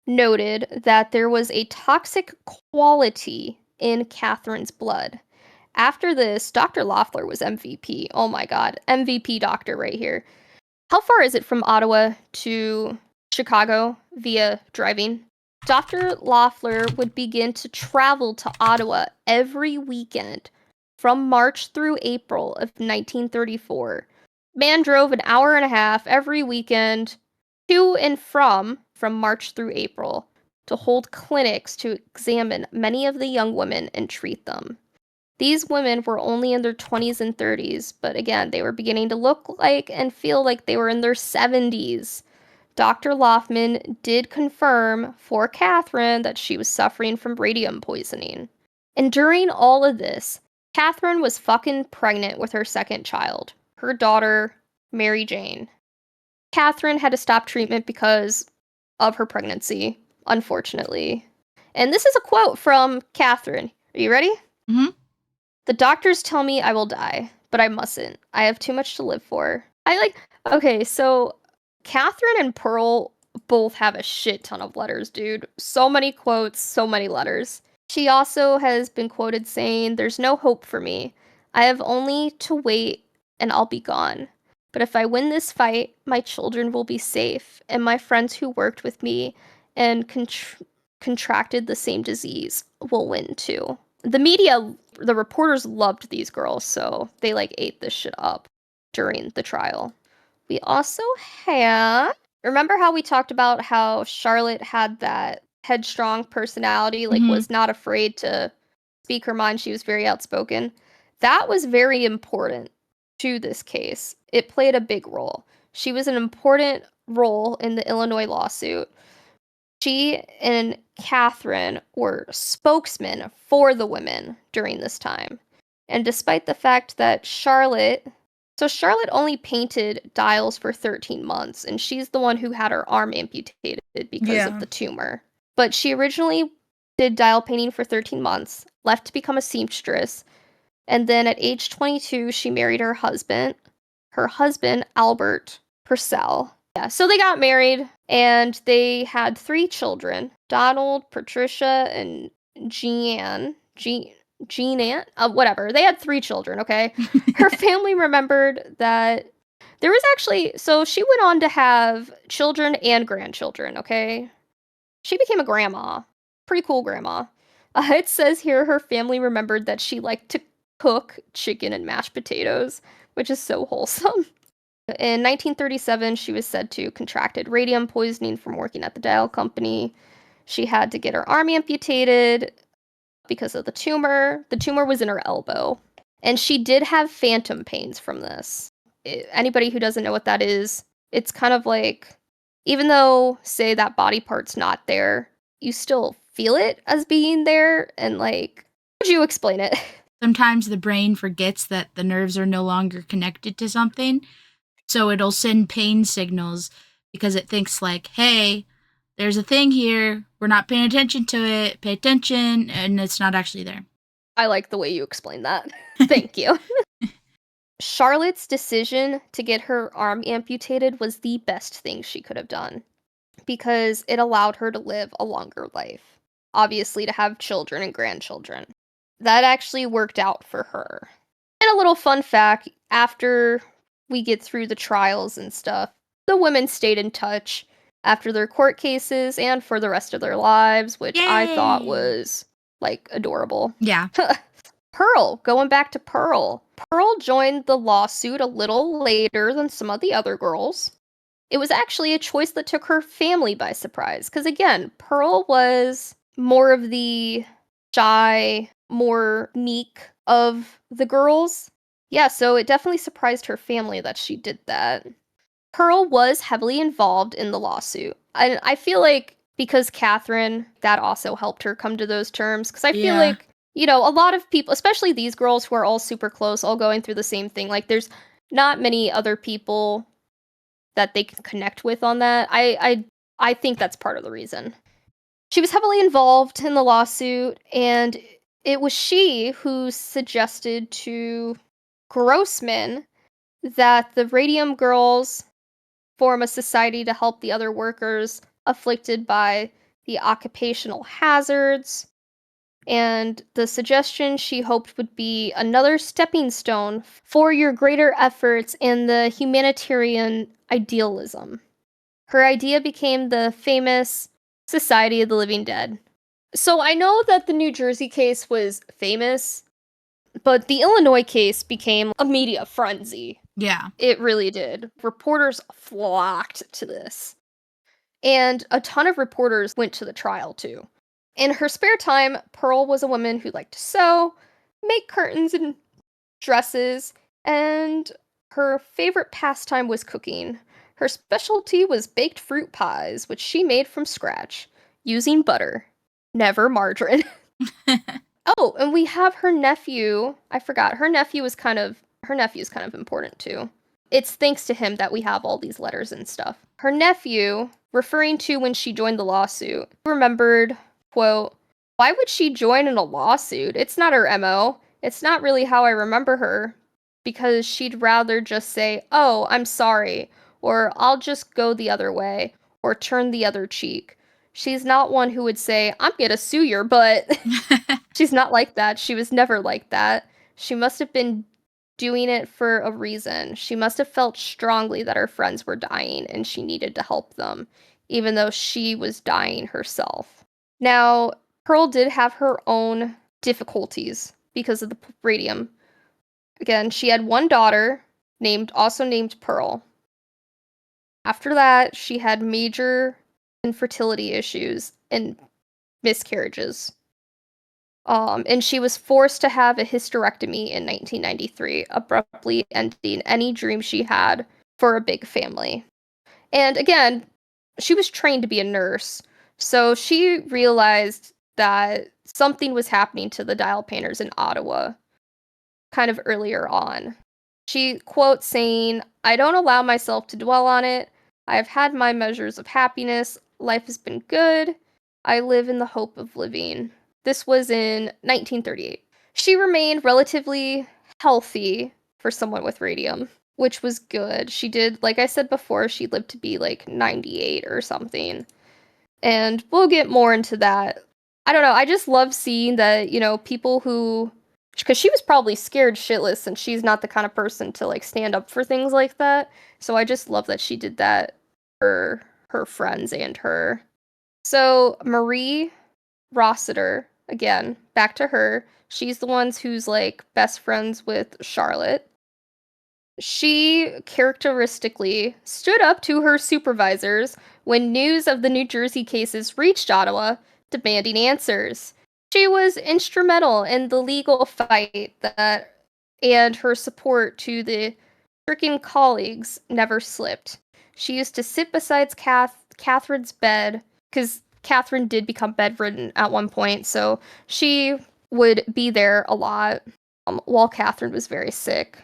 noted that there was a toxic quality in Catherine's blood. After this, Dr. Loeffler was MVP. Oh my god, MVP doctor right here. How far is it from Ottawa to Chicago via driving? Dr. Loeffler would begin to travel to Ottawa every weekend from March through April of 1934. Man drove an hour and a half every weekend to and from March through April to hold clinics to examine many of the young women and treat them. These women were only in their 20s and 30s, but again, they were beginning to look like and feel like they were in their 70s. Dr. Loeffman did confirm for Catherine that she was suffering from radium poisoning. And during all of this, Catherine was fucking pregnant with her second child, her daughter, Mary Jane. Catherine had to stop treatment because of her pregnancy, unfortunately. And this is a quote from Catherine. Are you ready? Mm-hmm. The doctors tell me I will die, but I mustn't. I have too much to live for. Okay, so Catherine and Pearl both have a shit ton of letters, dude. So many quotes, so many letters. She also has been quoted saying, "There's no hope for me. I have only to wait and I'll be gone. But if I win this fight, my children will be safe, and my friends who worked with me and contracted the same disease will win too." The media, the reporters loved these girls, so they like ate this shit up during the trial. We also have... remember how we talked about how Charlotte had that headstrong personality, like was not afraid to speak her mind, she was very outspoken? That was very important to this case. It played a big role. She was an important role in the Illinois lawsuit. She and Catherine were spokesmen for the women during this time. And despite the fact that Charlotte only painted Dials for 13 months, and she's the one who had her arm amputated because of the tumor. But she originally did dial painting for 13 months, left to become a seamstress, and then at age 22, she married her husband, Albert Purcell. Yeah, so they got married, and they had 3 children, Donald, Patricia, and Jean Ann, whatever. They had 3 children, okay? Her family remembered that there was actually... so she went on to have children and grandchildren, okay? She became a grandma. Pretty cool grandma. It says here her family remembered that she liked to cook chicken and mashed potatoes. which is so wholesome. In 1937, she was said to contracted radium poisoning from working at the dial company. She had to get her arm amputated because of the tumor. The tumor was in her elbow. And she did have phantom pains from this. Anybody who doesn't know what that is, it's kind of like, even though, say, that body part's not there, you still feel it as being there. And, like, how would you explain it? Sometimes the brain forgets that the nerves are no longer connected to something, so it'll send pain signals because it thinks like, hey, there's a thing here, we're not paying attention to it, pay attention, and it's not actually there. I like the way you explained that. Thank you. Charlotte's decision to get her arm amputated was the best thing she could have done because it allowed her to live a longer life. Obviously, to have children and grandchildren. That actually worked out for her. And a little fun fact, after we get through the trials and stuff, the women stayed in touch after their court cases and for the rest of their lives, which I thought Yay! was, like, adorable. Yeah. Pearl, going back to Pearl. Pearl joined the lawsuit a little later than some of the other girls. It was actually a choice that took her family by surprise, because again, Pearl was more of the shy, more meek of the girls. Yeah, so it definitely surprised her family that she did that. Pearl was heavily involved in the lawsuit. And I feel like because Catherine, that also helped her come to those terms. Because I feel Yeah. like, you know, a lot of people, especially these girls who are all super close, all going through the same thing, like there's not many other people that they can connect with on that. I think that's part of the reason. She was heavily involved in the lawsuit, and it was she who suggested to Grossman that the Radium Girls form a society to help the other workers afflicted by the occupational hazards. And the suggestion she hoped would be another stepping stone for your greater efforts in the humanitarian idealism. Her idea became the famous Society of the Living Dead. So I know that the New Jersey case was famous, but the Illinois case became a media frenzy. Yeah. It really did. Reporters flocked to this. And a ton of reporters went to the trial too. In her spare time, Pearl was a woman who liked to sew, make curtains and dresses, and her favorite pastime was cooking. Her specialty was baked fruit pies, which she made from scratch, using butter, never margarine. Oh, and we have her nephew. I forgot. Her nephew is kind of important too. It's thanks to him that we have all these letters and stuff. Her nephew, referring to when she joined the lawsuit, remembered, quote, "Why would she join in a lawsuit? It's not her MO. It's not really how I remember her, because she'd rather just say, 'Oh, I'm sorry,' or 'I'll just go the other way,' or turn the other cheek. She's not one who would say, 'I'm gonna sue your butt.'" She's not like that. She was never like that. She must have been doing it for a reason. She must have felt strongly that her friends were dying and she needed to help them, even though she was dying herself. Now, Pearl did have her own difficulties because of the radium. Again, she had one daughter also named Pearl. After that, she had major infertility issues and miscarriages. And she was forced to have a hysterectomy in 1993, abruptly ending any dream she had for a big family. And again, she was trained to be a nurse, so she realized that something was happening to the dial painters in Ottawa kind of earlier on. She quotes saying, "I don't allow myself to dwell on it. I have had my measures of happiness. Life has been good. I live in the hope of living." This was in 1938. She remained relatively healthy for someone with radium, which was good. She did, like I said before, she lived to be like 98 or something. And we'll get more into that. I don't know. I just love seeing that, you know, people who, because she was probably scared shitless and she's not the kind of person to like stand up for things like that. So I just love that she did that for her friends and her. So Marie Rossiter, again, back to her. She's the ones who's like best friends with Charlotte. She characteristically stood up to her supervisors when news of the New Jersey cases reached Ottawa, demanding answers. She was instrumental in the legal fight and her support to the stricken colleagues never slipped. She used to sit beside Catherine's bed, because Catherine did become bedridden at one point, so she would be there a lot while Catherine was very sick.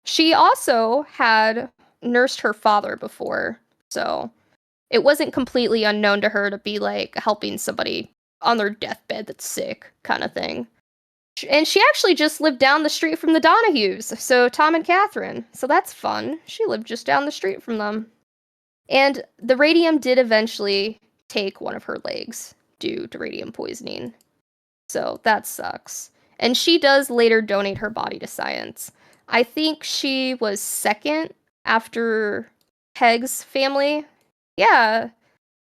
She also had nursed her father before, so it wasn't completely unknown to her to be like helping somebody on their deathbed that's sick, kind of thing. And she actually just lived down the street from the Donahues, so Tom and Catherine. So that's fun. She lived just down the street from them. And the radium did eventually take one of her legs due to radium poisoning. So that sucks. And she does later donate her body to science. I think she was second after Peg's family. Yeah,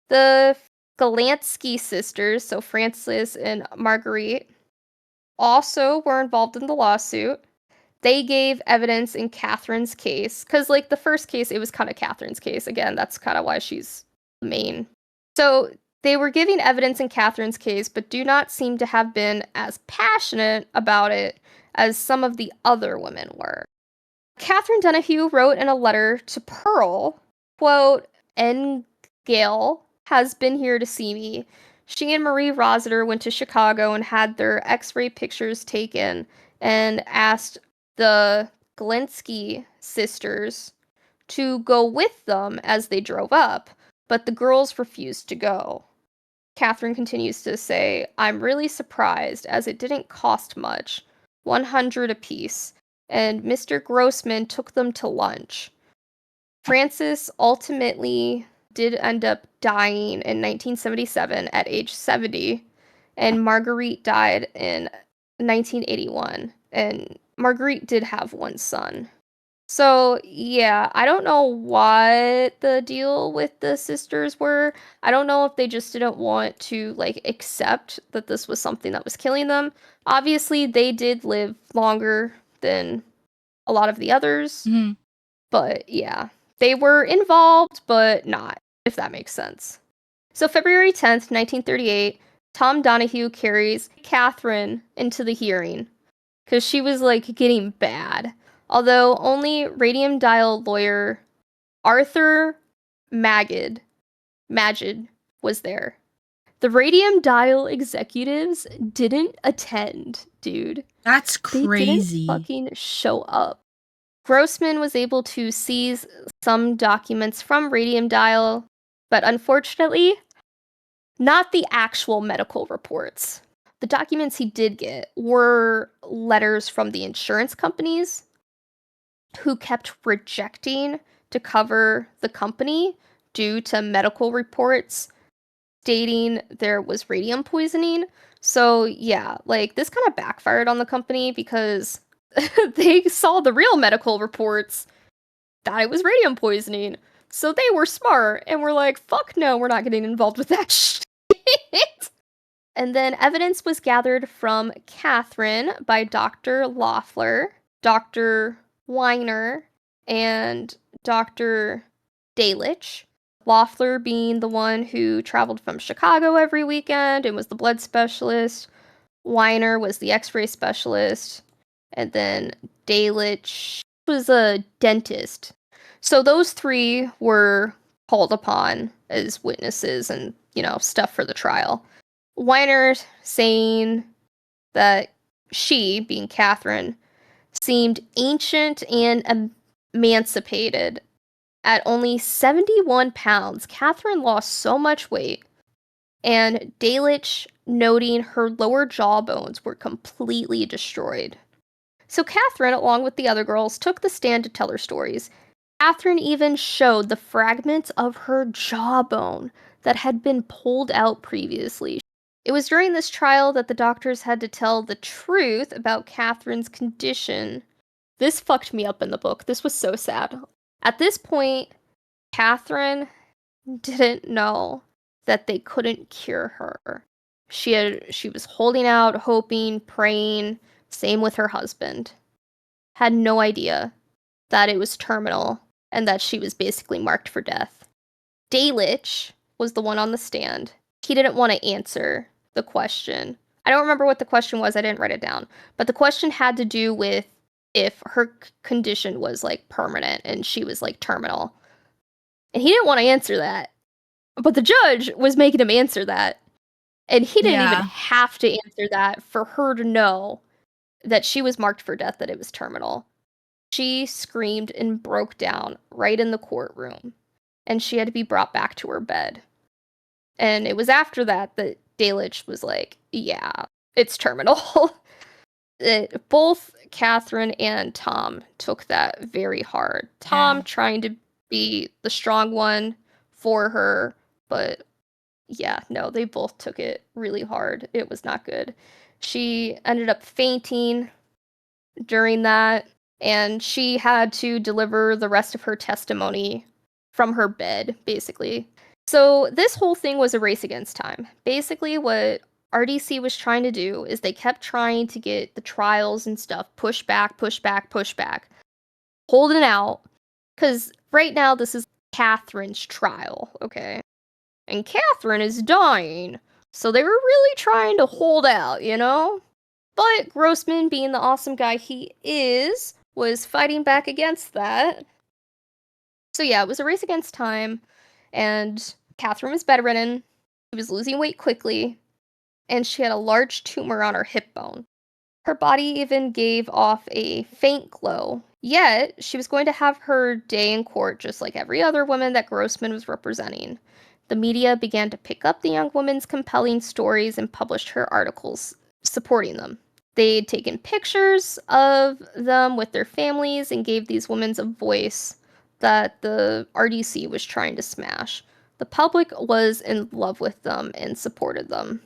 the Galansky sisters, so Frances and Marguerite, also were involved in the lawsuit. They gave evidence in Catherine's case, because, like, the first case, it was kind of Catherine's case. Again, that's kind of why she's the main. So they were giving evidence in Catherine's case, but do not seem to have been as passionate about it as some of the other women were. Catherine Donahue wrote in a letter to Pearl, quote, Gail has been here to see me. She and Marie Rossiter went to Chicago and had their x-ray pictures taken and asked the Galinsky sisters to go with them as they drove up, but the girls refused to go. Catherine continues to say, I'm really surprised as it didn't cost much, 100 apiece, and Mr. Grossman took them to lunch. Frances ultimately did end up dying in 1977 at age 70, and Marguerite died in 1981. And Marguerite did have one son. So, yeah, I don't know what the deal with the sisters were. I don't know if they just didn't want to, like, accept that this was something that was killing them. Obviously, they did live longer than a lot of the others. Mm-hmm. But yeah, they were involved, but not, if that makes sense. So February 10th, 1938, Tom Donahue carries Catherine into the hearing because she was like getting bad. Although only radium dial lawyer Arthur Magid was there. The radium dial executives didn't attend, dude. That's They didn't crazy. fucking show up. Grossman was able to seize some documents from Radium Dial, but unfortunately, not the actual medical reports. The documents he did get were letters from the insurance companies who kept rejecting to cover the company due to medical reports stating there was radium poisoning. So, yeah, like this kind of backfired on the company because they saw the real medical reports that it was radium poisoning. So they were smart and were like, fuck no, we're not getting involved with that shit. And then evidence was gathered from Catherine by Dr. Loeffler, Dr. Weiner, and Dr. Daylich. Loeffler being the one who traveled from Chicago every weekend and was the blood specialist. Weiner was the x-ray specialist. And then Daylich was a dentist. So those three were called upon as witnesses and, stuff for the trial. Weiner saying that she, being Catherine, seemed ancient and emancipated. At only 71 pounds, Catherine lost so much weight, and Daylich noting her lower jawbones were completely destroyed. So Catherine, along with the other girls, took the stand to tell her stories. Catherine even showed the fragments of her jawbone that had been pulled out previously. It was during this trial that the doctors had to tell the truth about Catherine's condition. This fucked me up in the book. This was so sad. At this point, Catherine didn't know that they couldn't cure her. She was holding out, hoping, praying, same with her husband. Had no idea. that it was terminal and that she was basically marked for death. Daylich was the one on the stand. He didn't want to answer the question. I don't remember what the question was. I didn't write it down. But the question had to do with if her condition was like permanent and she was like terminal. And he didn't want to answer that. But the judge was making him answer that. And he didn't even have to answer that for her to know that she was marked for death, that it was terminal. She screamed and broke down right in the courtroom. And she had to be brought back to her bed. And it was after that that Daylich was like, yeah, it's terminal. Both Catherine and Tom took that very hard. Tom trying to be the strong one for her, but yeah, no, they both took it really hard. It was not good. She ended up fainting during that, and she had to deliver the rest of her testimony from her bed, basically. So this whole thing was a race against time. Basically, what RDC was trying to do is they kept trying to get the trials and stuff pushed back, holding out. Because right now, this is Catherine's trial, okay? And Catherine is dying. So they were really trying to hold out, you know? But Grossman, being the awesome guy he is, was fighting back against that. So yeah, it was a race against time. And Catherine was bedridden. She was losing weight quickly. And she had a large tumor on her hip bone. Her body even gave off a faint glow. Yet, she was going to have her day in court just like every other woman that Grossman was representing. The media began to pick up the young woman's compelling stories and published her articles supporting them. They'd taken pictures of them with their families and gave these women a voice that the RDC was trying to smash. The public was in love with them and supported them.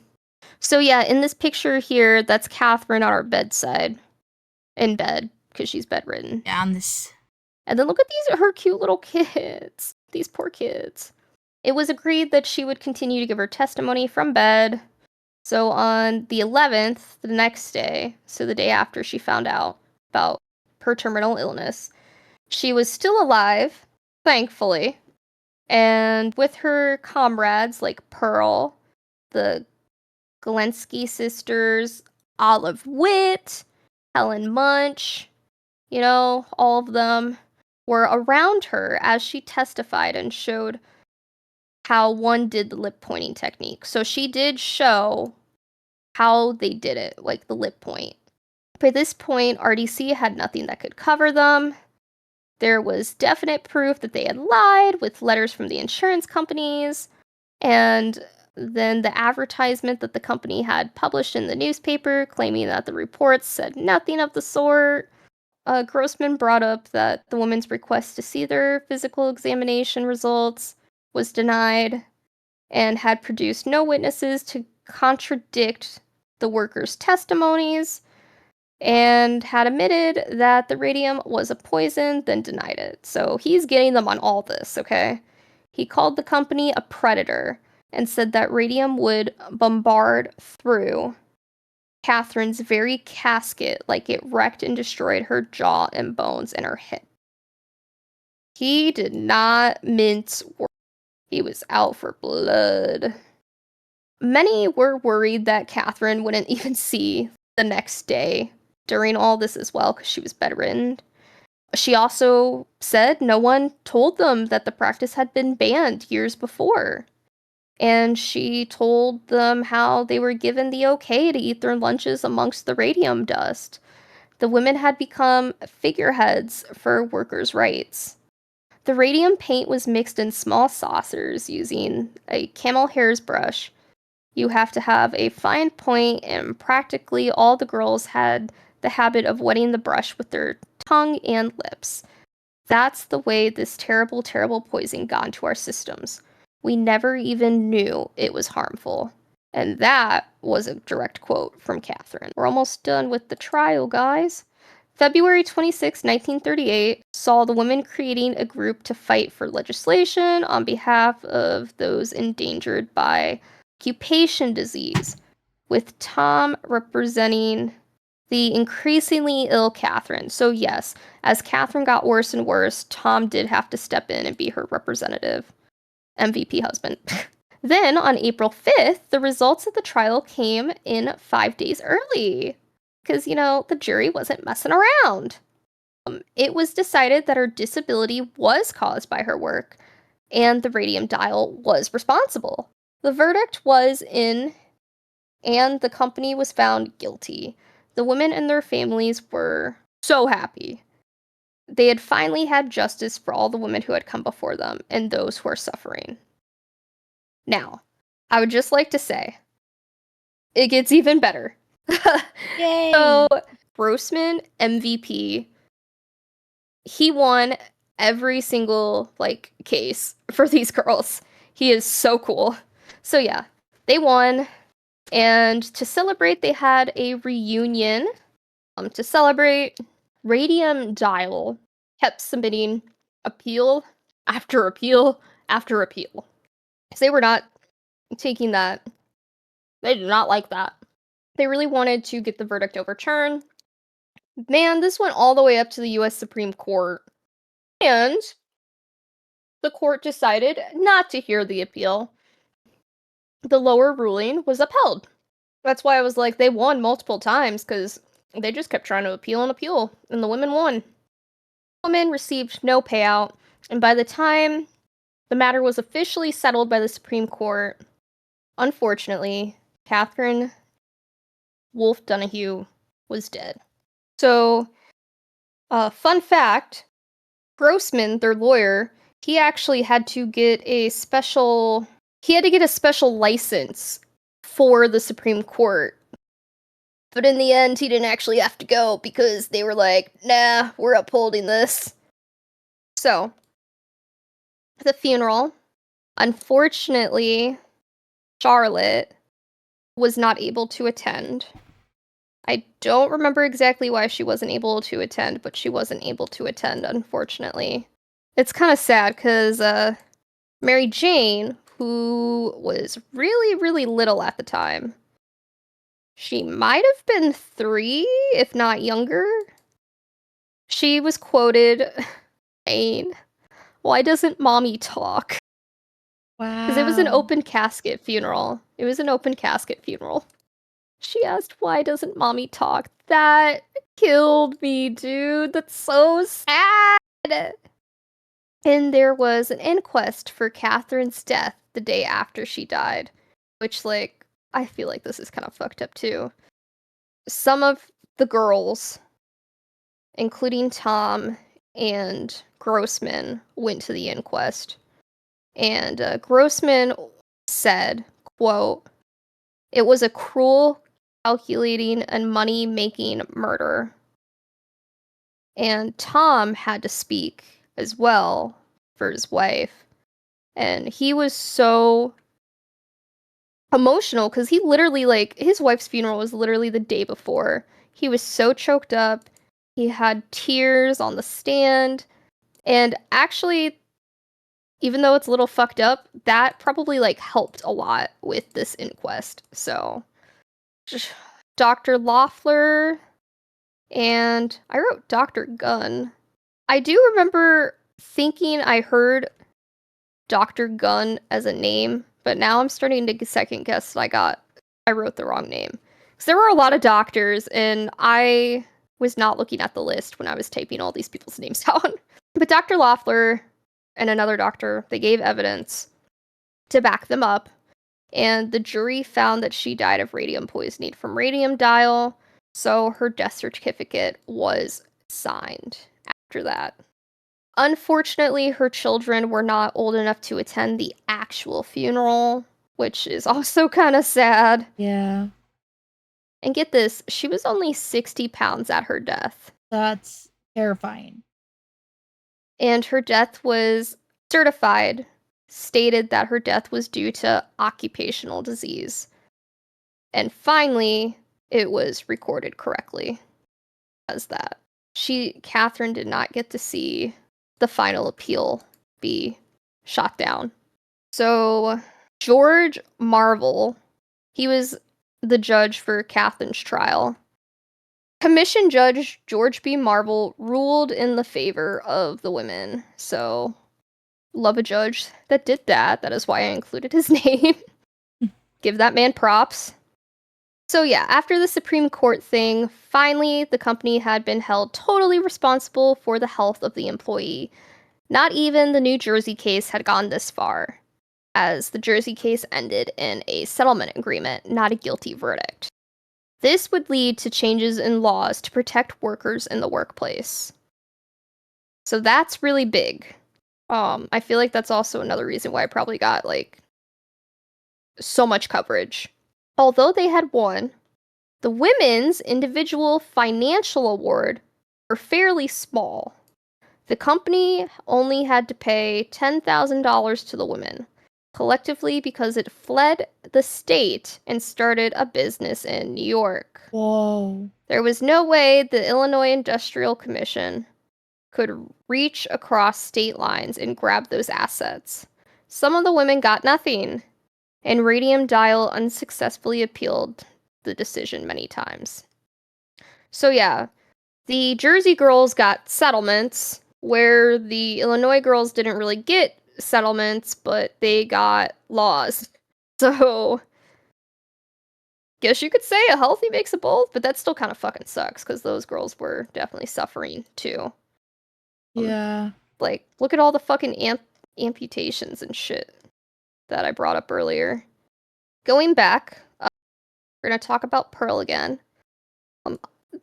So yeah, in this picture here, that's Catherine on her bedside, in bed, because she's bedridden. Yeah, on this. And then look at her cute little kids. These poor kids. It was agreed that she would continue to give her testimony from bed. So on the 11th, the next day, so the day after she found out about her terminal illness, she was still alive, thankfully. And with her comrades like Pearl, the Galensky sisters, Olive Witt, Helen Munch, you know, all of them were around her as she testified and showed how one did the lip pointing technique. So she did show how they did it, like the lip point. By this point, RDC had nothing that could cover them. There was definite proof that they had lied with letters from the insurance companies, and then the advertisement that the company had published in the newspaper claiming that the reports said nothing of the sort. Grossman brought up that the woman's request to see their physical examination results was denied and had produced no witnesses to contradict the workers' testimonies, and had admitted that the radium was a poison, then denied it. So he's getting them on all this, okay? He called the company a predator and said that radium would bombard through Catherine's very casket like it wrecked and destroyed her jaw and bones and her hip. He did not mince words. He was out for blood. Many were worried that Catherine wouldn't even see the next day during all this as well because she was bedridden. She also said no one told them that the practice had been banned years before. And she told them how they were given the okay to eat their lunches amongst the radium dust. The women had become figureheads for workers' rights. The radium paint was mixed in small saucers using a camel hair's brush. You have to have a fine point, and practically all the girls had the habit of wetting the brush with their tongue and lips. That's the way this terrible, terrible poison got into our systems. We never even knew it was harmful. And that was a direct quote from Catherine. We're almost done with the trial, guys. February 26, 1938, saw the women creating a group to fight for legislation on behalf of those endangered by occupation disease, with Tom representing The increasingly ill Catherine. So yes, as Catherine got worse and worse, Tom did have to step in and be her representative, MVP husband. Then on April 5th, the results of the trial came in 5 days early. Because, the jury wasn't messing around. It was decided that her disability was caused by her work, and the radium dial was responsible. The verdict was in, and the company was found guilty. The women and their families were so happy. They had finally had justice for all the women who had come before them and those who are suffering. Now, I would just like to say, it gets even better. Yay! So, Grossman, MVP, he won every single, case for these girls. He is so cool. So yeah, they won, and to celebrate, they had a reunion. To celebrate, Radium Dial kept submitting appeal after appeal after appeal. Because they were not taking that. They did not like that. They really wanted to get the verdict overturned. Man, this went all the way up to the US Supreme Court. And the court decided not to hear the appeal. The lower ruling was upheld. That's why I was like, they won multiple times, because they just kept trying to appeal, and the women won. The women received no payout, and by the time the matter was officially settled by the Supreme Court, unfortunately, Catherine Wolfe Donahue was dead. So, fun fact, Grossman, their lawyer, he actually had to get a special license for the Supreme Court. But in the end, he didn't actually have to go because they were like, nah, we're upholding this. So, the funeral, unfortunately, Charlotte was not able to attend. I don't remember exactly why she wasn't able to attend, but she wasn't able to attend, unfortunately. It's kind of sad because Mary Jane, who was really, really little at the time, she might have been 3, if not younger. She was quoted saying, "Why doesn't mommy talk?" Wow. Because it was an open casket funeral. She asked, "Why doesn't mommy talk?" That killed me, dude. That's so sad. And there was an inquest for Catherine's death the day after she died, which, I feel like this is kind of fucked up too. Some of the girls, including Tom and Grossman, went to the inquest. And Grossman said, quote, "It was a cruel, calculating, and money-making murder." And Tom had to speak as well for his wife. And he was so emotional because he literally, his wife's funeral was literally the day before. He was so choked up. He had tears on the stand. And actually, even though it's a little fucked up, that probably helped a lot with this inquest. So, Dr. Loeffler, and I wrote Dr. Gunn. I do remember thinking I heard Dr. Gunn as a name, but now I'm starting to second guess I wrote the wrong name. Because there were a lot of doctors, and I was not looking at the list when I was typing all these people's names down. But Dr. Loeffler and another doctor, they gave evidence to back them up, and the jury found that she died of radium poisoning from radium dial, so her death certificate was signed after that. Unfortunately, her children were not old enough to attend the actual funeral, which is also kind of sad. Yeah. And get this, she was only 60 pounds at her death. That's terrifying. And her death was certified, stated that her death was due to occupational disease. And finally, it was recorded correctly as that. Catherine did not get to see the final appeal be shot down. So, George Marvel, he was the judge for Catherine's trial. Commission Judge George B. Marble ruled in the favor of the women. So, love a judge that did that. That is why I included his name. Give that man props. So yeah, after the Supreme Court thing, finally the company had been held totally responsible for the health of the employee. Not even the New Jersey case had gone this far, as the Jersey case ended in a settlement agreement, not a guilty verdict. This would lead to changes in laws to protect workers in the workplace. So that's really big. I feel like that's also another reason why I probably got, like, so much coverage. Although they had won, the women's individual financial award were fairly small. The company only had to pay $10,000 to the women, collectively because it fled the state and started a business in New York. Whoa. There was no way the Illinois Industrial Commission could reach across state lines and grab those assets. Some of the women got nothing, and Radium Dial unsuccessfully appealed the decision many times. So yeah, the Jersey girls got settlements, where the Illinois girls didn't really get settlements, but they got laws. So, guess you could say a healthy mix of both, but that still kind of fucking sucks, because those girls were definitely suffering, too. Yeah. Like, look at all the fucking amputations and shit that I brought up earlier. Going back, we're going to talk about Pearl again.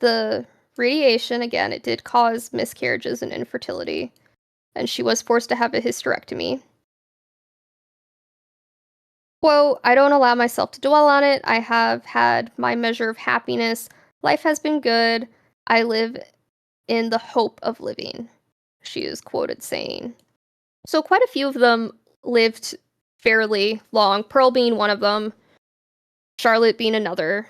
The radiation, again, it did cause miscarriages and infertility, and she was forced to have a hysterectomy. Quote, I don't allow myself to dwell on it. I have had my measure of happiness. Life has been good. I live in the hope of living, she is quoted saying. So quite a few of them lived fairly long, Pearl being one of them, Charlotte being another.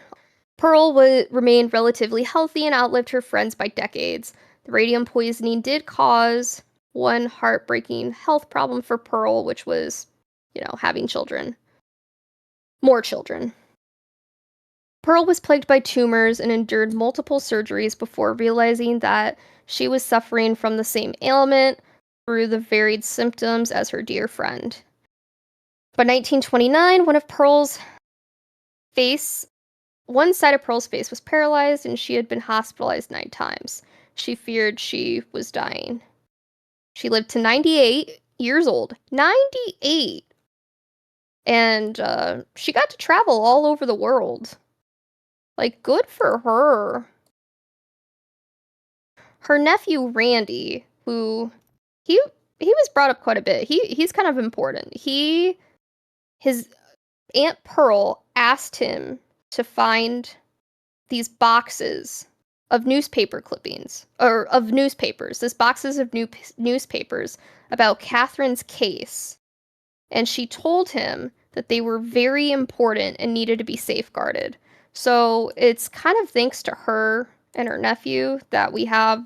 Pearl remained relatively healthy and outlived her friends by decades. The radium poisoning did cause one heartbreaking health problem for Pearl, which was, having children. More children. Pearl was plagued by tumors and endured multiple surgeries before realizing that she was suffering from the same ailment through the varied symptoms as her dear friend. By 1929, one side of Pearl's face was paralyzed and she had been hospitalized 9 times. She feared she was dying. She lived to 98 years old. 98! And she got to travel all over the world. Like, good for her. Her nephew Randy, who he was brought up quite a bit. He's kind of important. His Aunt Pearl asked him to find these boxes of newspaper clippings, or of newspapers. This boxes of newspapers about Catherine's case. And she told him that they were very important and needed to be safeguarded. So it's kind of thanks to her and her nephew that we have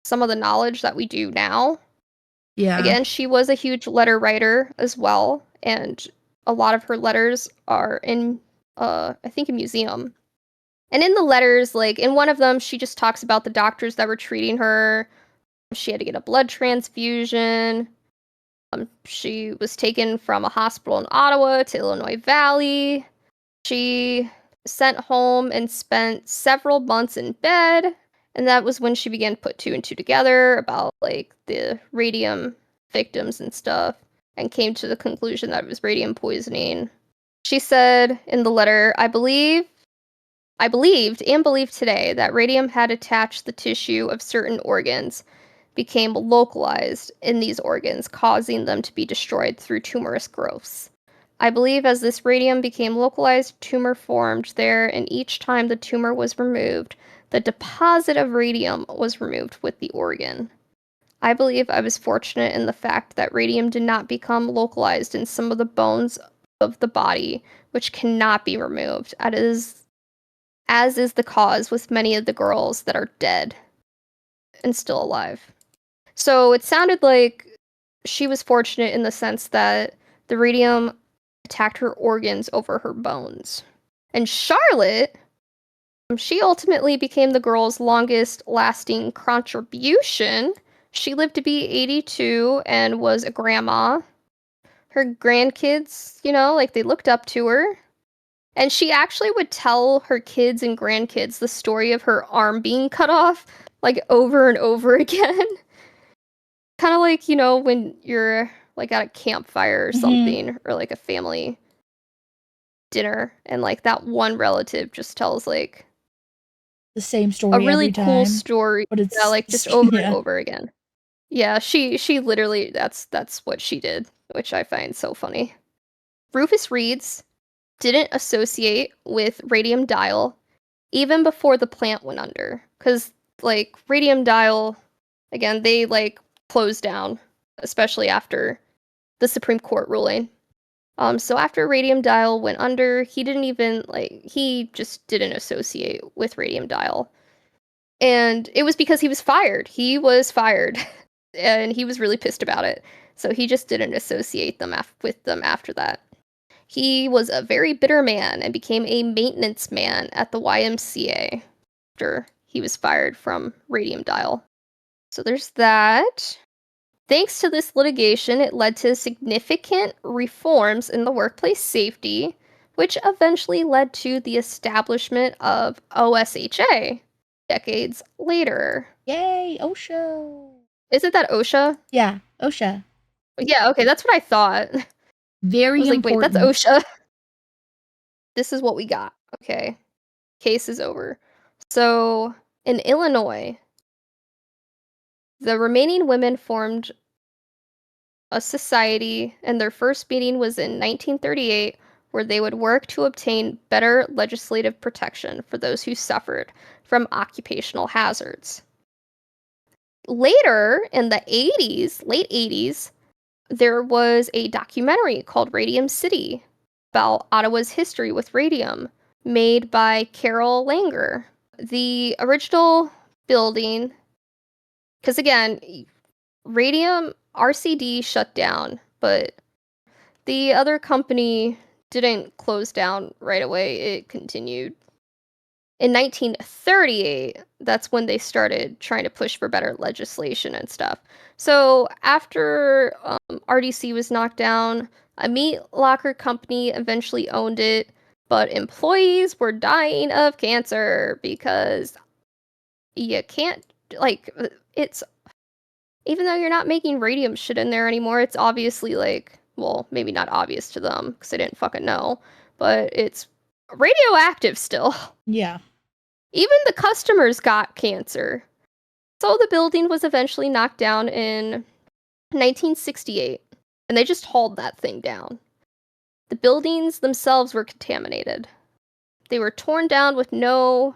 some of the knowledge that we do now. Yeah. Again, she was a huge letter writer as well, and a lot of her letters are in, I think, a museum. And in the letters, like, in one of them, she just talks about the doctors that were treating her. She had to get a blood transfusion. She was taken from a hospital in Ottawa to Illinois Valley. She sent home and spent several months in bed. And that was when she began to put 2 and 2 together about, like, the radium victims and stuff, and came to the conclusion that it was radium poisoning. She said in the letter, I believed and believe today that radium had attached the tissue of certain organs, became localized in these organs, causing them to be destroyed through tumorous growths. I believe as this radium became localized, tumor formed there, and each time the tumor was removed, the deposit of radium was removed with the organ. I believe I was fortunate in the fact that radium did not become localized in some of the bones of the body, which cannot be removed, as is the cause with many of the girls that are dead and still alive. So it sounded like she was fortunate in the sense that the radium attacked her organs over her bones. And Charlotte She ultimately became the girl's longest lasting contribution. She lived to be 82 and was a grandma. Her grandkids, like they looked up to her. And she actually would tell her kids and grandkids the story of her arm being cut off, like over and over again. Kind of like, when you're like at a campfire or something, or like a family dinner, and like that one relative just tells like the same story a really every cool time, story, but it's like just over yeah. and over again. Yeah, she literally that's what she did, which I find so funny. Rufus Reeds didn't associate with Radium Dial even before the plant went under, because like Radium Dial, again, they like closed down, especially after the Supreme Court ruling. So after Radium Dial went under, he just didn't associate with Radium Dial. And it was because he was fired. He was fired, and he was really pissed about it. So he just didn't associate with them after that. He was a very bitter man and became a maintenance man at the YMCA after he was fired from Radium Dial. So there's that. Thanks to this litigation, it led to significant reforms in the workplace safety, which eventually led to the establishment of OSHA decades later. Yay, OSHA. Isn't that OSHA? Yeah, OSHA. Yeah, okay, that's what I thought. Very I was like, important. wait, that's OSHA. This is what we got. Okay. Case is over. So, in Illinois, the remaining women formed a society, and their first meeting was in 1938, where they would work to obtain better legislative protection for those who suffered from occupational hazards. Later, in the late 80s, there was a documentary called Radium City about Ottawa's history with radium, made by Carol Langer. The original building, because again, Radium RCD shut down, but the other company didn't close down right away. It continued. In 1938, that's when they started trying to push for better legislation and stuff. So after RDC was knocked down, a meat locker company eventually owned it, but employees were dying of cancer because you can't, like, it's, even though you're not making radium shit in there anymore, it's obviously like, well, maybe not obvious to them because they didn't fucking know, but it's radioactive still. Yeah. Even the customers got cancer. So the building was eventually knocked down in 1968, and they just hauled that thing down. The buildings themselves were contaminated. They were torn down with no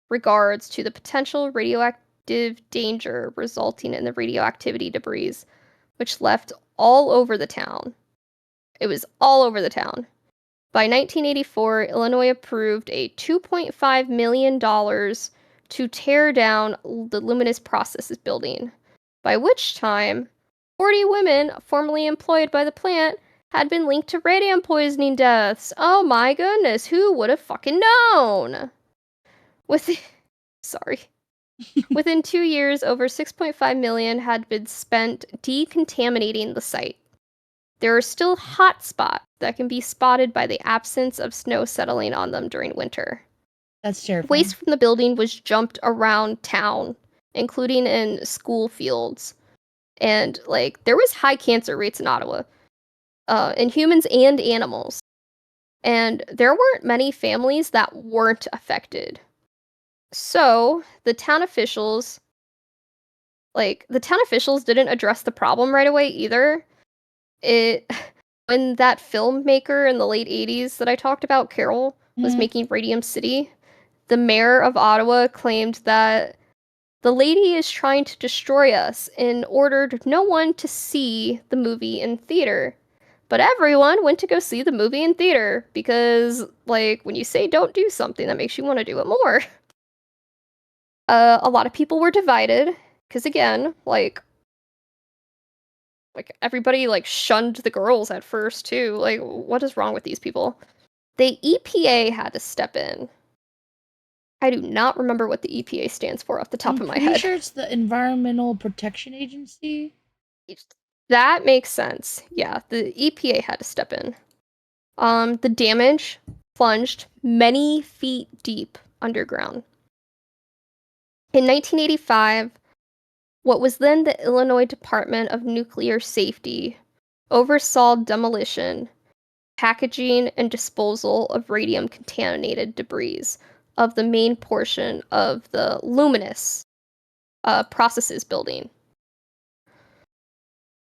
regards to the potential radioactive danger resulting in the radioactivity debris, which left all over the town. It was all over the town. By 1984, Illinois approved a $2.5 million to tear down the Luminous Processes building, by which time 40 women formerly employed by the plant had been linked to radium poisoning deaths. Oh my goodness, who would have fucking known? Sorry. Within 2 years, over 6.5 million had been spent decontaminating the site. There are still hot spots that can be spotted by the absence of snow settling on them during winter. That's terrifying. Waste from the building was jumped around town, including in school fields. And, like, there was high cancer rates in Ottawa, in humans and animals. And there weren't many families that weren't affected. So, the town officials didn't address the problem right away either. When that filmmaker in the late 80s that I talked about, Carol, was making Radium City, the mayor of Ottawa claimed that the lady is trying to destroy us and ordered no one to see the movie in theater. But everyone went to go see the movie in theater because, like, when you say don't do something, that makes you want to do it more. A lot of people were divided because, again, like everybody like shunned the girls at first too. Like, what is wrong with these people? The EPA had to step in. I do not remember what the EPA stands for off the top I'm of my pretty head. sure it's the Environmental Protection Agency. That makes sense. Yeah, the EPA had to step in. The damage plunged many feet deep underground. In 1985, what was then the Illinois Department of Nuclear Safety oversaw demolition, packaging, and disposal of radium-contaminated debris of the main portion of the Luminous processes building.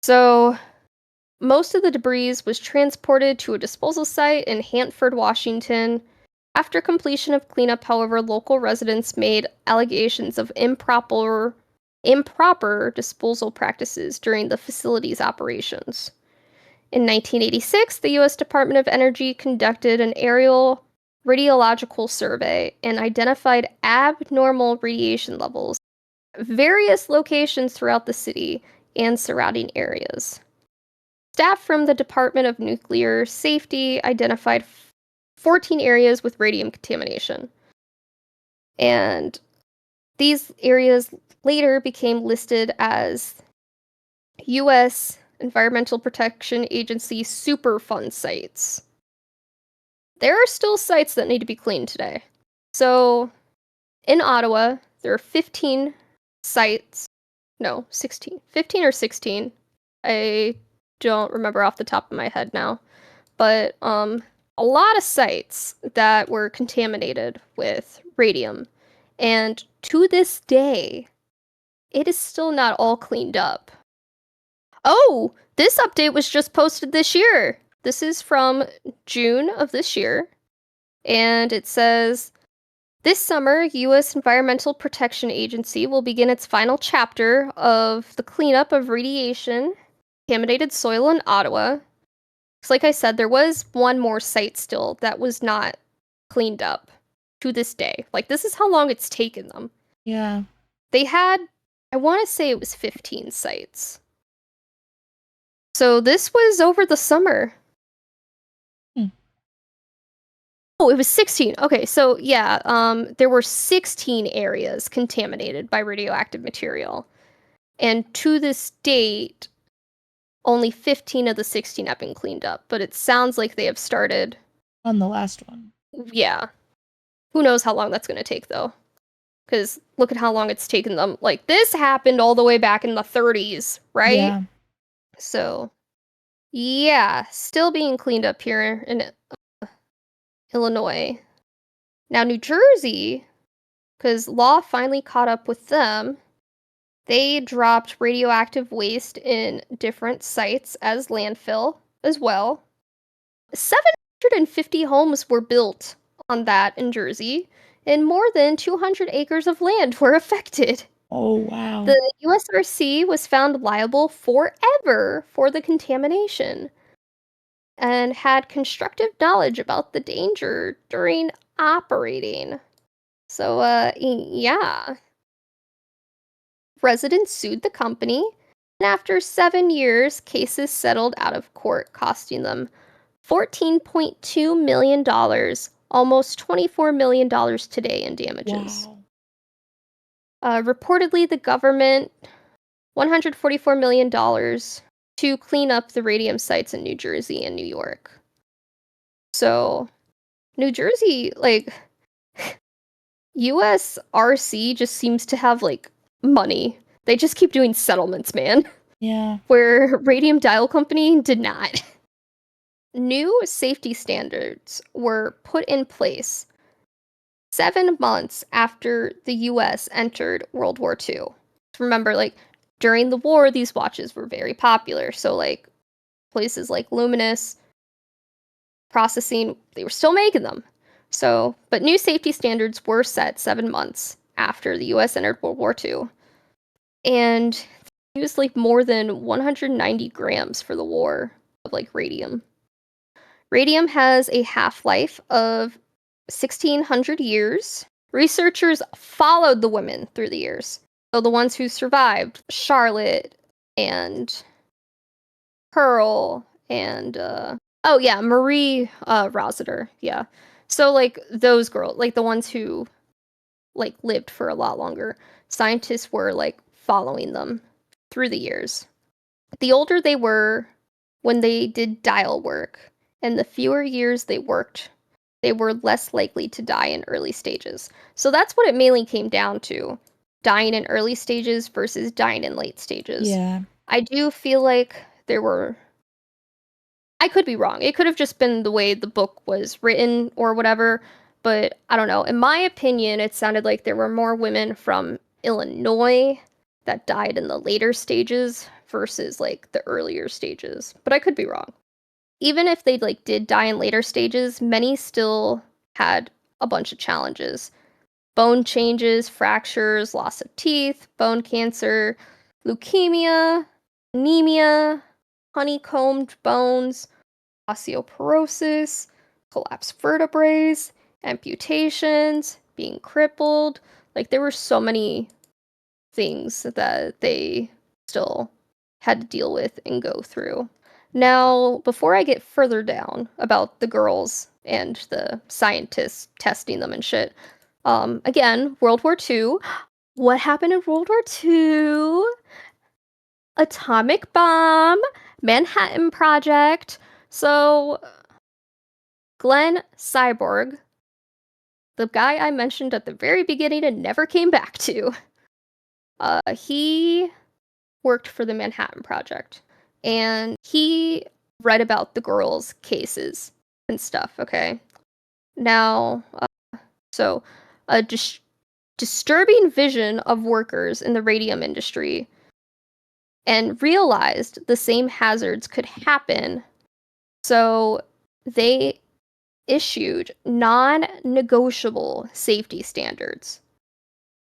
So most of the debris was transported to a disposal site in Hanford, Washington. After completion of cleanup, however, local residents made allegations of improper disposal practices during the facility's operations. In 1986, the U.S. Department of Energy conducted an aerial radiological survey and identified abnormal radiation levels at various locations throughout the city and surrounding areas. Staff from the Department of Nuclear Safety identified 14 areas with radium contamination. And these areas later became listed as U.S. Environmental Protection Agency Superfund sites. There are still sites that need to be cleaned today. So, in Ottawa, there are 15 sites. No, 16. 15 or 16. I don't remember off the top of my head now. But a lot of sites that were contaminated with radium. And to this day, it is still not all cleaned up. Oh, this update was just posted this year. This is from June of this year. And it says, this summer, U.S. Environmental Protection Agency will begin its final chapter of the cleanup of radiation contaminated soil in Ottawa. Because like I said, there was one more site still that was not cleaned up to this day. Like, this is how long it's taken them. Yeah. They had, I want to say it was 15 sites. So this was over the summer. Oh, it was 16. Okay, so yeah, there were 16 areas contaminated by radioactive material. And to this date, only 15 of the 16 have been cleaned up, but it sounds like they have started On the last one. Yeah. Who knows how long that's going to take, though? Because look at how long it's taken them. Like, this happened all the way back in the 30s, right? Yeah. So, yeah, still being cleaned up here in Illinois. Now, New Jersey, because law finally caught up with them, they dropped radioactive waste in different sites as landfill as well. 750 homes were built on that in Jersey, and more than 200 acres of land were affected. Oh, wow. The USRC was found liable forever for the contamination and had constructive knowledge about the danger during operating. So, yeah. Residents sued the company, and after 7 years, cases settled out of court, costing them $14.2 million, almost $24 million today in damages. Wow. Reportedly, the government $144 million to clean up the radium sites in New Jersey and New York. So, New Jersey, like, USRC just seems to have, like, money. They just keep doing settlements, man. Yeah. Where Radium Dial Company did not. New safety standards were put in place 7 months after the US entered World War II. Remember, like, during the war, these watches were very popular. So, like, places like Luminous, Processing, they were still making them. So, but new safety standards were set 7 months after the US entered World War II. And they used, like, more than 190 grams for the war of, like, radium. Radium has a half-life of 1,600 years. Researchers followed the women through the years. So the ones who survived, Charlotte and Pearl and oh yeah, Marie Rossiter, yeah. So like those girls, like the ones who like lived for a lot longer. Scientists were like following them through the years. The older they were when they did dial work, and the fewer years they worked, they were less likely to die in early stages. So that's what it mainly came down to, dying in early stages versus dying in late stages. Yeah. I do feel like there were, I could be wrong. It could have just been the way the book was written or whatever, but I don't know. In my opinion, it sounded like there were more women from Illinois that died in the later stages versus like the earlier stages. But I could be wrong. Even if they like did die in later stages, many still had a bunch of challenges. Bone changes, fractures, loss of teeth, bone cancer, leukemia, anemia, honeycombed bones, osteoporosis, collapsed vertebrae, amputations, being crippled. Like there were so many things that they still had to deal with and go through. Now, before I get further down about the girls and the scientists testing them and shit, again, World War II. What happened in World War II? Atomic bomb, Manhattan Project. So, Glenn Cyborg, the guy I mentioned at the very beginning and never came back to, he worked for the Manhattan Project. And he read about the girls' cases and stuff, okay? Now, so a disturbing vision of workers in the radium industry and realized the same hazards could happen. So they issued non-negotiable safety standards.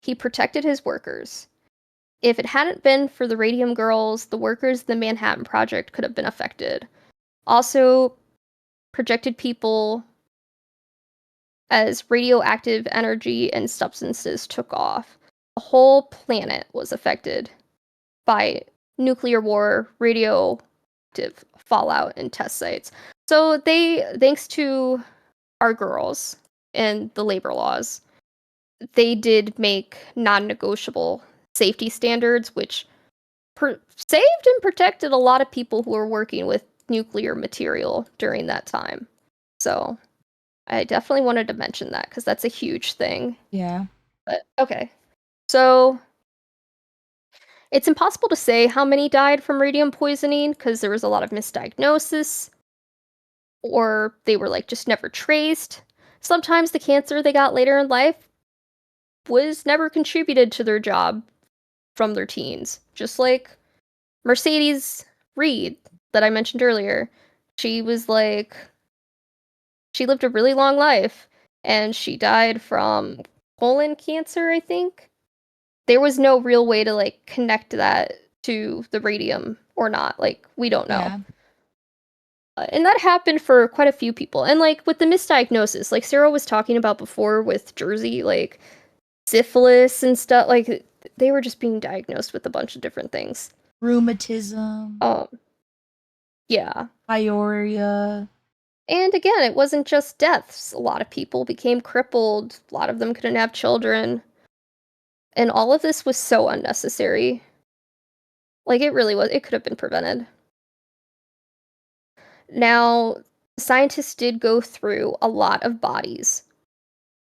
He protected his workers. If it hadn't been for the Radium Girls, the workers of the Manhattan Project could have been affected. Also, projected people as radioactive energy and substances took off. The whole planet was affected by nuclear war, radioactive fallout, and test sites. So thanks to our girls and the labor laws, they did make non-negotiable safety standards, which saved and protected a lot of people who were working with nuclear material during that time. So I definitely wanted to mention that because that's a huge thing. Yeah. But okay. So it's impossible to say how many died from radium poisoning because there was a lot of misdiagnosis or they were like just never traced. Sometimes the cancer they got later in life was never contributed to their job from their teens. Just like Mercedes Reed that I mentioned earlier. She was like, she lived a really long life and she died from colon cancer, I think. There was no real way to like connect that to the radium or not. Like, we don't know. Yeah. And that happened for quite a few people. And like with the misdiagnosis, like Sero was talking about before with Jersey, like syphilis and stuff, like they were just being diagnosed with a bunch of different things. Rheumatism, Yeah. pyorrhea. And again, it wasn't just deaths. A lot of people became crippled. A lot of them couldn't have children. And all of this was so unnecessary. Like, it really was. It could have been prevented. Now, scientists did go through a lot of bodies,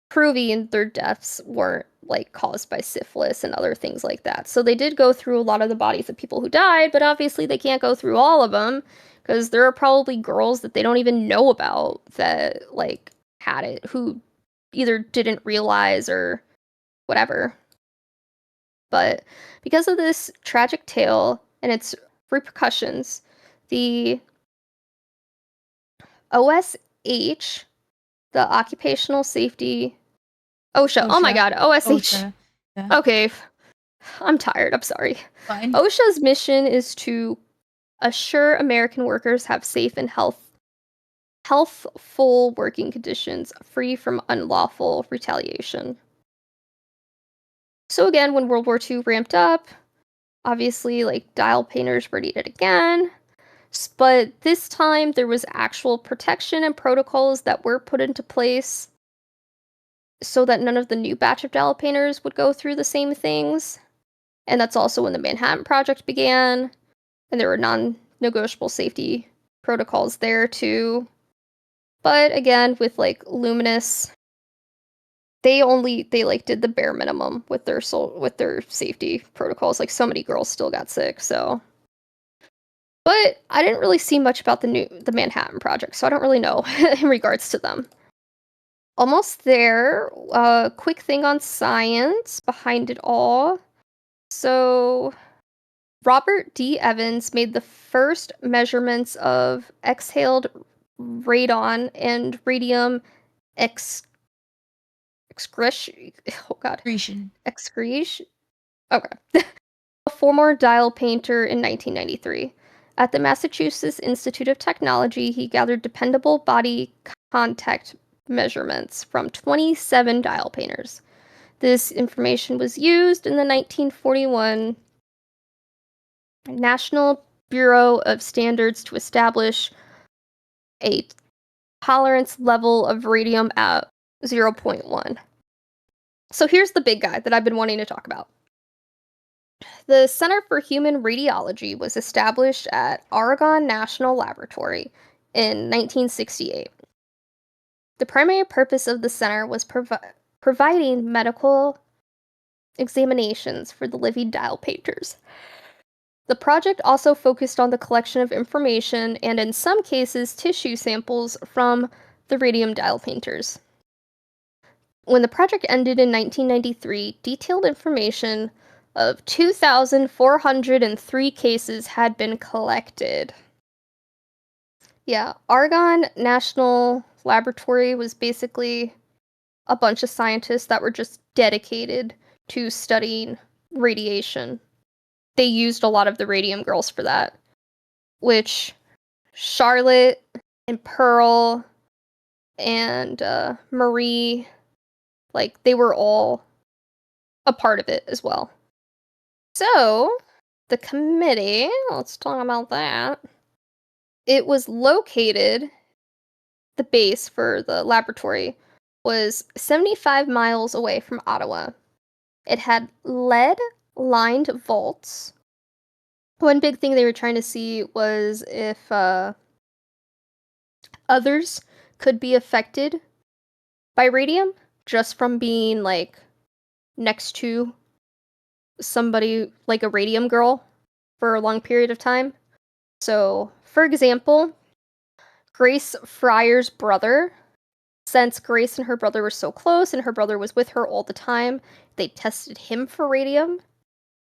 proving their deaths weren't, like, caused by syphilis and other things like that. So they did go through a lot of the bodies of people who died, but obviously they can't go through all of them, because there are probably girls that they don't even know about that, like, had it, who either didn't realize or whatever. But because of this tragic tale and its repercussions, the OSH, the Occupational Safety OSHA. Oh my OSHA. god, OSH. OSHA. Yeah. Okay, I'm tired. I'm sorry. Fine. OSHA's mission is to assure American workers have safe and healthful working conditions free from unlawful retaliation. So again, when World War II ramped up, obviously like dial painters were needed again. But this time there was actual protection and protocols that were put into place. so that none of the new batch of dial painters would go through the same things. And that's also when the Manhattan Project began, and there were non-negotiable safety protocols there too. But again, with like Luminous, they did the bare minimum with their safety protocols. Like, so many girls still got sick, so. But I didn't really see much about the Manhattan Project, so I don't really know in regards to them. Almost there. Quick thing on science behind it all. So, Robert D. Evans made the first measurements of exhaled radon and radium excretion. Oh God, excretion. Okay. A former dial painter in 1993. At the Massachusetts Institute of Technology, he gathered dependable body contact measurements from 27 dial painters. This information was used in the 1941 National Bureau of Standards to establish a tolerance level of radium at 0.1. So here's the big guy that I've been wanting to talk about. The Center for Human Radiology was established at Oregon National Laboratory in 1968. The primary purpose of the center was providing medical examinations for the living dial painters. The project also focused on the collection of information and, in some cases, tissue samples from the radium dial painters. When the project ended in 1993, detailed information of 2,403 cases had been collected. Yeah, Oregon National Laboratory was basically a bunch of scientists that were just dedicated to studying radiation. They used a lot of the Radium Girls for that, which Charlotte and Pearl and Marie, like, they were all a part of it as well. So, the committee, let's talk about that. It was located, the base for the laboratory was 75 miles away from Ottawa. It had lead-lined vaults. One big thing they were trying to see was if others could be affected by radium just from being, like, next to somebody like a radium girl for a long period of time. So, for example, Grace Fryer's brother, since Grace and her brother were so close and her brother was with her all the time, they tested him for radium,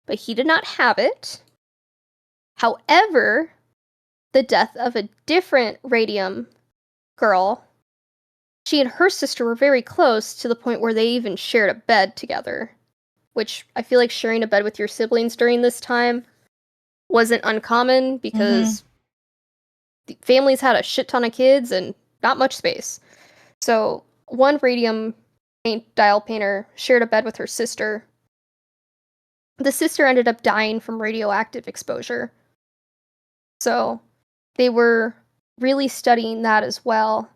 but he did not have it. However, the death of a different radium girl, she and her sister were very close to the point where they even shared a bed together, which I feel like sharing a bed with your siblings during this time wasn't uncommon because the families had a shit ton of kids and not much space. So one radium dial painter shared a bed with her sister. The sister ended up dying from radioactive exposure. So they were really studying that as well.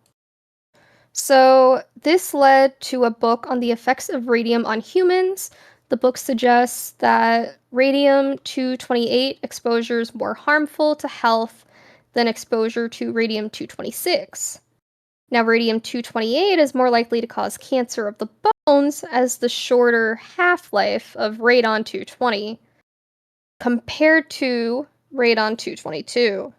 So this led to a book on the effects of radium on humans. The book suggests that radium-228 exposure is more harmful to health than exposure to radium-226. Now, radium-228 is more likely to cause cancer of the bones as the shorter half-life of radon-220 compared to radon-222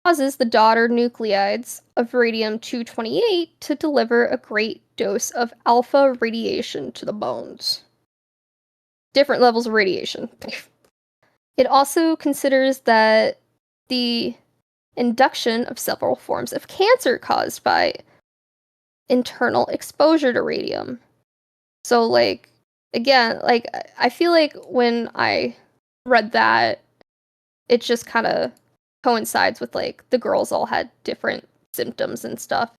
causes the daughter nuclides of radium-228 to deliver a great dose of alpha radiation to the bones. Different levels of radiation. It also considers that the induction of several forms of cancer caused by internal exposure to radium. So, like, again, like, I feel like when I read that, it just kind of coincides with, like, the girls all had different symptoms and stuff.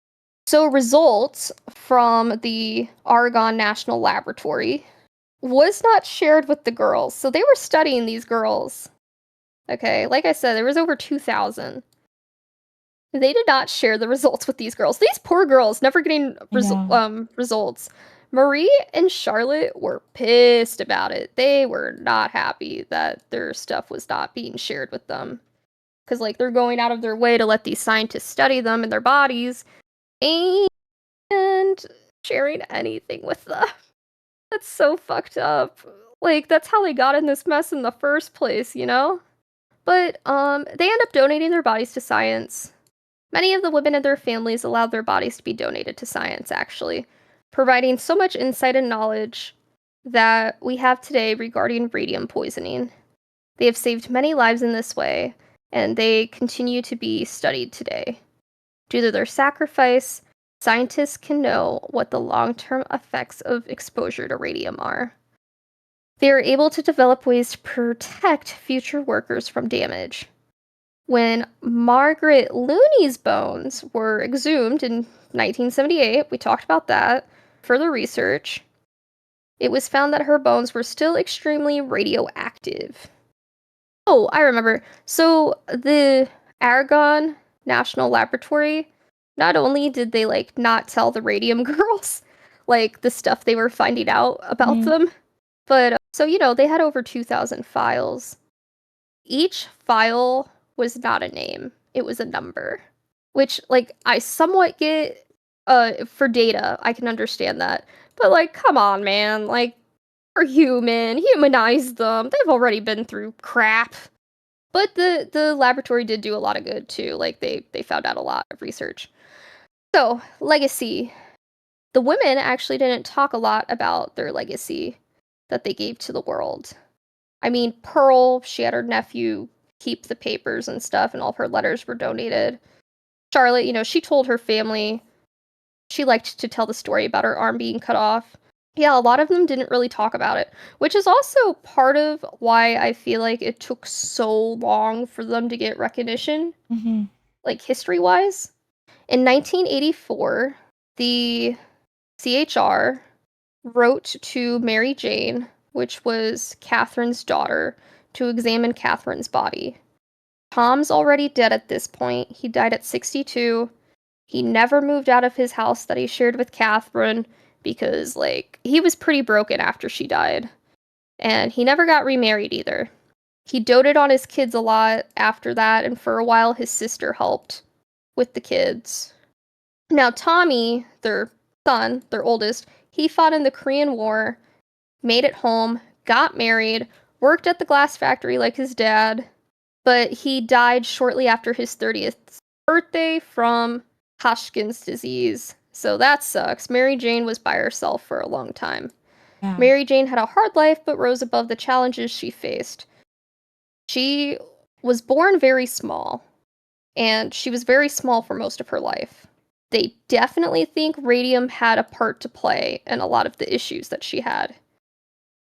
So results from the Oregon National Laboratory was not shared with the girls. So they were studying these girls. Okay, like I said, there was over 2,000. They did not share the results with these girls. These poor girls never getting I know. results. Marie and Charlotte were pissed about it. They were not happy that their stuff was not being shared with them. Because, like, they're going out of their way to let these scientists study them and their bodies and sharing anything with them. That's so fucked up. Like, that's how they got in this mess in the first place, you know? But, they end up donating their bodies to science. Many of the women and their families allowed their bodies to be donated to science, actually, providing so much insight and knowledge that we have today regarding radium poisoning. They have saved many lives in this way, and they continue to be studied today. Due to their sacrifice, scientists can know what the long-term effects of exposure to radium are. They are able to develop ways to protect future workers from damage. When Margaret Looney's bones were exhumed in 1978, we talked about that, further research, it was found that her bones were still extremely radioactive. Oh, I remember. So the Aragon National Laboratory, not only did they like not tell the Radium Girls like the stuff they were finding out about them, but so they had over 2,000 files. Each file was not a name, it was a number, which like I somewhat get for data, I can understand that. But like come on, man, like they're human, humanize them. They've already been through crap. But the laboratory did do a lot of good too. Like they found out a lot of research. So, legacy. The women actually didn't talk a lot about their legacy that they gave to the world. I mean, Pearl, she had her nephew keep the papers and stuff, and all of her letters were donated. Charlotte, she told her family she liked to tell the story about her arm being cut off. Yeah, a lot of them didn't really talk about it, which is also part of why I feel like it took so long for them to get recognition, like history wise. In 1984, the CHR wrote to Mary Jane, which was Catherine's daughter, to examine Catherine's body. Tom's already dead at this point. He died at 62. He never moved out of his house that he shared with Catherine because, like, he was pretty broken after she died. And he never got remarried either. He doted on his kids a lot after that, and for a while his sister helped with the kids. Now, Tommy, their son, their oldest, he fought in the Korean War, made it home, got married, worked at the glass factory like his dad, but he died shortly after his 30th birthday from Hodgkin's disease. So that sucks. Mary Jane was by herself for a long time. Yeah. Mary Jane had a hard life but rose above the challenges she faced. She was born very small, and she was very small for most of her life. They definitely think radium had a part to play in a lot of the issues that she had.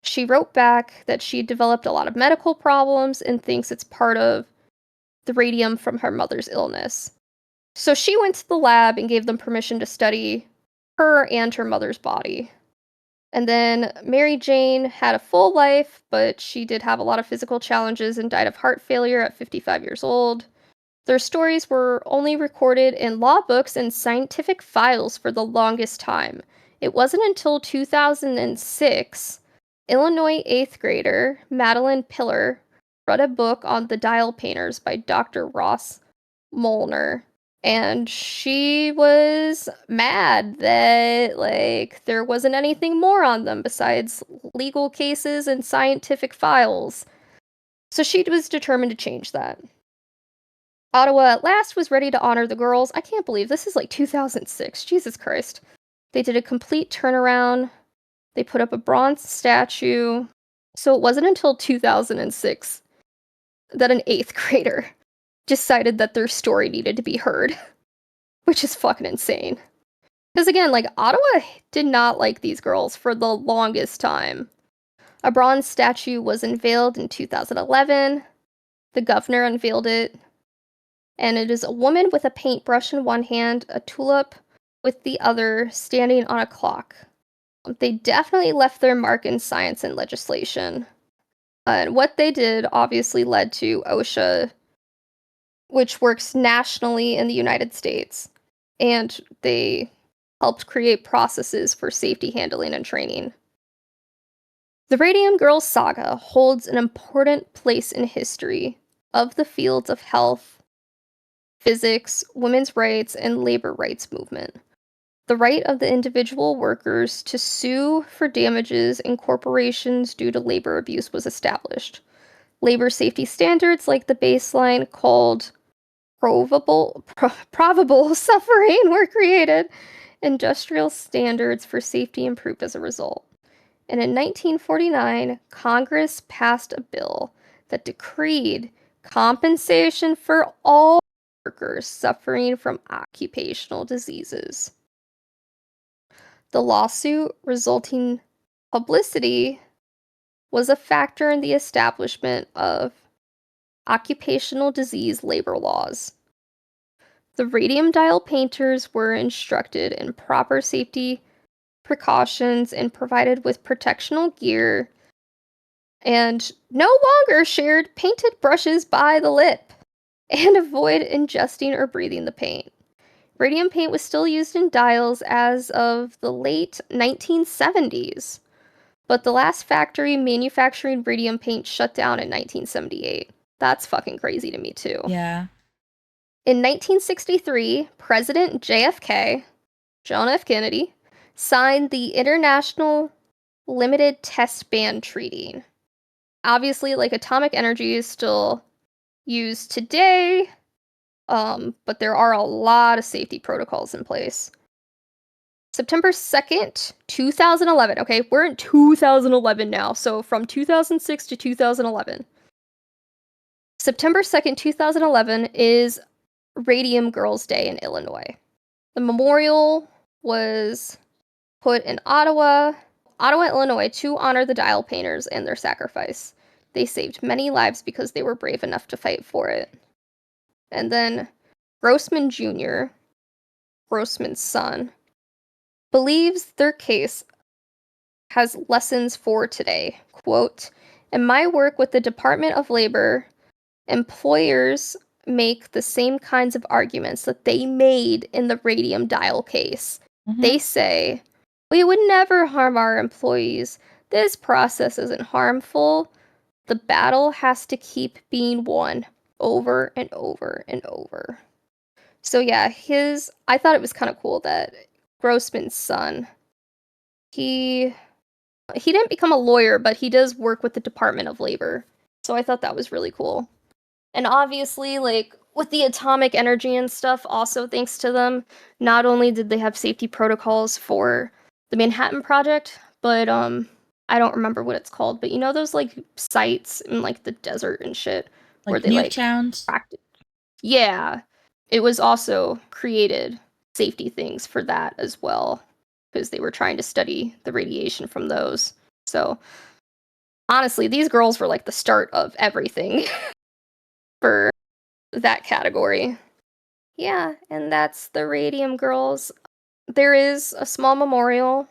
She wrote back that she developed a lot of medical problems and thinks it's part of the radium from her mother's illness. So she went to the lab and gave them permission to study her and her mother's body. And then Mary Jane had a full life, but she did have a lot of physical challenges and died of heart failure at 55 years old. Their stories were only recorded in law books and scientific files for the longest time. It wasn't until 2006, Illinois 8th grader Madeline Piller read a book on the dial painters by Dr. Ross Molnar. And she was mad that, like, there wasn't anything more on them besides legal cases and scientific files. So she was determined to change that. Ottawa at last was ready to honor the girls. I can't believe this is like 2006. Jesus Christ. They did a complete turnaround. They put up a bronze statue. So it wasn't until 2006 that an 8th grader decided that their story needed to be heard, which is fucking insane. Because again, like, Ottawa did not like these girls for the longest time. A bronze statue was unveiled in 2011. The governor unveiled it. And it is a woman with a paintbrush in one hand, a tulip with the other, standing on a clock. They definitely left their mark in science and legislation. And what they did obviously led to OSHA which works nationally in the United States. And they helped create processes for safety handling and training. The Radium Girls saga holds an important place in history of the fields of health, physics, women's rights, and labor rights movement. The right of the individual workers to sue for damages in corporations due to labor abuse was established. Labor safety standards like the baseline called probable suffering were created. Industrial standards for safety improved as a result. And in 1949, Congress passed a bill that decreed compensation for all workers suffering from occupational diseases. The lawsuit resulting publicity was a factor in the establishment of occupational disease labor laws. The radium dial painters were instructed in proper safety precautions and provided with protectional gear and no longer shared painted brushes by the lip and avoid ingesting or breathing the paint. Radium paint was still used in dials as of the late 1970s, but the last factory manufacturing radium paint shut down in 1978. That's fucking crazy to me, too. Yeah. In 1963, President JFK, John F. Kennedy, signed the International Limited Test Ban Treaty. Obviously, like, atomic energy is still used today, but there are a lot of safety protocols in place. September 2nd, 2011. Okay, we're in 2011 now, so from 2006 to 2011. September 2nd, 2011 is Radium Girls Day in Illinois. The memorial was put in Ottawa, Illinois, to honor the dial painters and their sacrifice. They saved many lives because they were brave enough to fight for it. And then Grossman Jr., Grossman's son, believes their case has lessons for today. Quote, in my work with the Department of Labor, employers make the same kinds of arguments that they made in the radium dial case. Mhm. They say, we would never harm our employees. This process isn't harmful. The battle has to keep being won over and over and over. So yeah, I thought it was kind of cool that Grossman's son, he didn't become a lawyer, but he does work with the Department of Labor. So I thought that was really cool. And obviously, like, with the atomic energy and stuff, also thanks to them, not only did they have safety protocols for the Manhattan Project, but I don't remember what it's called, but you know those, like, sites in, like, the desert and shit where Like they, nuke like, towns. practice. Yeah. It was also created safety things for that as well, because they were trying to study the radiation from those. So, honestly, these girls were, like, the start of everything for that category. Yeah, and that's the Radium Girls. There is a small memorial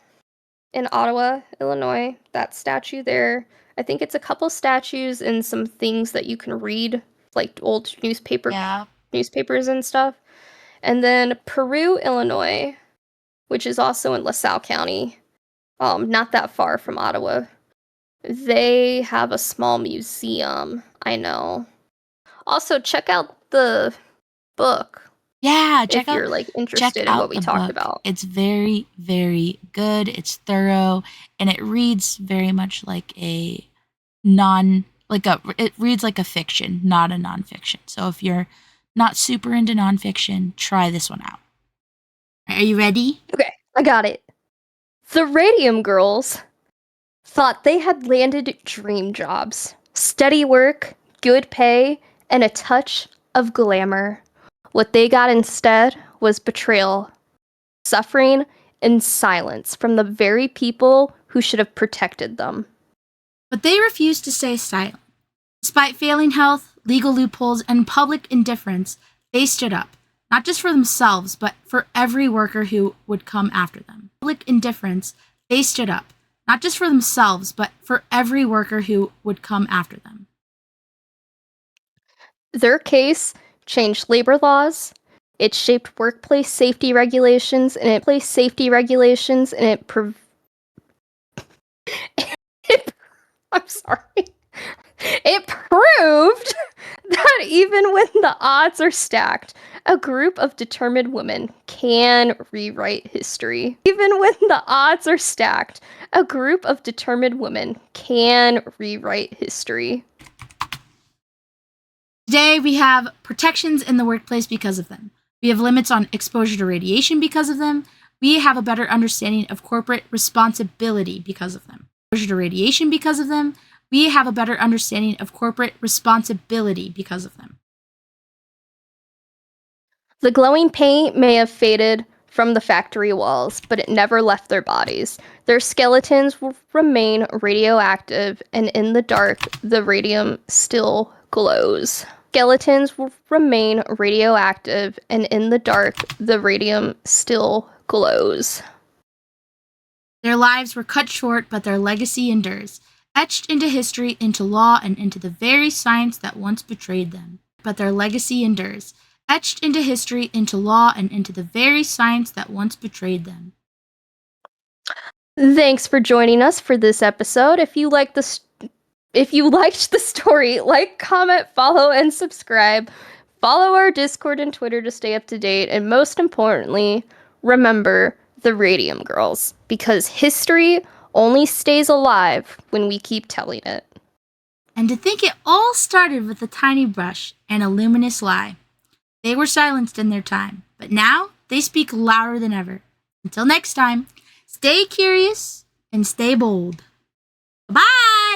in Ottawa, Illinois. That statue there. I think it's a couple statues and some things that you can read, like old newspapers and stuff. And then Peru, Illinois, which is also in LaSalle County, not that far from Ottawa. They have a small museum. I know. Also, check out the book. Yeah, If you're, like, interested in what we the talked book. about. It's very, very good. It's thorough, and it reads very much like it reads like a fiction, not a nonfiction. So if you're not super into nonfiction, try this one out. Are you ready? Okay, I got it. The Radium Girls thought they had landed dream jobs, steady work, good pay, and a touch of glamour. What they got instead was betrayal, suffering, and silence from the very people who should have protected them. But they refused to stay silent. Despite failing health, legal loopholes, and public indifference, they stood up, not just for themselves, but for every worker who would come after them. Public indifference, they stood up, not just for themselves, but for every worker who would come after them. Their case changed labor laws. It shaped workplace safety regulations, and I'm sorry. It proved that even when the odds are stacked, a group of determined women can rewrite history. Even when the odds are stacked, a group of determined women can rewrite history. Today, we have protections in the workplace because of them. We have limits on exposure to radiation because of them. We have a better understanding of corporate responsibility because of them. Exposure to radiation because of them. We have a better understanding of corporate responsibility because of them. The glowing paint may have faded from the factory walls, but it never left their bodies. Their skeletons will remain radioactive, and in the dark, the radium still glows. Skeletons will remain radioactive, and in the dark, the radium still glows. Their lives were cut short, but their legacy endures, etched into history, into law, and into the very science that once betrayed them. But their legacy endures, etched into history, into law, and into the very science that once betrayed them. Thanks for joining us for this episode. If you liked the story, like, comment, follow, and subscribe. Follow our Discord and Twitter to stay up to date. And most importantly, remember the Radium Girls, because history only stays alive when we keep telling it. And to think it all started with a tiny brush and a luminous lie. They were silenced in their time, but now they speak louder than ever. Until next time, stay curious and stay bold. Bye!